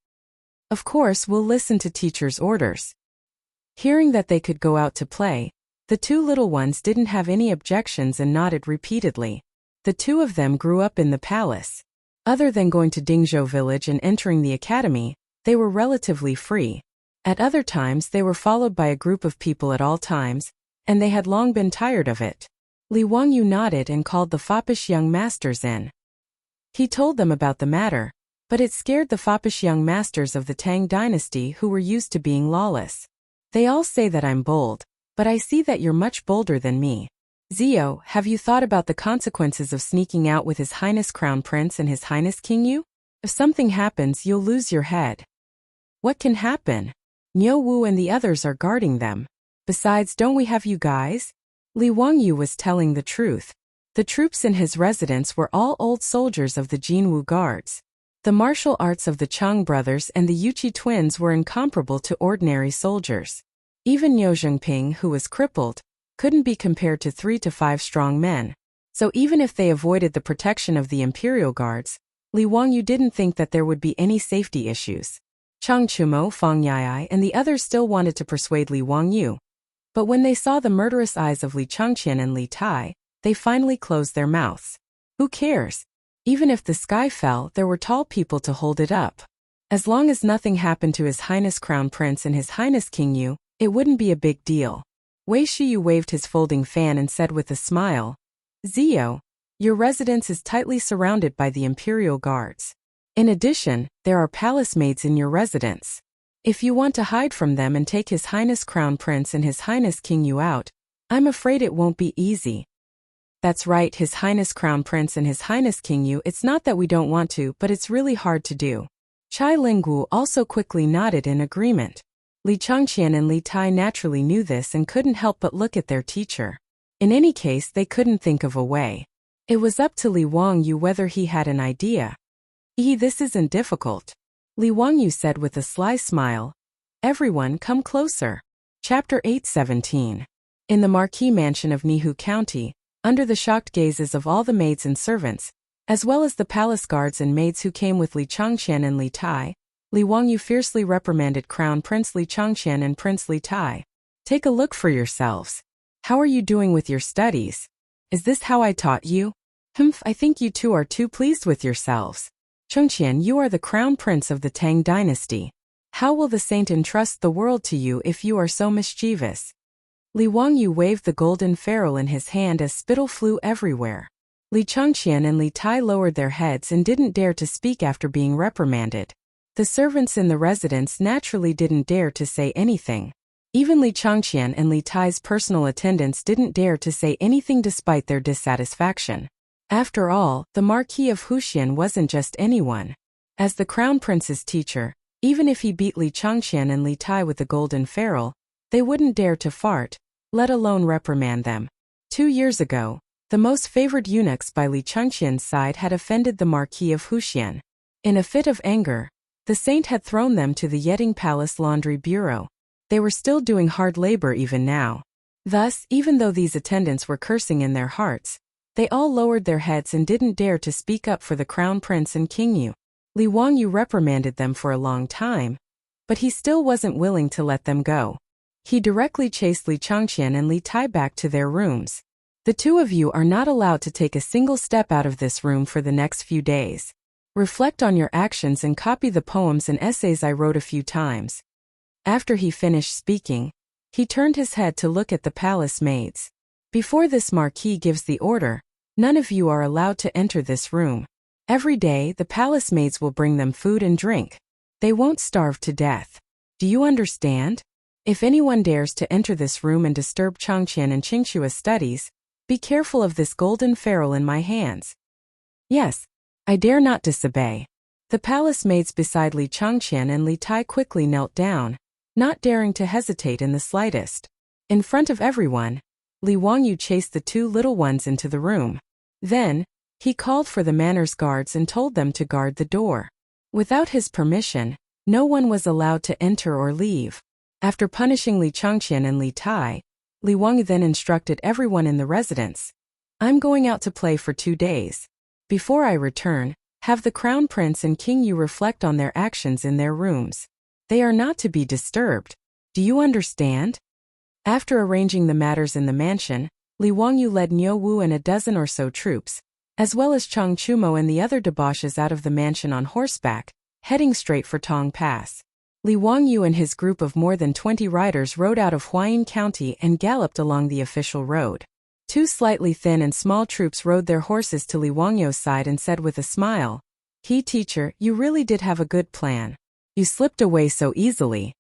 Of course, we'll listen to teacher's orders. Hearing that they could go out to play, the two little ones didn't have any objections and nodded repeatedly. The two of them grew up in the palace. Other than going to Dingzhou village and entering the academy, they were relatively free. At other times they were followed by a group of people at all times, and they had long been tired of it. Li Wangyu nodded and called the foppish young masters in. He told them about the matter, but it scared the foppish young masters of the Tang dynasty who were used to being lawless. They all say that I'm bold, but I see that you're much bolder than me. Zio, have you thought about the consequences of sneaking out with His Highness Crown Prince and His Highness King Yu? If something happens, you'll lose your head. What can happen? Niu Wu and the others are guarding them. Besides, don't we have you guys? Li Wangyu was telling the truth. The troops in his residence were all old soldiers of the Jinwu Guards. The martial arts of the Chang brothers and the Yuqi twins were incomparable to ordinary soldiers. Even Niu Zhengping, who was crippled, couldn't be compared to 3 to 5 strong men. So even if they avoided the protection of the Imperial Guards, Li Wangyu didn't think that there would be any safety issues. Chang Chumo, Fang Yai, and the others still wanted to persuade Li Wangyu. But when they saw the murderous eyes of Li Changqian and Li Tai, they finally closed their mouths. Who cares? Even if the sky fell, there were tall people to hold it up. As long as nothing happened to His Highness Crown Prince and His Highness King Yu, it wouldn't be a big deal. Wei Shiyu waved his folding fan and said with a smile, Zio, your residence is tightly surrounded by the Imperial Guards. In addition, there are palace maids in your residence. If you want to hide from them and take His Highness Crown Prince and His Highness King Yu out, I'm afraid it won't be easy. That's right, His Highness Crown Prince and His Highness King Yu. It's not that we don't want to, but it's really hard to do. Chai Linggu also quickly nodded in agreement. Li Changqian and Li Tai naturally knew this and couldn't help but look at their teacher. In any case, they couldn't think of a way. It was up to Li Wangyu whether he had an idea. This isn't difficult," Li Wangyu said with a sly smile. "Everyone come closer." Chapter 8:17. In the Marquis Mansion of Nihu County, under the shocked gazes of all the maids and servants, as well as the palace guards and maids who came with Li Changqian and Li Tai, Li Wangyu fiercely reprimanded Crown Prince Li Changqian and Prince Li Tai. "Take a look for yourselves. How are you doing with your studies? Is this how I taught you? I think you two are too pleased with yourselves. Changqian, you are the crown prince of the Tang dynasty. How will the saint entrust the world to you if you are so mischievous?" Li Wangyu waved the golden ferrule in his hand as spittle flew everywhere. Li Changqian and Li Tai lowered their heads and didn't dare to speak after being reprimanded. The servants in the residence naturally didn't dare to say anything. Even Li Changqian and Li Tai's personal attendants didn't dare to say anything despite their dissatisfaction. After all, the Marquis of Huxian wasn't just anyone. As the Crown Prince's teacher, even if he beat Li Changqian and Li Tai with the golden ferrule, they wouldn't dare to fart, let alone reprimand them. 2 years ago, the most favored eunuchs by Li Changqian's side had offended the Marquis of Huxian. In a fit of anger, the saint had thrown them to the Yeting Palace Laundry Bureau. They were still doing hard labor even now. Thus, even though these attendants were cursing in their hearts, they all lowered their heads and didn't dare to speak up for the Crown Prince and King Yu. Li Wangyu reprimanded them for a long time, but he still wasn't willing to let them go. He directly chased Li Changqian and Li Tai back to their rooms. "The two of you are not allowed to take a single step out of this room for the next few days. Reflect on your actions and copy the poems and essays I wrote a few times." After he finished speaking, he turned his head to look at the palace maids. "Before this Marquis gives the order, none of you are allowed to enter this room. Every day, the palace maids will bring them food and drink. They won't starve to death. Do you understand? If anyone dares to enter this room and disturb Changqian and Qingxua's studies, be careful of this golden ferrule in my hands." "Yes, I dare not disobey." The palace maids beside Li Changqian and Li Tai quickly knelt down, not daring to hesitate in the slightest. In front of everyone, Li Wangyu chased the 2 little ones into the room. Then, he called for the manners guards and told them to guard the door. Without his permission, no one was allowed to enter or leave. After punishing Li Changqian and Li Tai, Li Wangyu then instructed everyone in the residence. "I'm going out to play for 2 days. Before I return, have the Crown Prince and King Yu reflect on their actions in their rooms. They are not to be disturbed. Do you understand?" After arranging the matters in the mansion, Li Wangyu led Niu Wu and a dozen or so troops, as well as Chang Chumo and the other debauches out of the mansion on horseback, heading straight for Tong Pass. Li Wangyu and his group of more than 20 riders rode out of Huayin County and galloped along the official road. 2 slightly thin and small troops rode their horses to Li Wangyu's side and said with a smile, Teacher, you really did have a good plan. You slipped away so easily."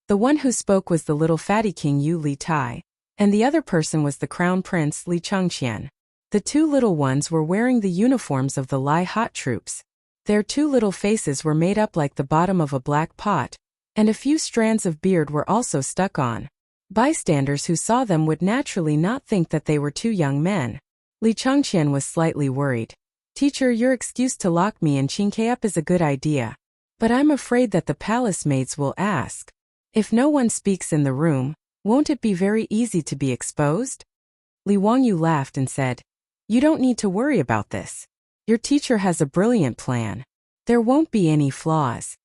The one who spoke was the little fatty King Yu Li Tai, and the other person was the Crown Prince Li Changqian. The 2 little ones were wearing the uniforms of the Lai Hot troops. Their 2 little faces were made up like the bottom of a black pot, and a few strands of beard were also stuck on. Bystanders who saw them would naturally not think that they were 2 young men. Li Changqian was slightly worried. "Teacher, your excuse to lock me and Qingke up is a good idea. But I'm afraid that the palace maids will ask. If no one speaks in the room, won't it be very easy to be exposed?" Li Wangyu laughed and said, "You don't need to worry about this. Your teacher has a brilliant plan. There won't be any flaws."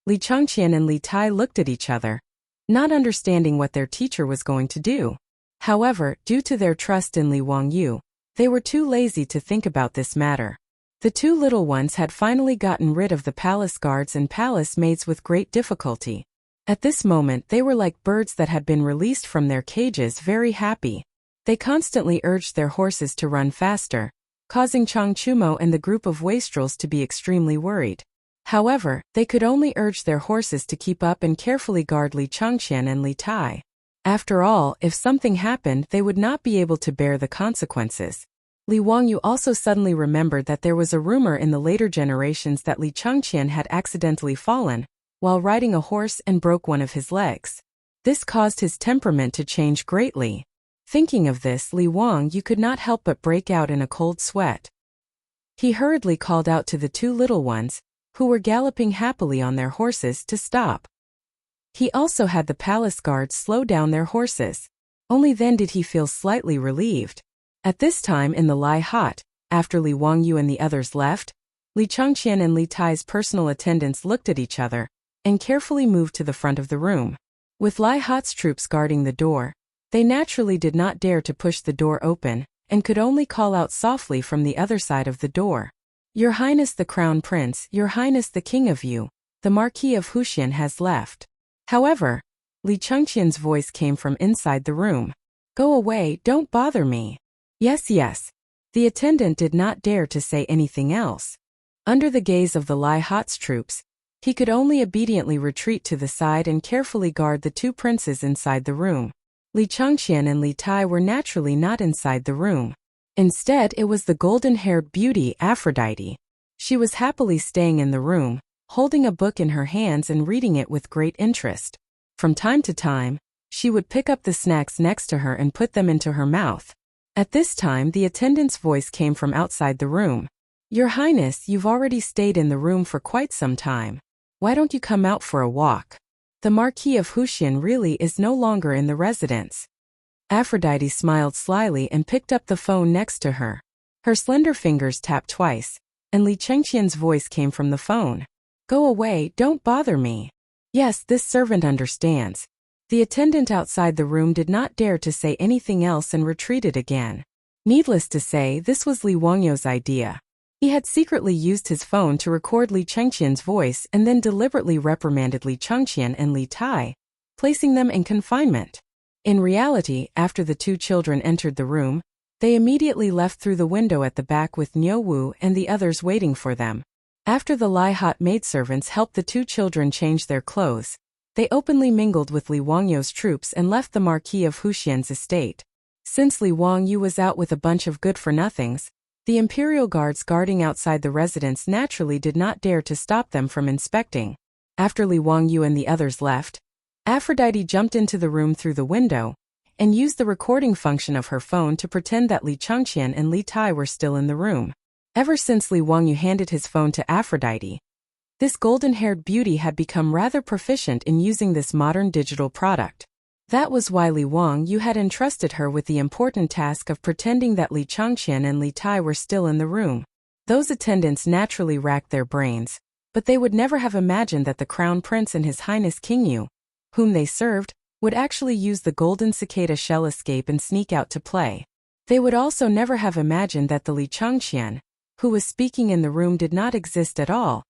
Li Changqian and Li Tai looked at each other, not understanding what their teacher was going to do. However, due to their trust in Li Wangyu, they were too lazy to think about this matter. The 2 little ones had finally gotten rid of the palace guards and palace maids with great difficulty. At this moment they were like birds that had been released from their cages, very happy. They constantly urged their horses to run faster, causing Chang Chumo and the group of wastrels to be extremely worried. However, they could only urge their horses to keep up and carefully guard Li Changqian and Li Tai. After all, if something happened, they would not be able to bear the consequences. Li Wangyu also suddenly remembered that there was a rumor in the later generations that Li Changqian had accidentally fallen while riding a horse and broke one of his legs. This caused his temperament to change greatly. Thinking of this, Li Wangyu could not help but break out in a cold sweat. He hurriedly called out to the two little ones, who were galloping happily on their horses, to stop. He also had the palace guards slow down their horses. Only then did he feel slightly relieved. At this time in the Lai hut, after Li Wangyu and the others left, Li Changqian and Li Tai's personal attendants looked at each other and carefully moved to the front of the room. With Lai hut's troops guarding the door, they naturally did not dare to push the door open and could only call out softly from the other side of the door. "Your Highness the Crown Prince, Your Highness the King of Yu, the Marquis of Huxian has left." However, Li Changqian's voice came from inside the room. "Go away, don't bother me." "Yes, yes." The attendant did not dare to say anything else. Under the gaze of the Lai hut's troops, he could only obediently retreat to the side and carefully guard the two princes inside the room. Li Changqian and Li Tai were naturally not inside the room. Instead, it was the golden-haired beauty Aphrodite. She was happily staying in the room, holding a book in her hands and reading it with great interest. From time to time, she would pick up the snacks next to her and put them into her mouth. At this time, the attendant's voice came from outside the room. "Your Highness, you've already stayed in the room for quite some time. Why don't you come out for a walk? The Marquis of Huxian really is no longer in the residence." Aphrodite smiled slyly and picked up the phone next to her. Her slender fingers tapped twice, and Li Changqian's voice came from the phone. "Go away, don't bother me." "Yes, this servant understands." The attendant outside the room did not dare to say anything else and retreated again. Needless to say, this was Li Wangyu's idea. He had secretly used his phone to record Li Changqian's voice and then deliberately reprimanded Li Changqian and Li Tai, placing them in confinement. In reality, after the two children entered the room, they immediately left through the window at the back with Niu Wu and the others waiting for them. After the Lai hut maidservants helped the two children change their clothes, they openly mingled with Li Wangyu's troops and left the Marquis of Huxian's estate. Since Li Wangyu was out with a bunch of good-for-nothings, the imperial guards guarding outside the residence naturally did not dare to stop them from inspecting. After Li Wangyu and the others left, Aphrodite jumped into the room through the window and used the recording function of her phone to pretend that Li Changqian and Li Tai were still in the room. Ever since Li Wangyu handed his phone to Aphrodite, this golden-haired beauty had become rather proficient in using this modern digital product. That was why Li Wangyu had entrusted her with the important task of pretending that Li Changqian and Li Tai were still in the room. Those attendants naturally racked their brains, but they would never have imagined that the Crown Prince and His Highness King Yu, whom they served, would actually use the golden cicada shell escape and sneak out to play. They would also never have imagined that the Li Changqian, who was speaking in the room, did not exist at all.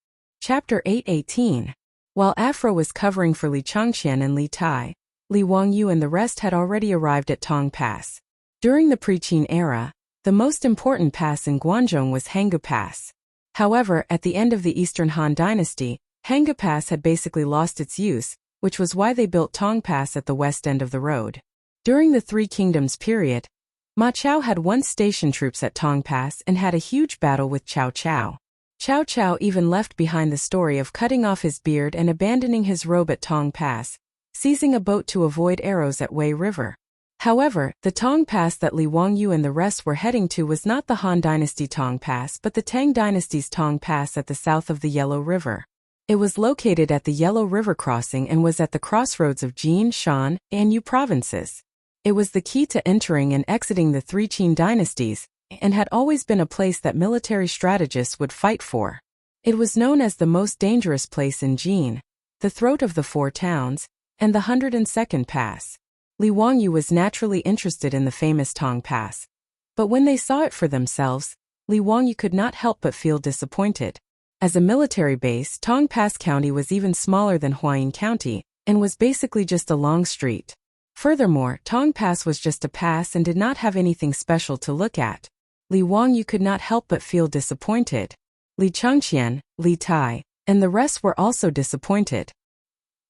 Chapter 8:18. While Afro was covering for Li Changqian and Li Tai, Li Wangyu and the rest had already arrived at Tong Pass. During the pre-Qin era, the most important pass in Guangzhou was Hanggu Pass. However, at the end of the Eastern Han Dynasty, Hanggu Pass had basically lost its use, which was why they built Tong Pass at the west end of the road. During the Three Kingdoms period, Ma Chao had once stationed troops at Tong Pass and had a huge battle with Cao Cao. Cao Cao even left behind the story of cutting off his beard and abandoning his robe at Tong Pass, seizing a boat to avoid arrows at Wei River. However, the Tong Pass that Li Wangyu and the rest were heading to was not the Han Dynasty Tong Pass but the Tang Dynasty's Tong Pass at the south of the Yellow River. It was located at the Yellow River crossing and was at the crossroads of Jin, Shan, and Yu provinces. It was the key to entering and exiting the three Qin dynasties, and had always been a place that military strategists would fight for. It was known as the most dangerous place in Jin, the throat of the four towns, and the 102nd Pass. Li Wangyu was naturally interested in the famous Tong Pass. But when they saw it for themselves, Li Wangyu could not help but feel disappointed. As a military base, Tong Pass County was even smaller than Huayin County, and was basically just a long street. Furthermore, Tong Pass was just a pass and did not have anything special to look at. Li Wangyu could not help but feel disappointed. Li Changqian, Li Tai, and the rest were also disappointed.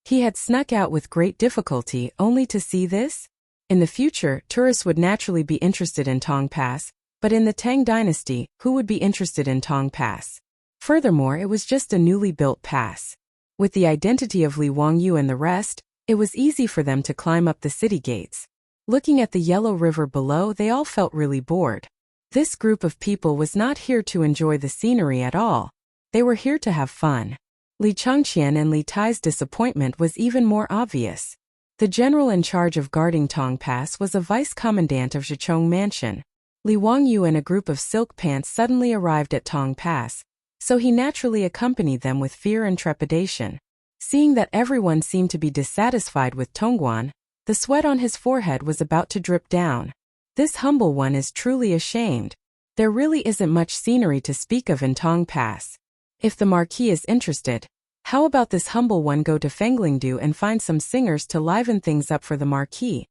He had snuck out with great difficulty only to see this? In the future, tourists would naturally be interested in Tong Pass, But in the Tang dynasty, who would be interested in Tong Pass? Furthermore, it was just a newly built pass. With the identity of Li Wangyu and the rest, it was easy for them to climb up the city gates. Looking at the yellow river below, they all felt really bored. This group of people was not here to enjoy the scenery at all. They were here to have fun. Li Chang'an and Li Tai's disappointment was even more obvious. The general in charge of guarding Tong Pass was a vice-commandant of Zhichong Mansion. Li Wangyu and a group of silk pants suddenly arrived at Tong Pass, so he naturally accompanied them with fear and trepidation. Seeing that everyone seemed to be dissatisfied with Tongguan, the sweat on his forehead was about to drip down. This humble one is truly ashamed. There really isn't much scenery to speak of in Tong Pass. If the Marquis is interested, how about this humble one go to Fenglingdu and find some singers to liven things up for the Marquis?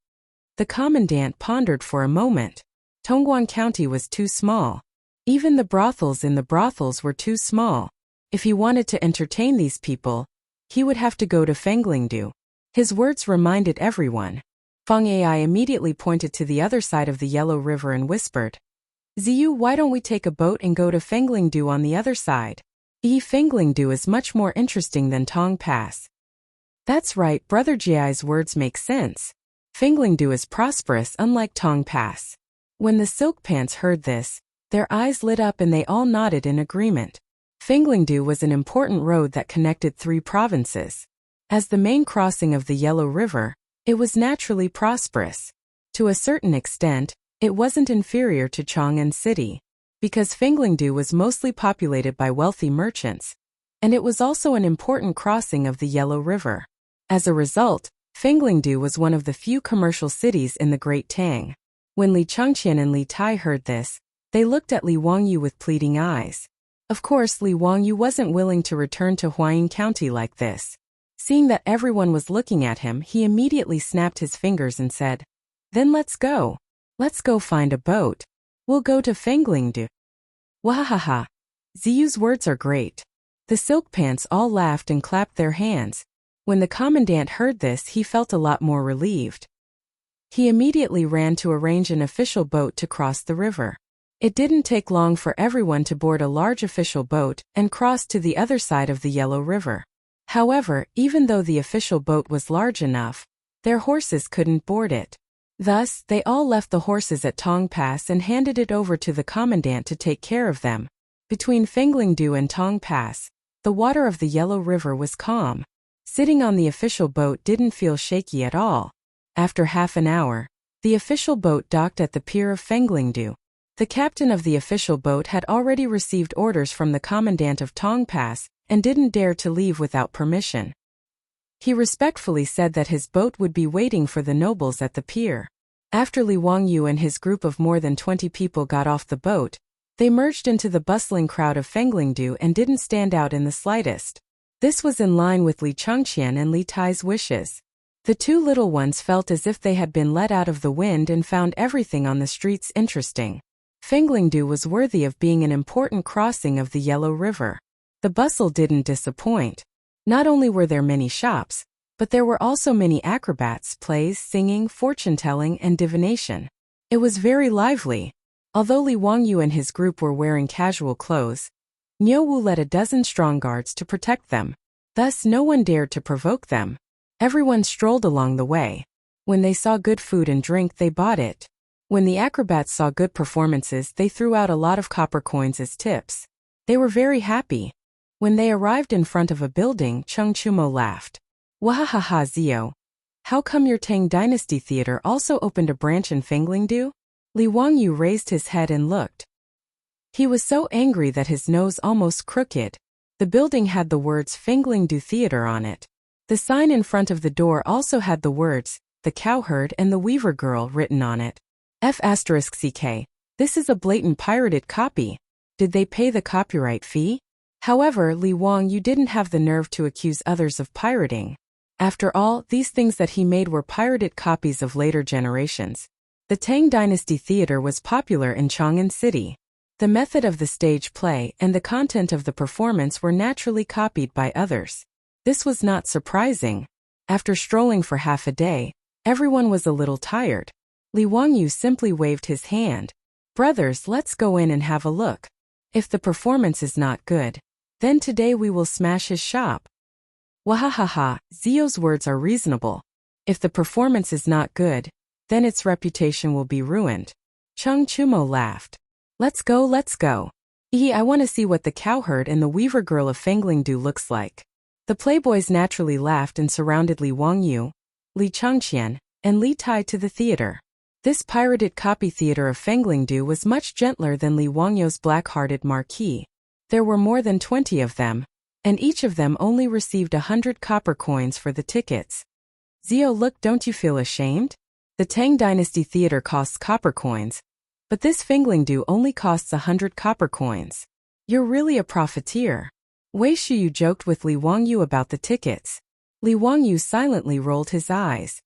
The commandant pondered for a moment. Tongguan County was too small. Even the brothels in the brothels were too small. If he wanted to entertain these people, he would have to go to Fenglingdu. His words reminded everyone. Feng Ai immediately pointed to the other side of the Yellow River and whispered, "Ziyu, why don't we take a boat and go to Fenglingdu on the other side? Fenglingdu is much more interesting than Tong Pass." That's right, Brother Jiai's words make sense. Fenglingdu is prosperous unlike Tong Pass. When the silk pants heard this, their eyes lit up and they all nodded in agreement. Fenglingdu was an important road that connected 3 provinces. As the main crossing of the Yellow River, it was naturally prosperous. To a certain extent, it wasn't inferior to Chang'an City, because Fenglingdu was mostly populated by wealthy merchants, and it was also an important crossing of the Yellow River. As a result, Fenglingdu was one of the few commercial cities in the Great Tang. When Li Chang'an and Li Tai heard this, they looked at Li Wangyu with pleading eyes. Of course, Li Wangyu wasn't willing to return to Huayin County like this. Seeing that everyone was looking at him, he immediately snapped his fingers and said, "Then let's go. Let's go find a boat. We'll go to Fenglingdu." Wahahaha. Ziyu's words are great. The silk pants all laughed and clapped their hands. When the commandant heard this, he felt a lot more relieved. He immediately ran to arrange an official boat to cross the river. It didn't take long for everyone to board a large official boat and cross to the other side of the Yellow River. However, even though the official boat was large enough, their horses couldn't board it. Thus, they all left the horses at Tong Pass and handed it over to the commandant to take care of them. Between Fenglingdu and Tong Pass, the water of the Yellow River was calm. Sitting on the official boat didn't feel shaky at all. After half an hour, the official boat docked at the pier of Fenglingdu. The captain of the official boat had already received orders from the commandant of Tong Pass and didn't dare to leave without permission. He respectfully said that his boat would be waiting for the nobles at the pier. After Li Wangyu and his group of more than 20 people got off the boat, they merged into the bustling crowd of Fenglingdu and didn't stand out in the slightest. This was in line with Li Chang'an and Li Tai's wishes. The 2 little ones felt as if they had been let out of the wind and found everything on the streets interesting. Fenglingdu was worthy of being an important crossing of the Yellow River. The bustle didn't disappoint. Not only were there many shops, but there were also many acrobats, plays, singing, fortune-telling, and divination. It was very lively. Although Li Wangyu and his group were wearing casual clothes, Niu Wu led a dozen strong guards to protect them. Thus no one dared to provoke them. Everyone strolled along the way. When they saw good food and drink, they bought it. When the acrobats saw good performances, they threw out a lot of copper coins as tips. They were very happy. When they arrived in front of a building, Cheng Chumo laughed. Wahahaha, Zio. How come your Tang Dynasty Theater also opened a branch in Fenglingdu? Li Wangyu raised his head and looked. He was so angry that his nose almost crooked. The building had the words Fenglingdu Theater on it. The sign in front of the door also had the words, The Cowherd and the Weaver Girl written on it. F***CK. This is a blatant pirated copy. Did they pay the copyright fee? However, Li Wangyu didn't have the nerve to accuse others of pirating. After all, these things that he made were pirated copies of later generations. The Tang Dynasty Theater was popular in Chang'an City. The method of the stage play and the content of the performance were naturally copied by others. This was not surprising. After strolling for half a day, everyone was a little tired. Li Wangyu simply waved his hand. Brothers, let's go in and have a look. If the performance is not good, then today we will smash his shop. Wahahaha, Zio's words are reasonable. If the performance is not good, then its reputation will be ruined. Chung Chumo laughed. Let's go, let's go. I want to see what the cowherd and the weaver girl of Fenglingdu looks like. The playboys naturally laughed and surrounded Li Wangyu, Li Changqian, and Li Tai to the theater. This pirated copy theater of Fenglingdu was much gentler than Li Wangyu's black-hearted marquee. There were more than 20 of them, and each of them only received 100 copper coins for the tickets. Zio, look, don't you feel ashamed? The Tang Dynasty Theater costs copper coins, but this Fenglingdu only costs 100 copper coins. You're really a profiteer. Wei Shuyu joked with Li Wangyu about the tickets. Li Wangyu silently rolled his eyes.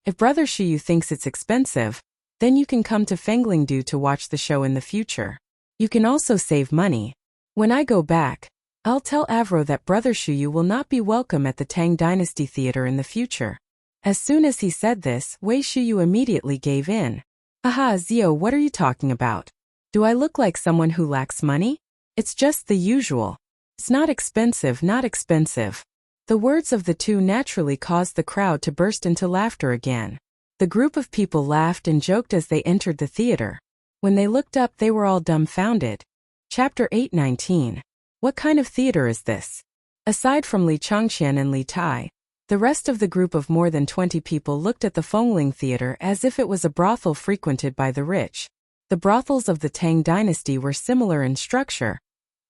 If Brother Shuyu thinks it's expensive, then you can come to Fenglingdu to watch the show in the future. You can also save money. When I go back, I'll tell Avro that Brother Shuyu will not be welcome at the Tang Dynasty Theater in the future. As soon as he said this, Wei Shuyu immediately gave in. Aha, Zio, what are you talking about? Do I look like someone who lacks money? It's just the usual. It's not expensive, not expensive. The words of the two naturally caused the crowd to burst into laughter again. The group of people laughed and joked as they entered the theater. When they looked up, they were all dumbfounded. Chapter 8:19. What kind of theater is this? Aside from Li Changqian and Li Tai, the rest of the group of more than 20 people looked at the Fengling Theater as if it was a brothel frequented by the rich. The brothels of the Tang Dynasty were similar in structure,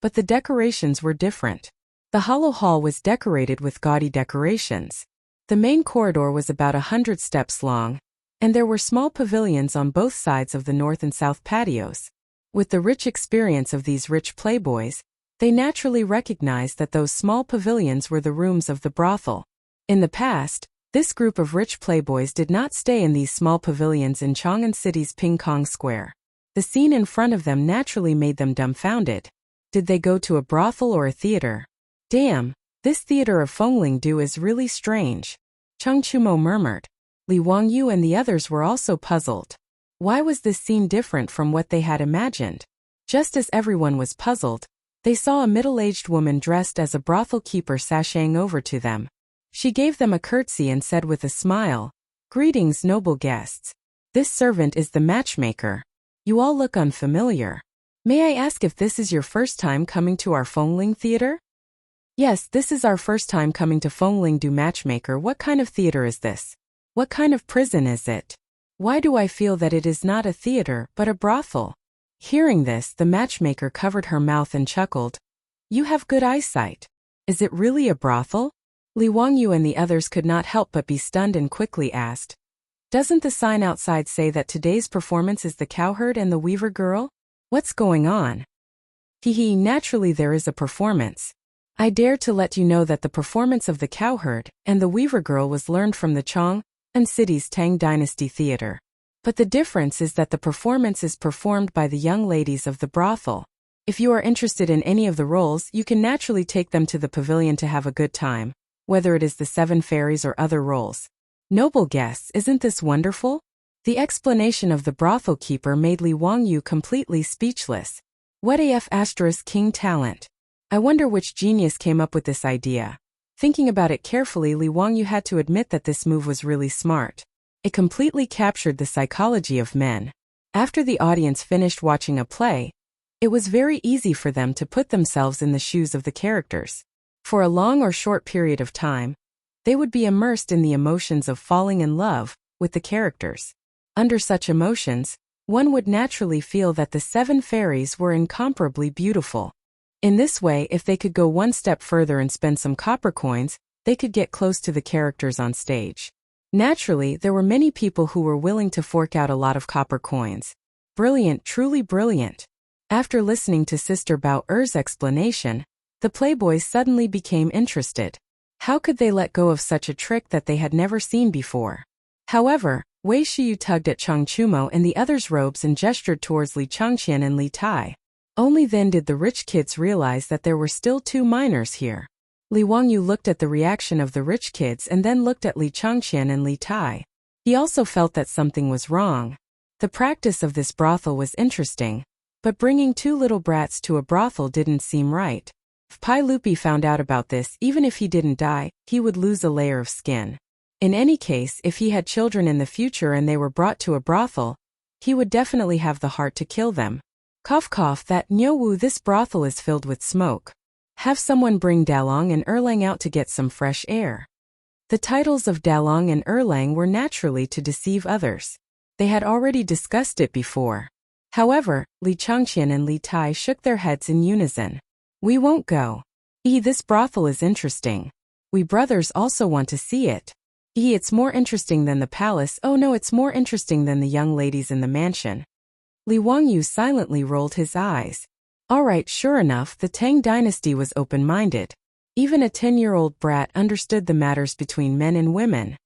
but the decorations were different. The hollow hall was decorated with gaudy decorations. The main corridor was about 100 steps long, and there were small pavilions on both sides of the north and south patios. With the rich experience of these rich playboys, they naturally recognized that those small pavilions were the rooms of the brothel. In the past, this group of rich playboys did not stay in these small pavilions in Chang'an City's Ping Kong Square. The scene in front of them naturally made them dumbfounded. Did they go to a brothel or a theater? Damn, this theater of Fenglingdu is really strange. Chung Chumo murmured. Li Wangyu and the others were also puzzled. Why was this scene different from what they had imagined? Just as everyone was puzzled, they saw a middle-aged woman dressed as a brothel keeper sashaying over to them. She gave them a curtsy and said with a smile, "Greetings, noble guests. This servant is the matchmaker. You all look unfamiliar. May I ask if this is your first time coming to our Fengling Theater?" "Yes, this is our first time coming to Fenglingdu. Matchmaker, what kind of theater is this? What kind of prison is it? Why do I feel that it is not a theater but a brothel?" Hearing this, the matchmaker covered her mouth and chuckled. "You have good eyesight. Is it really a brothel?" Li Wangyu and the others could not help but be stunned and quickly asked, "Doesn't the sign outside say that today's performance is the cowherd and the weaver girl? What's going on?" Naturally there is a performance. I dare to let you know that the performance of the cowherd and the weaver girl was learned from the Chang'an City's Tang Dynasty Theater. But the difference is that the performance is performed by the young ladies of the brothel. If you are interested in any of the roles, you can naturally take them to the pavilion to have a good time, whether it is the 7 fairies or other roles. Noble guests, isn't this wonderful? The explanation of the brothel keeper made Li Wangyu completely speechless. What AF * king talent. I wonder which genius came up with this idea. Thinking about it carefully, Li Wangyu had to admit that this move was really smart. It completely captured the psychology of men. After the audience finished watching a play, it was very easy for them to put themselves in the shoes of the characters. For a long or short period of time, they would be immersed in the emotions of falling in love with the characters. Under such emotions, one would naturally feel that the 7 fairies were incomparably beautiful. In this way, if they could go one step further and spend some copper coins, they could get close to the characters on stage. Naturally, there were many people who were willing to fork out a lot of copper coins. Brilliant, truly brilliant. After listening to Sister Bao Er's explanation, the playboys suddenly became interested. How could they let go of such a trick that they had never seen before? However, Wei Shiyu tugged at Chung Chumo and the others' robes and gestured towards Li Changqian and Li Tai. Only then did the rich kids realize that there were still 2 minors here. Li Wangyu looked at the reaction of the rich kids and then looked at Li Changqian and Li Tai. He also felt that something was wrong. The practice of this brothel was interesting, but bringing two little brats to a brothel didn't seem right. If Pai Lupi found out about this, even if he didn't die, he would lose a layer of skin. In any case, if he had children in the future and they were brought to a brothel, he would definitely have the heart to kill them. Cough cough, that Nyowu, this brothel is filled with smoke. Have someone bring Dalong and Erlang out to get some fresh air. The titles of Dalong and Erlang were naturally to deceive others. They had already discussed it before. However, Li Changqian and Li Tai shook their heads in unison. We won't go. This brothel is interesting. We brothers also want to see it. It's more interesting than the palace. Oh no, it's more interesting than the young ladies in the mansion. Li Wangyu silently rolled his eyes. Alright, sure enough, the Tang dynasty was open-minded. Even a 10-year-old brat understood the matters between men and women.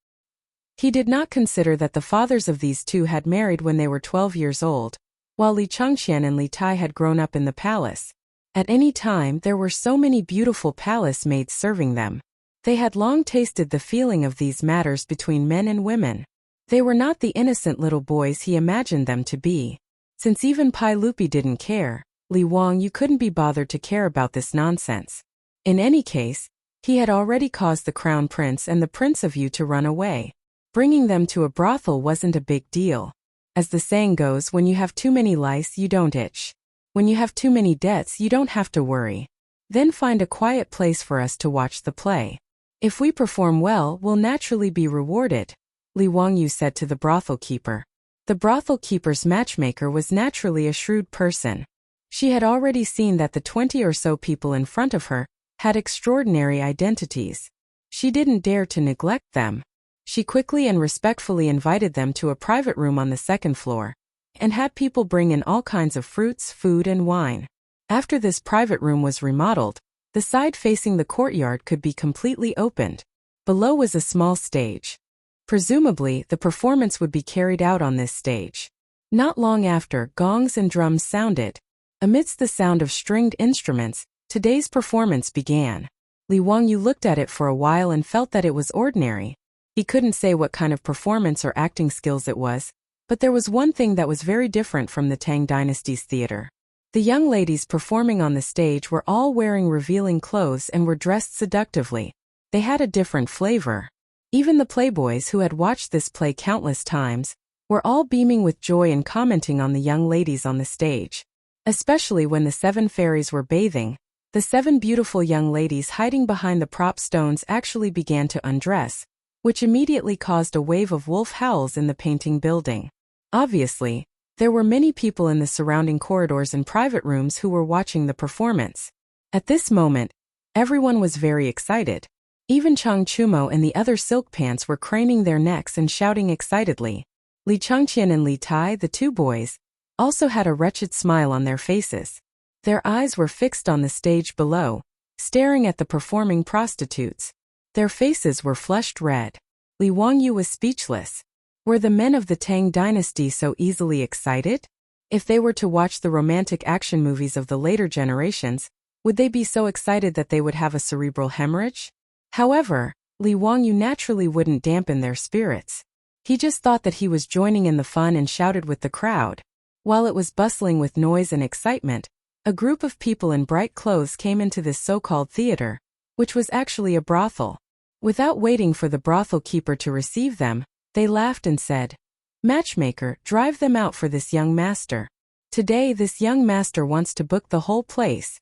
He did not consider that the fathers of these two had married when they were 12 years old, while Li Changqian and Li Tai had grown up in the palace. At any time, there were so many beautiful palace maids serving them. They had long tasted the feeling of these matters between men and women. They were not the innocent little boys he imagined them to be. Since even Pai Lupi didn't care, Li Wangyu couldn't be bothered to care about this nonsense. In any case, he had already caused the crown prince and the prince of Yu to run away. Bringing them to a brothel wasn't a big deal. As the saying goes, when you have too many lice, you don't itch. When you have too many debts, you don't have to worry. Then find a quiet place for us to watch the play. If we perform well, we'll naturally be rewarded, Li Wangyu said to the brothel keeper. The brothel keeper's matchmaker was naturally a shrewd person. She had already seen that the 20 or so people in front of her had extraordinary identities. She didn't dare to neglect them. She quickly and respectfully invited them to a private room on the second floor, and had people bring in all kinds of fruits, food, and wine. After this private room was remodeled, the side facing the courtyard could be completely opened. Below was a small stage. Presumably, the performance would be carried out on this stage. Not long after, gongs and drums sounded. Amidst the sound of stringed instruments, today's performance began. Li Wangyu looked at it for a while and felt that it was ordinary. He couldn't say what kind of performance or acting skills it was, but there was one thing that was very different from the Tang dynasty's theater. The young ladies performing on the stage were all wearing revealing clothes and were dressed seductively. They had a different flavor. Even the playboys who had watched this play countless times were all beaming with joy and commenting on the young ladies on the stage. Especially when the 7 fairies were bathing, the 7 beautiful young ladies hiding behind the prop stones actually began to undress, which immediately caused a wave of wolf howls in the painting building. Obviously, there were many people in the surrounding corridors and private rooms who were watching the performance. At this moment, everyone was very excited. Even Chang Chumo and the other silk pants were craning their necks and shouting excitedly. Li Changqian and Li Tai, the 2 boys, also had a wretched smile on their faces. Their eyes were fixed on the stage below, staring at the performing prostitutes. Their faces were flushed red. Li Wangyu was speechless. Were the men of the Tang dynasty so easily excited? If they were to watch the romantic action movies of the later generations, would they be so excited that they would have a cerebral hemorrhage? However, Li Wangyu naturally wouldn't dampen their spirits. He just thought that he was joining in the fun and shouted with the crowd. While it was bustling with noise and excitement, a group of people in bright clothes came into this so-called theater, which was actually a brothel. Without waiting for the brothel keeper to receive them, they laughed and said, "Matchmaker, drive them out for this young master. Today this young master wants to book the whole place."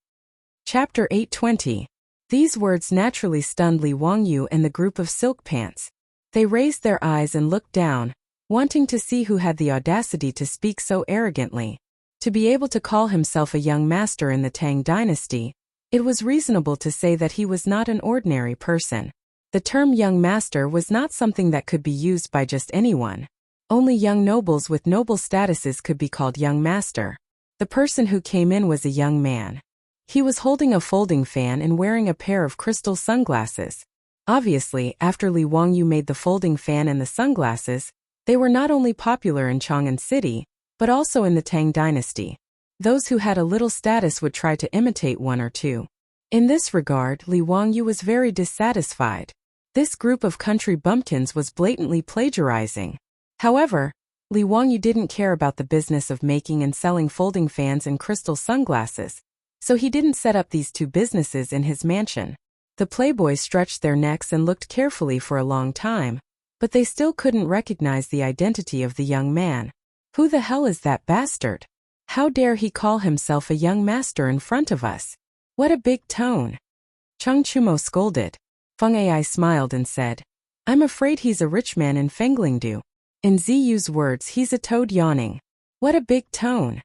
Chapter 820. These words naturally stunned Li Wangyu and the group of silk pants. They raised their eyes and looked down, wanting to see who had the audacity to speak so arrogantly. To be able to call himself a young master in the Tang dynasty, it was reasonable to say that he was not an ordinary person. The term young master was not something that could be used by just anyone. Only young nobles with noble statuses could be called young master. The person who came in was a young man. He was holding a folding fan and wearing a pair of crystal sunglasses. Obviously, after Li Wangyu made the folding fan and the sunglasses, they were not only popular in Chang'an City, but also in the Tang dynasty. Those who had a little status would try to imitate one or two. In this regard, Li Wangyu was very dissatisfied. This group of country bumpkins was blatantly plagiarizing. However, Li Wangyu didn't care about the business of making and selling folding fans and crystal sunglasses, so he didn't set up these two businesses in his mansion. The playboys stretched their necks and looked carefully for a long time, but they still couldn't recognize the identity of the young man. Who the hell is that bastard? How dare he call himself a young master in front of us? What a big tone! Cheng Chumo scolded. Feng Ai smiled and said, I'm afraid he's a rich man in Fenglingdu. In Ziyu's words, he's a toad yawning. What a big tone!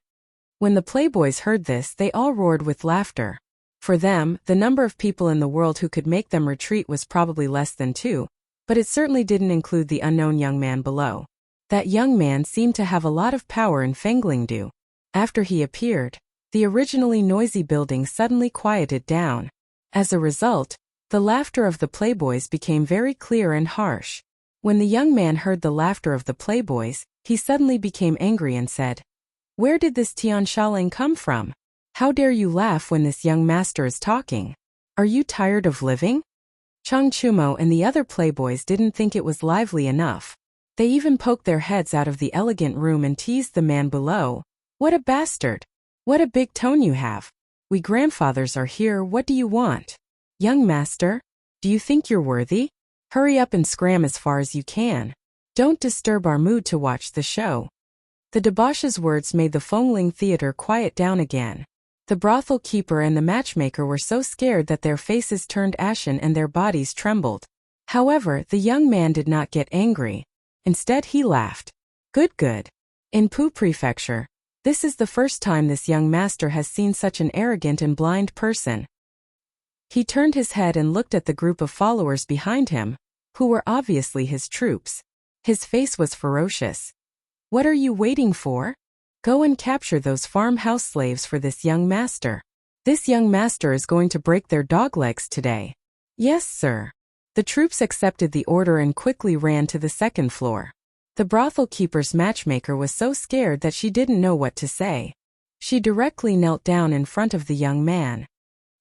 When the playboys heard this, they all roared with laughter. For them, the number of people in the world who could make them retreat was probably less than 2, but it certainly didn't include the unknown young man below. That young man seemed to have a lot of power in Fenglingdu. After he appeared, the originally noisy building suddenly quieted down. As a result, the laughter of the playboys became very clear and harsh. When the young man heard the laughter of the playboys, he suddenly became angry and said, Where did this Tian Shaoling come from? How dare you laugh when this young master is talking? Are you tired of living? Cheng Chumo and the other playboys didn't think it was lively enough. They even poked their heads out of the elegant room and teased the man below. What a bastard! What a big tone you have! We grandfathers are here, what do you want? Young master, do you think you're worthy? Hurry up and scram as far as you can. Don't disturb our mood to watch the show. The debauch's words made the Fengling Theater quiet down again. The brothel keeper and the matchmaker were so scared that their faces turned ashen and their bodies trembled. However, the young man did not get angry. Instead, he laughed. Good. In Pu Prefecture, this is the first time this young master has seen such an arrogant and blind person. He turned his head and looked at the group of followers behind him, who were obviously his troops. His face was ferocious. What are you waiting for? Go and capture those farmhouse slaves for this young master. This young master is going to break their dog legs today. Yes, sir. The troops accepted the order and quickly ran to the second floor. The brothel keeper's matchmaker was so scared that she didn't know what to say. She directly knelt down in front of the young man.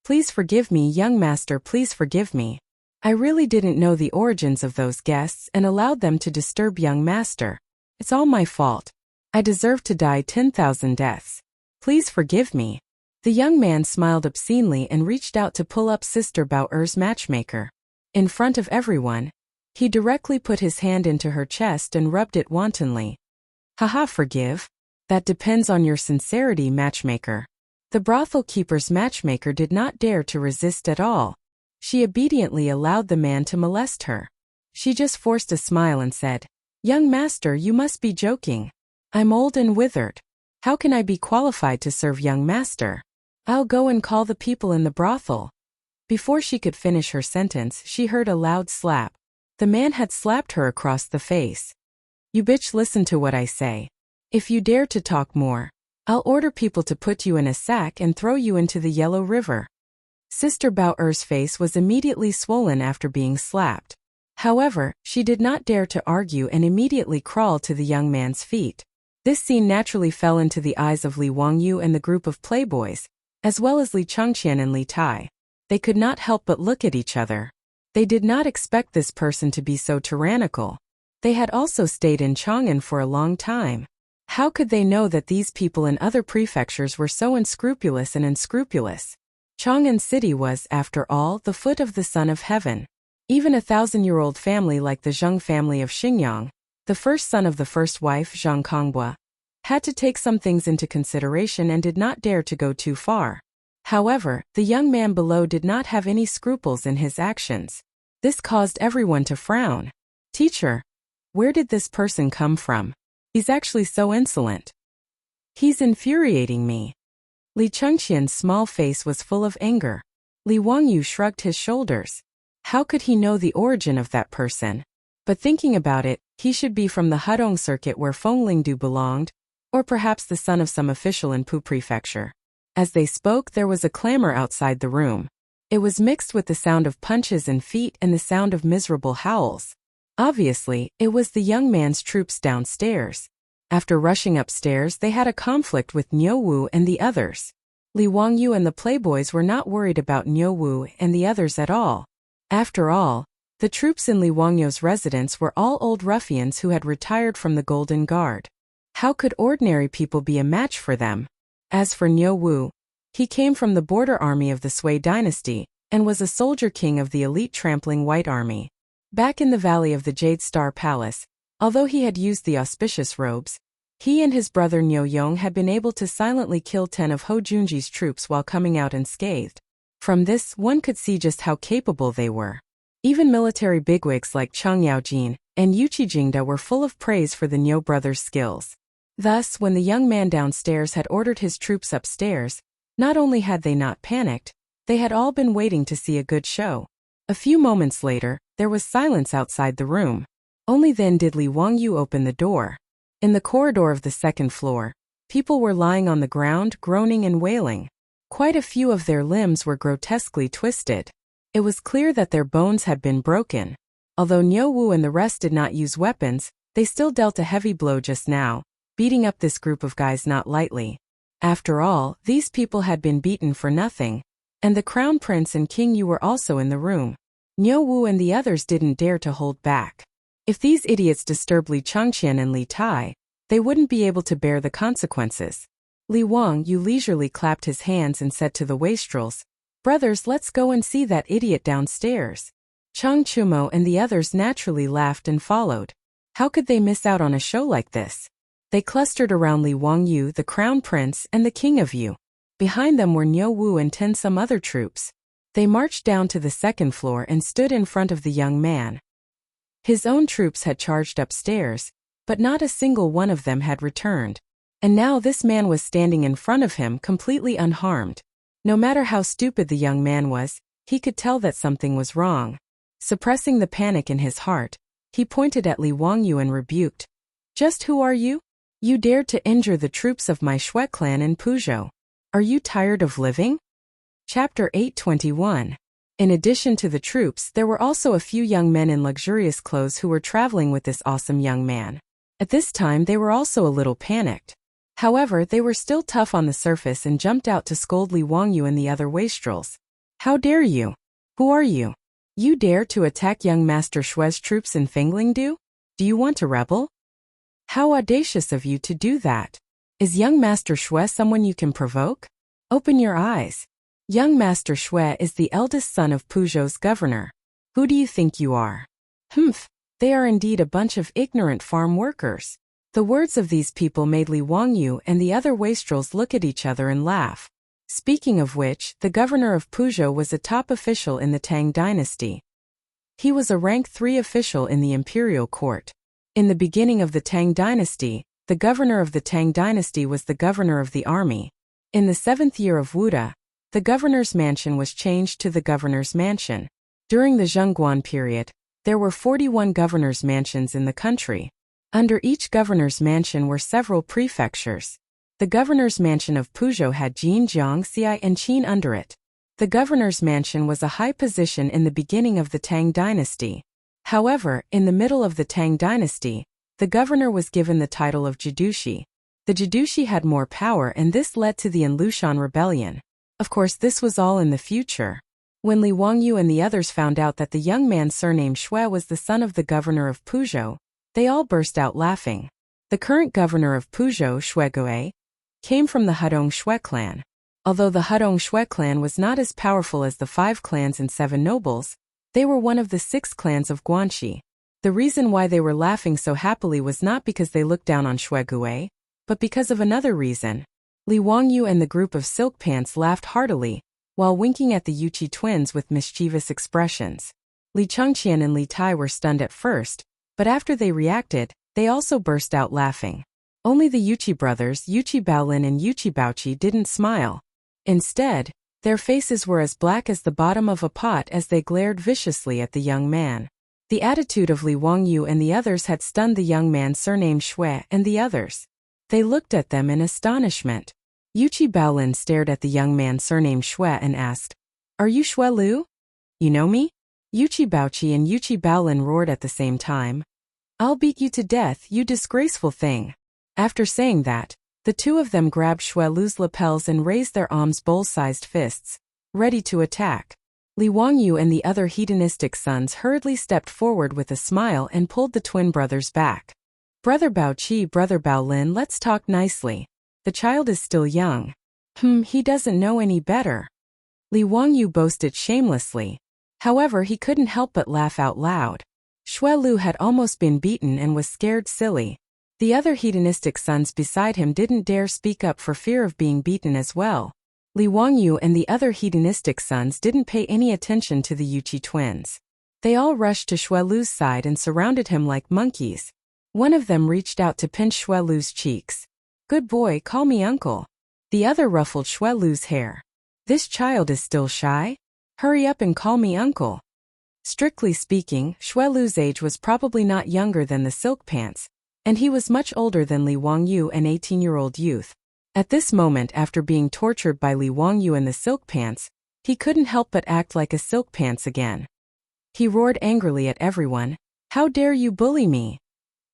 Please forgive me, young master, please forgive me. I really didn't know the origins of those guests and allowed them to disturb young master. It's all my fault. I deserve to die 10,000 deaths. Please forgive me. The young man smiled obscenely and reached out to pull up Sister Bao-er's matchmaker. In front of everyone, he directly put his hand into her chest and rubbed it wantonly. Haha, forgive? That depends on your sincerity, matchmaker. The brothel keeper's matchmaker did not dare to resist at all. She obediently allowed the man to molest her. She just forced a smile and said, Young master, you must be joking. I'm old and withered. How can I be qualified to serve young master? I'll go and call the people in the brothel. Before she could finish her sentence, she heard a loud slap. The man had slapped her across the face. You bitch, listen to what I say. If you dare to talk more, I'll order people to put you in a sack and throw you into the Yellow River. Sister Bao-er's face was immediately swollen after being slapped. However, she did not dare to argue and immediately crawled to the young man's feet. This scene naturally fell into the eyes of Li Wangyu and the group of playboys, as well as Li Chengqian and Li Tai. They could not help but look at each other. They did not expect this person to be so tyrannical. They had also stayed in Chang'an for a long time. How could they know that these people in other prefectures were so unscrupulous and unscrupulous? Chang'an City was, after all, the foot of the Son of Heaven. Even a 1,000-year-old family like the Zheng family of Xingyang, the first son of the first wife Zhang Kongbua, had to take some things into consideration and did not dare to go too far. However, the young man below did not have any scruples in his actions. This caused everyone to frown. Teacher, where did this person come from? He's actually so insolent. He's infuriating me. Li Chengqian's small face was full of anger. Li Wangyu shrugged his shoulders. How could he know the origin of that person? But thinking about it, he should be from the Hudong circuit where Fenglingdu belonged, or perhaps the son of some official in Pu Prefecture. As they spoke, there was a clamor outside the room. It was mixed with the sound of punches and feet and the sound of miserable howls. Obviously, it was the young man's troops downstairs. After rushing upstairs, they had a conflict with Niu Wu and the others. Li Wangyu and the playboys were not worried about Niu Wu and the others at all. After all, The troops in Li Wangyu's residence were all old ruffians who had retired from the Golden Guard. How could ordinary people be a match for them? As for Niu Wu, he came from the border army of the Sui dynasty, and was a soldier king of the elite trampling White Army. Back in the valley of the Jade Star Palace, although he had used the auspicious robes, he and his brother Niu Yong had been able to silently kill 10 of Ho Junji's troops while coming out unscathed. From this, one could see just how capable they were. Even military bigwigs like Chang Yaojin and Yuchi Jingda were full of praise for the Niu brothers' skills. Thus, when the young man downstairs had ordered his troops upstairs, not only had they not panicked, they had all been waiting to see a good show. A few moments later, there was silence outside the room. Only then did Li Wangyu open the door. In the corridor of the second floor, people were lying on the ground, groaning and wailing. Quite a few of their limbs were grotesquely twisted. It was clear that their bones had been broken. Although Niu Wu and the rest did not use weapons, they still dealt a heavy blow just now, beating up this group of guys not lightly. After all, these people had been beaten for nothing. And the Crown Prince and King Yu were also in the room. Niu Wu and the others didn't dare to hold back. If these idiots disturbed Li Changqian and Li Tai, they wouldn't be able to bear the consequences. Li Wangyu leisurely clapped his hands and said to the wastrels, "Brothers, let's go and see that idiot downstairs." Chang Chumo and the others naturally laughed and followed. How could they miss out on a show like this? They clustered around Li Wangyu, the Crown Prince, and the King of Yu. Behind them were Niu Wu and 10 some other troops. They marched down to the second floor and stood in front of the young man. His own troops had charged upstairs, but not a single one of them had returned. And now this man was standing in front of him completely unharmed. No matter how stupid the young man was, he could tell that something was wrong. Suppressing the panic in his heart, he pointed at Li Wangyu and rebuked. "Just who are you? You dared to injure the troops of my Shui clan in Puzhou. Are you tired of living?" Chapter 821. In addition to the troops, there were also a few young men in luxurious clothes who were traveling with this awesome young man. At this time they were also a little panicked. However, they were still tough on the surface and jumped out to scold Li Wangyu and the other wastrels. "How dare you? Who are you? You dare to attack young Master Shui's troops in Fenglingdu? Do you want to rebel? How audacious of you to do that. Is young Master Shui someone you can provoke? Open your eyes. Young Master Shui is the eldest son of Puzhou's governor. Who do you think you are? Humph, they are indeed a bunch of ignorant farm workers." The words of these people made Li Wangyu and the other wastrels look at each other and laugh. Speaking of which, the governor of Puzhou was a top official in the Tang dynasty. He was a rank 3 official in the imperial court. In the beginning of the Tang dynasty, the governor of the Tang dynasty was the governor of the army. In the 7th year of Wuda, the governor's mansion was changed to the governor's mansion. During the Zhengguan period, there were 41 governor's mansions in the country. Under each governor's mansion were several prefectures. The governor's mansion of Puzhou had Jin, Jiang, Xiai, and Qin under it. The governor's mansion was a high position in the beginning of the Tang dynasty. However, in the middle of the Tang dynasty, the governor was given the title of Jidushi. The Jidushi had more power, and this led to the Anlushan rebellion. Of course, this was all in the future. When Li Wangyu and the others found out that the young man surnamed Shui was the son of the governor of Puzhou, they all burst out laughing. The current governor of Puzhou, Shui Gui, came from the Hudong Shui clan. Although the Hudong Shui clan was not as powerful as the 5 clans and 7 nobles, they were one of the 6 clans of Guanxi. The reason why they were laughing so happily was not because they looked down on Shui Gui, but because of another reason. Li Wangyu and the group of silk pants laughed heartily, while winking at the Yuchi twins with mischievous expressions. Li Changqian and Li Tai were stunned at first, but after they reacted, they also burst out laughing. Only the Yuchi brothers, Yuchi Baolin and Yuchi Baoqi, didn't smile. Instead, their faces were as black as the bottom of a pot as they glared viciously at the young man. The attitude of Li Wangyu and the others had stunned the young man surnamed Shui and the others. They looked at them in astonishment. Yuchi Baolin stared at the young man surnamed Shui and asked, "Are you Shui Lu? You know me?" Yuchi Baoqi and Yuchi Baolin roared at the same time. "I'll beat you to death, you disgraceful thing." After saying that, the two of them grabbed Shui Lu's lapels and raised their arms bowl-sized fists, ready to attack. Li Wangyu and the other hedonistic sons hurriedly stepped forward with a smile and pulled the twin brothers back. Brother Baoqi, Brother Baolin, let's talk nicely. The child is still young. He doesn't know any better. Li Wangyu boasted shamelessly. However, he couldn't help but laugh out loud. Xue Lu had almost been beaten and was scared silly. The other hedonistic sons beside him didn't dare speak up for fear of being beaten as well. Li Wangyu and the other hedonistic sons didn't pay any attention to the Yuqi twins. They all rushed to Xue Lu's side and surrounded him like monkeys. One of them reached out to pinch Xue Lu's cheeks. Good boy, call me uncle. The other ruffled Xue Lu's hair. This child is still shy? Hurry up and call me uncle. Strictly speaking, Xue Lu's age was probably not younger than the silk pants, and he was much older than Li Wangyu, an 18-year-old youth. At this moment, after being tortured by Li Wangyu and the silk pants, he couldn't help but act like a silk pants again. He roared angrily at everyone, "How dare you bully me?"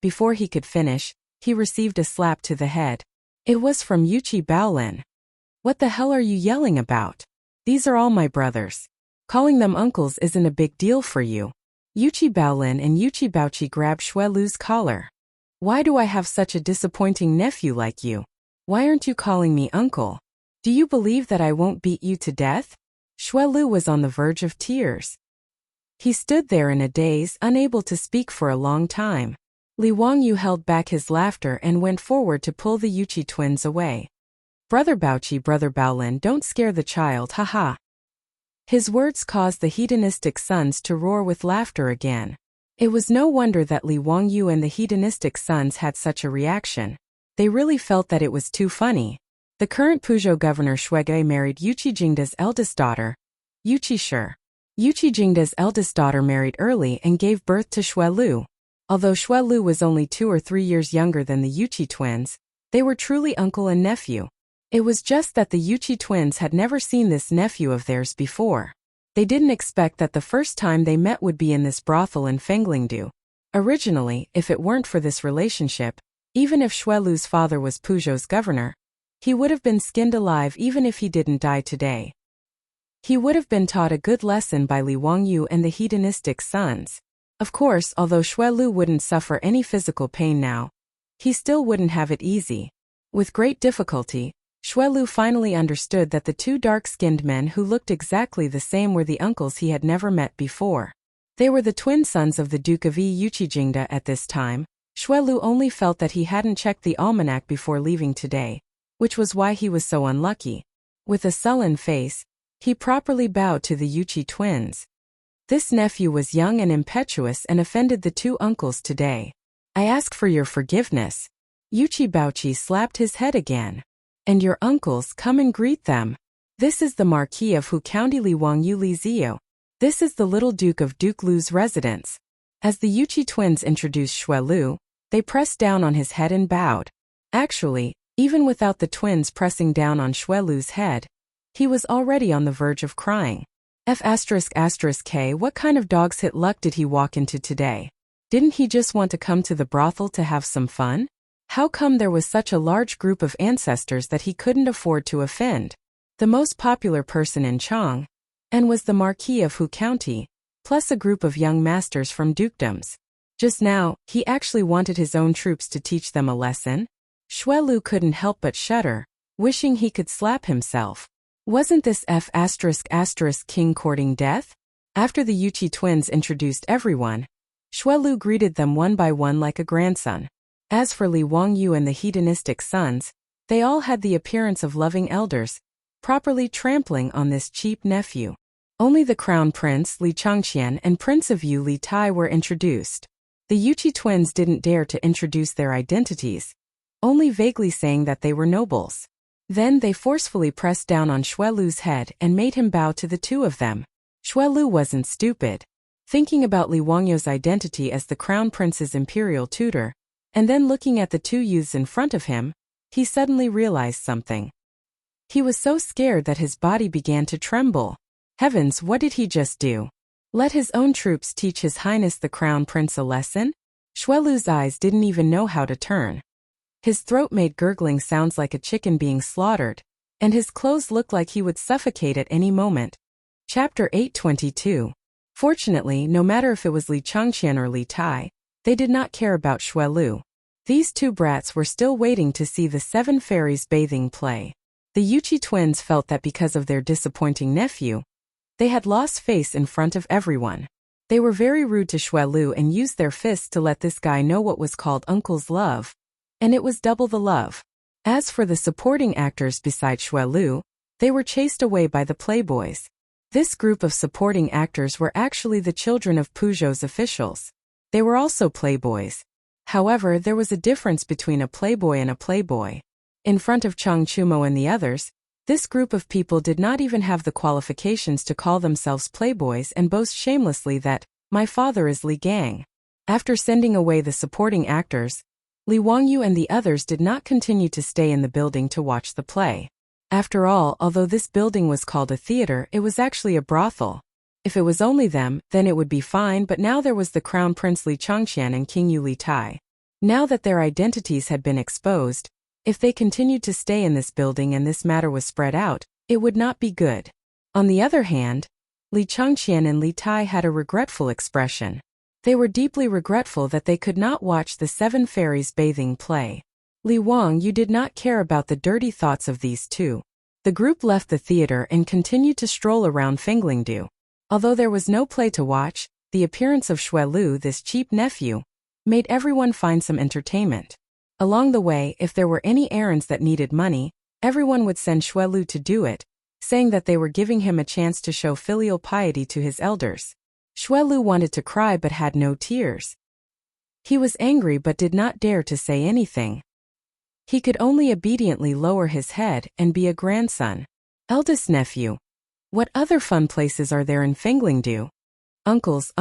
Before he could finish, he received a slap to the head. It was from Yuqi Baolin. What the hell are you yelling about? These are all my brothers. Calling them uncles isn't a big deal for you. Yuqi Baolin and Yuqi Baoqi grabbed Xue Lu's collar. Why do I have such a disappointing nephew like you? Why aren't you calling me uncle? Do you believe that I won't beat you to death? Xue Lu was on the verge of tears. He stood there in a daze, unable to speak for a long time. Li Wangyu held back his laughter and went forward to pull the Yuqi twins away. Brother Baoqi, Brother Baolin, don't scare the child, haha. His words caused the hedonistic sons to roar with laughter again. It was no wonder that Li Wangyu and the hedonistic sons had such a reaction. They really felt that it was too funny. The current Puzhou governor Shuige married Yuqi Jingda's eldest daughter, Yuqi Shi. Yuqi Jingda's eldest daughter married early and gave birth to Xue Lu. Although Xue Lu was only 2 or 3 years younger than the Yuqi twins, they were truly uncle and nephew. It was just that the Yuqi twins had never seen this nephew of theirs before. They didn't expect that the first time they met would be in this brothel in Fenglingdu. Originally, if it weren't for this relationship, even if Xue Lu's father was Puzhou's governor, he would have been skinned alive even if he didn't die today. He would have been taught a good lesson by Li Wangyu and the hedonistic sons. Of course, although Xue Lu wouldn't suffer any physical pain now, he still wouldn't have it easy. With great difficulty, Xue Lu finally understood that the two dark-skinned men who looked exactly the same were the uncles he had never met before. They were the twin sons of the Duke of Yuqi Jingda at this time. Xue Lu only felt that he hadn't checked the almanac before leaving today, which was why he was so unlucky. With a sullen face, he properly bowed to the Yuqi twins. This nephew was young and impetuous and offended the two uncles today. I ask for your forgiveness. Yuqi Baoqi slapped his head again. And your uncles, come and greet them. This is the Marquis of Hu County Li Wangyu Li Ziyu. This is the little Duke of Duke Lu's residence. As the Yuqi twins introduced Xue Lu, they pressed down on his head and bowed. Actually, even without the twins pressing down on Xue Lu's head, he was already on the verge of crying. K, what kind of dog's hit luck did he walk into today? Didn't he just want to come to the brothel to have some fun? How come there was such a large group of ancestors that he couldn't afford to offend? The most popular person in Chang'an was the Marquis of Hu County, plus a group of young masters from dukedoms. Just now, he actually wanted his own troops to teach them a lesson. Xue Lu couldn't help but shudder, wishing he could slap himself. Wasn't this king courting death? After the Yuqi twins introduced everyone, Xue Lu greeted them one by one like a grandson. As for Li Wangyu and the hedonistic sons, they all had the appearance of loving elders, properly trampling on this cheap nephew. Only the crown prince Li Chang'an and Prince of Yu Li Tai were introduced. The Yuqi twins didn't dare to introduce their identities, only vaguely saying that they were nobles. Then they forcefully pressed down on Xue Lu's head and made him bow to the two of them. Xue Lu wasn't stupid. Thinking about Li Wangyu's identity as the crown prince's imperial tutor, and then looking at the two youths in front of him, he suddenly realized something. He was so scared that his body began to tremble. Heavens, what did he just do? Let his own troops teach His Highness the Crown Prince a lesson? Xue Lu's eyes didn't even know how to turn. His throat made gurgling sounds like a chicken being slaughtered, and his clothes looked like he would suffocate at any moment. Chapter 822. Fortunately, no matter if it was Li Chang'an or Li Tai, they did not care about Xue Lu. These two brats were still waiting to see the seven fairies bathing play. The Yuchi twins felt that because of their disappointing nephew, they had lost face in front of everyone. They were very rude to Xue Lu and used their fists to let this guy know what was called uncle's love. And it was double the love. As for the supporting actors beside Xue Lu, they were chased away by the playboys. This group of supporting actors were actually the children of Peugeot's officials. They were also playboys. However, there was a difference between a playboy and a playboy. In front of Chang Chumo and the others, this group of people did not even have the qualifications to call themselves playboys and boast shamelessly that, "My father is Li Gang." After sending away the supporting actors, Li Wangyu and the others did not continue to stay in the building to watch the play. After all, although this building was called a theater, it was actually a brothel. If it was only them, then it would be fine, but now there was the Crown Prince Li Chang'an and King Yu Li Tai. Now that their identities had been exposed, if they continued to stay in this building and this matter was spread out, it would not be good. On the other hand, Li Chang'an and Li Tai had a regretful expression. They were deeply regretful that they could not watch the seven fairies bathing play. Li Wang, you did not care about the dirty thoughts of these two. The group left the theater and continued to stroll around Fenglingdu. Although there was no play to watch, the appearance of Xue Lu, this cheap nephew, made everyone find some entertainment. Along the way, if there were any errands that needed money, everyone would send Xue Lu to do it, saying that they were giving him a chance to show filial piety to his elders. Xue Lu wanted to cry but had no tears. He was angry but did not dare to say anything. He could only obediently lower his head and be a grandson. Eldest nephew. What other fun places are there in Fenglingdu? Uncles,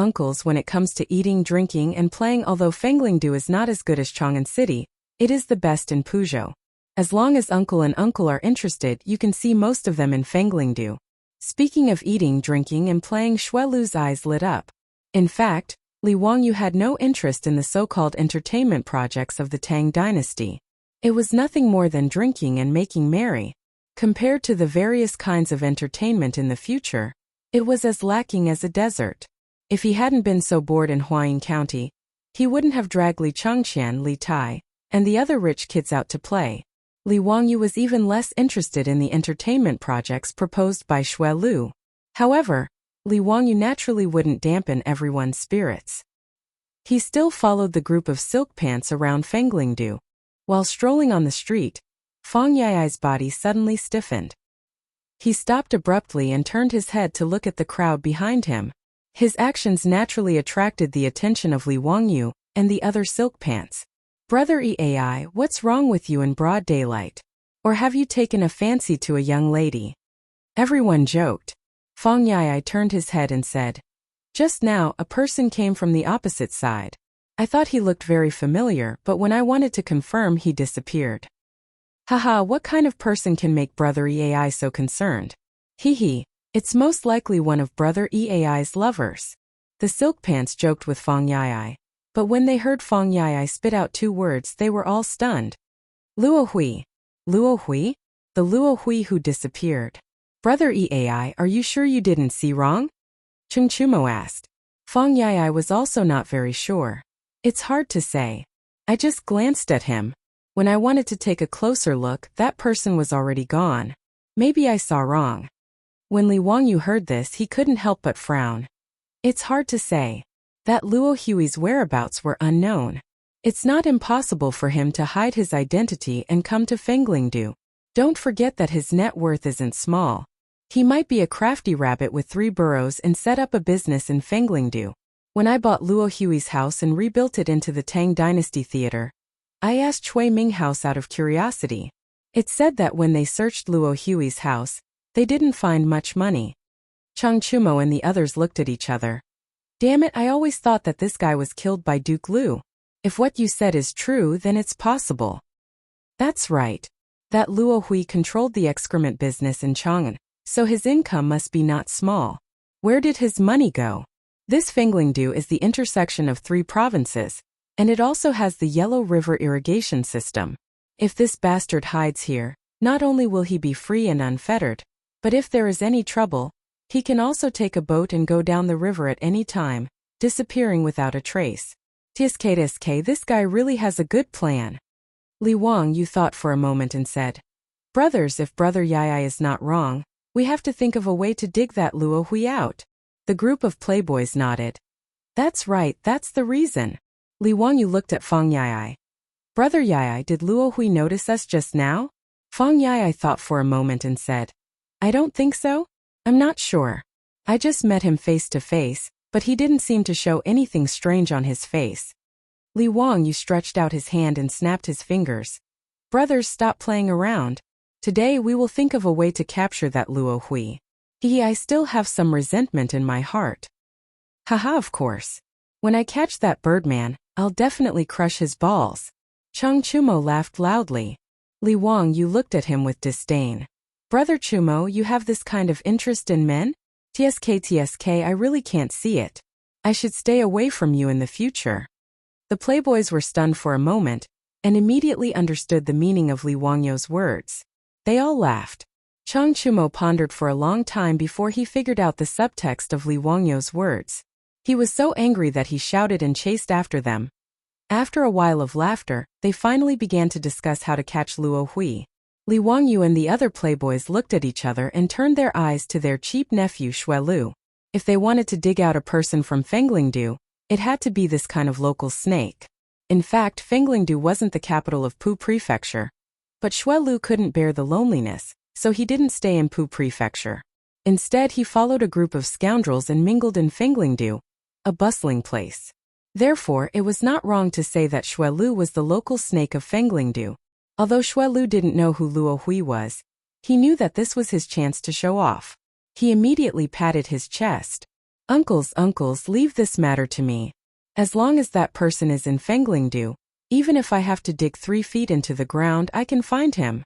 when it comes to eating, drinking, and playing. Although Fenglingdu is not as good as Chang'an City, it is the best in Peugeot. As long as uncle and uncle are interested, you can see most of them in Fenglingdu. Speaking of eating, drinking, and playing, Xue Lu's eyes lit up. In fact, Li Wangyu had no interest in the so-called entertainment projects of the Tang dynasty. It was nothing more than drinking and making merry. Compared to the various kinds of entertainment in the future, it was as lacking as a desert. If he hadn't been so bored in Huayin County, he wouldn't have dragged Li Chang'an, Li Tai, and the other rich kids out to play. Li Wangyu was even less interested in the entertainment projects proposed by Xue Lu. However, Li Wangyu naturally wouldn't dampen everyone's spirits. He still followed the group of silk pants around Fenglingdu. While strolling on the street, Fang Yai's body suddenly stiffened. He stopped abruptly and turned his head to look at the crowd behind him. His actions naturally attracted the attention of Li Wangyu and the other silk pants. "Brother Eai, what's wrong with you in broad daylight? Or have you taken a fancy to a young lady?" Everyone joked. Fang Yai turned his head and said, "Just now, a person came from the opposite side. I thought he looked very familiar, but when I wanted to confirm, he disappeared." "Haha, what kind of person can make Brother Eai so concerned?" "Hee, it's most likely one of Brother Eai's lovers." The silk pants joked with Fang Yai, but when they heard Fang Yai spit out two words, they were all stunned. "Luo Hui. Luo Hui? The Luo Hui who disappeared. Brother Eai, are you sure you didn't see wrong?" Cheng Chumo asked. Fang Yai was also not very sure. "It's hard to say. I just glanced at him. When I wanted to take a closer look, that person was already gone. Maybe I saw wrong." When Li Wangyu heard this, he couldn't help but frown. It's hard to say. That Luo Hui's whereabouts were unknown. It's not impossible for him to hide his identity and come to Fenglingdu. Don't forget that his net worth isn't small. He might be a crafty rabbit with 3 burrows and set up a business in Fenglingdu. When I bought Luo Hui's house and rebuilt it into the Tang Dynasty Theater, I asked Chui Ming House out of curiosity. It said that when they searched Luo Hui's house, they didn't find much money. Chang Chumo and the others looked at each other. "Damn it, I always thought that this guy was killed by Duke Lu. If what you said is true, then it's possible." "That's right. That Luo Hui controlled the excrement business in Chang'an, so his income must be not small. Where did his money go?" This Fenglingdu is the intersection of 3 provinces, and it also has the Yellow River irrigation system. If this bastard hides here, not only will he be free and unfettered, but if there is any trouble, He can also take a boat and go down the river at any time, disappearing without a trace. Tsk, this guy really has a good plan. Li Wangyu thought for a moment and said, Brothers, if Brother Yai is not wrong, we have to think of a way to dig that Luo Hui out. The group of playboys nodded. That's right, that's the reason. Li Wangyu looked at Feng Yai. Brother Yai, did Luo Hui notice us just now? Feng Yai thought for a moment and said, I don't think so. I'm not sure. I just met him face to face, but he didn't seem to show anything strange on his face. Li Wangyu stretched out his hand and snapped his fingers. Brothers, stop playing around. Today we will think of a way to capture that Luo Hui. I still have some resentment in my heart. Haha, of course. When I catch that birdman, I'll definitely crush his balls. Cheng Chumo laughed loudly. Li Wangyu looked at him with disdain. Brother Chumo, you have this kind of interest in men? Tsk, I really can't see it. I should stay away from you in the future. The playboys were stunned for a moment, and immediately understood the meaning of Li Wangyu's words. They all laughed. Cheng Chumo pondered for a long time before he figured out the subtext of Li Wangyu's words. He was so angry that he shouted and chased after them. After a while of laughter, they finally began to discuss how to catch Luo Hui. Li Wangyu and the other playboys looked at each other and turned their eyes to their cheap nephew Xuelu. If they wanted to dig out a person from Fenglingdu, it had to be this kind of local snake. In fact, Fenglingdu wasn't the capital of Pu Prefecture. But Xuelu couldn't bear the loneliness, so he didn't stay in Pu Prefecture. Instead, he followed a group of scoundrels and mingled in Fenglingdu, a bustling place. Therefore, it was not wrong to say that Xuelu was the local snake of Fenglingdu. Although Xuelu didn't know who Luo Hui was, he knew that this was his chance to show off. He immediately patted his chest. Uncles, leave this matter to me. As long as that person is in Fenglingdu, even if I have to dig 3 feet into the ground, I can find him.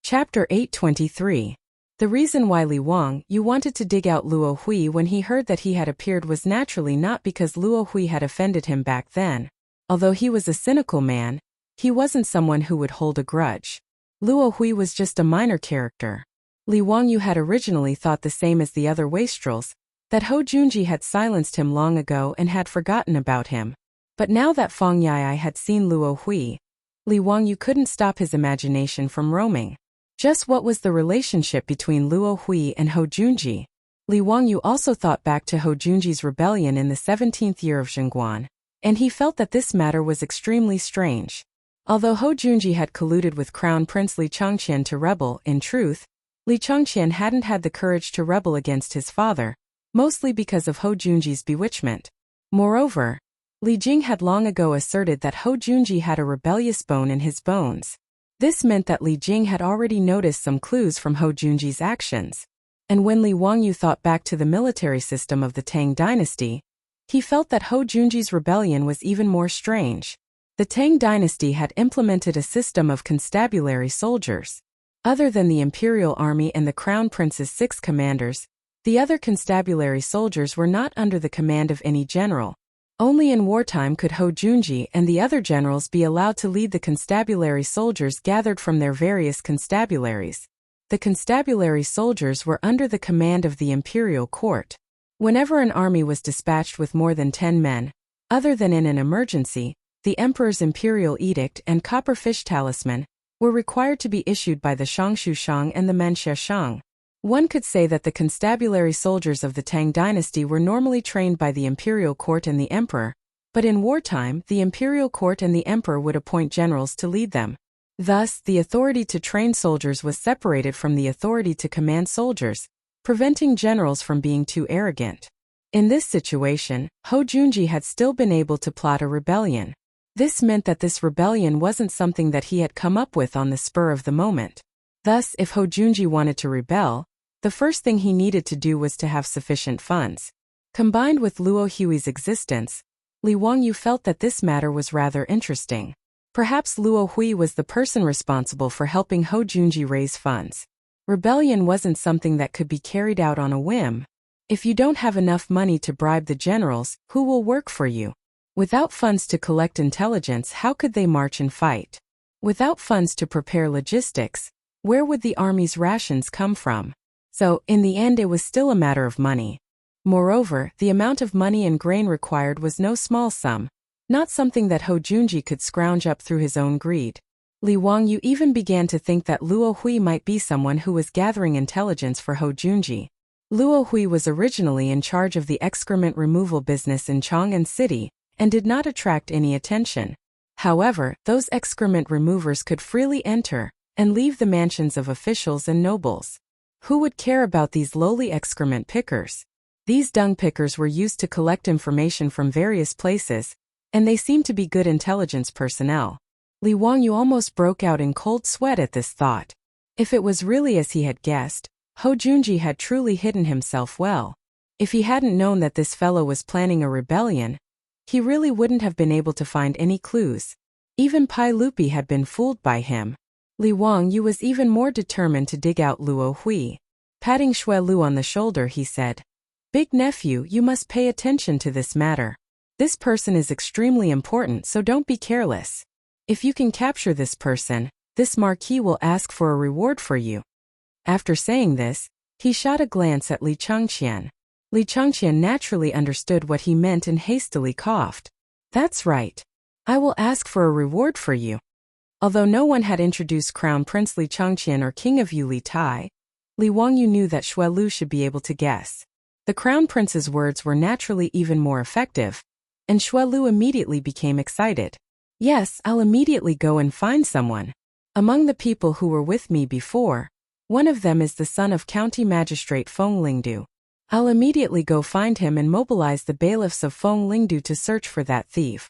Chapter 823. The reason why Li Wangyu wanted to dig out Luo Hui when he heard that he had appeared was naturally not because Luo Hui had offended him back then. Although he was a cynical man, he wasn't someone who would hold a grudge. Luo Hui was just a minor character. Li Wangyu had originally thought the same as the other wastrels, that Ho Junji had silenced him long ago and had forgotten about him. But now that Feng Yai had seen Luo Hui, Li Wangyu couldn't stop his imagination from roaming. Just what was the relationship between Luo Hui and Ho Junji? Li Wangyu also thought back to Ho Junji's rebellion in the 17th year of Chang'an, and he felt that this matter was extremely strange. Although Ho Junji had colluded with Crown Prince Li Changqian to rebel, in truth, Li Changqian hadn't had the courage to rebel against his father, mostly because of Ho Junji's bewitchment. Moreover, Li Jing had long ago asserted that Ho Junji had a rebellious bone in his bones. This meant that Li Jing had already noticed some clues from Ho Junji's actions. And when Li Wangyu thought back to the military system of the Tang dynasty, he felt that Ho Junji's rebellion was even more strange. The Tang dynasty had implemented a system of constabulary soldiers. Other than the imperial army and the crown prince's 6 commanders, the other constabulary soldiers were not under the command of any general. Only in wartime could Ho Junji and the other generals be allowed to lead the constabulary soldiers gathered from their various constabularies. The constabulary soldiers were under the command of the imperial court. Whenever an army was dispatched with more than 10 men, other than in an emergency, the emperor's imperial edict and copperfish talisman were required to be issued by the Shangshu Shang and the Menxia Shang. One could say that the constabulary soldiers of the Tang dynasty were normally trained by the imperial court and the emperor, but in wartime the imperial court and the emperor would appoint generals to lead them. Thus, the authority to train soldiers was separated from the authority to command soldiers, preventing generals from being too arrogant. In this situation, Ho Junji had still been able to plot a rebellion. This meant that this rebellion wasn't something that he had come up with on the spur of the moment. Thus, if Ho Junji wanted to rebel, the first thing he needed to do was to have sufficient funds. Combined with Luo Hui's existence, Li Wangyu felt that this matter was rather interesting. Perhaps Luo Hui was the person responsible for helping Ho Junji raise funds. Rebellion wasn't something that could be carried out on a whim. If you don't have enough money to bribe the generals, who will work for you? Without funds to collect intelligence, how could they march and fight? Without funds to prepare logistics, where would the army's rations come from? So, in the end, it was still a matter of money. Moreover, the amount of money and grain required was no small sum, not something that Ho Junji could scrounge up through his own greed. Li Wangyu even began to think that Luo Hui might be someone who was gathering intelligence for Ho Junji. Luo Hui was originally in charge of the excrement removal business in Chang'an City and did not attract any attention. However, those excrement removers could freely enter and leave the mansions of officials and nobles. Who would care about these lowly excrement pickers? These dung pickers were used to collect information from various places, and they seemed to be good intelligence personnel. Li Wangyu almost broke out in cold sweat at this thought. If it was really as he had guessed, Ho Junji had truly hidden himself well. If he hadn't known that this fellow was planning a rebellion, he really wouldn't have been able to find any clues. Even Pai Lupi had been fooled by him. Li Wangyu was even more determined to dig out Luo Hui. Patting Xue Lu on the shoulder, he said, "Big nephew, you must pay attention to this matter. This person is extremely important, so don't be careless. If you can capture this person, this marquis will ask for a reward for you." After saying this, he shot a glance at Li Changqian. Li Changqian naturally understood what he meant and hastily coughed. "That's right. I will ask for a reward for you." Although no one had introduced Crown Prince Li Changqian or King of Yu Li Tai, Li Wangyu knew that Xue Lu should be able to guess. The Crown Prince's words were naturally even more effective, and Xue Lu immediately became excited. "Yes, I'll immediately go and find someone. Among the people who were with me before, one of them is the son of County Magistrate Feng Lingdu. I'll immediately go find him and mobilize the bailiffs of Feng Lingdu to search for that thief."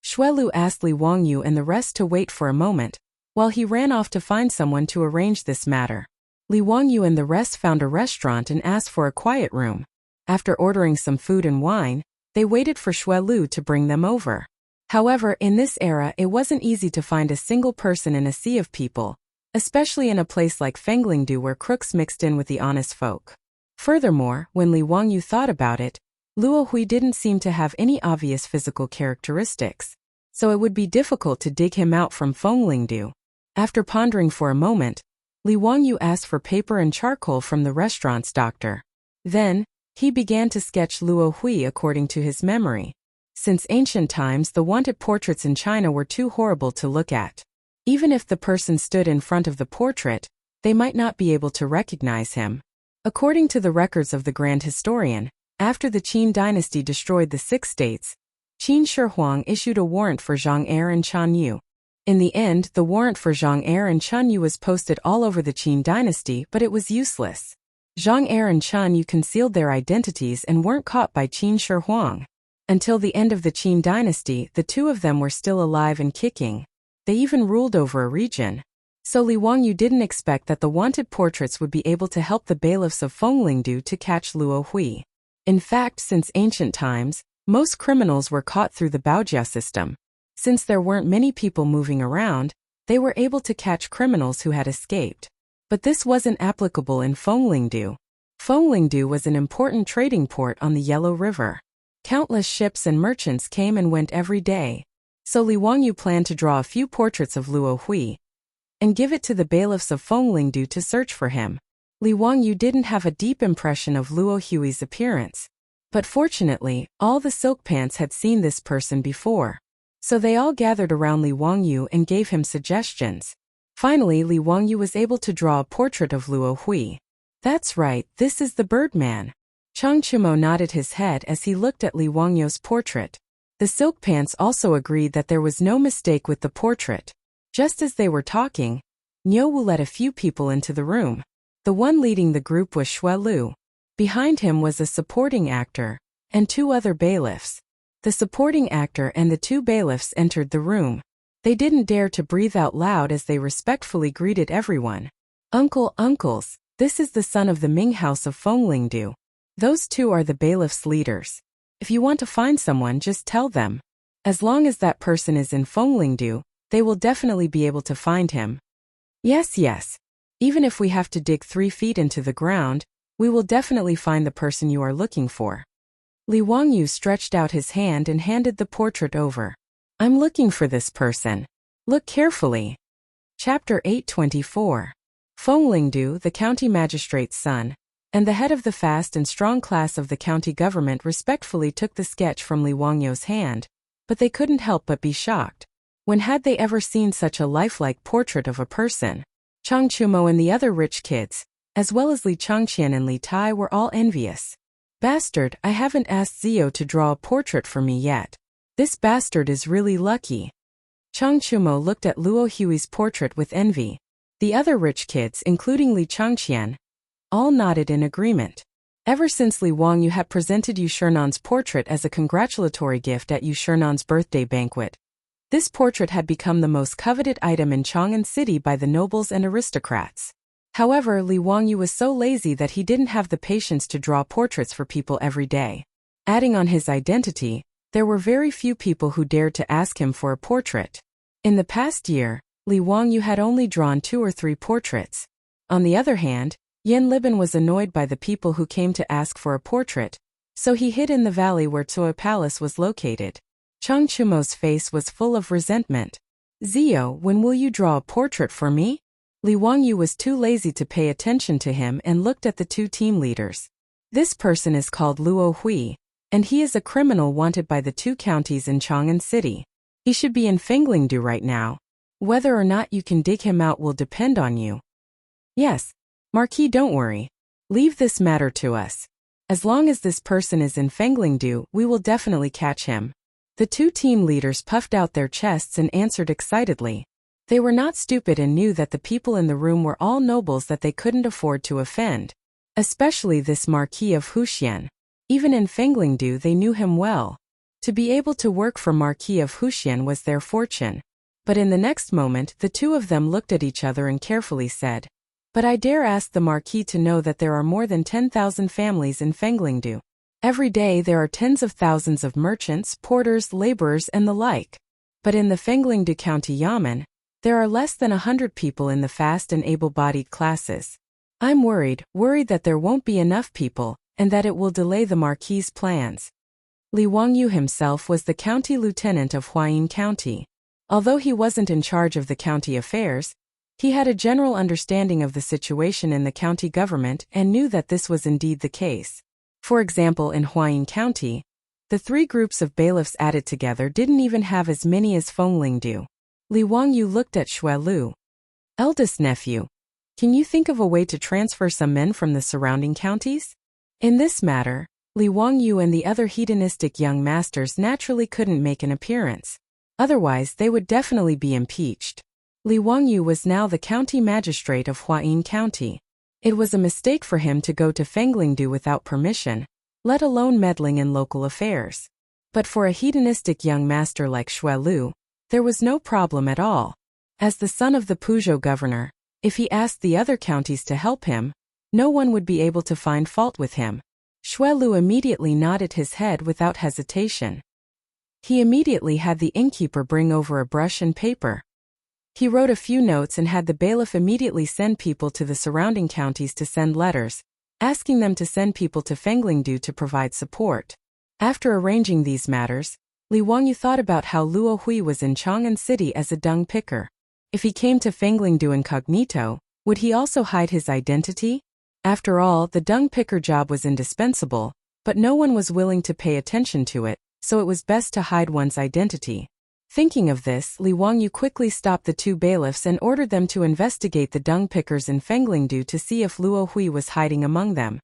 Xue Lu asked Li Wangyu and the rest to wait for a moment, while he ran off to find someone to arrange this matter. Li Wangyu and the rest found a restaurant and asked for a quiet room. After ordering some food and wine, they waited for Xue Lu to bring them over. However, in this era, it wasn't easy to find a single person in a sea of people, especially in a place like Fenglingdu where crooks mixed in with the honest folk. Furthermore, when Li Wangyu thought about it, Luo Hui didn't seem to have any obvious physical characteristics, so it would be difficult to dig him out from Fenglingdu. After pondering for a moment, Li Wangyu asked for paper and charcoal from the restaurant's doctor. Then, he began to sketch Luo Hui according to his memory. Since ancient times, the wanted portraits in China were too horrible to look at. Even if the person stood in front of the portrait, they might not be able to recognize him. According to the records of the Grand Historian, after the Qin dynasty destroyed the 6 states, Qin Shi Huang issued a warrant for Zhang Er and Chan Yu. In the end, the warrant for Zhang Er and Chan Yu was posted all over the Qin dynasty, but it was useless. Zhang Er and Chan Yu concealed their identities and weren't caught by Qin Shi Huang. Until the end of the Qin dynasty, the two of them were still alive and kicking. They even ruled over a region. So Li Wangyu didn't expect that the wanted portraits would be able to help the bailiffs of Fenglingdu to catch Luo Hui. In fact, since ancient times, most criminals were caught through the Baojia system. Since there weren't many people moving around, they were able to catch criminals who had escaped. But this wasn't applicable in Fenglingdu. Fenglingdu was an important trading port on the Yellow River. Countless ships and merchants came and went every day. So Li Wangyu planned to draw a few portraits of Luo Hui and give it to the bailiffs of Fenglingdu to search for him. Li Wangyu didn't have a deep impression of Luo Hui's appearance. But fortunately, all the silk pants had seen this person before. So they all gathered around Li Wangyu and gave him suggestions. Finally, Li Wangyu was able to draw a portrait of Luo Hui. "That's right, this is the Birdman." Chang Chumo nodded his head as he looked at Li Wangyu's portrait. The silk pants also agreed that there was no mistake with the portrait. Just as they were talking, Niu Wu let a few people into the room. The one leading the group was Xue Lu. Behind him was a supporting actor and 2 other bailiffs. The supporting actor and the 2 bailiffs entered the room. They didn't dare to breathe out loud as they respectfully greeted everyone. Uncles, this is the son of the Ming House of Fenglingdu. Those 2 are the bailiffs' leaders. If you want to find someone, just tell them. As long as that person is in Fenglingdu, they will definitely be able to find him." Yes. Even if we have to dig 3 feet into the ground, we will definitely find the person you are looking for." Li Wangyu stretched out his hand and handed the portrait over. "I'm looking for this person. Look carefully." Chapter 824. Fenglingdu, the county magistrate's son, and the head of the fast and strong class of the county government respectfully took the sketch from Li Wangyu's hand, but they couldn't help but be shocked. When had they ever seen such a lifelike portrait of a person? Chang Chumo and the other rich kids, as well as Li Changqian and Li Tai, were all envious. Bastard, I haven't asked Zio to draw a portrait for me yet. This bastard is really lucky. Chang Chumo looked at Luo Hui's portrait with envy. The other rich kids, including Li Changqian, all nodded in agreement. Ever since Li Wangyu had presented Yu Shernan's portrait as a congratulatory gift at Yu Shernan's birthday banquet, this portrait had become the most coveted item in Chang'an City by the nobles and aristocrats. However, Li Wangyu was so lazy that he didn't have the patience to draw portraits for people every day. Adding on his identity, there were very few people who dared to ask him for a portrait. In the past year, Li Wangyu had only drawn 2 or 3 portraits. On the other hand, Yen Liban was annoyed by the people who came to ask for a portrait, so he hid in the valley where Tsuo Palace was located. Chang Chumo's face was full of resentment. Zio, when will you draw a portrait for me? Li Wangyu was too lazy to pay attention to him and looked at the 2 team leaders. This person is called Luo Hui, and he is a criminal wanted by the 2 counties in Chang'an City. He should be in Fenglingdu right now. Whether or not you can dig him out will depend on you. Yes, Marquis, don't worry. Leave this matter to us. As long as this person is in Fenglingdu, we will definitely catch him. The 2 team leaders puffed out their chests and answered excitedly. They were not stupid and knew that the people in the room were all nobles that they couldn't afford to offend. Especially this Marquis of Huxian. Even in Fenglingdu they knew him well. To be able to work for Marquis of Huxian was their fortune. But in the next moment the 2 of them looked at each other and carefully said, "But I dare ask the Marquis to know that there are more than 10,000 families in Fenglingdu. Every day there are tens of thousands of merchants, porters, laborers and the like. But in the Fenglingdu County Yamen, there are less than 100 people in the fast and able-bodied classes. I'm worried that there won't be enough people, and that it will delay the Marquis's plans." Li Wangyu himself was the county lieutenant of Huayin County. Although he wasn't in charge of the county affairs, he had a general understanding of the situation in the county government and knew that this was indeed the case. For example, in Huayin County, the 3 groups of bailiffs added together didn't even have as many as Fenglingdu. Li Wangyu looked at Xue Lu. "Eldest nephew, can you think of a way to transfer some men from the surrounding counties?" In this matter, Li Wangyu and the other hedonistic young masters naturally couldn't make an appearance. Otherwise, they would definitely be impeached. Li Wangyu was now the county magistrate of Huayin County. It was a mistake for him to go to Fenglingdu without permission, let alone meddling in local affairs. But for a hedonistic young master like Xue Lu, there was no problem at all. As the son of the Puzhou governor, if he asked the other counties to help him, no one would be able to find fault with him. Xue Lu immediately nodded his head without hesitation. He immediately had the innkeeper bring over a brush and paper. He wrote a few notes and had the bailiff immediately send people to the surrounding counties to send letters, asking them to send people to Fenglingdu to provide support. After arranging these matters, Li Wangyu thought about how Luo Hui was in Chang'an City as a dung picker. If he came to Fenglingdu incognito, would he also hide his identity? After all, the dung picker job was indispensable, but no one was willing to pay attention to it, so it was best to hide one's identity. Thinking of this, Li Wangyu quickly stopped the 2 bailiffs and ordered them to investigate the dung pickers in Fenglingdu to see if Luo Hui was hiding among them.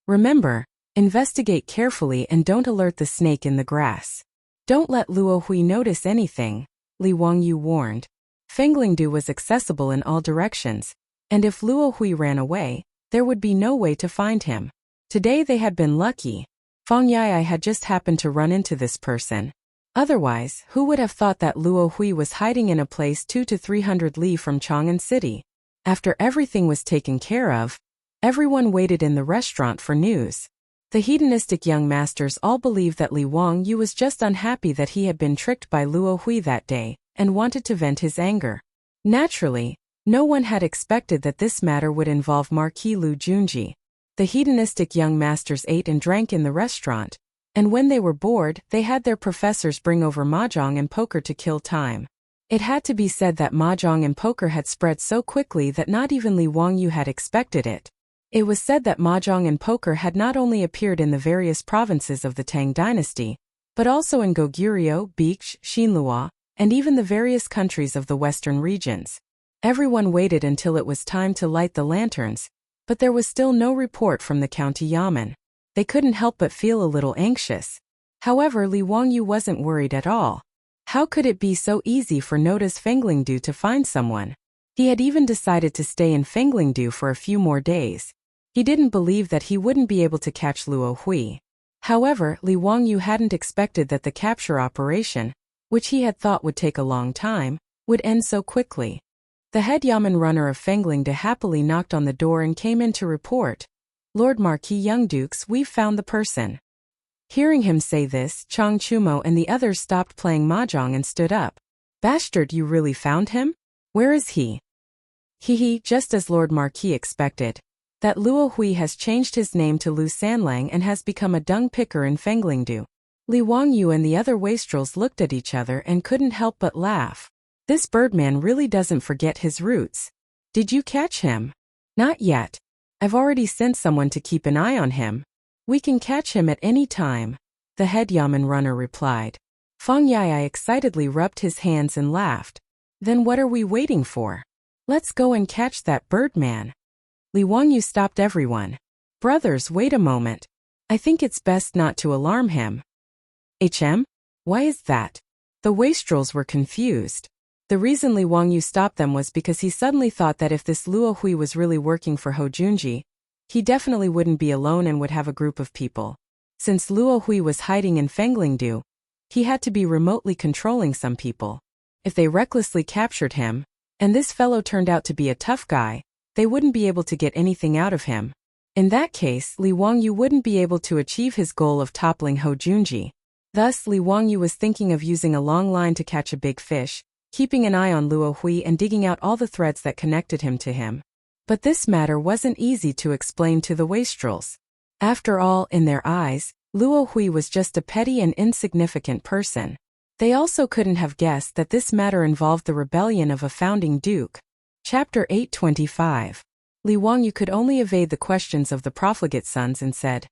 Remember, investigate carefully and don't alert the snake in the grass. Don't let Luo Hui notice anything, Li Wangyu warned. Fenglingdu was accessible in all directions, and if Luo Hui ran away, there would be no way to find him. Today they had been lucky. Fang Yai had just happened to run into this person. Otherwise, who would have thought that Luo Hui was hiding in a place 200 to 300 li from Chang'an City? After everything was taken care of, everyone waited in the restaurant for news. The hedonistic young masters all believed that Li Wangyu was just unhappy that he had been tricked by Luo Hui that day, and wanted to vent his anger. Naturally, no one had expected that this matter would involve Marquis Lu Junji. The hedonistic young masters ate and drank in the restaurant, and when they were bored, they had their professors bring over mahjong and poker to kill time. It had to be said that mahjong and poker had spread so quickly that not even Li Wangyu had expected it. It was said that mahjong and poker had not only appeared in the various provinces of the Tang dynasty, but also in Goguryeo, Beich, Xinhua, and even the various countries of the western regions. Everyone waited until it was time to light the lanterns, but there was still no report from the county yamen. They couldn't help but feel a little anxious. However, Li Wangyu wasn't worried at all. How could it be so easy for Noda's Fenglingdu to find someone? He had even decided to stay in Fenglingdu for a few more days. He didn't believe that he wouldn't be able to catch Luo Hui. However, Li Wangyu hadn't expected that the capture operation, which he had thought would take a long time, would end so quickly. The head yamen runner of Fenglingdu happily knocked on the door and came in to report, "Lord Marquis Young Dukes, we've found the person." Hearing him say this, Chang Chumo and the others stopped playing mahjong and stood up. "Bastard, you really found him? Where is he?" "Hehe, just as Lord Marquis expected. That Luo Hui has changed his name to Lu Sanlang and has become a dung picker in Fenglingdu." Li Wangyu and the other wastrels looked at each other and couldn't help but laugh. This birdman really doesn't forget his roots. "Did you catch him?" "Not yet. I've already sent someone to keep an eye on him. We can catch him at any time," the head yamen runner replied. Fang Yai excitedly rubbed his hands and laughed. "Then what are we waiting for? Let's go and catch that birdman." Li Wangyu stopped everyone. "Brothers, wait a moment. I think it's best not to alarm him." Why is that?" The wastrels were confused. The reason Li Wangyu stopped them was because he suddenly thought that if this Luo Hui was really working for Ho Junji, he definitely wouldn't be alone and would have a group of people. Since Luo Hui was hiding in Fenglingdu, he had to be remotely controlling some people. If they recklessly captured him, and this fellow turned out to be a tough guy, they wouldn't be able to get anything out of him. In that case, Li Wangyu wouldn't be able to achieve his goal of toppling Ho Junji. Thus, Li Wangyu was thinking of using a long line to catch a big fish, keeping an eye on Luo Hui and digging out all the threads that connected him to him. But this matter wasn't easy to explain to the wastrels. After all, in their eyes, Luo Hui was just a petty and insignificant person. They also couldn't have guessed that this matter involved the rebellion of a founding duke. Chapter 825. Li Wangyu could only evade the questions of the profligate sons and said,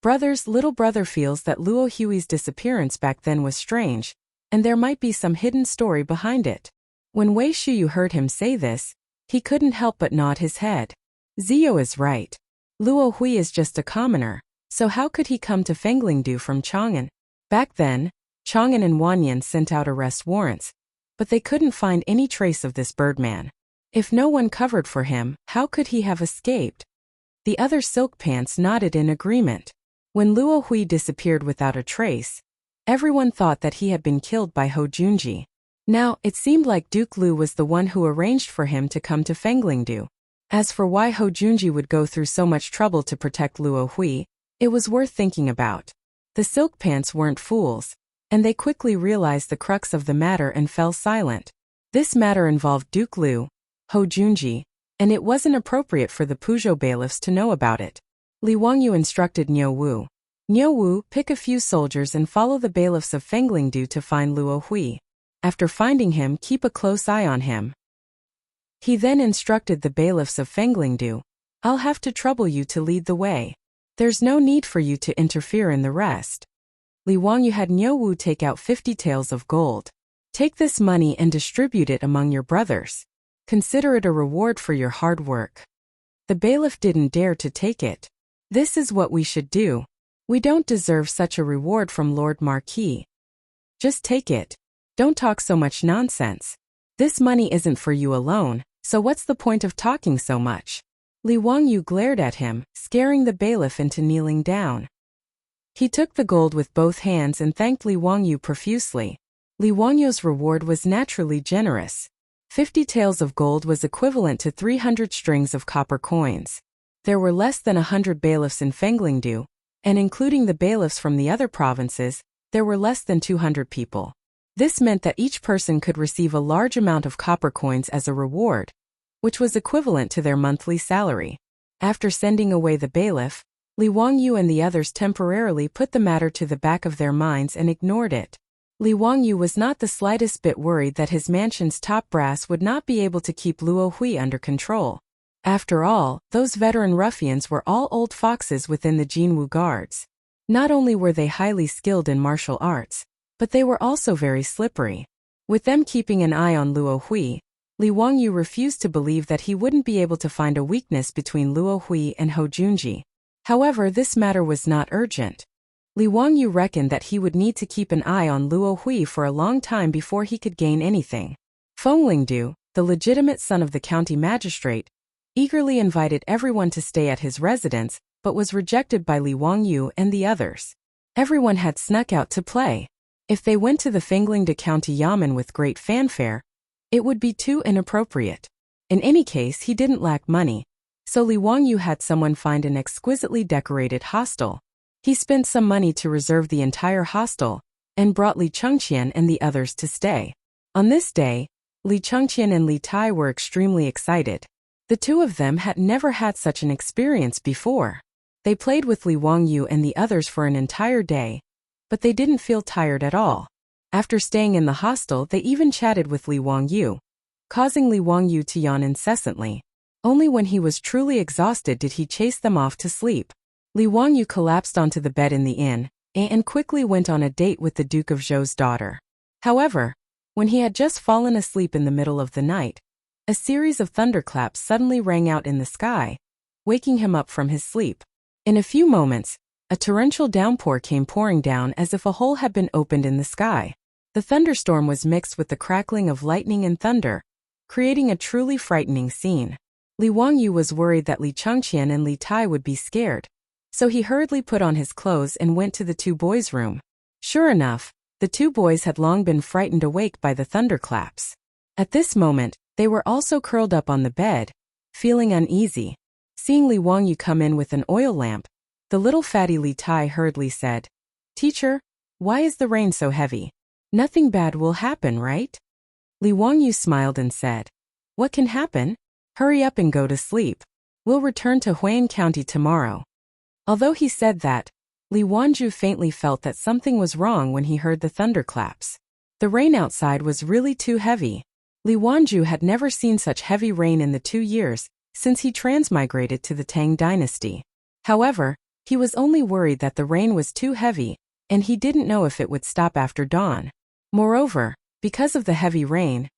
"Brothers, little brother feels that Luo Hui's disappearance back then was strange, and there might be some hidden story behind it." When Wei Shuyu heard him say this, he couldn't help but nod his head. Zio is right. Luo Hui is just a commoner, so how could he come to Fenglingdu from Chang'an? Back then, Chang'an and Wanyan sent out arrest warrants, but they couldn't find any trace of this birdman. If no one covered for him, how could he have escaped? The other silk pants nodded in agreement. When Luo Hui disappeared without a trace, everyone thought that he had been killed by Ho Junji. Now, it seemed like Duke Lu was the one who arranged for him to come to Fenglingdu. As for why Ho Junji would go through so much trouble to protect Luo Hui, it was worth thinking about. The silk pants weren't fools, and they quickly realized the crux of the matter and fell silent. This matter involved Duke Lu, Ho Junji, and it wasn't appropriate for the Puzhou bailiffs to know about it. Li Wangyu instructed Niu Wu. "Niu Wu, pick a few soldiers and follow the bailiffs of Fenglingdu to find Luo Hui. After finding him, keep a close eye on him." He then instructed the bailiffs of Fenglingdu, "I'll have to trouble you to lead the way. There's no need for you to interfere in the rest." Li Wangyu had Niu Wu take out 50 taels of gold. "Take this money and distribute it among your brothers. Consider it a reward for your hard work." The bailiff didn't dare to take it. "This is what we should do. We don't deserve such a reward from Lord Marquis. Just take it. Don't talk so much nonsense. This money isn't for you alone, so what's the point of talking so much?" Li Wangyu glared at him, scaring the bailiff into kneeling down. He took the gold with both hands and thanked Li Wangyu profusely. Li Wangyu's reward was naturally generous. 50 taels of gold was equivalent to 300 strings of copper coins. There were less than 100 bailiffs in Fenglingdu, and including the bailiffs from the other provinces, there were less than 200 people. This meant that each person could receive a large amount of copper coins as a reward, which was equivalent to their monthly salary. After sending away the bailiff, Li Wangyu and the others temporarily put the matter to the back of their minds and ignored it. Li Wangyu was not the slightest bit worried that his mansion's top brass would not be able to keep Luo Hui under control. After all, those veteran ruffians were all old foxes within the Jinwu guards. Not only were they highly skilled in martial arts, but they were also very slippery. With them keeping an eye on Luo Hui, Li Wangyu refused to believe that he wouldn't be able to find a weakness between Luo Hui and Hou Junji. However, this matter was not urgent. Li Wangyu reckoned that he would need to keep an eye on Luo Hui for a long time before he could gain anything. Feng Lingdu, the legitimate son of the county magistrate, eagerly invited everyone to stay at his residence, but was rejected by Li Wangyu and the others. Everyone had snuck out to play. If they went to the Fenglingde County Yamen with great fanfare, it would be too inappropriate. In any case, he didn't lack money, so Li Wangyu had someone find an exquisitely decorated hostel. He spent some money to reserve the entire hostel, and brought Li Chengqian and the others to stay. On this day, Li Chengqian and Li Tai were extremely excited. The two of them had never had such an experience before. They played with Li Wangyu and the others for an entire day, but they didn't feel tired at all. After staying in the hostel, they even chatted with Li Wangyu, causing Li Wangyu to yawn incessantly. Only when he was truly exhausted did he chase them off to sleep. Li Wangyu collapsed onto the bed in the inn, and quickly went on a date with the Duke of Zhou's daughter. However, when he had just fallen asleep in the middle of the night, a series of thunderclaps suddenly rang out in the sky, waking him up from his sleep. In a few moments, a torrential downpour came pouring down as if a hole had been opened in the sky. The thunderstorm was mixed with the crackling of lightning and thunder, creating a truly frightening scene. Li Wangyu was worried that Li Chengqian and Li Tai would be scared, so he hurriedly put on his clothes and went to the two boys' room. Sure enough, the two boys had long been frightened awake by the thunderclaps. At this moment, they were also curled up on the bed, feeling uneasy. Seeing Li Wangyu come in with an oil lamp, the little fatty Li Tai hurriedly said, "Teacher, why is the rain so heavy? Nothing bad will happen, right?" Li Wangyu smiled and said, "What can happen? Hurry up and go to sleep. We'll return to Huayan County tomorrow." Although he said that, Li Wangyu faintly felt that something was wrong when he heard the thunderclaps. The rain outside was really too heavy. Li Wangyu had never seen such heavy rain in the 2 years since he transmigrated to the Tang dynasty. However, he was only worried that the rain was too heavy, and he didn't know if it would stop after dawn. Moreover, because of the heavy rain,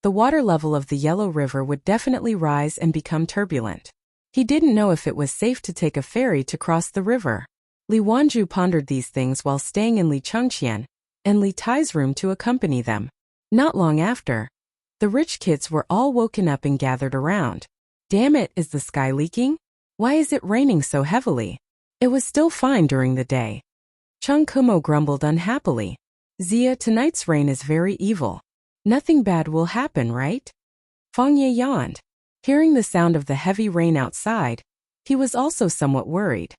the water level of the Yellow River would definitely rise and become turbulent. He didn't know if it was safe to take a ferry to cross the river. Li Wangyu pondered these things while staying in Li Chengqian and Li Tai's room to accompany them. Not long after, the rich kids were all woken up and gathered around. "Damn it, is the sky leaking? Why is it raining so heavily? It was still fine during the day." Chung Kumo grumbled unhappily. "Zia, tonight's rain is very evil. Nothing bad will happen, right?" Feng Ye yawned. Hearing the sound of the heavy rain outside, he was also somewhat worried.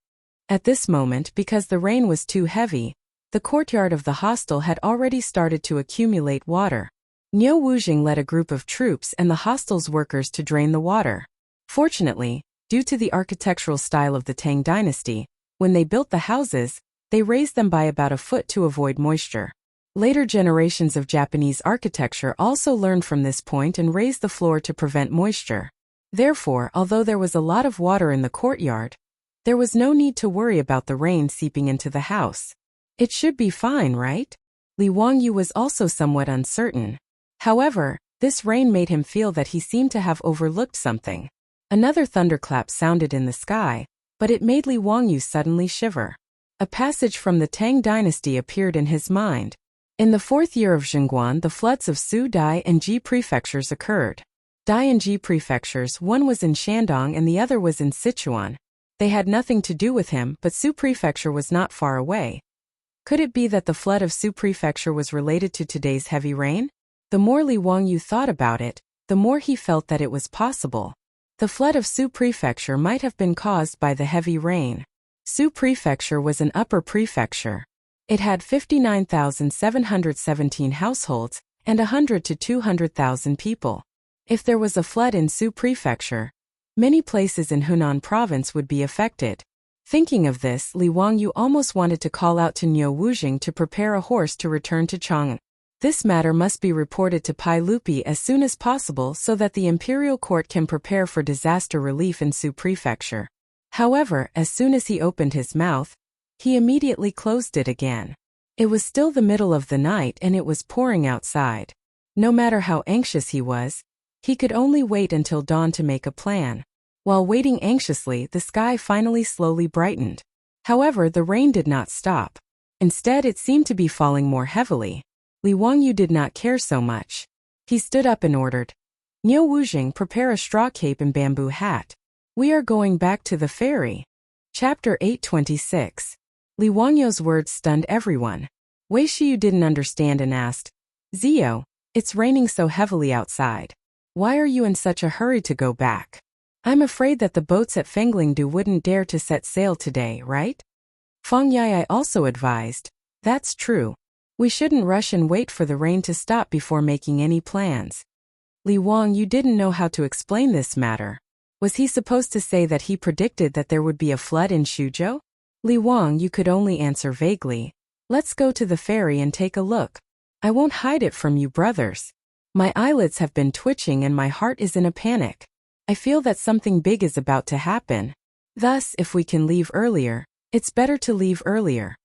At this moment, because the rain was too heavy, the courtyard of the hostel had already started to accumulate water. Niu Wujing led a group of troops and the hostel's workers to drain the water. Fortunately, due to the architectural style of the Tang dynasty, when they built the houses, they raised them by about a foot to avoid moisture. Later generations of Japanese architecture also learned from this point and raised the floor to prevent moisture. Therefore, although there was a lot of water in the courtyard, there was no need to worry about the rain seeping into the house. It should be fine, right? Li Wangyu was also somewhat uncertain. However, this rain made him feel that he seemed to have overlooked something. Another thunderclap sounded in the sky, but it made Li Wangyu suddenly shiver. A passage from the Tang dynasty appeared in his mind. In the 4th year of Zhengguan, the floods of Su, Dai, and Ji prefectures occurred. Dai and Ji prefectures, one was in Shandong and the other was in Sichuan. They had nothing to do with him, but Su prefecture was not far away. Could it be that the flood of Su prefecture was related to today's heavy rain? The more Li Wangyu thought about it, the more he felt that it was possible. The flood of Su prefecture might have been caused by the heavy rain. Su prefecture was an upper prefecture. It had 59,717 households and 100 to 200,000 people. If there was a flood in Su prefecture, many places in Hunan province would be affected. Thinking of this, Li Wangyu almost wanted to call out to Niu Wujing to prepare a horse to return to Chang'an. This matter must be reported to Pai Lupi as soon as possible so that the imperial court can prepare for disaster relief in Su Prefecture. However, as soon as he opened his mouth, he immediately closed it again. It was still the middle of the night and it was pouring outside. No matter how anxious he was, he could only wait until dawn to make a plan. While waiting anxiously, the sky finally slowly brightened. However, the rain did not stop. Instead, it seemed to be falling more heavily. Li Wangyu did not care so much. He stood up and ordered, "Niu Wujing, prepare a straw cape and bamboo hat. We are going back to the ferry." Chapter 826. Li Wangyu's words stunned everyone. Wei Shiyu didn't understand and asked, "Zio, it's raining so heavily outside. Why are you in such a hurry to go back? I'm afraid that the boats at Fenglingdu wouldn't dare to set sail today, right?" Feng Yai also advised, "That's true. We shouldn't rush and wait for the rain to stop before making any plans." Li Wangyu didn't know how to explain this matter. Was he supposed to say that he predicted that there would be a flood in Shuzhou? Li Wangyu could only answer vaguely, "Let's go to the ferry and take a look. I won't hide it from you brothers. My eyelids have been twitching and my heart is in a panic. I feel that something big is about to happen. Thus, if we can leave earlier, it's better to leave earlier."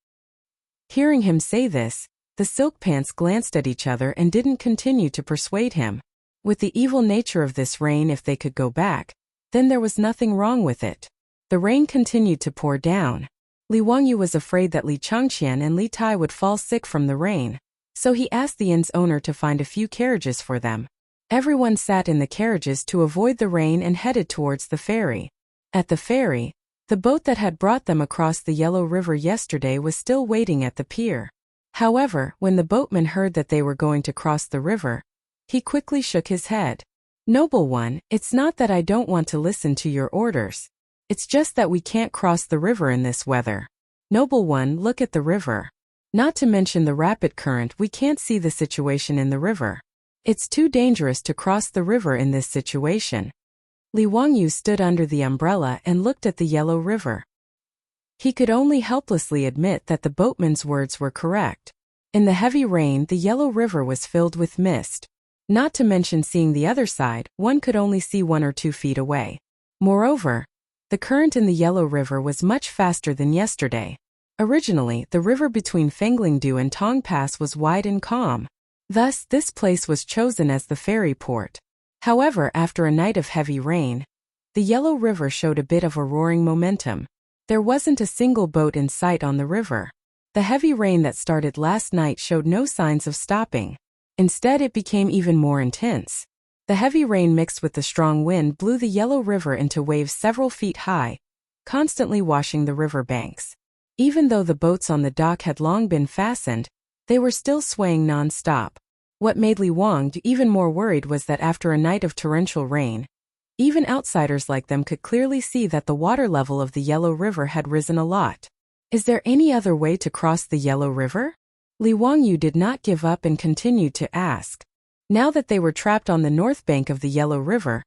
Hearing him say this, the silk pants glanced at each other and didn't continue to persuade him. With the evil nature of this rain, if they could go back, then there was nothing wrong with it. The rain continued to pour down. Li Wangyu was afraid that Li Changqian and Li Tai would fall sick from the rain, so he asked the inn's owner to find a few carriages for them. Everyone sat in the carriages to avoid the rain and headed towards the ferry. At the ferry, the boat that had brought them across the Yellow River yesterday was still waiting at the pier. However, when the boatman heard that they were going to cross the river, he quickly shook his head. "Noble one, it's not that I don't want to listen to your orders. It's just that we can't cross the river in this weather. Noble one, look at the river. Not to mention the rapid current, we can't see the situation in the river. It's too dangerous to cross the river in this situation." Li Wangyu stood under the umbrella and looked at the Yellow River. He could only helplessly admit that the boatman's words were correct. In the heavy rain, the Yellow River was filled with mist. Not to mention seeing the other side, one could only see 1 or 2 feet away. Moreover, the current in the Yellow River was much faster than yesterday. Originally, the river between Fenglingdu and Tong Pass was wide and calm. Thus, this place was chosen as the ferry port. However, after a night of heavy rain, the Yellow River showed a bit of a roaring momentum. There wasn't a single boat in sight on the river. The heavy rain that started last night showed no signs of stopping. Instead, it became even more intense. The heavy rain mixed with the strong wind blew the Yellow River into waves several feet high, constantly washing the river banks. Even though the boats on the dock had long been fastened, they were still swaying non-stop. What made Li Wangyu even more worried was that after a night of torrential rain, even outsiders like them could clearly see that the water level of the Yellow River had risen a lot. Is there any other way to cross the Yellow River? Li Wangyu did not give up and continued to ask. Now that they were trapped on the north bank of the Yellow River,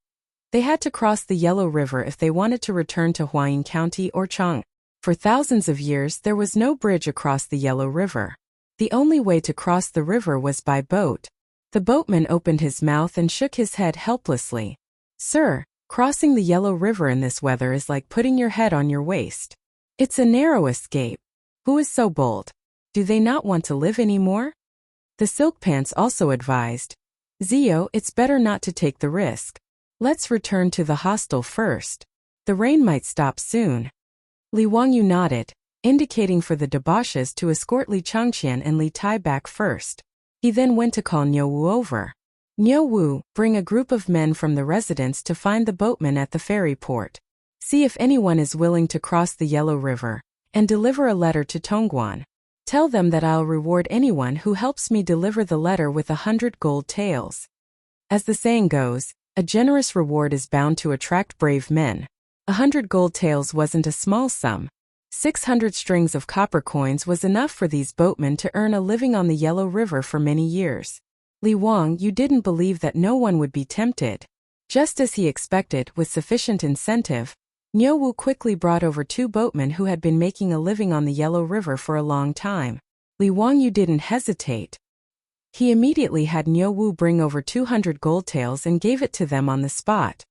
they had to cross the Yellow River if they wanted to return to Huayin County or Chang'an. For thousands of years, there was no bridge across the Yellow River. The only way to cross the river was by boat. The boatman opened his mouth and shook his head helplessly. "Sir, crossing the Yellow River in this weather is like putting your head on your waist. It's a narrow escape. Who is so bold? Do they not want to live anymore?" The silk pants also advised, "Zio, it's better not to take the risk. Let's return to the hostel first. The rain might stop soon." Li Wangyu nodded, indicating for the debauches to escort Li Changqian and Li Tai back first. He then went to call Niu Wu over. "Niu Wu, bring a group of men from the residence to find the boatman at the ferry port. See if anyone is willing to cross the Yellow River, and deliver a letter to Tongguan. Tell them that I'll reward anyone who helps me deliver the letter with 100 gold taels. As the saying goes, a generous reward is bound to attract brave men. 100 gold taels wasn't a small sum. 600 strings of copper coins was enough for these boatmen to earn a living on the Yellow River for many years. Li Wangyu didn't believe that no one would be tempted. Just as he expected, with sufficient incentive, Niu Wu quickly brought over 2 boatmen who had been making a living on the Yellow River for a long time. Li Wangyu didn't hesitate. He immediately had Niu Wu bring over 200 gold taels and gave it to them on the spot.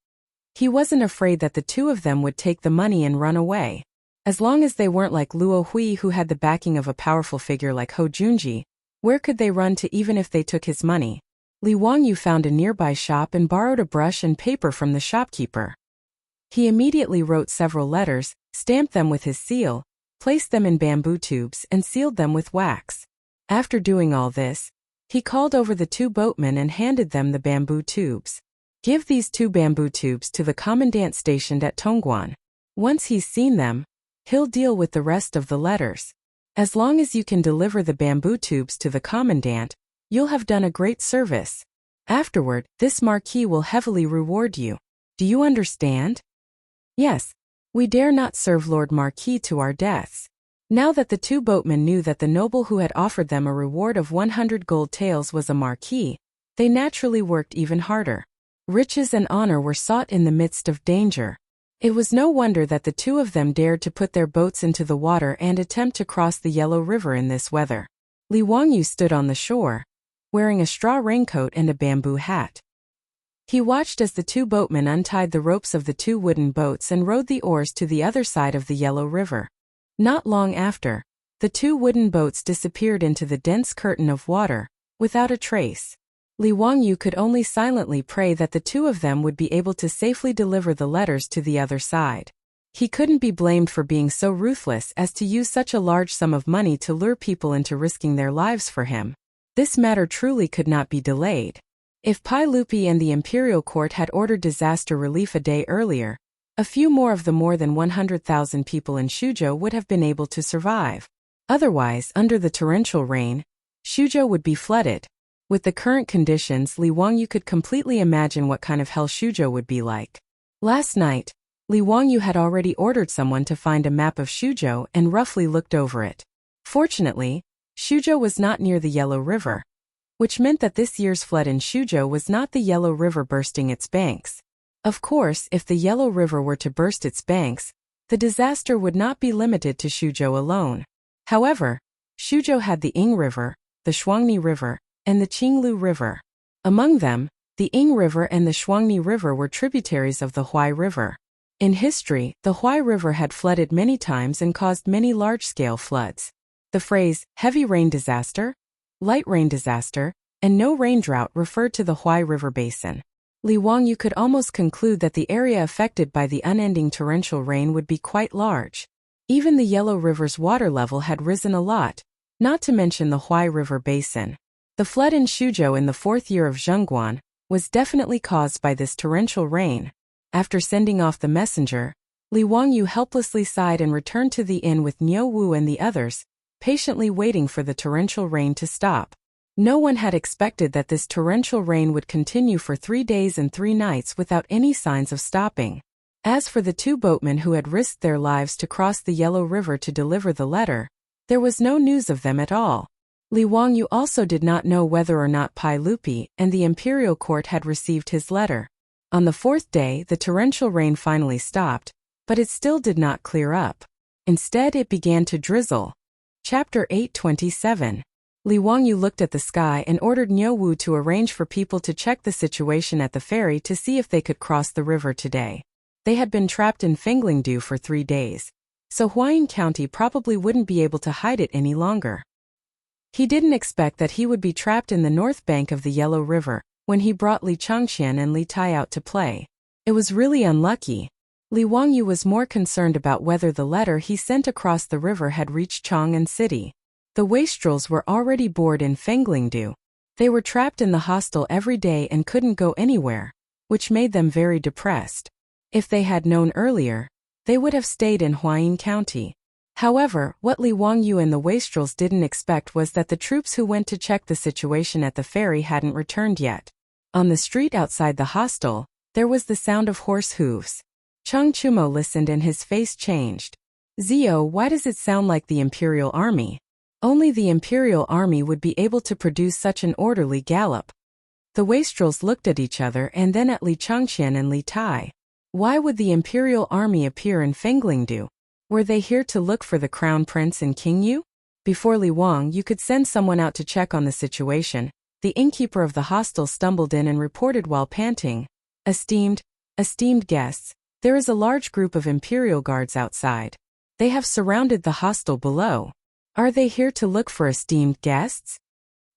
He wasn't afraid that the two of them would take the money and run away. As long as they weren't like Luo Hui, who had the backing of a powerful figure like Ho Junji, where could they run to even if they took his money? Li Wangyu found a nearby shop and borrowed a brush and paper from the shopkeeper. He immediately wrote several letters, stamped them with his seal, placed them in bamboo tubes and sealed them with wax. After doing all this, he called over the two boatmen and handed them the bamboo tubes. Give these two bamboo tubes to the commandant stationed at Tongguan. Once he's seen them, he'll deal with the rest of the letters. As long as you can deliver the bamboo tubes to the commandant, you'll have done a great service. Afterward, this marquis will heavily reward you. Do you understand? Yes. We dare not serve Lord Marquis to our deaths. Now that the two boatmen knew that the noble who had offered them a reward of 100 gold taels was a marquis, they naturally worked even harder. Riches and honor were sought in the midst of danger. It was no wonder that the two of them dared to put their boats into the water and attempt to cross the Yellow River in this weather. Li Wangyu stood on the shore, wearing a straw raincoat and a bamboo hat. He watched as the two boatmen untied the ropes of the two wooden boats and rowed the oars to the other side of the Yellow River. Not long after, the two wooden boats disappeared into the dense curtain of water, without a trace. Li Wangyu could only silently pray that the two of them would be able to safely deliver the letters to the other side. He couldn't be blamed for being so ruthless as to use such a large sum of money to lure people into risking their lives for him. This matter truly could not be delayed. If Pai Lupi and the imperial court had ordered disaster relief a day earlier, a few more of the more than 100,000 people in Shuzhou would have been able to survive. Otherwise, under the torrential rain, Shuzhou would be flooded. With the current conditions, Li Wangyu could completely imagine what kind of hell Shuzhou would be like. Last night, Li Wangyu had already ordered someone to find a map of Shuzhou and roughly looked over it. Fortunately, Shuzhou was not near the Yellow River, which meant that this year's flood in Shuzhou was not the Yellow River bursting its banks. Of course, if the Yellow River were to burst its banks, the disaster would not be limited to Shuzhou alone. However, Shuzhou had the Ying River, the Shuangni River, and the Qinglu River. Among them, the Ying River and the Shuangni River were tributaries of the Huai River. In history, the Huai River had flooded many times and caused many large-scale floods. The phrase, heavy rain disaster, light rain disaster, and no rain drought referred to the Huai River basin. Li Wangyu could almost conclude that the area affected by the unending torrential rain would be quite large. Even the Yellow River's water level had risen a lot, not to mention the Huai River basin. The flood in Shuzhou in the 4th year of Zhengguan was definitely caused by this torrential rain. After sending off the messenger, Li Wangyu helplessly sighed and returned to the inn with Niu Wu and the others, patiently waiting for the torrential rain to stop. No one had expected that this torrential rain would continue for 3 days and 3 nights without any signs of stopping. As for the two boatmen who had risked their lives to cross the Yellow River to deliver the letter, there was no news of them at all. Li Wangyu also did not know whether or not Pai Lupi and the imperial court had received his letter. On the 4th day, the torrential rain finally stopped, but it still did not clear up. Instead, it began to drizzle. Chapter 827. Li Wangyu looked at the sky and ordered Niu Wu to arrange for people to check the situation at the ferry to see if they could cross the river today. They had been trapped in Fenglingdu for 3 days, so Huayin County probably wouldn't be able to hide it any longer. He didn't expect that he would be trapped in the north bank of the Yellow River when he brought Li Chang'an and Li Tai out to play. It was really unlucky. Li Wangyu was more concerned about whether the letter he sent across the river had reached Chang'an City. The wastrels were already bored in Fenglingdu. They were trapped in the hostel every day and couldn't go anywhere, which made them very depressed. If they had known earlier, they would have stayed in Huayin County. However, what Li Wangyu and the wastrels didn't expect was that the troops who went to check the situation at the ferry hadn't returned yet. On the street outside the hostel, there was the sound of horse hooves. Cheng Chumo listened and his face changed. Zio, why does it sound like the Imperial Army? Only the Imperial Army would be able to produce such an orderly gallop. The wastrels looked at each other and then at Li Chang'an and Li Tai. Why would the Imperial Army appear in Fenglingdu? Were they here to look for the Crown Prince and King Yu? Before Li Wang, you could send someone out to check on the situation. the innkeeper of the hostel stumbled in and reported while panting, Esteemed guests, there is a large group of imperial guards outside. They have surrounded the hostel below. Are they here to look for esteemed guests?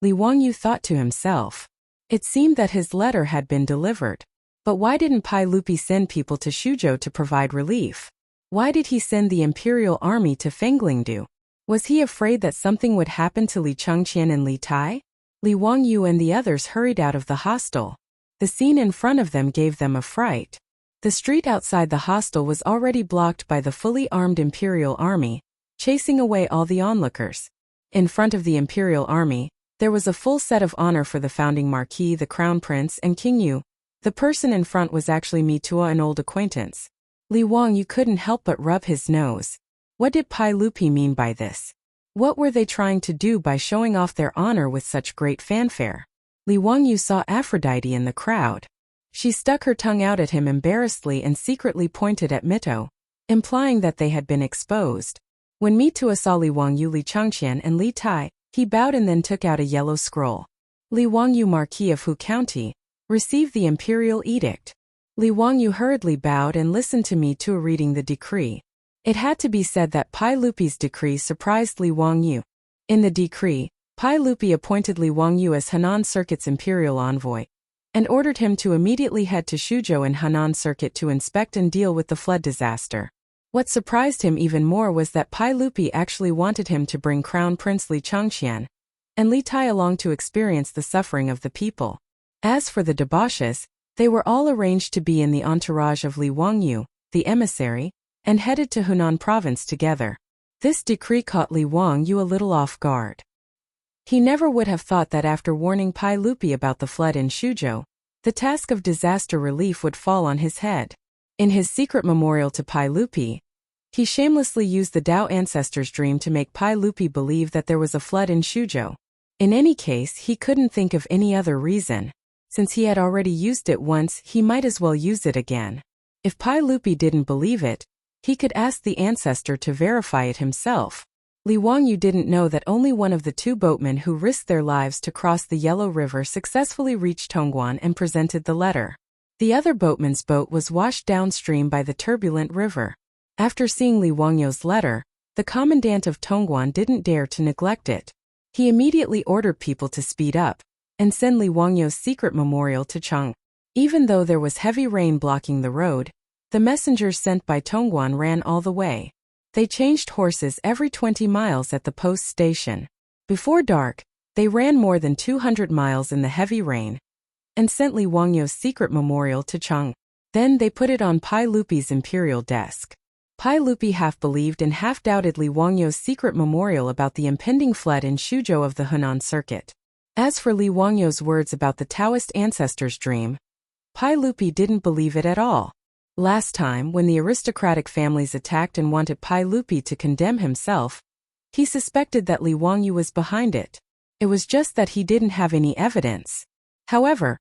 Li Wangyu thought to himself. It seemed that his letter had been delivered. But why didn't Pai Lupi send people to Shuzhou to provide relief? Why did he send the imperial army to Fenglingdu? Was he afraid that something would happen to Li Changqian and Li Tai? Li Wangyu and the others hurried out of the hostel. The scene in front of them gave them a fright. The street outside the hostel was already blocked by the fully armed imperial army, chasing away all the onlookers. In front of the imperial army, there was a full set of honor for the founding marquis, the crown prince, and King Yu. The person in front was actually Mitua, an old acquaintance. Li Wangyu couldn't help but rub his nose. What did Pai Lupi mean by this? What were they trying to do by showing off their honor with such great fanfare? Li Wangyu saw Aphrodite in the crowd. She stuck her tongue out at him embarrassedly and secretly pointed at Mito, implying that they had been exposed. When Mitua saw Li Wangyu, Li Changqian, and Li Tai, he bowed and then took out a yellow scroll. Li Wangyu, Marquis of Hu County, received the imperial edict. Li Wangyu hurriedly bowed and listened to Mitua reading the decree. It had to be said that Pai Lupi's decree surprised Li Wangyu. In the decree, Pai Lupi appointed Li Wangyu as Henan Circuit's imperial envoy, and ordered him to immediately head to Shuzhou in Henan Circuit to inspect and deal with the flood disaster. What surprised him even more was that Pai Lupi actually wanted him to bring Crown Prince Li Changqian and Li Tai along to experience the suffering of the people. As for the debauches, they were all arranged to be in the entourage of Li Wangyu, the emissary, and headed to Hunan province together. This decree caught Li Wangyu a little off guard. He never would have thought that after warning Pai Lupi about the flood in Shuzhou, the task of disaster relief would fall on his head. In his secret memorial to Pai Lupi, he shamelessly used the Tao ancestor's dream to make Pai Lupi believe that there was a flood in Shuzhou. In any case, he couldn't think of any other reason. Since he had already used it once, he might as well use it again. If Pai Lupi didn't believe it, he could ask the ancestor to verify it himself. Li Wangyu didn't know that only one of the two boatmen who risked their lives to cross the Yellow River successfully reached Chang'an and presented the letter. The other boatman's boat was washed downstream by the turbulent river. After seeing Li Wangyu's letter, the commandant of Chang'an didn't dare to neglect it. He immediately ordered people to speed up and send Li Wangyu's secret memorial to Chang'an. Even though there was heavy rain blocking the road, the messengers sent by Chang'an ran all the way. They changed horses every 20 miles at the post station. Before dark, they ran more than 200 miles in the heavy rain and sent Li Wangyu's secret memorial to Chang'an. Then they put it on Pai Lupi's imperial desk. Pai Lupi half believed and half doubted Li Wangyu's secret memorial about the impending flood in Shuzhou of the Hunan Circuit. As for Li Wangyu's words about the Taoist ancestor's dream, Pai Lupi didn't believe it at all. Last time, when the aristocratic families attacked and wanted Pai Lupi to condemn himself, he suspected that Li Wangyu was behind it. It was just that he didn't have any evidence. However,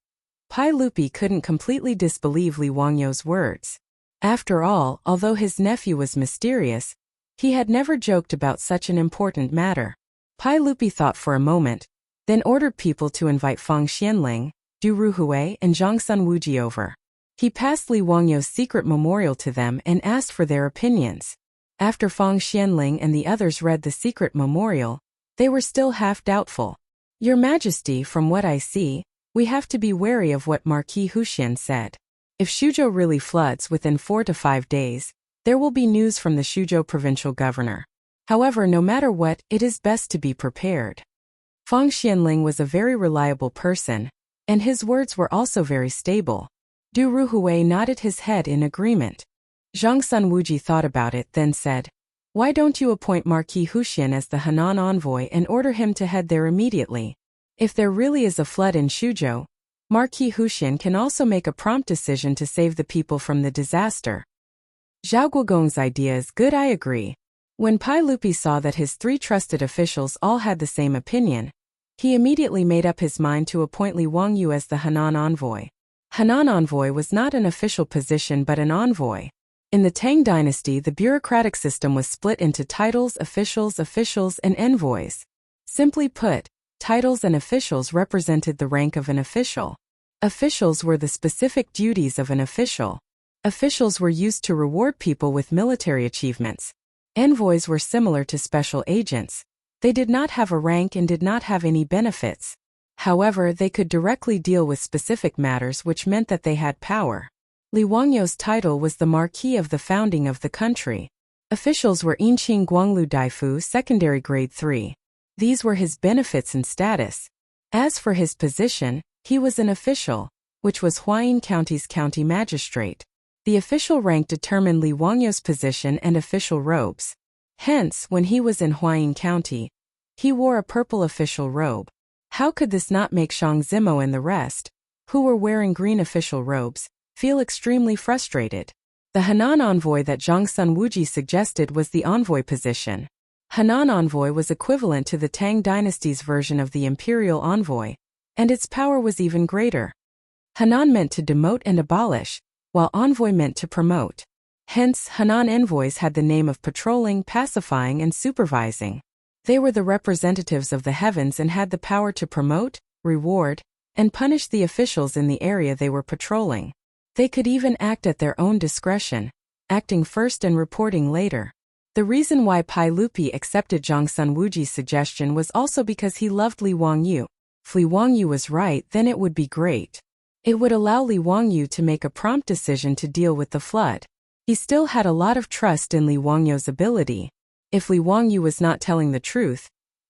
Pai Lupi couldn't completely disbelieve Li Wangyu's words. After all, although his nephew was mysterious, he had never joked about such an important matter. Pai Lupi thought for a moment, then ordered people to invite Fang Xianling, Du Ruhui, and Zhangsun Wuji over. He passed Li Wangyu's secret memorial to them and asked for their opinions. After Fang Xianling and the others read the secret memorial, they were still half doubtful. Your Majesty, from what I see, we have to be wary of what Marquis Huxian said. If Shuzhou really floods within 4 to 5 days, there will be news from the Shuzhou provincial governor. However, no matter what, it is best to be prepared. Fang Xianling was a very reliable person, and his words were also very stable. Du Ruhui nodded his head in agreement. Zhangsun Wuji thought about it, then said, "Why don't you appoint Marquis Huxian as the Henan envoy and order him to head there immediately? If there really is a flood in Shuzhou, Marquis Huxian can also make a prompt decision to save the people from the disaster." Zhao Guogong's idea is good, I agree. When Pai Lupi saw that his 3 trusted officials all had the same opinion, he immediately made up his mind to appoint Li Wangyu as the Henan envoy. Henan envoy was not an official position but an envoy. In the Tang dynasty, the bureaucratic system was split into titles, officials, and envoys. Simply put, Titles and officials represented the rank of an official. Officials were the specific duties of an official. Officials were used to reward people with military achievements. Envoys were similar to special agents. They did not have a rank and did not have any benefits. However, they could directly deal with specific matters, which meant that they had power. Li Wangyu's title was the Marquis of the founding of the country. Officials were Inqing Guanglu Daifu secondary grade 3. These were his benefits and status. As for his position, he was an official, which was Huayin County's county magistrate. The official rank determined Li Wangyu's position and official robes. Hence, when he was in Huayin County, he wore a purple official robe. How could this not make Shang Zimo and the rest, who were wearing green official robes, feel extremely frustrated? The Henan envoy that Zhang Sunwuji suggested was the envoy position. Henan envoy was equivalent to the Tang dynasty's version of the imperial envoy, and its power was even greater. Henan meant to demote and abolish, while envoy meant to promote. Hence, Henan envoys had the name of patrolling, pacifying, and supervising. They were the representatives of the heavens and had the power to promote, reward, and punish the officials in the area they were patrolling. They could even act at their own discretion, acting first and reporting later. The reason why Pai Lupi accepted Zhang Sunwuji's suggestion was also because he loved Li Wangyu. If Li Wangyu was right, then it would be great. It would allow Li Wangyu to make a prompt decision to deal with the flood. He still had a lot of trust in Li Wangyu's ability. If Li Wangyu was not telling the truth,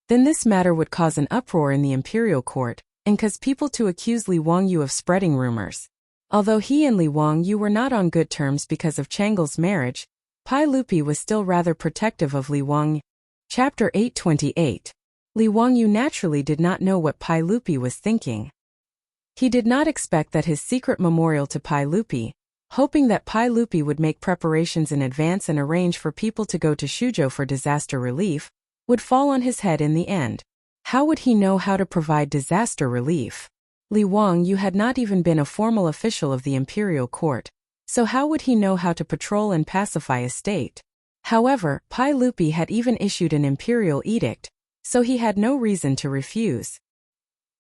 then this matter would cause an uproar in the imperial court, and cause people to accuse Li Wangyu of spreading rumors. Although he and Li Wangyu were not on good terms because of Chang'an's marriage, Pai Lupi was still rather protective of Li Wangyu. Chapter 828. Li Wangyu naturally did not know what Pai Lupi was thinking. He did not expect that his secret memorial to Pai Lupi, hoping that Pai Lupi would make preparations in advance and arrange for people to go to Shuzhou for disaster relief, would fall on his head in the end. How would he know how to provide disaster relief? Li Wangyu had not even been a formal official of the imperial court, so how would he know how to patrol and pacify a state? However, Pai Lupi had even issued an imperial edict, so he had no reason to refuse.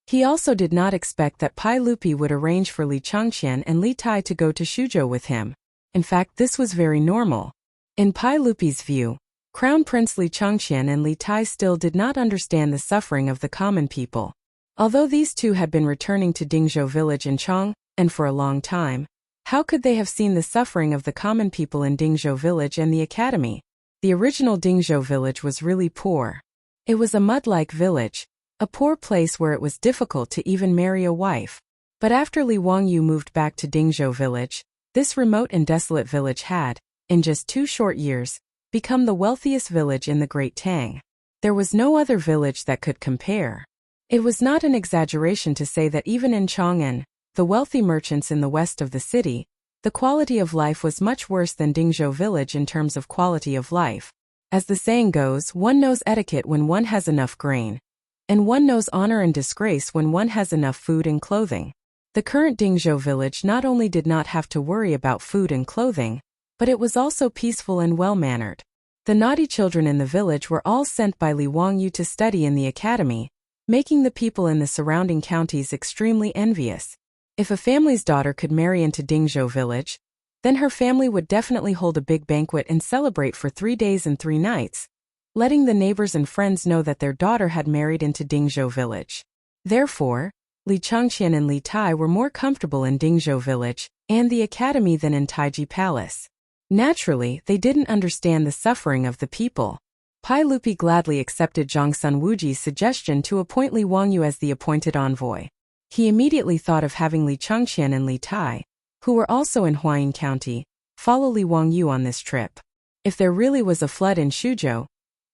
He also did not expect that Pai Lupi would arrange for Li Changqian and Li Tai to go to Shuzhou with him. In fact, this was very normal. In Pai Lupi's view, Crown Prince Li Changqian and Li Tai still did not understand the suffering of the common people. Although these two had been returning to Dingzhou village in Chang'an for a long time, how could they have seen the suffering of the common people in Dingzhou village and the academy? The original Dingzhou village was really poor. It was a mud-like village, a poor place where it was difficult to even marry a wife. But after Li Wangyu moved back to Dingzhou village, this remote and desolate village had, in just 2 short years, become the wealthiest village in the Great Tang. There was no other village that could compare. It was not an exaggeration to say that even in Chang'an, the wealthy merchants in the west of the city, the quality of life was much worse than Dingzhou village in terms of quality of life. As the saying goes, one knows etiquette when one has enough grain, and one knows honor and disgrace when one has enough food and clothing. The current Dingzhou village not only did not have to worry about food and clothing, but it was also peaceful and well-mannered. The naughty children in the village were all sent by Li Wangyu to study in the academy, making the people in the surrounding counties extremely envious. If a family's daughter could marry into Dingzhou village, then her family would definitely hold a big banquet and celebrate for 3 days and 3 nights, letting the neighbors and friends know that their daughter had married into Dingzhou village. Therefore, Li Changqian and Li Tai were more comfortable in Dingzhou village and the academy than in Taiji Palace. Naturally, they didn't understand the suffering of the people. Pai Lupi gladly accepted Zhang Sunwuji's suggestion to appoint Li Wangyu as the appointed envoy. He immediately thought of having Li Changqian and Li Tai, who were also in Huayin County, follow Li Wangyu on this trip. If there really was a flood in Shuzhou,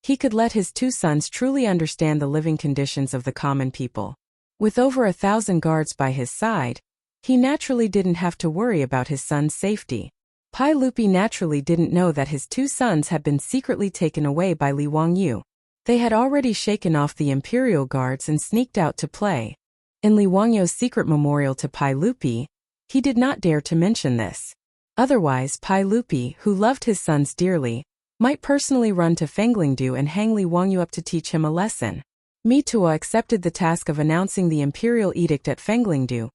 he could let his 2 sons truly understand the living conditions of the common people. With over 1,000 guards by his side, he naturally didn't have to worry about his son's safety. Pai Lupi naturally didn't know that his 2 sons had been secretly taken away by Li Wangyu. They had already shaken off the imperial guards and sneaked out to play. In Li Wangyu's secret memorial to Pai Lupi, he did not dare to mention this. Otherwise, Pai Lupi, who loved his sons dearly, might personally run to Fenglingdu and hang Li Wangyu up to teach him a lesson. Mitua accepted the task of announcing the imperial edict at Fenglingdu,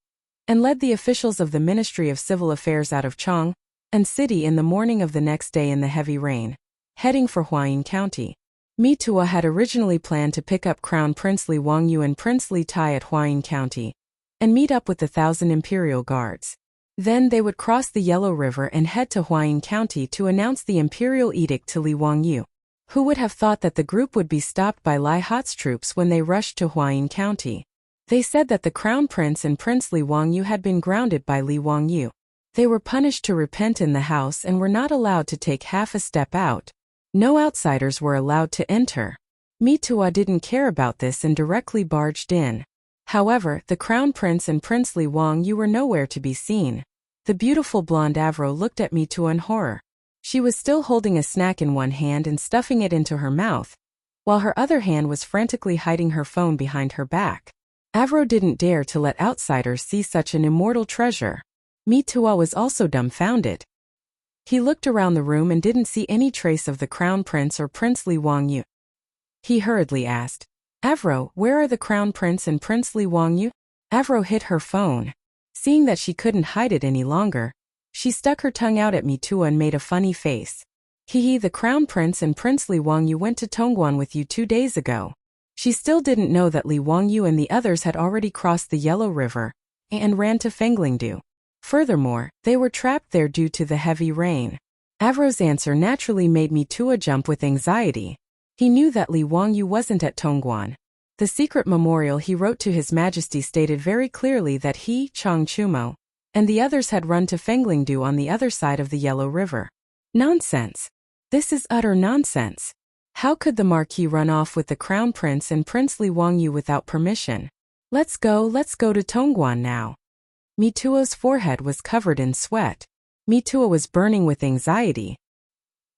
and led the officials of the Ministry of Civil Affairs out of Chang'an city in the morning of the next day in the heavy rain, heading for Huayin County. Mitua had originally planned to pick up Crown Prince Li Wangyu and Prince Li Tai at Huayin County, and meet up with the 1,000 imperial guards. Then they would cross the Yellow River and head to Huayin County to announce the imperial edict to Li Wangyu. Who would have thought that the group would be stopped by Lai Hat's troops when they rushed to Huayin County? They said that the Crown Prince and Prince Li Wangyu had been grounded by Li Wangyu. They were punished to repent in the house and were not allowed to take half a step out. No outsiders were allowed to enter. Mitua didn't care about this and directly barged in. However, the Crown Prince and Prince Li Wangyu were nowhere to be seen. The beautiful blonde Avro looked at Mitua in horror. She was still holding a snack in one hand and stuffing it into her mouth, while her other hand was frantically hiding her phone behind her back. Avro didn't dare to let outsiders see such an immortal treasure. Mitua was also dumbfounded. He looked around the room and didn't see any trace of the Crown Prince or Prince Li Wangyu. He hurriedly asked, "Avro, where are the Crown Prince and Prince Li Wangyu?" Avro hid her phone. Seeing that she couldn't hide it any longer, she stuck her tongue out at Mitua and made a funny face. The Crown Prince and Prince Li Wangyu went to Chang'an with you 2 days ago." She still didn't know that Li Wangyu and the others had already crossed the Yellow River and ran to Fenglingdu. Furthermore, they were trapped there due to the heavy rain. Avro's answer naturally made Mitua jump with anxiety. He knew that Li Wangyu wasn't at Chang'an. The secret memorial he wrote to His Majesty stated very clearly that he, Chang Chumo, and the others had run to Fenglingdu on the other side of the Yellow River. Nonsense! This is utter nonsense. How could the Marquis run off with the Crown Prince and Prince Li Wangyu without permission? Let's go to Chang'an now." Mitua's forehead was covered in sweat. Mitua was burning with anxiety.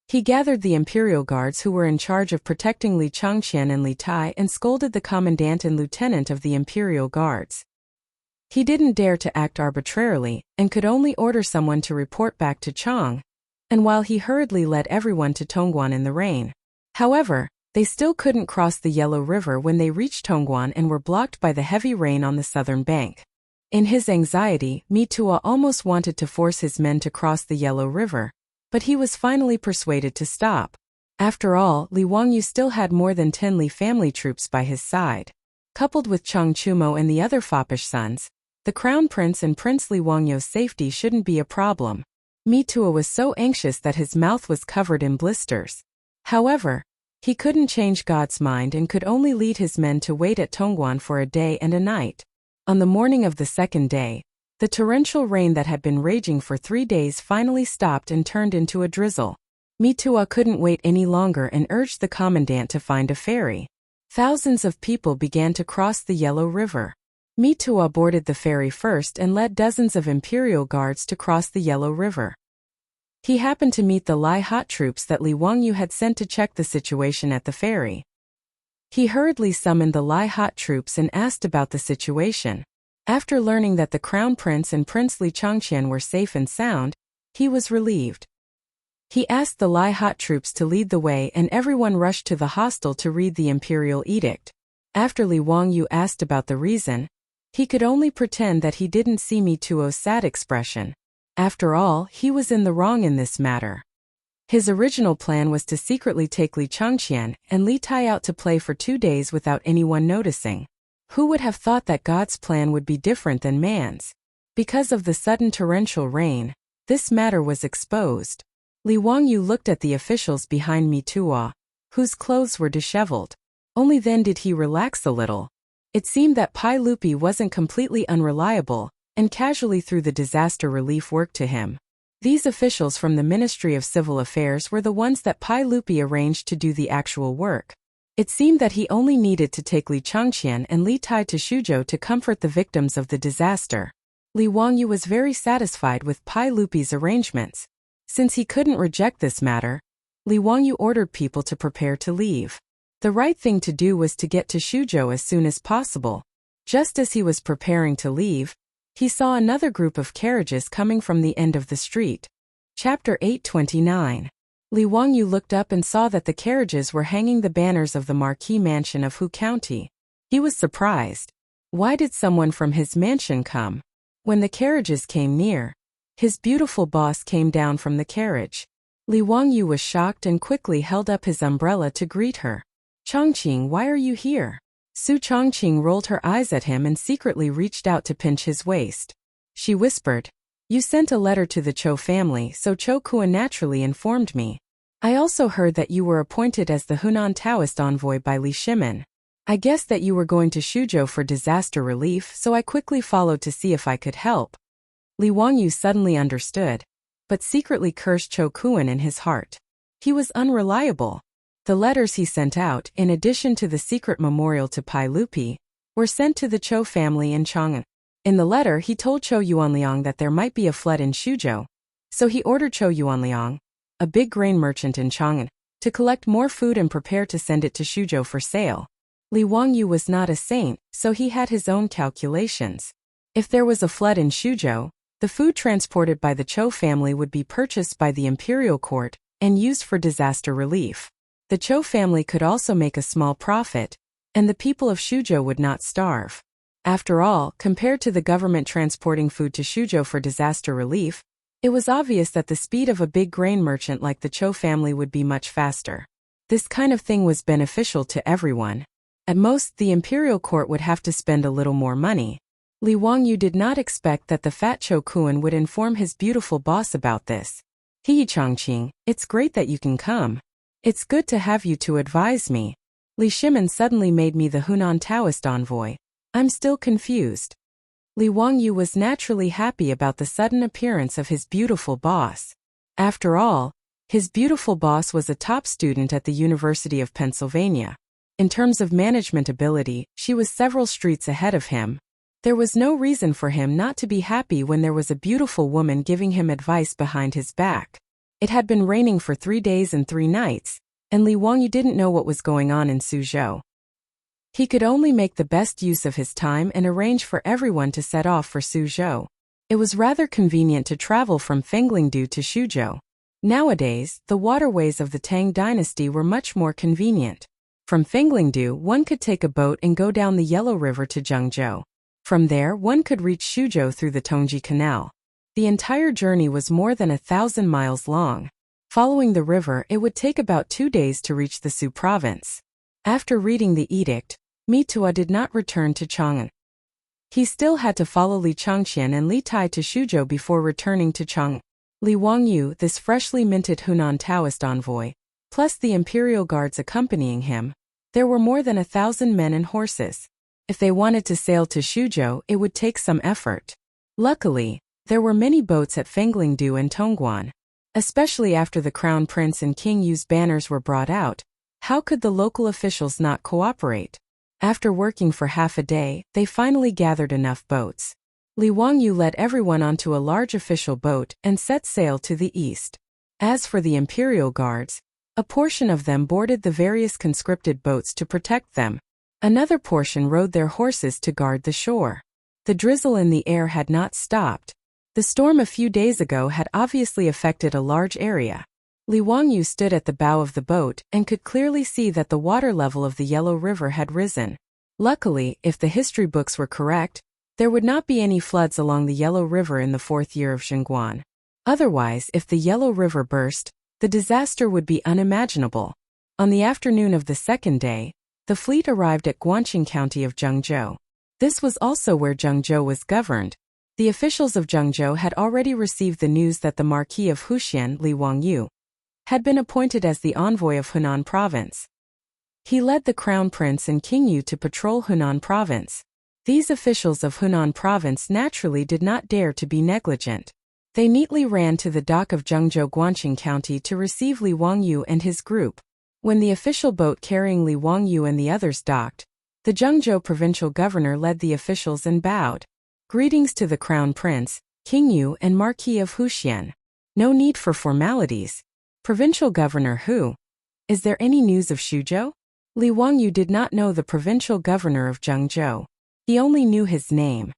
He gathered the imperial guards who were in charge of protecting Li Changqian and Li Tai and scolded the commandant and lieutenant of the imperial guards. He didn't dare to act arbitrarily and could only order someone to report back to Chang, and while he hurriedly led everyone to Chang'an in the rain. However, they still couldn't cross the Yellow River when they reached Chang'an and were blocked by the heavy rain on the southern bank. In his anxiety, Mitua almost wanted to force his men to cross the Yellow River, but he was finally persuaded to stop. After all, Li Wangyu still had more than 10 Li family troops by his side. Coupled with Chang Chumo and the other foppish sons, the Crown Prince and Prince Li Wangyu's safety shouldn't be a problem. Mitua was so anxious that his mouth was covered in blisters. However, he couldn't change God's mind and could only lead his men to wait at Chang'an for a day and a night. On the morning of the second day, the torrential rain that had been raging for 3 days finally stopped and turned into a drizzle. Mitua couldn't wait any longer and urged the commandant to find a ferry. Thousands of people began to cross the Yellow River. Mitua boarded the ferry first and led dozens of imperial guards to cross the Yellow River. He happened to meet the Lai Hat troops that Li Wangyu had sent to check the situation at the ferry. He hurriedly summoned the Lai Hat troops and asked about the situation. After learning that the Crown Prince and Prince Li Changqian were safe and sound, he was relieved. He asked the Lai Hat troops to lead the way and everyone rushed to the hostel to read the imperial edict. After Li Wangyu asked about the reason, he could only pretend that he didn't see Mituo's sad expression. After all, he was in the wrong in this matter. His original plan was to secretly take Li Changqian and Li Tai out to play for 2 days without anyone noticing. Who would have thought that God's plan would be different than man's? Because of the sudden torrential rain, this matter was exposed. Li Wangyu looked at the officials behind Mitua, whose clothes were disheveled. Only then did he relax a little. It seemed that Pai Lupi wasn't completely unreliable, and casually threw the disaster relief work to him. These officials from the Ministry of Civil Affairs were the ones that Pai Lupi arranged to do the actual work. It seemed that he only needed to take Li Changqian and Li Tai to Shuzhou to comfort the victims of the disaster. Li Wangyu was very satisfied with Pai Lupi's arrangements. Since he couldn't reject this matter, Li Wangyu ordered people to prepare to leave. The right thing to do was to get to Shuzhou as soon as possible. Just as he was preparing to leave, he saw another group of carriages coming from the end of the street. Chapter 829. Li Wangyu looked up and saw that the carriages were hanging the banners of the Marquis Mansion of Hu County. He was surprised. Why did someone from his mansion come? When the carriages came near, his beautiful boss came down from the carriage. Li Wangyu was shocked and quickly held up his umbrella to greet her. Changqing, why are you here? Su Changqing rolled her eyes at him and secretly reached out to pinch his waist. She whispered, you sent a letter to the Chou family, so Chou Kuan naturally informed me. I also heard that you were appointed as the Hunan Taoist envoy by Li Shimin. I guessed that you were going to Shuzhou for disaster relief, so I quickly followed to see if I could help. Li Wangyu suddenly understood, but secretly cursed Chou Kuan in his heart. He was unreliable. The letters he sent out, in addition to the secret memorial to Pai Lupi, were sent to the Chou family in Chang'an. In the letter he told Chou Yuanliang that there might be a flood in Shuzhou, so he ordered Chou Yuanliang, a big grain merchant in Chang'an, to collect more food and prepare to send it to Shuzhou for sale. Li Wangyu was not a saint, so he had his own calculations. If there was a flood in Shuzhou, the food transported by the Chou family would be purchased by the imperial court and used for disaster relief. The Chou family could also make a small profit, and the people of Shuzhou would not starve. After all, compared to the government transporting food to Shuzhou for disaster relief, it was obvious that the speed of a big grain merchant like the Chou family would be much faster. This kind of thing was beneficial to everyone. At most, the imperial court would have to spend a little more money. Li Wangyu did not expect that the fat Chou Kuan would inform his beautiful boss about this. He Changqing, it's great that you can come. It's good to have you to advise me. Li Shimin suddenly made me the Hunan Taoist envoy. I'm still confused. Li Wangyu was naturally happy about the sudden appearance of his beautiful boss. After all, his beautiful boss was a top student at the University of Pennsylvania. In terms of management ability, she was several streets ahead of him. There was no reason for him not to be happy when there was a beautiful woman giving him advice behind his back. It had been raining for 3 days and 3 nights, and Li Wangyu didn't know what was going on in Suzhou. He could only make the best use of his time and arrange for everyone to set off for Suzhou. It was rather convenient to travel from Fenglingdu to Shuzhou. Nowadays, the waterways of the Tang dynasty were much more convenient. From Fenglingdu, one could take a boat and go down the Yellow River to Zhengzhou. From there, one could reach Shuzhou through the Tongji Canal. The entire journey was more than 1,000 miles long. Following the river, it would take about 2 days to reach the Su province. After reading the edict, Mitua did not return to Chang'an. He still had to follow Li Changqian and Li Tai to Shuzhou before returning to Chang'an. Li Wangyu, this freshly minted Hunan Taoist envoy, plus the imperial guards accompanying him, there were more than 1,000 men and horses. If they wanted to sail to Shuzhou, it would take some effort. Luckily, there were many boats at Fenglingdu and Tongguan. Especially after the Crown Prince and King Yu's banners were brought out, how could the local officials not cooperate? After working for half a day, they finally gathered enough boats. Li Wangyu led everyone onto a large official boat and set sail to the east. As for the imperial guards, a portion of them boarded the various conscripted boats to protect them. Another portion rode their horses to guard the shore. The drizzle in the air had not stopped. The storm a few days ago had obviously affected a large area. Li Wangyu stood at the bow of the boat and could clearly see that the water level of the Yellow River had risen. Luckily, if the history books were correct, there would not be any floods along the Yellow River in the 4th year of Zhengguan. Otherwise, if the Yellow River burst, the disaster would be unimaginable. On the afternoon of the 2nd day, the fleet arrived at Guanqing County of Zhengzhou. This was also where Zhengzhou was governed. The officials of Zhengzhou had already received the news that the Marquis of Huxian, Li Wangyu, had been appointed as the envoy of Hunan Province. He led the Crown Prince and King Yu to patrol Hunan Province. These officials of Hunan Province naturally did not dare to be negligent. They neatly ran to the dock of Zhengzhou Guanqing County to receive Li Wangyu and his group. When the official boat carrying Li Wangyu and the others docked, the Zhengzhou provincial governor led the officials and bowed. Greetings to the Crown Prince, King Yu and Marquis of Huxian. No need for formalities. Provincial Governor who? Is there any news of Shuzhou? Li Wangyu did not know the provincial governor of Zhengzhou. He only knew his name.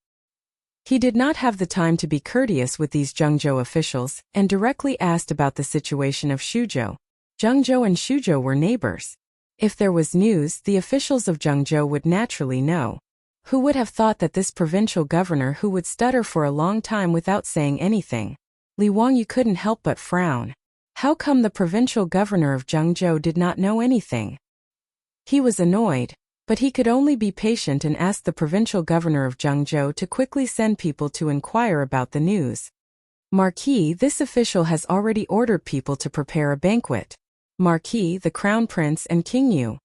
He did not have the time to be courteous with these Zhengzhou officials and directly asked about the situation of Shuzhou. Zhengzhou and Shuzhou were neighbors. If there was news, the officials of Zhengzhou would naturally know. Who would have thought that this provincial governor who would stutter for a long time without saying anything? Li Wangyu couldn't help but frown. How come the provincial governor of Zhengzhou did not know anything? He was annoyed, but he could only be patient and ask the provincial governor of Zhengzhou to quickly send people to inquire about the news. Marquis, this official has already ordered people to prepare a banquet. Marquis, the crown prince and King Yu.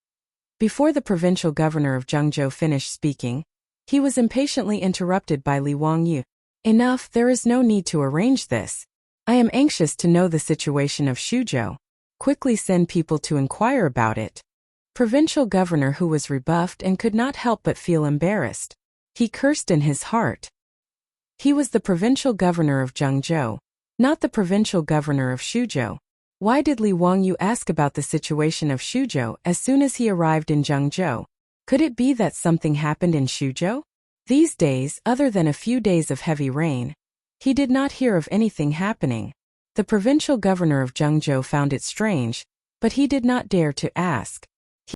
Before the provincial governor of Zhengzhou finished speaking, he was impatiently interrupted by Li Wangyu. Enough, there is no need to arrange this. I am anxious to know the situation of Shuzhou. Quickly send people to inquire about it. Provincial governor who was rebuffed and could not help but feel embarrassed. He cursed in his heart. He was the provincial governor of Zhengzhou, not the provincial governor of Shuzhou. Why did Li Wangyu ask about the situation of Shuzhou as soon as he arrived in Zhengzhou? Could it be that something happened in Shuzhou? These days, other than a few days of heavy rain, he did not hear of anything happening. The provincial governor of Zhengzhou found it strange, but he did not dare to ask.